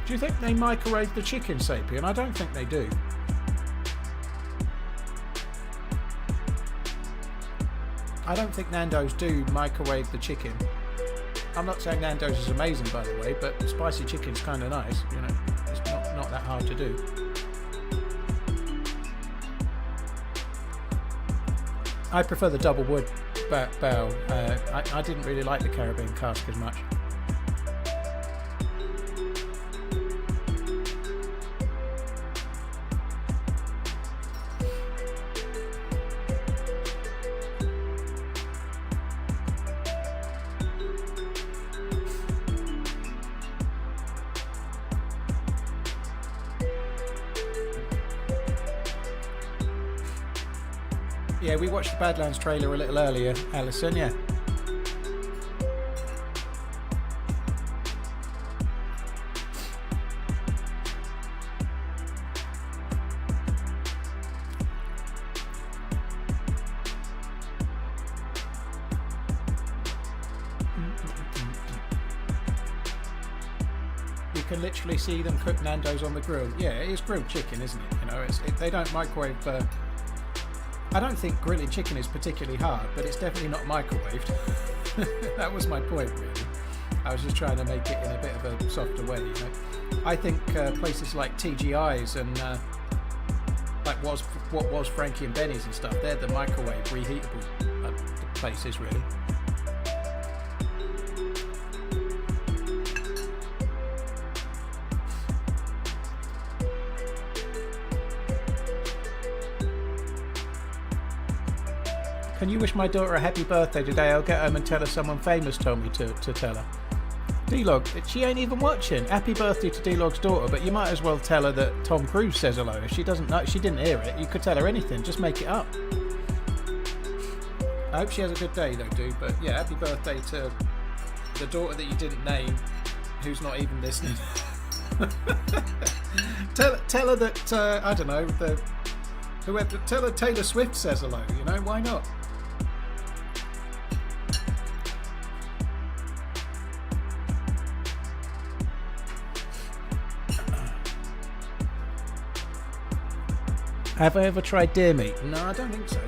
Do you think they microwave the chicken, Sapien? I don't think they do. I don't think Nando's do microwave the chicken. I'm not saying Nando's is amazing, by the way, but spicy chicken's kind of nice. You know, it's not that hard to do. I prefer the double wood bow. I didn't really like the Caribbean cask as much. Yeah, we watched the Badlands trailer a little earlier, Alison, yeah. You can literally see them cook Nando's on the grill. Yeah, it is grilled chicken, isn't it? You know, they don't microwave. I don't think grilling chicken is particularly hard, but it's definitely not microwaved. That was my point, really. I was just trying to make it in a bit of a softer way. You know? I think places like TGI's and like what was Frankie and Benny's and stuff, they're the microwave reheatable places, really. Can you wish my daughter a happy birthday today? I'll get home and tell her someone famous told me to tell her. D-Log, she ain't even watching. Happy birthday to D-Log's daughter, but you might as well tell her that Tom Cruise says hello. If she doesn't know, she didn't hear it, you could tell her anything. Just make it up. I hope she has a good day though, dude. But yeah, happy birthday to the daughter that you didn't name, who's not even listening. Tell her that, I don't know, Whoever, tell her Taylor Swift says hello, you know, why not? Have I ever tried deer meat? No, I don't think so.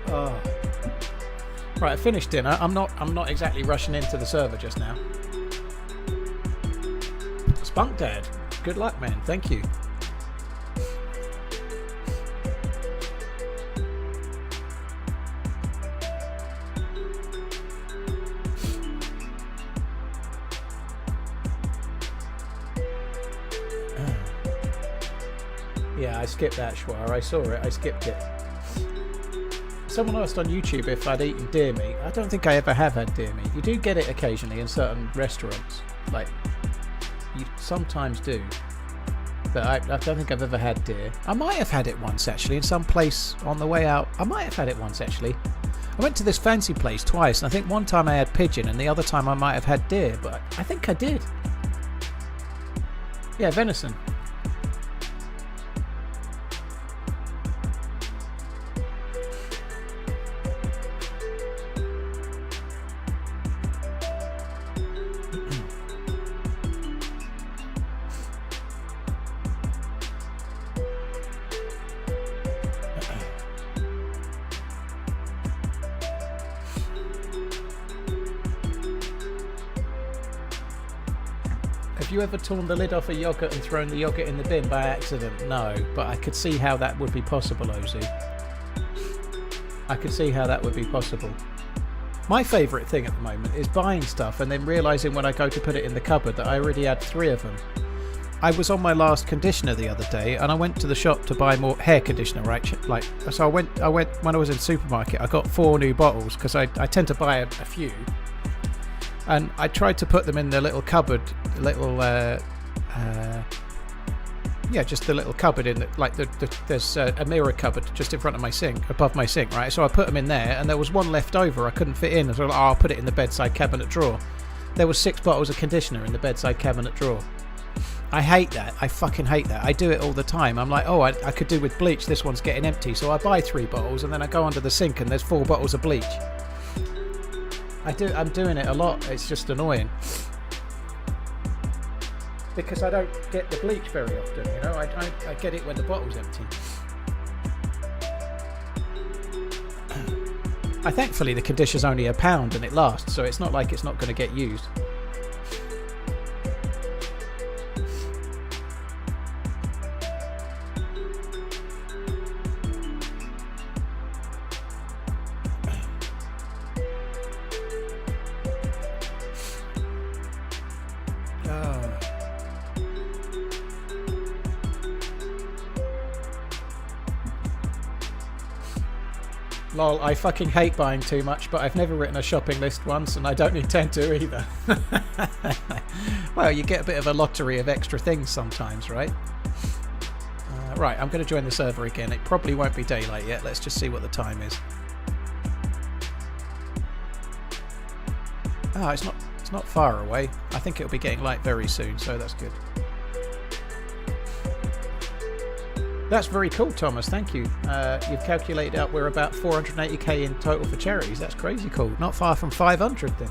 Oh. Right, I finished dinner. I'm not exactly rushing into the server just now. Spunk Dad, good luck, man. Thank you. Yeah, I skipped that, Schwar. I saw it. I skipped it. Someone asked on YouTube if I'd eaten deer meat. I don't think I ever have had deer meat. You do get it occasionally in certain restaurants. Like, you sometimes do. But I don't think I've ever had deer. I might have had it once, actually, in some place on the way out. I might have had it once, actually. I went to this fancy place twice, and I think one time I had pigeon, and the other time I might have had deer. But I think I did. Yeah, venison. Have you ever torn the lid off a yogurt and thrown the yogurt in the bin by accident? No, but I could see how that would be possible, Ozu. I could see how that would be possible. My favourite thing at the moment is buying stuff and then realising when I go to put it in the cupboard that I already had 3 of them. I was on my last conditioner the other day and I went to the shop to buy more hair conditioner, right? So I went when I was in the supermarket, I got 4 new bottles because I tend to buy a few. And I tried to put them in the little cupboard, just the little cupboard in there's a mirror cupboard just in front of my sink, above my sink, right? So I put them in there, and there was one left over. I couldn't fit in, so I'll put it in the bedside cabinet drawer. There was 6 bottles of conditioner in the bedside cabinet drawer. I hate that. I fucking hate that. I do it all the time. I'm like, oh, I could do with bleach. This one's getting empty, so I buy 3 bottles, and then I go under the sink, and there's 4 bottles of bleach. I'm doing it a lot. It's just annoying because I don't get the bleach very often. You know, I get it when the bottle's empty. Thankfully the conditioner's only £1 and it lasts, so it's not like it's not going to get used. Lol, I fucking hate buying too much, but I've never written a shopping list once, and I don't intend to either. Well, you get a bit of a lottery of extra things sometimes, right? Right, I'm going to join the server again. It probably won't be daylight yet. Let's just see what the time is. Ah, it's not far away. I think it'll be getting light very soon, so that's good. That's very cool, Thomas. Thank you. You've calculated out we're about 480k in total for charities. That's crazy cool. Not far from 500 then.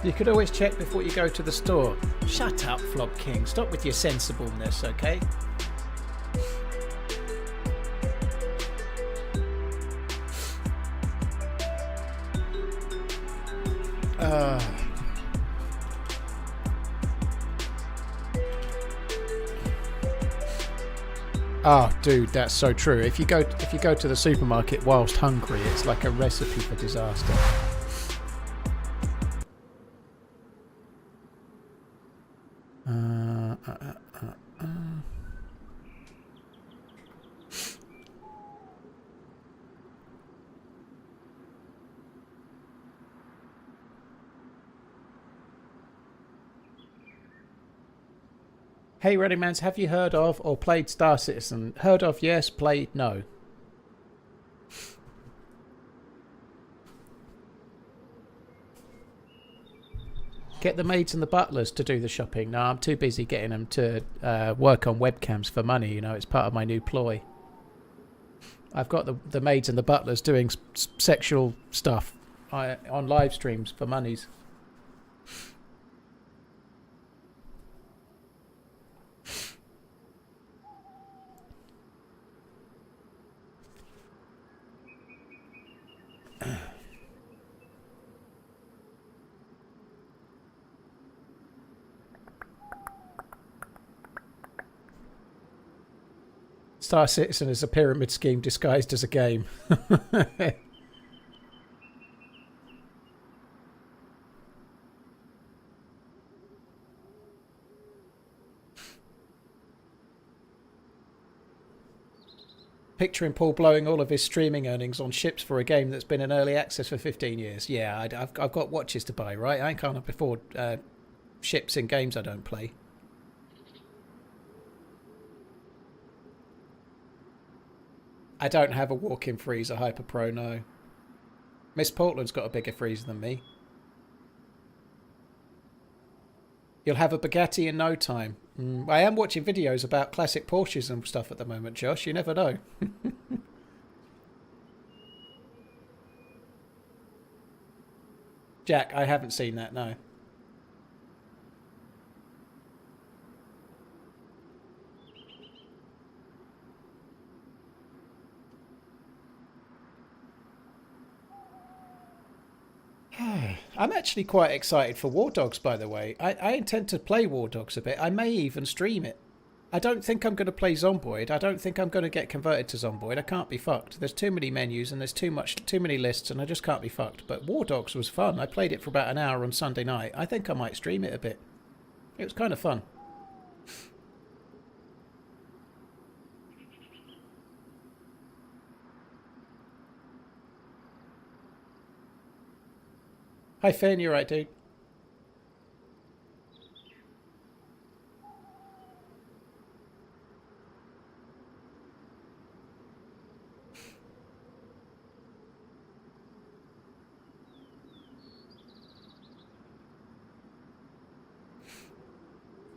You could always check before you go to the store. Shut up, Flog King. Stop with your sensibleness, okay? Oh, dude, that's so true. If you go to the supermarket whilst hungry, it's like a recipe for disaster. Hey, RunningManZ, have you heard of or played Star Citizen? Heard of, yes. Played, no. Get the maids and the butlers to do the shopping. No, I'm too busy getting them to work on webcams for money. You know, it's part of my new ploy. I've got the maids and the butlers doing sexual stuff on live streams for monies. Star Citizen is a pyramid scheme disguised as a game. Picturing Paul blowing all of his streaming earnings on ships for a game that's been in early access for 15 years. Yeah, I've got watches to buy, right? I can't afford ships in games I don't play. I don't have a walk-in freezer, Hyper Pro, no. Miss Portland's got a bigger freezer than me. You'll have a Bugatti in no time. I am watching videos about classic Porsches and stuff at the moment, Josh. You never know. Jack, I haven't seen that, no. I'm actually quite excited for War Dogs, by the way. I intend to play War Dogs a bit. I may even stream it. I don't think I'm going to play Zomboid. I don't think I'm going to get converted to Zomboid. I can't be fucked. There's too many menus and there's too many lists and I just can't be fucked. But War Dogs was fun. I played it for about an hour on Sunday night. I think I might stream it a bit. It was kind of fun. Hi Finn, you're right, dude.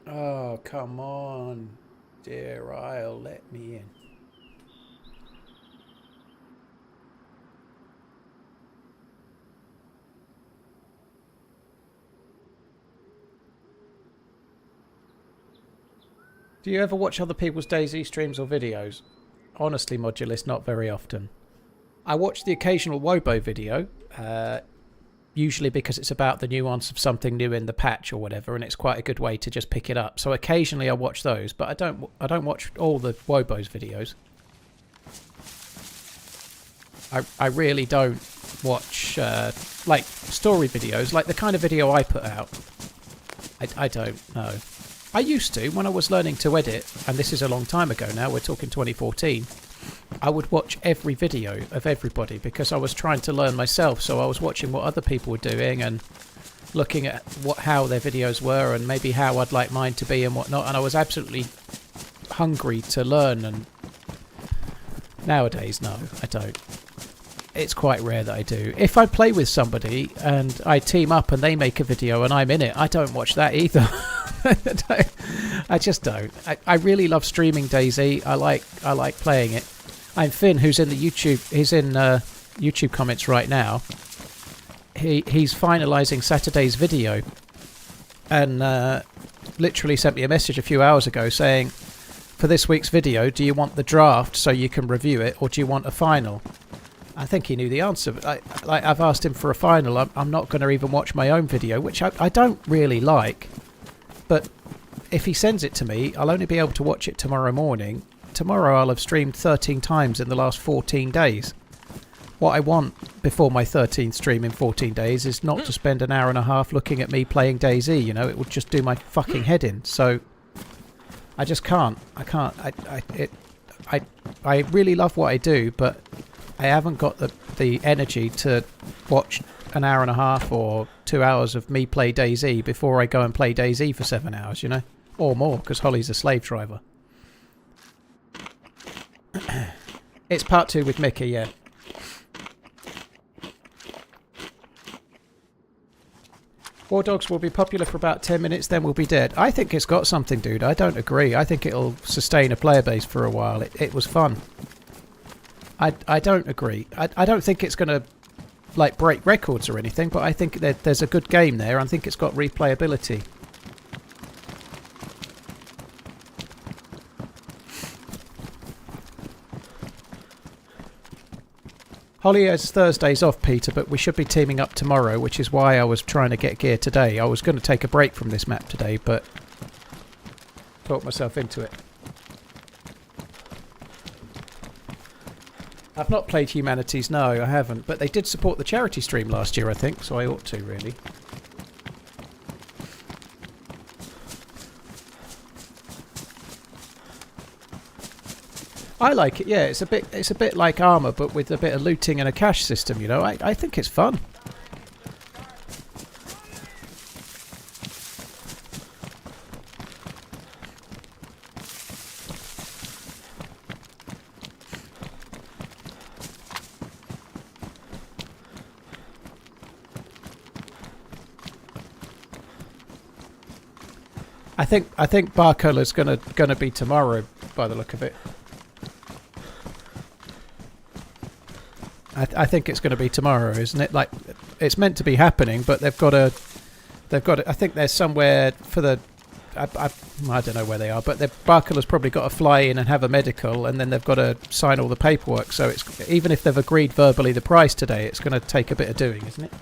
Oh, come on. Deerisle, let me in. Do you ever watch other people's DayZ streams or videos? Honestly, Modulus, not very often. I watch the occasional Wobo video, usually because it's about the nuance of something new in the patch or whatever, and it's quite a good way to just pick it up. So occasionally I watch those, but I don't watch all the Wobo's videos. I really don't watch like story videos, like the kind of video I put out. I don't know. I used to, when I was learning to edit, and this is a long time ago now, we're talking 2014, I would watch every video of everybody because I was trying to learn myself, so I was watching what other people were doing and looking at how their videos were and maybe how I'd like mine to be and whatnot, and I was absolutely hungry to learn, and nowadays, no, I don't. It's quite rare that I do. If I play with somebody and I team up and they make a video and I'm in it, I don't watch that either. I just don't. I really love streaming DayZ. I like playing it. I'm Finn, who's in the YouTube. He's in YouTube comments right now. He's finalising Saturday's video, and literally sent me a message a few hours ago saying, "For this week's video, do you want the draft so you can review it, or do you want a final?" I think he knew the answer. But I've asked him for a final. I'm not going to even watch my own video, which I don't really like. But if he sends it to me, I'll only be able to watch it tomorrow morning. Tomorrow I'll have streamed 13 times in the last 14 days. What I want before my 13th stream in 14 days is not to spend an hour and a half looking at me playing DayZ, you know. It would just do my fucking head in. So I just can't. I can't. I really love what I do, but I haven't got the energy to watch an hour and a half or 2 hours of me play DayZ before I go and play DayZ for 7 hours, you know? Or more, because Holly's a slave driver. It's part 2 with Mickey, yeah. War Dogs will be popular for about 10 minutes, then we'll be dead. I think it's got something, dude. I don't agree. I think it'll sustain a player base for a while. It was fun. I don't agree. I don't think it's going to like break records or anything, but I think that there's a good game there. I think it's got replayability. Holly has Thursdays off, Peter, but we should be teaming up tomorrow, which is why I was trying to get gear today. I was going to take a break from this map today, but talked myself into it. I've not played Humanities, no, I haven't, but they did support the charity stream last year, I think, so I ought to, really. I like it, yeah. It's a bit like Armour, but with a bit of looting and a cash system. You know, I think it's fun. I think bar colour's gonna be tomorrow, by the look of it. I think it's going to be tomorrow, isn't it? Like, it's meant to be happening, but they've got to. I think there's somewhere for the. I don't know where they are, but Barcola's probably got to fly in and have a medical, and then they've got to sign all the paperwork. So it's even if they've agreed verbally the price today, it's going to take a bit of doing, isn't it?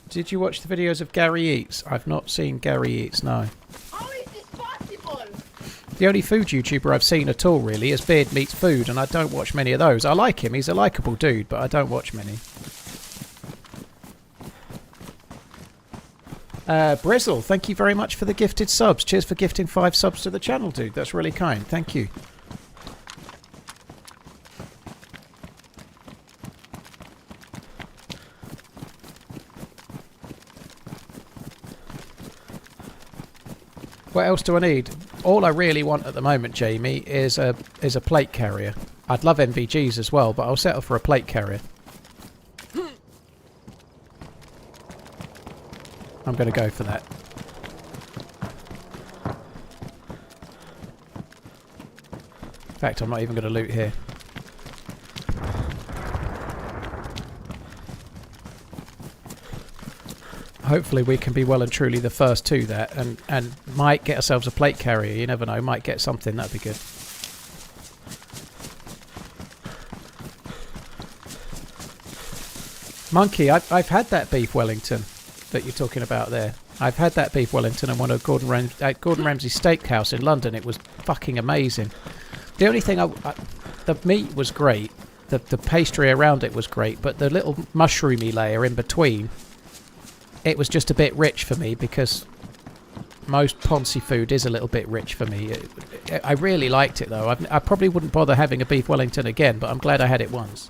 Did you watch the videos of Gary Eats? I've not seen Gary Eats, no. How is this possible? The only food YouTuber I've seen at all, really, is Beard Meets Food, and I don't watch many of those. I like him, he's a likeable dude, but I don't watch many. Brizzle, thank you very much for the gifted subs. Cheers for gifting 5 subs to the channel, dude. That's really kind. Thank you. What else do I need? All I really want at the moment, Jamie, is a plate carrier. I'd love NVGs as well, but I'll settle for a plate carrier. I'm going to go for that. In fact, I'm not even going to loot here. Hopefully we can be well and truly the first to that, and might get ourselves a plate carrier. You never know, might get something. That'd be good. Monkey, I've had that beef Wellington that you're talking about there. I've had that beef Wellington at one of Gordon Ramsay's steakhouse in London. It was fucking amazing. The only thing the meat was great, the pastry around it was great, but the little mushroomy layer in between, it was just a bit rich for me, because most Ponzi food is a little bit rich for me. I really liked it though. I probably wouldn't bother having a beef Wellington again, but I'm glad I had it once.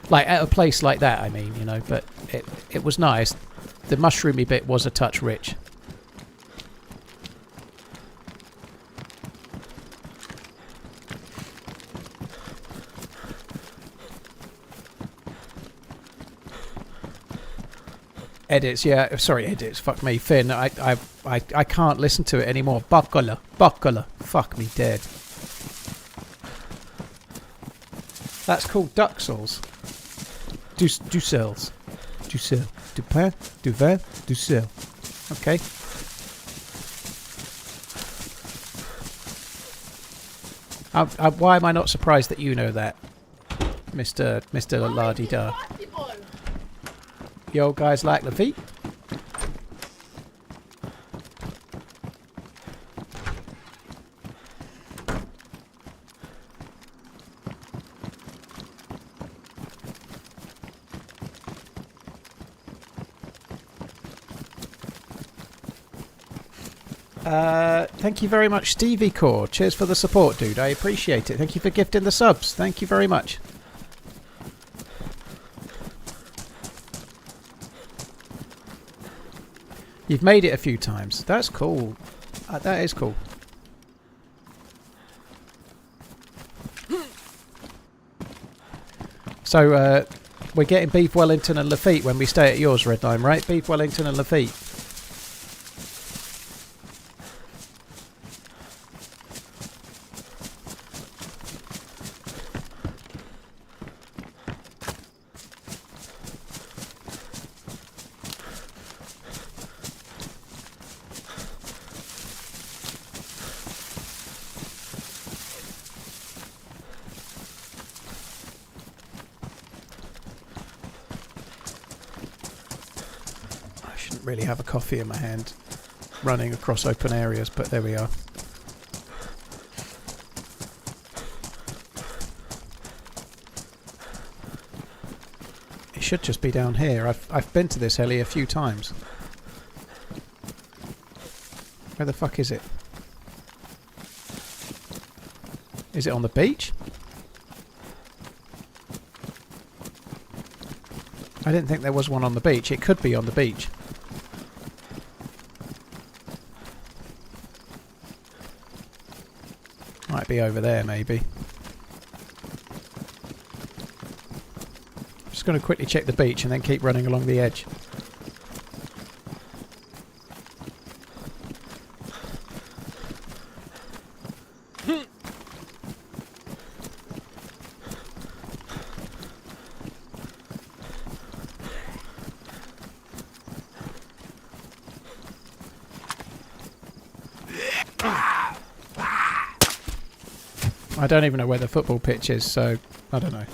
Like at a place like that, I mean, you know, but it was nice. The mushroomy bit was a touch rich. Edits, yeah. Sorry, edits. Fuck me, Finn. I can't listen to it anymore. Buckler. Fuck me dead. That's called Duxels. Duxelles. Duxelles. Du pain, du vin, du sel. Okay. Why am I not surprised that you know that, Mr. La-di-da? You old guys like the feet? Thank you very much, Stevie Core. Cheers for the support, dude. I appreciate it. Thank you for gifting the subs. Thank you very much. You've made it a few times. That's cool. That is cool. So, we're getting beef Wellington and Lafitte when we stay at yours, Redline, right? Beef Wellington and Lafitte. Really have a coffee in my hand running across open areas, but there we are. It should just be down here. I've been to this heli a few times. Where the fuck is it? Is it on the beach? I didn't think there was one on the beach. It could be on the beach. Might be over there, maybe. Just going to quickly check the beach and then keep running along the edge. I don't even know where the football pitch is, so I don't know.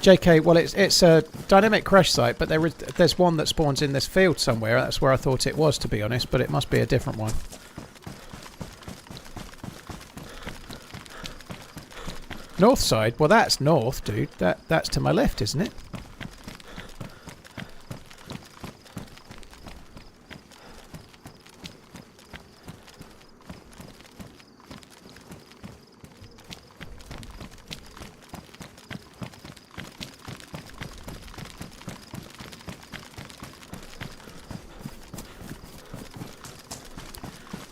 JK, well, it's a dynamic crash site, but there's one that spawns in this field somewhere. That's where I thought it was, to be honest, but it must be a different one. North side? Well, that's north, dude. That's to my left, isn't it?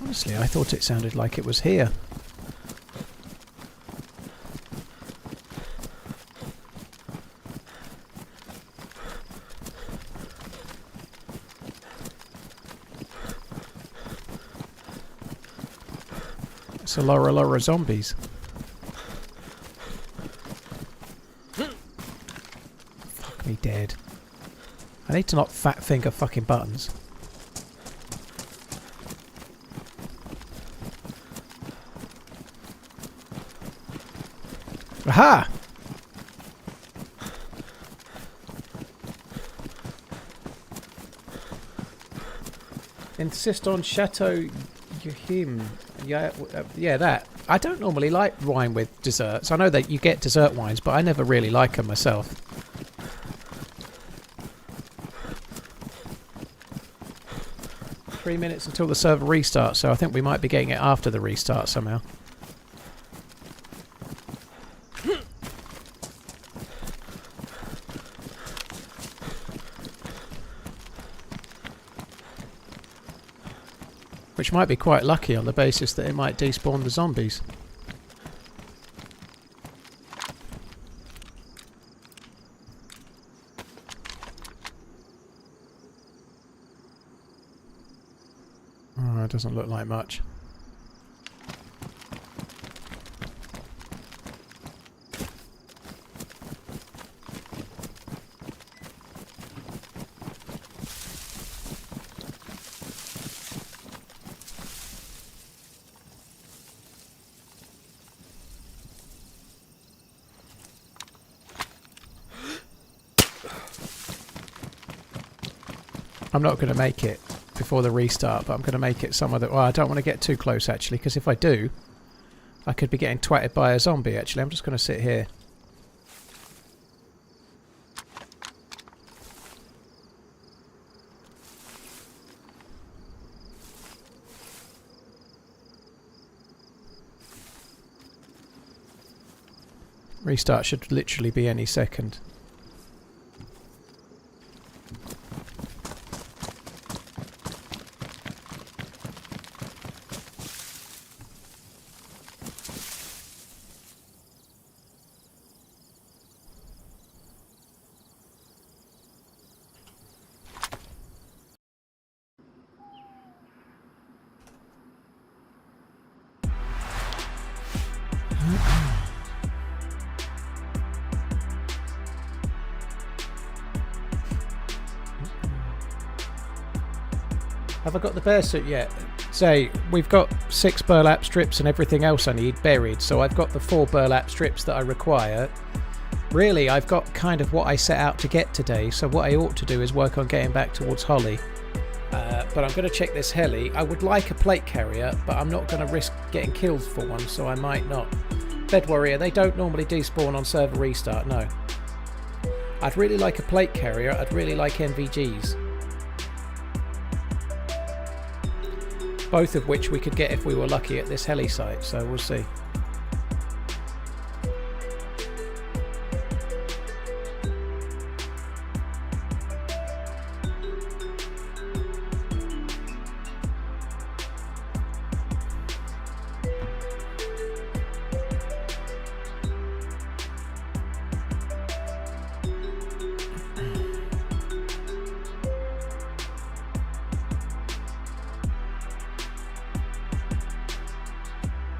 Honestly, I thought it sounded like it was here. It's a Laura zombies. Fuck me dead. I need to not fat finger fucking buttons. Aha! Insist on Chateau Yuhim. Yeah, that. I don't normally like wine with desserts. I know that you get dessert wines, but I never really like them myself. Three minutes until the server restarts, so I think we might be getting it after the restart somehow. Which might be quite lucky on the basis that it might despawn the zombies. Oh, it doesn't look like much. I'm not going to make it before the restart, but I'm going to make it somewhere that... Well, I don't want to get too close, actually, because if I do, I could be getting twatted by a zombie, actually. I'm just going to sit here. Restart should literally be any second. Have I got the bear suit yet? Say, we've got 6 burlap strips and everything else I need buried, so I've got the 4 burlap strips that I require. Really, I've got kind of what I set out to get today, so what I ought to do is work on getting back towards Holly. But I'm going to check this heli. I would like a plate carrier, but I'm not going to risk getting killed for one, so I might not. Bed Warrior, they don't normally despawn on server restart, no. I'd really like a plate carrier, I'd really like NVGs. Both of which we could get if we were lucky at this heli site, so we'll see.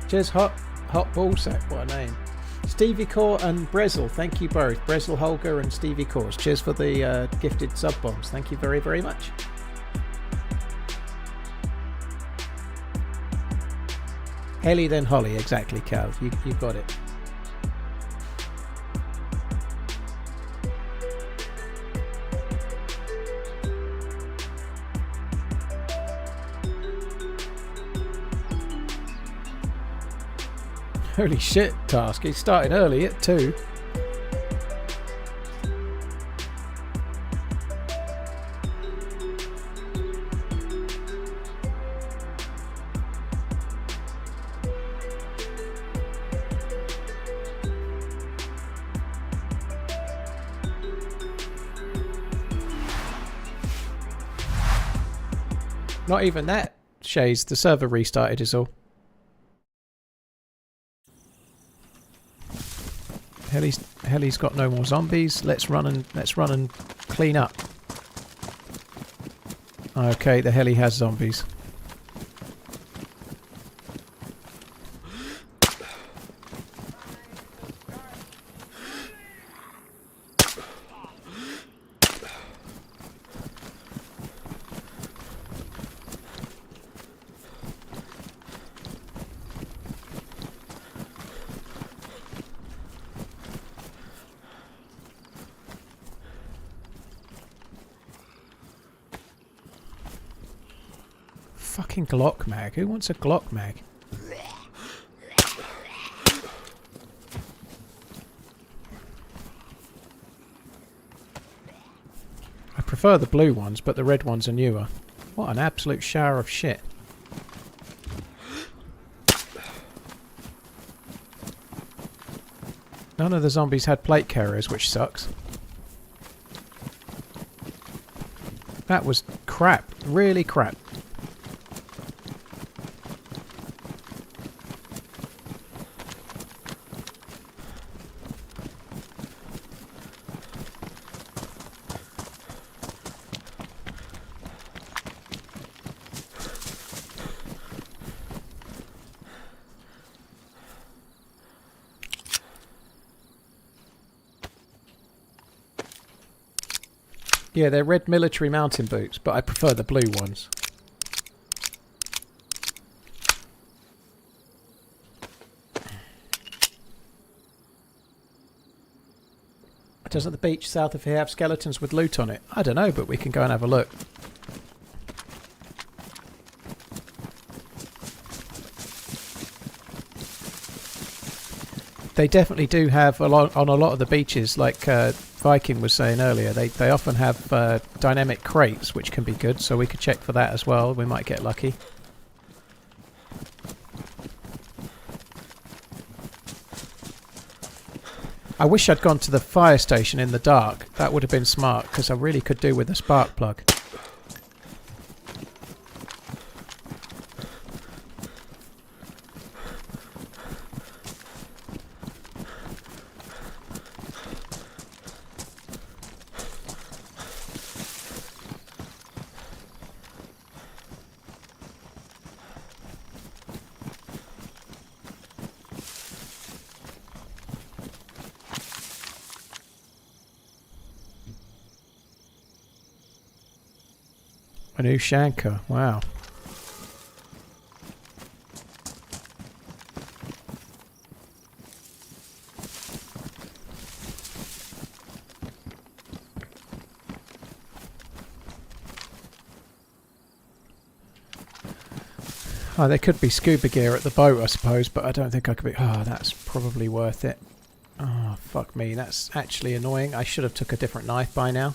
Cheers, Hot Ballsack, what a name. Stevie Core and Brezel, thank you both. Brezel Holger and Stevie Cores. Cheers for the gifted sub bombs. Thank you very, very much. Haley then Holly, exactly, Cal. You got it. Holy shit, Task. He started early at 2. Not even that, Shays. The server restarted is all. Heli's got no more zombies. Let's run and clean up. Okay, the heli has zombies. Fucking Glock mag. Who wants a Glock mag? I prefer the blue ones, but the red ones are newer. What an absolute shower of shit. None of the zombies had plate carriers, which sucks. That was crap. Really crap. Yeah, they're red military mountain boots, but I prefer the blue ones. Doesn't the beach south of here have skeletons with loot on it? I don't know, but we can go and have a look. They definitely do have on a lot of the beaches, like Viking was saying earlier. They often have dynamic crates, which can be good. So we could check for that as well. We might get lucky. I wish I'd gone to the fire station in the dark. That would have been smart, because I really could do with a spark plug. A new Shanker, wow. Oh, there could be scuba gear at the boat, I suppose, but I don't think I could be... Oh, that's probably worth it. Oh, fuck me, that's actually annoying. I should have took a different knife by now.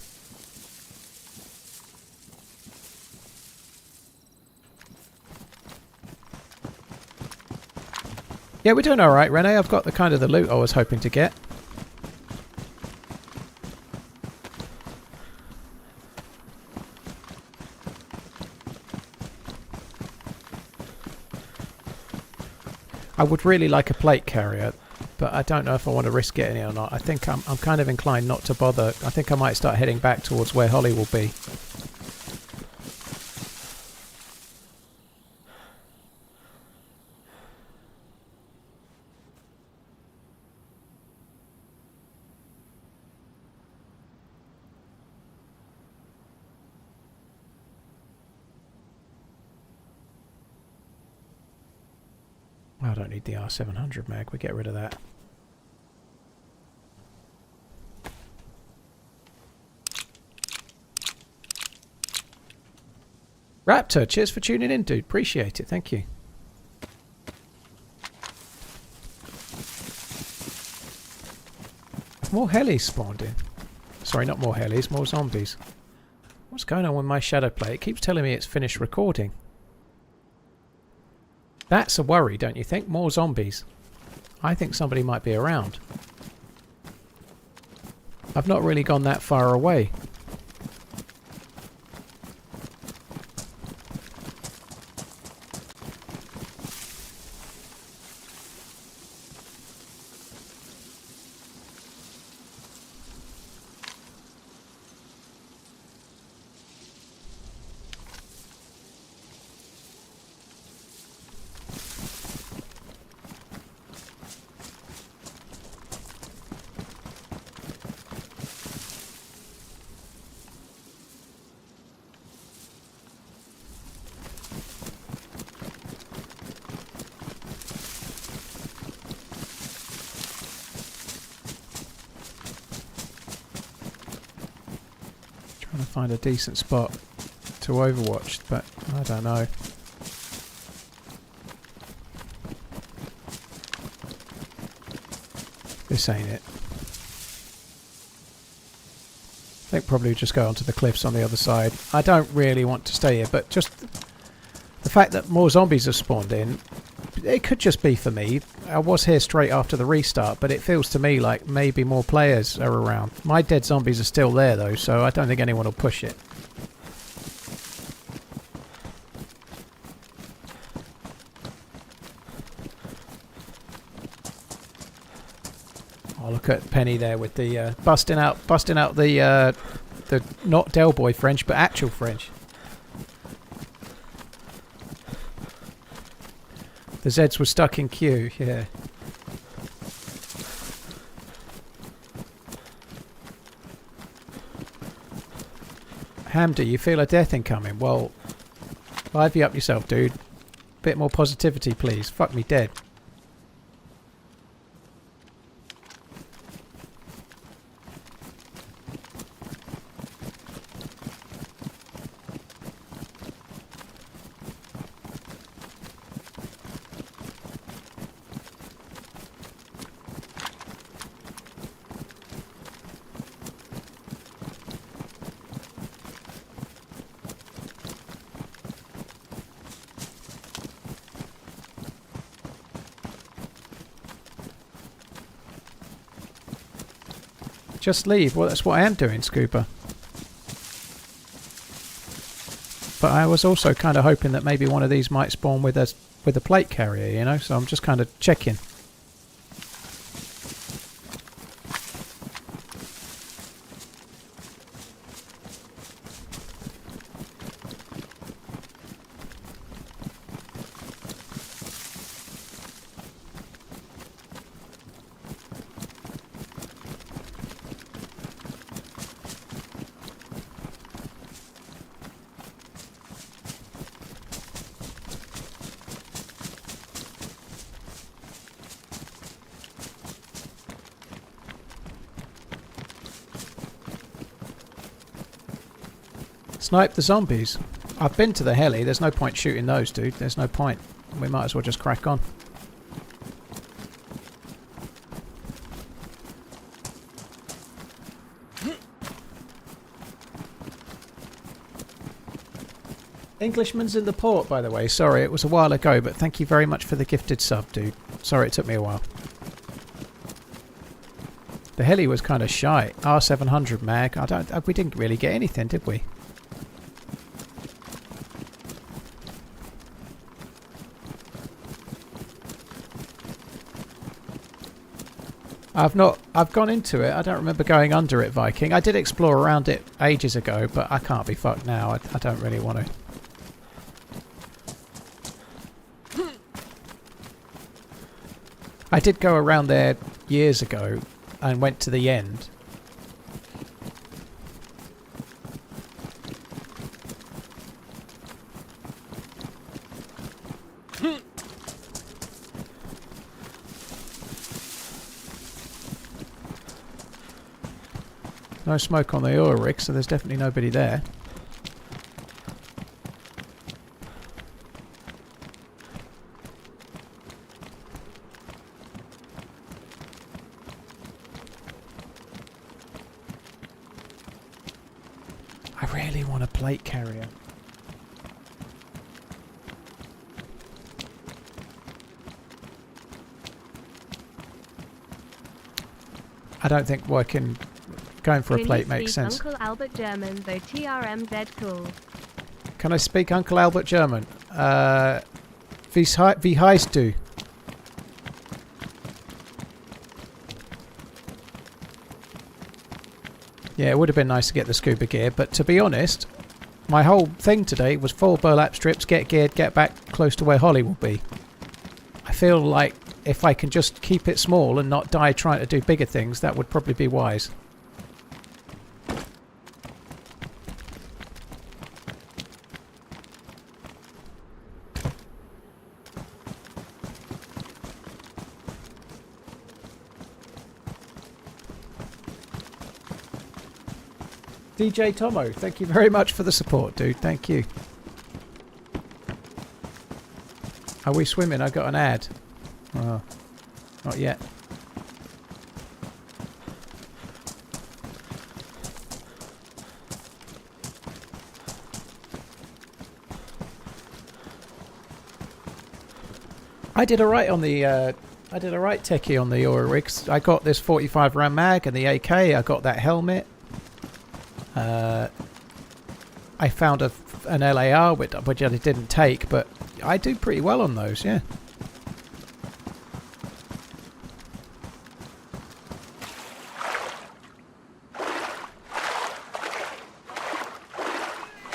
Yeah, we're doing alright, Rene. I've got the kind of the loot I was hoping to get. I would really like a plate carrier, but I don't know if I want to risk getting it or not. I think I'm kind of inclined not to bother. I think I might start heading back towards where Holly will be. I don't need the R700 mag, we get rid of that. Raptor, cheers for tuning in, dude. Appreciate it, thank you. More helis spawned in. Sorry, not more helis, more zombies. What's going on with my shadow play? It keeps telling me it's finished recording. That's a worry, don't you think? More zombies. I think somebody might be around. I've not really gone that far away. Find a decent spot to overwatch, but I don't know. This ain't it. I think probably just go onto the cliffs on the other side. I don't really want to stay here, but just the fact that more zombies have spawned in, it could just be for me. I was here straight after the restart, but it feels to me like maybe more players are around. My dead zombies are still there though, so I don't think anyone will push it. Oh, look at Penny there with the busting out the not Del Boy French, but actual French. The Zeds were stuck in queue, yeah. Hamdi, you feel a death incoming? Well, lively up yourself, dude. Bit more positivity, please. Fuck me dead. Just leave. Well, that's what I am doing, Scuba. But I was also kind of hoping that maybe one of these might spawn with a plate carrier, you know. So I'm just kind of checking. Snipe the zombies. I've been to the heli. There's no point shooting those, dude. There's no point. We might as well just crack on. Englishman's in the port, by the way. Sorry, it was a while ago, but thank you very much for the gifted sub, dude. Sorry it took me a while. The heli was kind of shy. R700 mag. We didn't really get anything, did we? I've gone into it. I don't remember going under it, Viking. I did explore around it ages ago, but I can't be fucked now. I don't really want to. I did go around there years ago and went to the end. No smoke on the oil rig, so there's definitely nobody there. I really want a plate carrier. I don't think going for a plate makes sense. Uncle Albert German, though TRMZ cool. Can I speak Uncle Albert German? Wie heißt du? Yeah, it would have been nice to get the scuba gear, but to be honest, my whole thing today was 4 burlap strips, get geared, get back close to where Holly will be. I feel like if I can just keep it small and not die trying to do bigger things, that would probably be wise. DJ Tomo, thank you very much for the support, dude. Thank you. Are we swimming? I got an ad. Oh, not yet. I did alright on the I did alright techie on the oil rigs. I got this 45 round mag and the AK. I got that helmet. I found an LAR which I didn't take, but I do pretty well on those, yeah.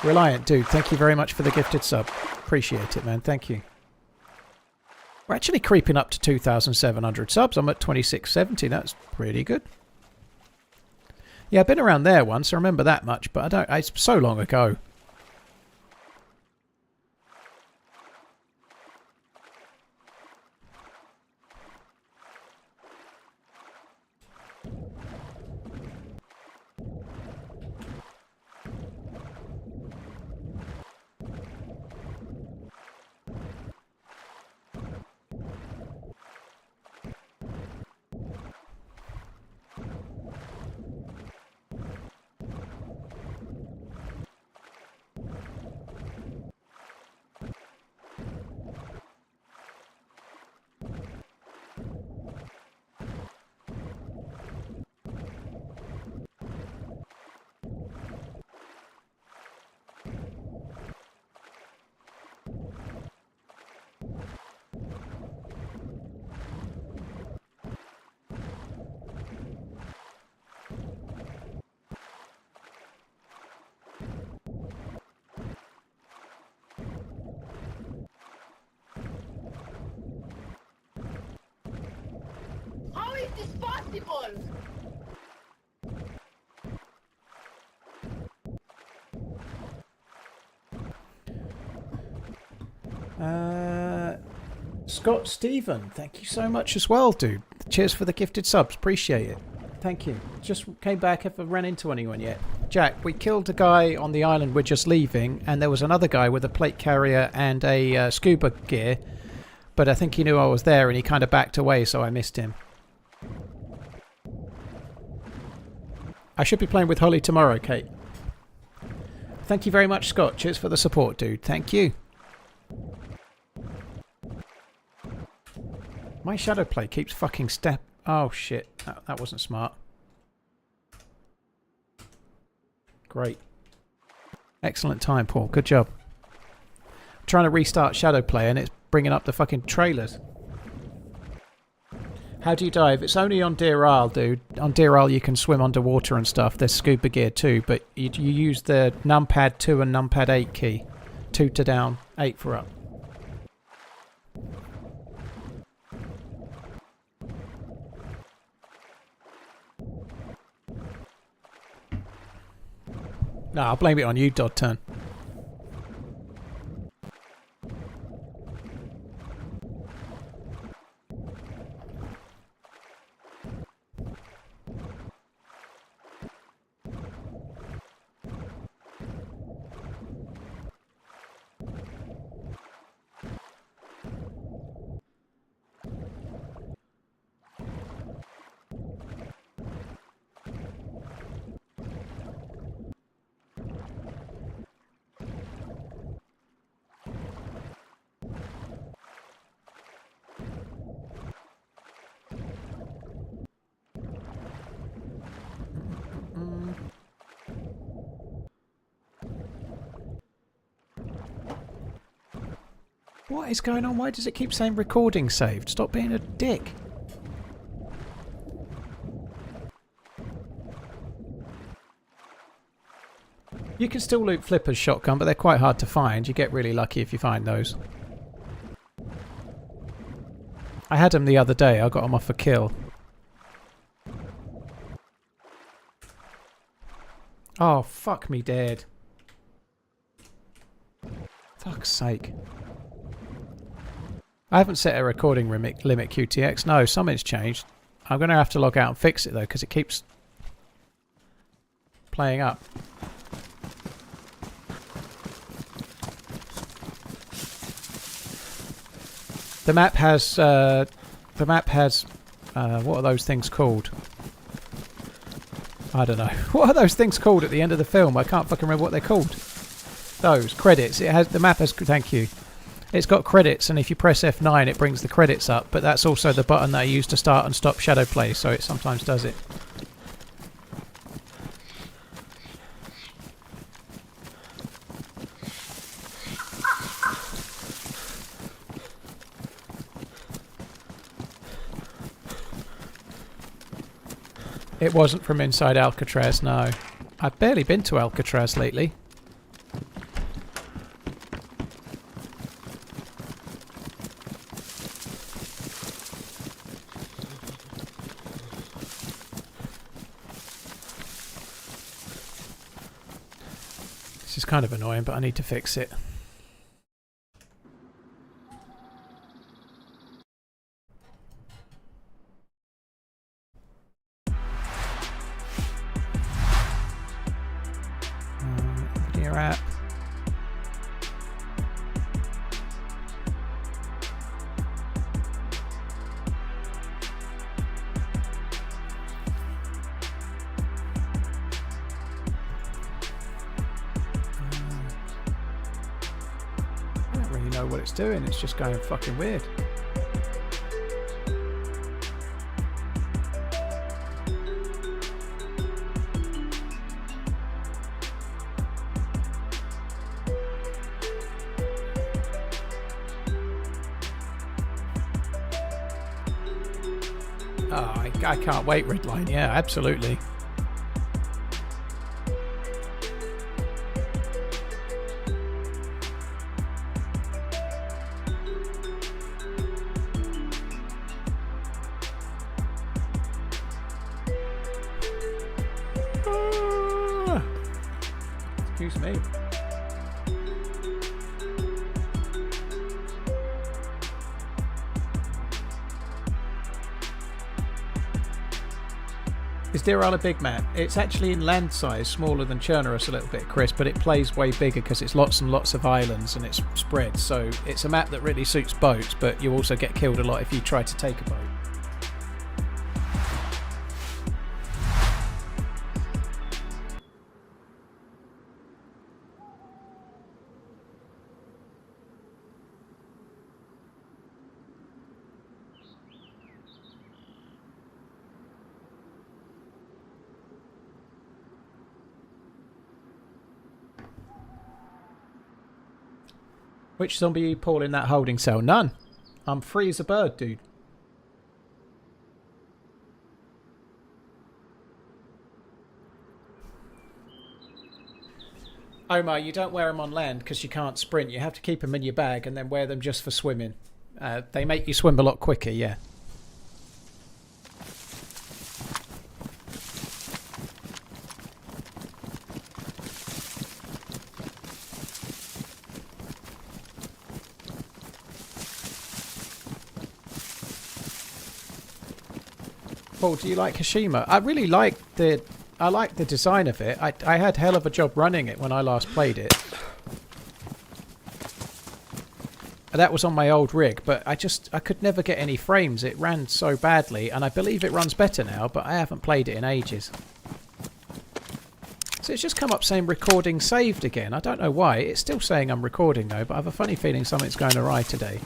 Reliant, dude, thank you very much for the gifted sub. Appreciate it, man. Thank you. We're actually creeping up to 2,700 subs. I'm at 2670. That's pretty good. Yeah, I've been around there once. I remember that much, but it's so long ago. is this possible? Scott Stephen, thank you so much as well, dude. Cheers for the gifted subs. Appreciate it. Thank you. Just came back. Haven't ran into anyone yet. Jack, we killed a guy on the island we're just leaving, and there was another guy with a plate carrier and a scuba gear, but I think he knew I was there and he kind of backed away, so I missed him. I should be playing with Holly tomorrow, Kate. Thank you very much, Scott. Cheers for the support, dude. Thank you. My shadow play keeps fucking step. Oh shit, that wasn't smart. Great. Excellent time, Paul. Good job. I'm trying to restart shadow play and it's bringing up the fucking trailers. How do you dive? It's only on Deerisle, dude. On Deerisle you can swim underwater and stuff. There's scuba gear too, but you use the numpad 2 and numpad 8 key. 2 to down, 8 for up. No, I'll blame it on you, Dodd Turn. What is going on? Why does it keep saying recording saved? Stop being a dick. You can still loot Flipper's shotgun, but they're quite hard to find. You get really lucky if you find those. I had them the other day. I got them off a kill. Oh, fuck me dead. Fuck's sake. I haven't set a recording limit QTX. No, something's changed. I'm going to have to log out and fix it though, because it keeps playing up. The map has what are those things called? I don't know. What are those things called at the end of the film? I can't fucking remember what they're called. Those credits. It has the map has. Thank you. It's got credits, and if you press F9, it brings the credits up. But that's also the button that I use to start and stop shadow play, so it sometimes does it. It wasn't from inside Alcatraz, no. I've barely been to Alcatraz lately. This is kind of annoying, but I need to fix it. App. I don't really know what it's doing. It's just going fucking weird. Oh, I can't wait, Redline. Yeah, absolutely. Ah. Excuse me. Is Deerisle a big map? It's actually in land size, smaller than Chernarus a little bit, Chris, but it plays way bigger because it's lots and lots of islands and it's spread. So it's a map that really suits boats, but you also get killed a lot if you try to take a boat. Which zombie are you, Paul, in that holding cell? None. I'm free as a bird, dude. Omar, you don't wear them on land because you can't sprint. You have to keep them in your bag and then wear them just for swimming. They make you swim a lot quicker, yeah. Paul, do you like Hashima? I really like the design of it. I had hell of a job running it when I last played it. That was on my old rig, but I could never get any frames. It ran so badly, and I believe it runs better now, but I haven't played it in ages. So it's just come up saying recording saved again. I don't know why. It's still saying I'm recording though, but I have a funny feeling something's going awry today.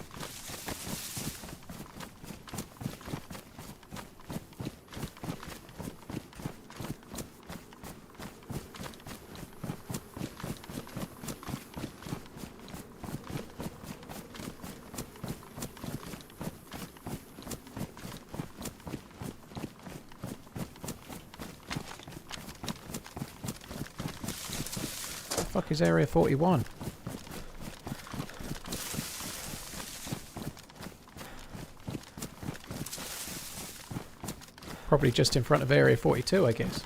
Fuck is Area 41? Probably just in front of Area 42, I guess.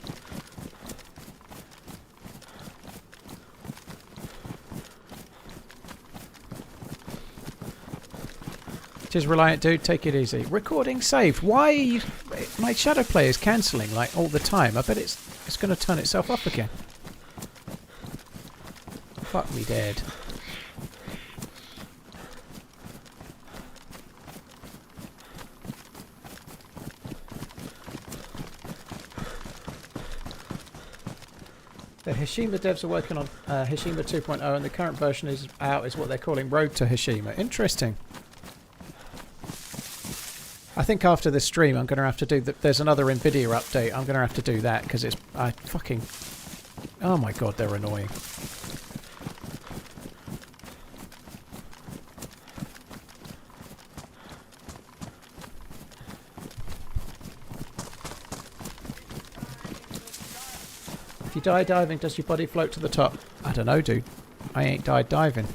Cheers, Reliant Dude. Take it easy. Recording saved. Why are you... My shadow play is cancelling like all the time. I bet it's going to turn itself off again. Fuck me dead. The Hashima devs are working on Hashima 2.0 and the current version is out is what they're calling Road to Hashima. Interesting. I think after this stream I'm going to have to do... There's another NVIDIA update. I'm going to have to do that because it's... Oh my god, they're annoying. If you die diving, does your body float to the top? I don't know, dude. I ain't died diving.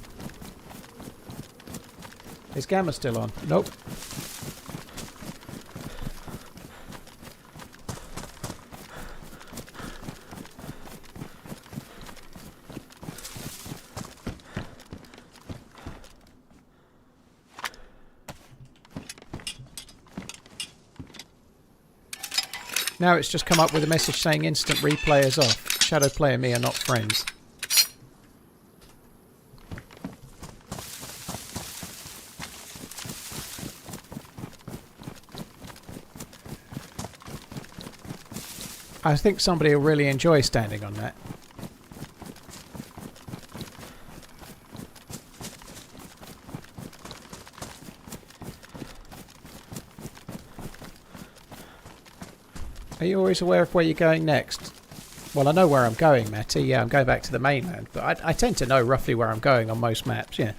Is Gamma still on? Nope. Now it's just come up with a message saying instant replay is off. Shadow Play and me are not friends. I think somebody will really enjoy standing on that. Are you always aware of where you're going next? Well, I know where I'm going, Matty. Yeah, I'm going back to the mainland. But I tend to know roughly where I'm going on most maps, yeah.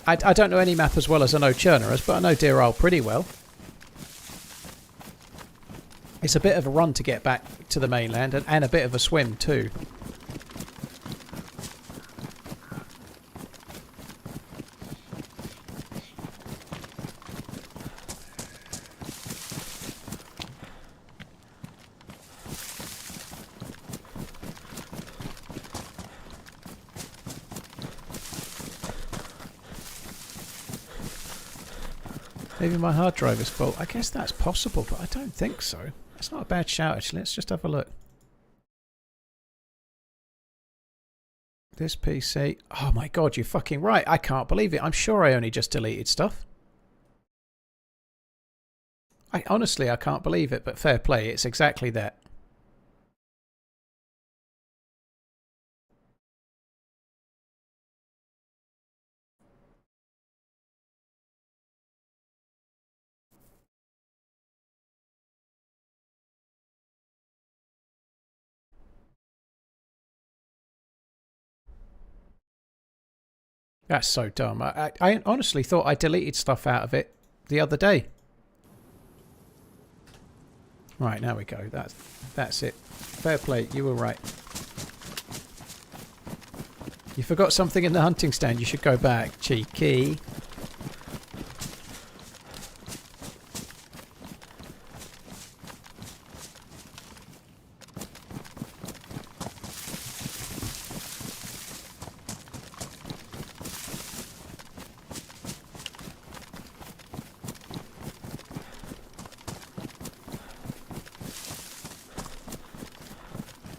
I don't know any map as well as I know Chernarus, but I know Deerisle pretty well. It's a bit of a run to get back to the mainland and a bit of a swim too. Maybe my hard drive is full. I guess that's possible, but I don't think so. That's not a bad shout, actually. Let's just have a look. This PC. Oh my god, you're fucking right. I can't believe it. I'm sure I only just deleted stuff. Honestly, I can't believe it, but fair play. It's exactly that. That's so dumb. I honestly thought I deleted stuff out of it the other day. Right, now we go. That's it. Fair play. You were right. You forgot something in the hunting stand. You should go back. Cheeky.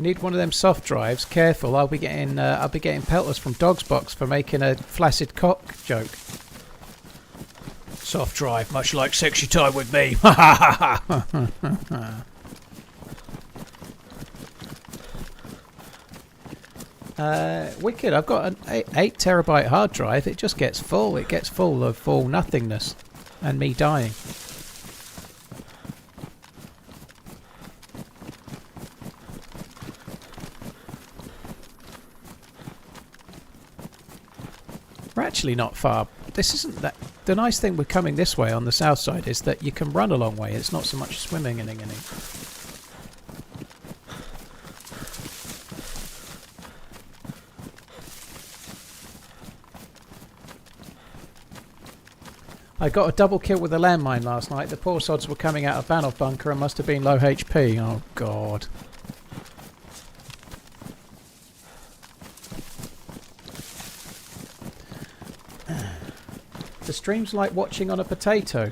Need one of them soft drives. Careful, I'll be getting pelters from Dog's Box for making a flaccid cock joke. Soft drive, much like sexy time with me. Wicked. I've got an 8 terabyte hard drive. It just gets full. It gets full of full nothingness and me dying. We're actually not far. This isn't that. The nice thing with coming this way on the south side is that you can run a long way. It's not so much swimming and anything. I got a double kill with a landmine last night. The poor sods were coming out of Banov bunker and must have been low HP. Oh god. The stream's like watching on a potato.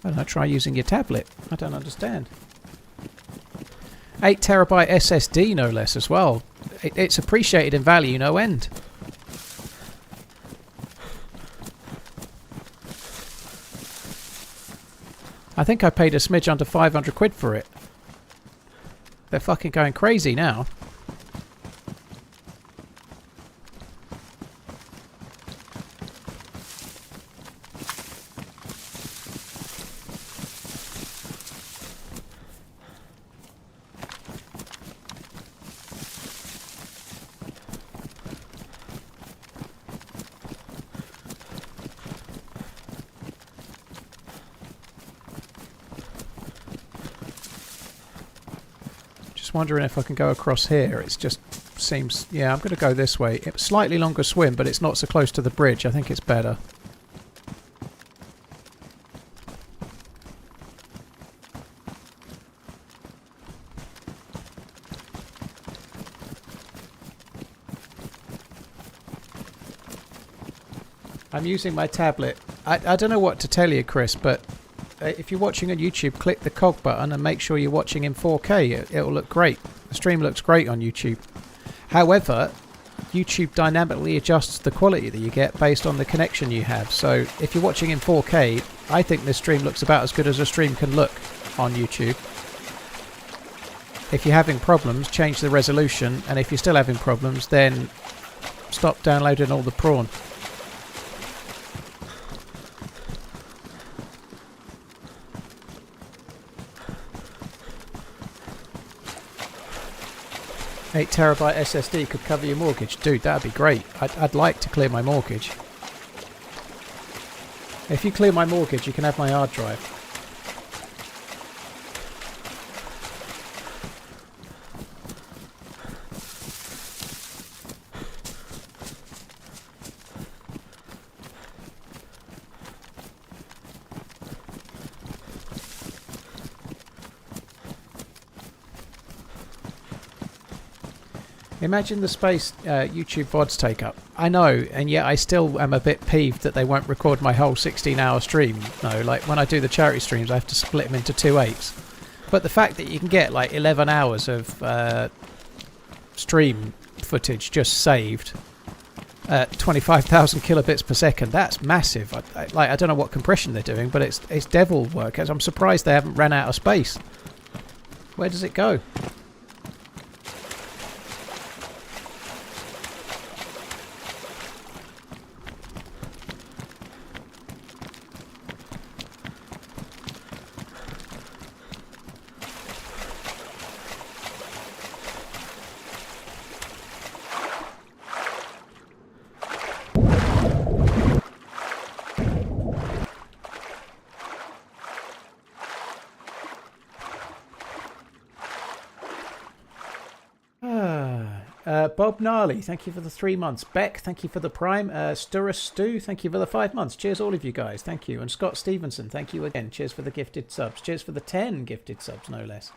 Why don't I try using your tablet? I don't understand. 8 terabyte SSD no less as well. It's appreciated in value no end. I think I paid a smidge under 500 quid for it. They're fucking going crazy now. Wondering if I can go across here. It just seems, yeah, I'm going to go this way. It's slightly longer swim, but it's not so close to the bridge. I think it's better. I'm using my tablet. I don't know what to tell you, Chris, but if you're watching on YouTube, click the cog button and make sure you're watching in 4K. It'll look great. The stream looks great on YouTube. However, YouTube dynamically adjusts the quality that you get based on the connection you have. So if you're watching in 4K, I think this stream looks about as good as a stream can look on YouTube. If you're having problems, change the resolution. And if you're still having problems, then stop downloading all the prawn. $8 terabyte SSD could cover your mortgage. Dude, that'd be great. I'd like to clear my mortgage. If you clear my mortgage, you can have my hard drive. Imagine the space YouTube VODs take up. I know, and yet I still am a bit peeved that they won't record my whole 16-hour stream. No, like when I do the charity streams, I have to split them into 2/8. But the fact that you can get like 11 hours of stream footage just saved at 25,000 kilobits per second, that's massive. I don't know what compression they're doing, but it's devil work. I'm surprised they haven't ran out of space. Where does it go? Bob Gnarly, thank you for the 3 months. Beck, thank you for the Prime. Sturra Stu, thank you for the 5 months. Cheers, all of you guys. Thank you. And Scott Stevenson, thank you again. Cheers for the gifted subs. Cheers for the 10 gifted subs, no less.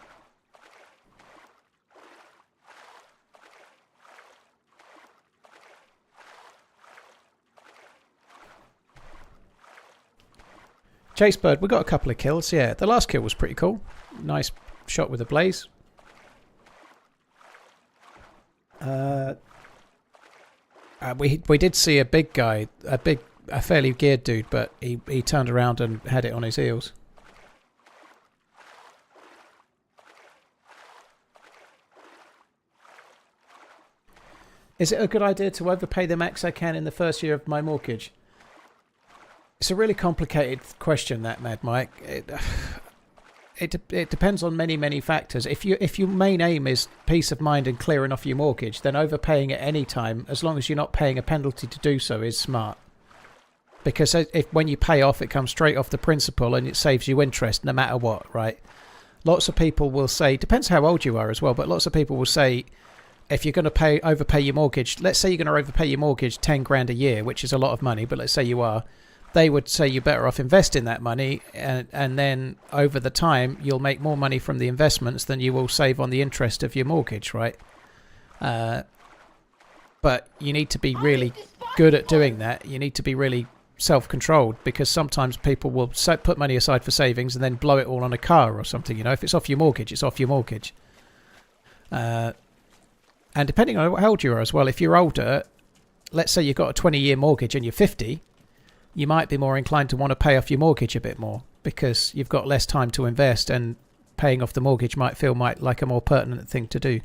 Chasebird, we got a couple of kills. Yeah, the last kill was pretty cool. Nice shot with a blaze. We did see a big guy, a fairly geared dude, but he turned around and had it on his heels. Is it a good idea to overpay the max I can in the first year of my mortgage? It's a really complicated question, that, Mad Mike. It depends on many factors. If your main aim is peace of mind and clearing off your mortgage, then overpaying at any time, as long as you're not paying a penalty to do so, is smart. Because if when you pay off, it comes straight off the principal and it saves you interest no matter what, right? Lots of people will say, depends how old you are as well, but lots of people will say, if you're going to overpay your mortgage, let's say you're going to overpay your mortgage 10 grand a year, which is a lot of money, but let's say you are. They would say you're better off investing that money, and then over the time you'll make more money from the investments than you will save on the interest of your mortgage, right? But you need to be really good at doing that. You need to be really self-controlled, because sometimes people will put money aside for savings and then blow it all on a car or something. You know, if it's off your mortgage, it's off your mortgage. And depending on how old you are as well, if you're older, let's say you've got a 20-year mortgage and you're 50, you might be more inclined to want to pay off your mortgage a bit more, because you've got less time to invest, and paying off the mortgage might feel like a more pertinent thing to do.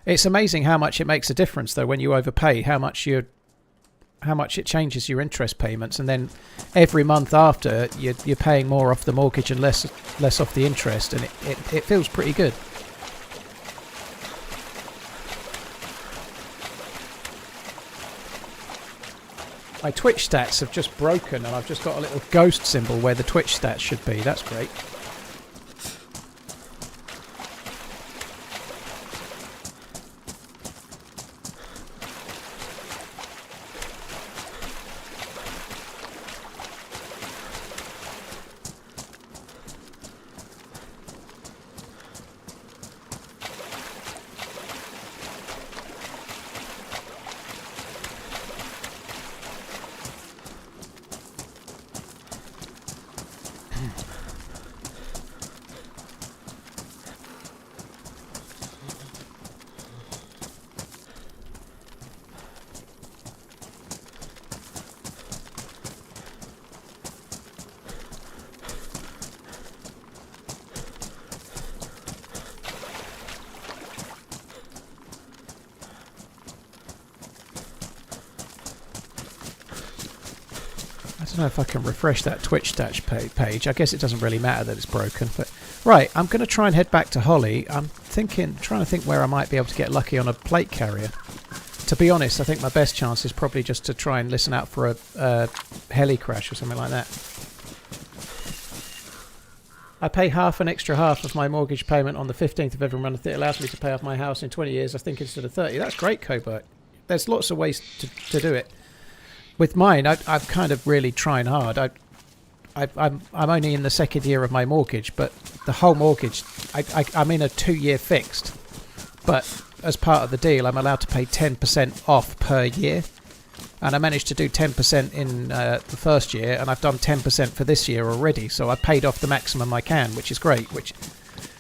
It's amazing how much it makes a difference, though, when you overpay, how much it changes your interest payments, and then every month after you're paying more off the mortgage and less off the interest, and it feels pretty good. My Twitch stats have just broken, and I've just got a little ghost symbol where the Twitch stats should be. That's great. I don't know if I can refresh that Twitch stats page. I guess it doesn't really matter that it's broken. But right, I'm going to try and head back to Holly. I'm trying to think where I might be able to get lucky on a plate carrier. To be honest, I think my best chance is probably just to try and listen out for a heli crash or something like that. I pay an extra half of my mortgage payment on the 15th of every month. It allows me to pay off my house in 20 years, I think, instead of 30. That's great, Cobert. There's lots of ways to do it. With mine, I'm kind of really trying hard. I'm only in the second year of my mortgage, but the whole mortgage, I'm in a 2-year fixed. But as part of the deal, I'm allowed to pay 10% off per year. And I managed to do 10% in the first year, and I've done 10% for this year already. So I paid off the maximum I can, which is great. Which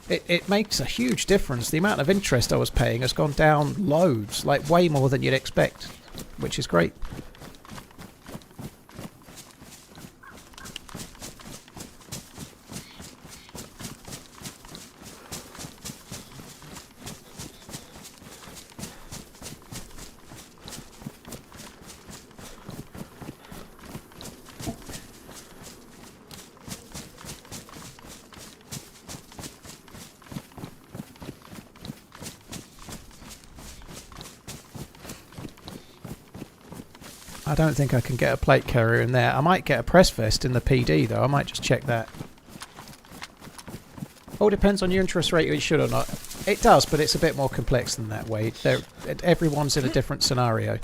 it makes a huge difference. The amount of interest I was paying has gone down loads, like way more than you'd expect, which is great. I don't think I can get a plate carrier in there. I might get a press vest in the PD though. I might just check that. All depends on your interest rate, it should or not. It does, but it's a bit more complex than that, Wade. Everyone's in a different scenario.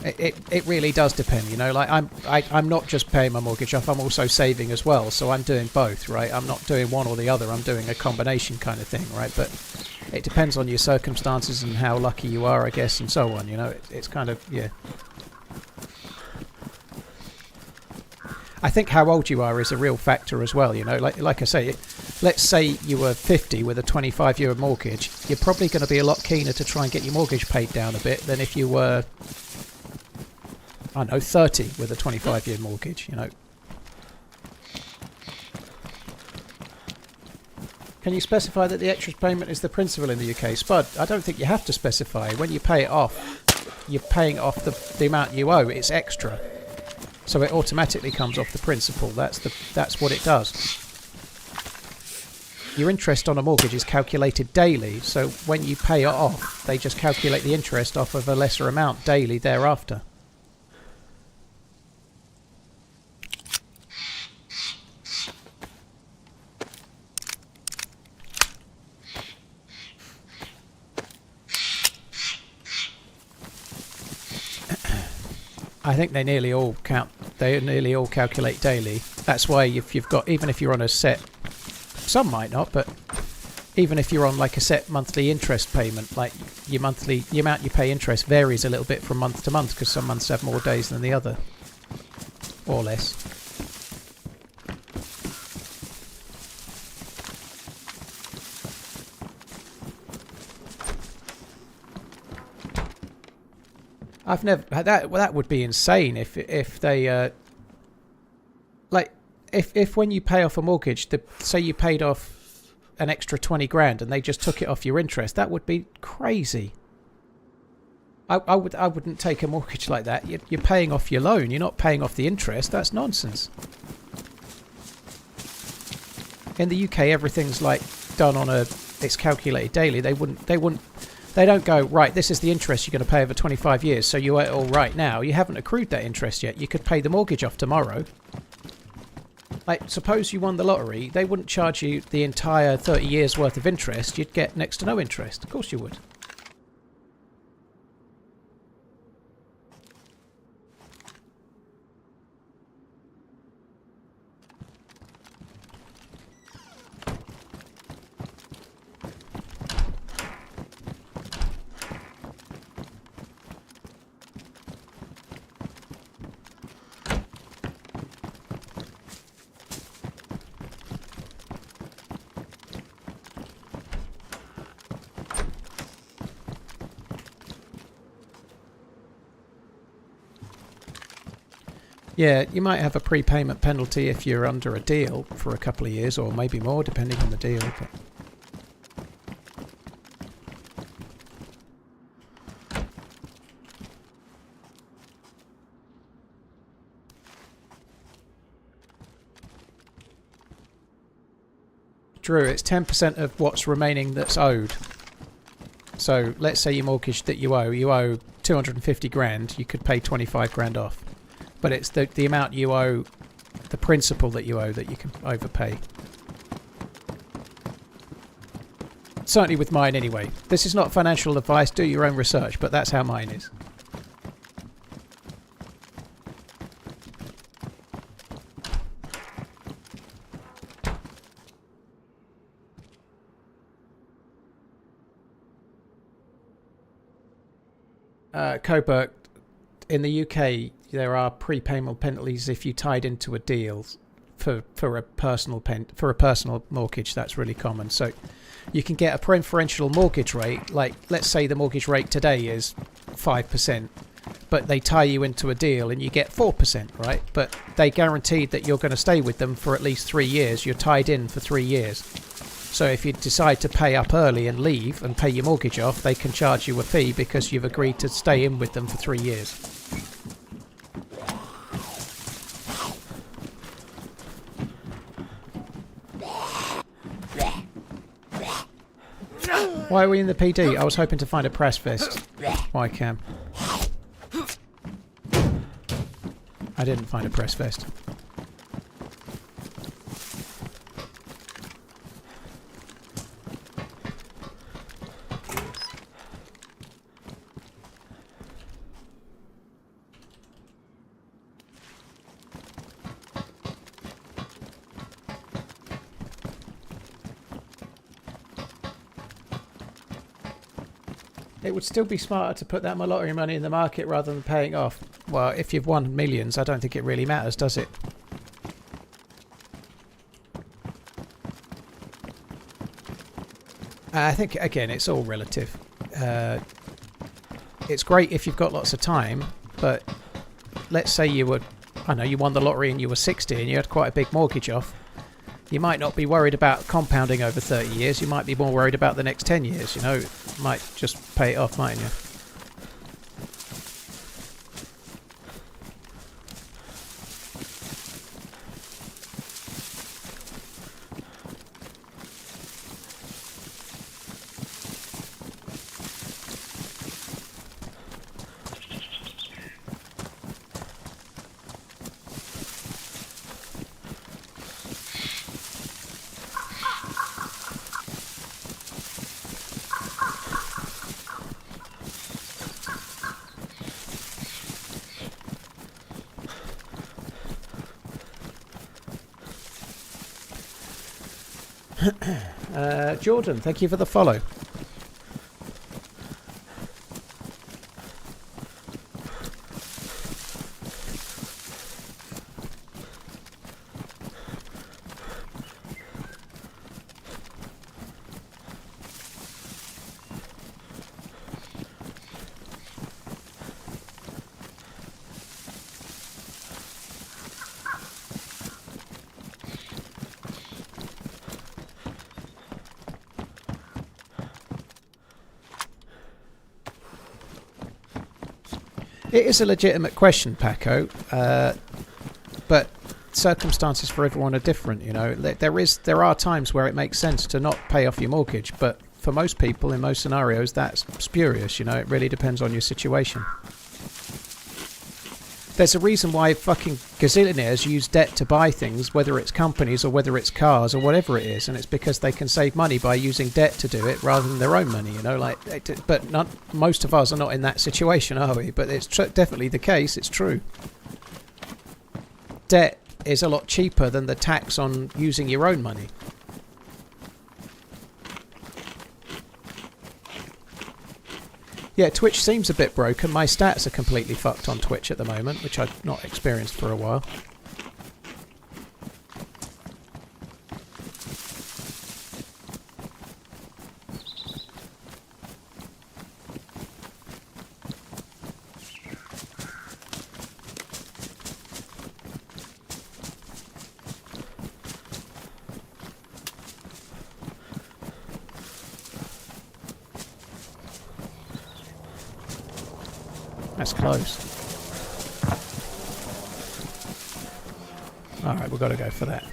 It really does depend, you know. Like I'm not just paying my mortgage off. I'm also saving as well. So I'm doing both, right? I'm not doing one or the other. I'm doing a combination kind of thing, right? But it depends on your circumstances and how lucky you are, I guess, and so on. You know, it's kind of, yeah. I think how old you are is a real factor as well. You know, like I say, let's say you were 50 with a 25-year mortgage. You're probably going to be a lot keener to try and get your mortgage paid down a bit than if you were, I don't know, 30 with a 25-year mortgage. You know. Can you specify that the extra payment is the principal in the UK? Spud, I don't think you have to specify. When you pay it off, you're paying off the amount you owe. It's extra. So it automatically comes off the principal. That's what it does. Your interest on a mortgage is calculated daily. So when you pay it off, they just calculate the interest off of a lesser amount daily thereafter. I think they nearly all calculate daily. That's why if you've got, even if you're on a set, some might not, but even if you're on like a set monthly interest payment, like the amount you pay interest varies a little bit from month to month because some months have more days than the other, or less. I've never that. Well, that would be insane if they like if when you pay off a mortgage, say you paid off an extra 20 grand and they just took it off your interest. That would be crazy. I wouldn't take a mortgage like that. You're paying off your loan. You're not paying off the interest. That's nonsense. In the UK, everything's like done on it's calculated daily. They don't go, right, this is the interest you're going to pay over 25 years, so you owe it all right now. You haven't accrued that interest yet. You could pay the mortgage off tomorrow. Like, suppose you won the lottery, they wouldn't charge you the entire 30 years worth of interest. You'd get next to no interest. Of course you would. Yeah, you might have a prepayment penalty if you're under a deal for a couple of years, or maybe more, depending on the deal. But Drew, it's 10% of what's remaining that's owed. So let's say your mortgage that you owe 250 grand, you could pay 25 grand off. But it's the amount you owe, the principal that you owe, that you can overpay. Certainly with mine anyway. This is not financial advice, do your own research, but that's how mine is. Coburg, in the UK, there are prepayment penalties if you tied into a deal for a personal mortgage. That's really common. So you can get a preferential mortgage rate. Like, let's say the mortgage rate today is 5%, but they tie you into a deal and you get 4%, right? But they guaranteed that you're going to stay with them for at least 3 years. You're tied in for 3 years. So if you decide to pay up early and leave and pay your mortgage off, they can charge you a fee because you've agreed to stay in with them for 3 years. Why are we in the PD? I was hoping to find a press vest. Why, Cam? I didn't find a press vest. It would still be smarter to put that lottery money in the market rather than paying off. Well, if you've won millions, I don't think it really matters, does it? I think, again, it's all relative. It's great if you've got lots of time, but let's say you were, I know, you won the lottery and you were 60 and you had quite a big mortgage off. You might not be worried about compounding over 30 years. You might be more worried about the next 10 years. You know, you might just pay it off, mightn't you? Jordan, thank you for the follow. It is a legitimate question, Paco, but circumstances for everyone are different. You know, there are times where it makes sense to not pay off your mortgage, but for most people in most scenarios, that's spurious. You know, it really depends on your situation. There's a reason why fucking gazillionaires use debt to buy things, whether it's companies or whether it's cars or whatever it is, and it's because they can save money by using debt to do it rather than their own money, you know. Like, but not most of us are not in that situation, are we? But it's definitely the case. It's true. Debt is a lot cheaper than the tax on using your own money. Yeah, Twitch seems a bit broken. My stats are completely fucked on Twitch at the moment, which I've not experienced for a while. That's close. Alright, we've got to go for that.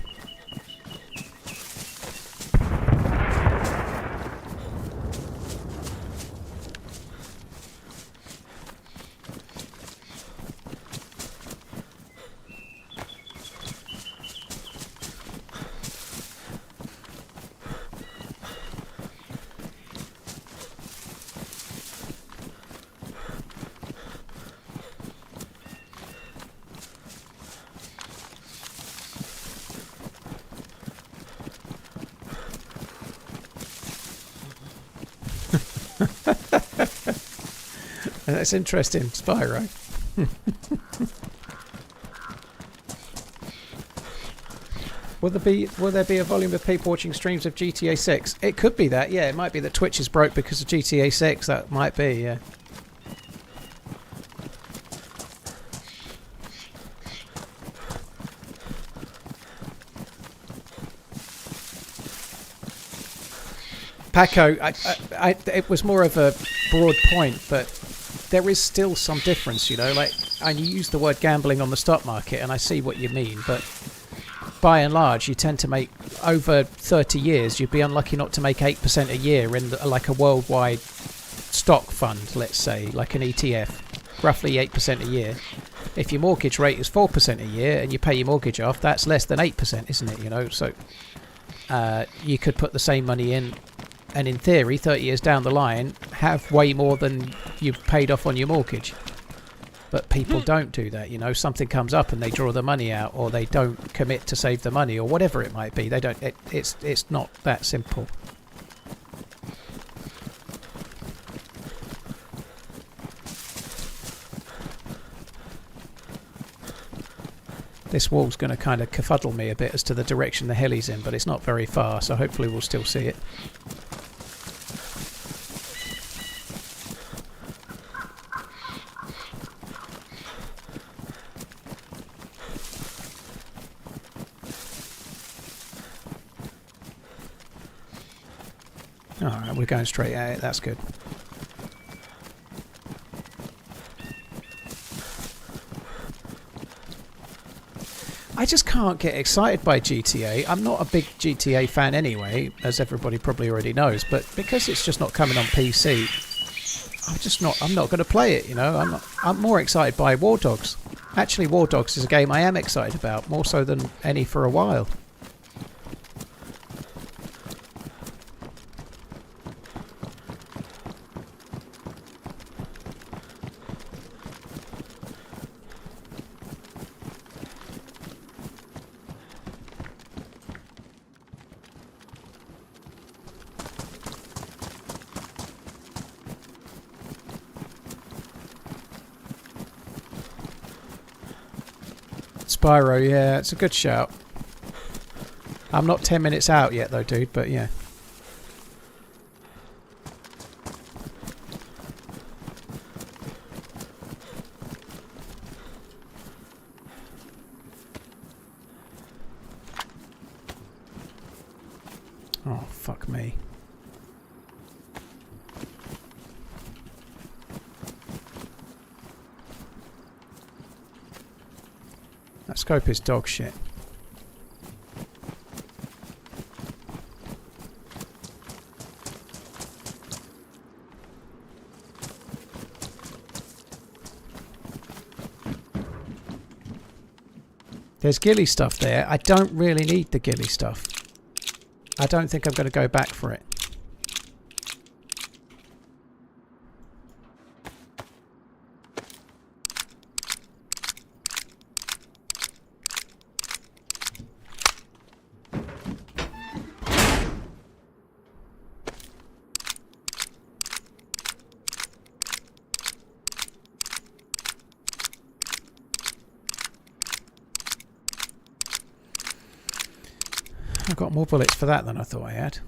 That's interesting, Spyro. Will there be a volume of people watching streams of GTA 6? It could be that, yeah. It might be that Twitch is broke because of GTA 6. That might be, yeah. Paco, it was more of a broad point, but there is still some difference, you know. Like, and you use the word gambling on the stock market, and I see what you mean, but by and large, you tend to make, over 30 years, you'd be unlucky not to make 8% a year in like a worldwide stock fund, let's say, like an ETF, roughly 8% a year. If your mortgage rate is 4% a year and you pay your mortgage off, that's less than 8%, isn't it? You know, so you could put the same money in, and in theory, 30 years down the line, have way more than you've paid off on your mortgage. But people don't do that, you know. Something comes up and they draw the money out, or they don't commit to save the money, or whatever it might be. They don't. It's not that simple. This wall's going to kind of kerfuddle me a bit as to the direction the heli's in, but it's not very far, so hopefully we'll still see it. Alright, we're going straight at it, that's good. I just can't get excited by GTA. I'm not a big GTA fan anyway, as everybody probably already knows, but because it's just not coming on PC, I'm not going to play it, you know. I'm more excited by War Dogs. Actually, War Dogs is a game I am excited about, more so than any for a while. Spyro, yeah, it's a good shout. I'm not 10 minutes out yet though, dude, but yeah. Oh, fuck me. That scope is dog shit. There's ghillie stuff there. I don't really need the ghillie stuff. I don't think I'm going to go back for it. I got more bullets for that than I thought I had.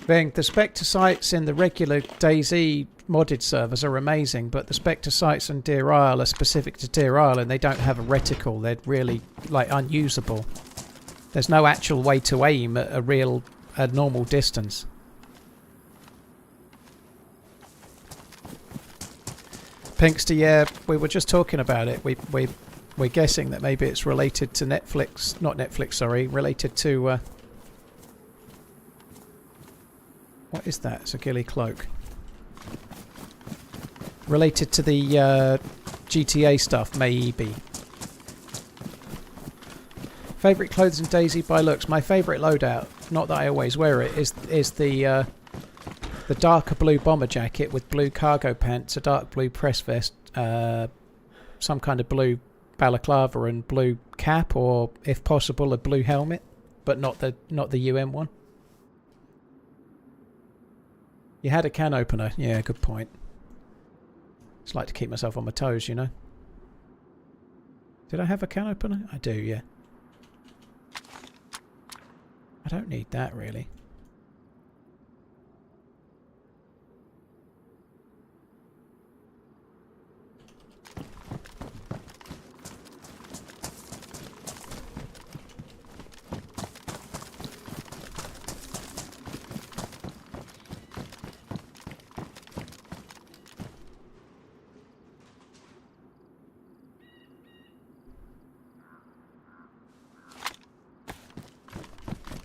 Bing, the Spectre sites in the regular DayZ modded servers are amazing, but the Spectre sites in Deerisle are specific to Deerisle and they don't have a reticle. They're really, like, unusable. There's no actual way to aim at a normal distance. Pinkster, yeah, we were just talking about it. We're guessing that maybe it's related to Netflix, not Netflix, sorry, related to... what is that? It's a ghillie cloak. Related to the GTA stuff, maybe. Favourite clothes in DayZ by looks. My favourite loadout. not that I always wear it, is the darker blue bomber jacket with blue cargo pants, a dark blue press vest, some kind of blue balaclava and blue cap, or if possible a blue helmet, but not the UN one. You had a can opener. Yeah, good point. Just like to keep myself on my toes, you know. Did I have a can opener? I do, yeah. I don't need that, really.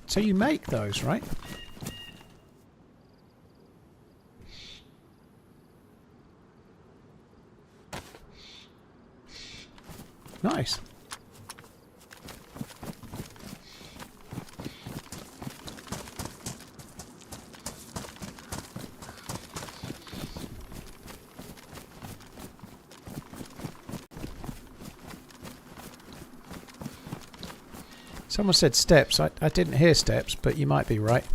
So you make those, right? Nice. Someone said steps. I didn't hear steps, but you might be right.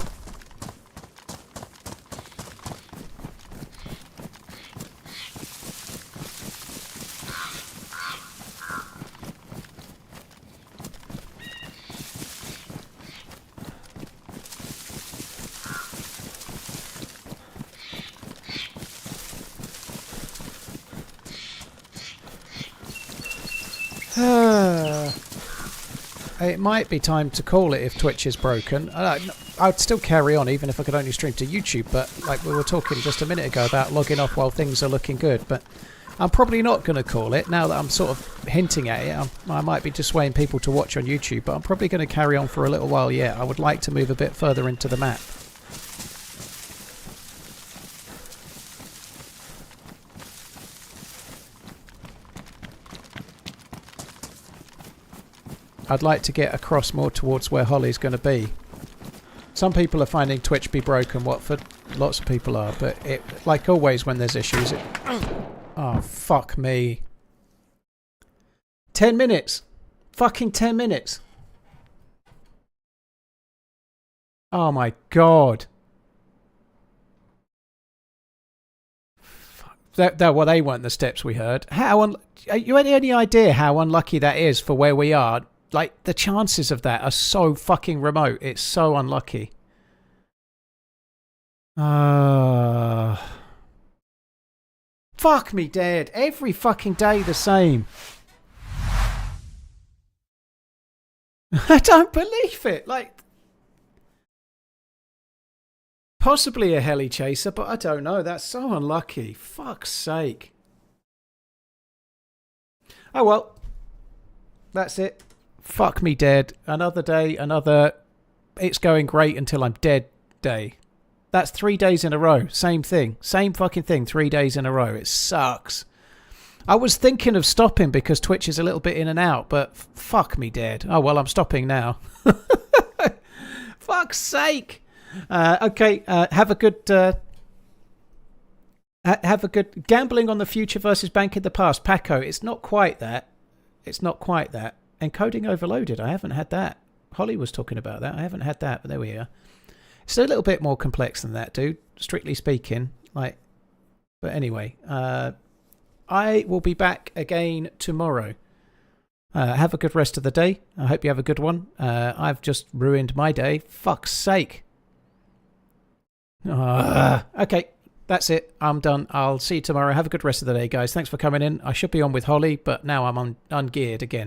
It might be time to call it if Twitch is broken. I'd still carry on even if I could only stream to YouTube, but like we were talking just a minute ago about logging off while things are looking good, but I'm probably not going to call it now that I'm sort of hinting at it. I might be dissuading people to watch on YouTube, but I'm probably going to carry on for a little while yet. I would like to move a bit further into the map. I'd like to get across more towards where Holly's going to be. Some people are finding Twitch be broken, Watford. Lots of people are, but it, like always when there's issues, it... Oh, fuck me. 10 minutes. Fucking 10 minutes. Oh my god. Well, they weren't the steps we heard. You had any idea how unlucky that is for where we are? Like, the chances of that are so fucking remote. It's so unlucky. Fuck me dead. Every fucking day the same. I don't believe it. Like, possibly a heli chaser, but I don't know. That's so unlucky. Fuck's sake. Oh well. That's it. Fuck me dead. Another day, another it's going great until I'm dead day. That's 3 days in a row. Same thing. Same fucking thing 3 days in a row. It sucks. I was thinking of stopping because Twitch is a little bit in and out, but fuck me dead. Oh well, I'm stopping now. Fuck's sake. Okay, have a good gambling on the future versus bank in the past. Paco, it's not quite that. It's not quite that. Encoding overloaded. I haven't had that. Holly was talking about that. I haven't had that, but there we are. It's a little bit more complex than that, dude. Strictly speaking, like. But anyway, I will be back again tomorrow. Have a good rest of the day. I hope you have a good one. I've just ruined my day. Fuck's sake. Okay, that's it. I'm done. I'll see you tomorrow. Have a good rest of the day, guys. Thanks for coming in. I should be on with Holly, but now I'm ungeared again.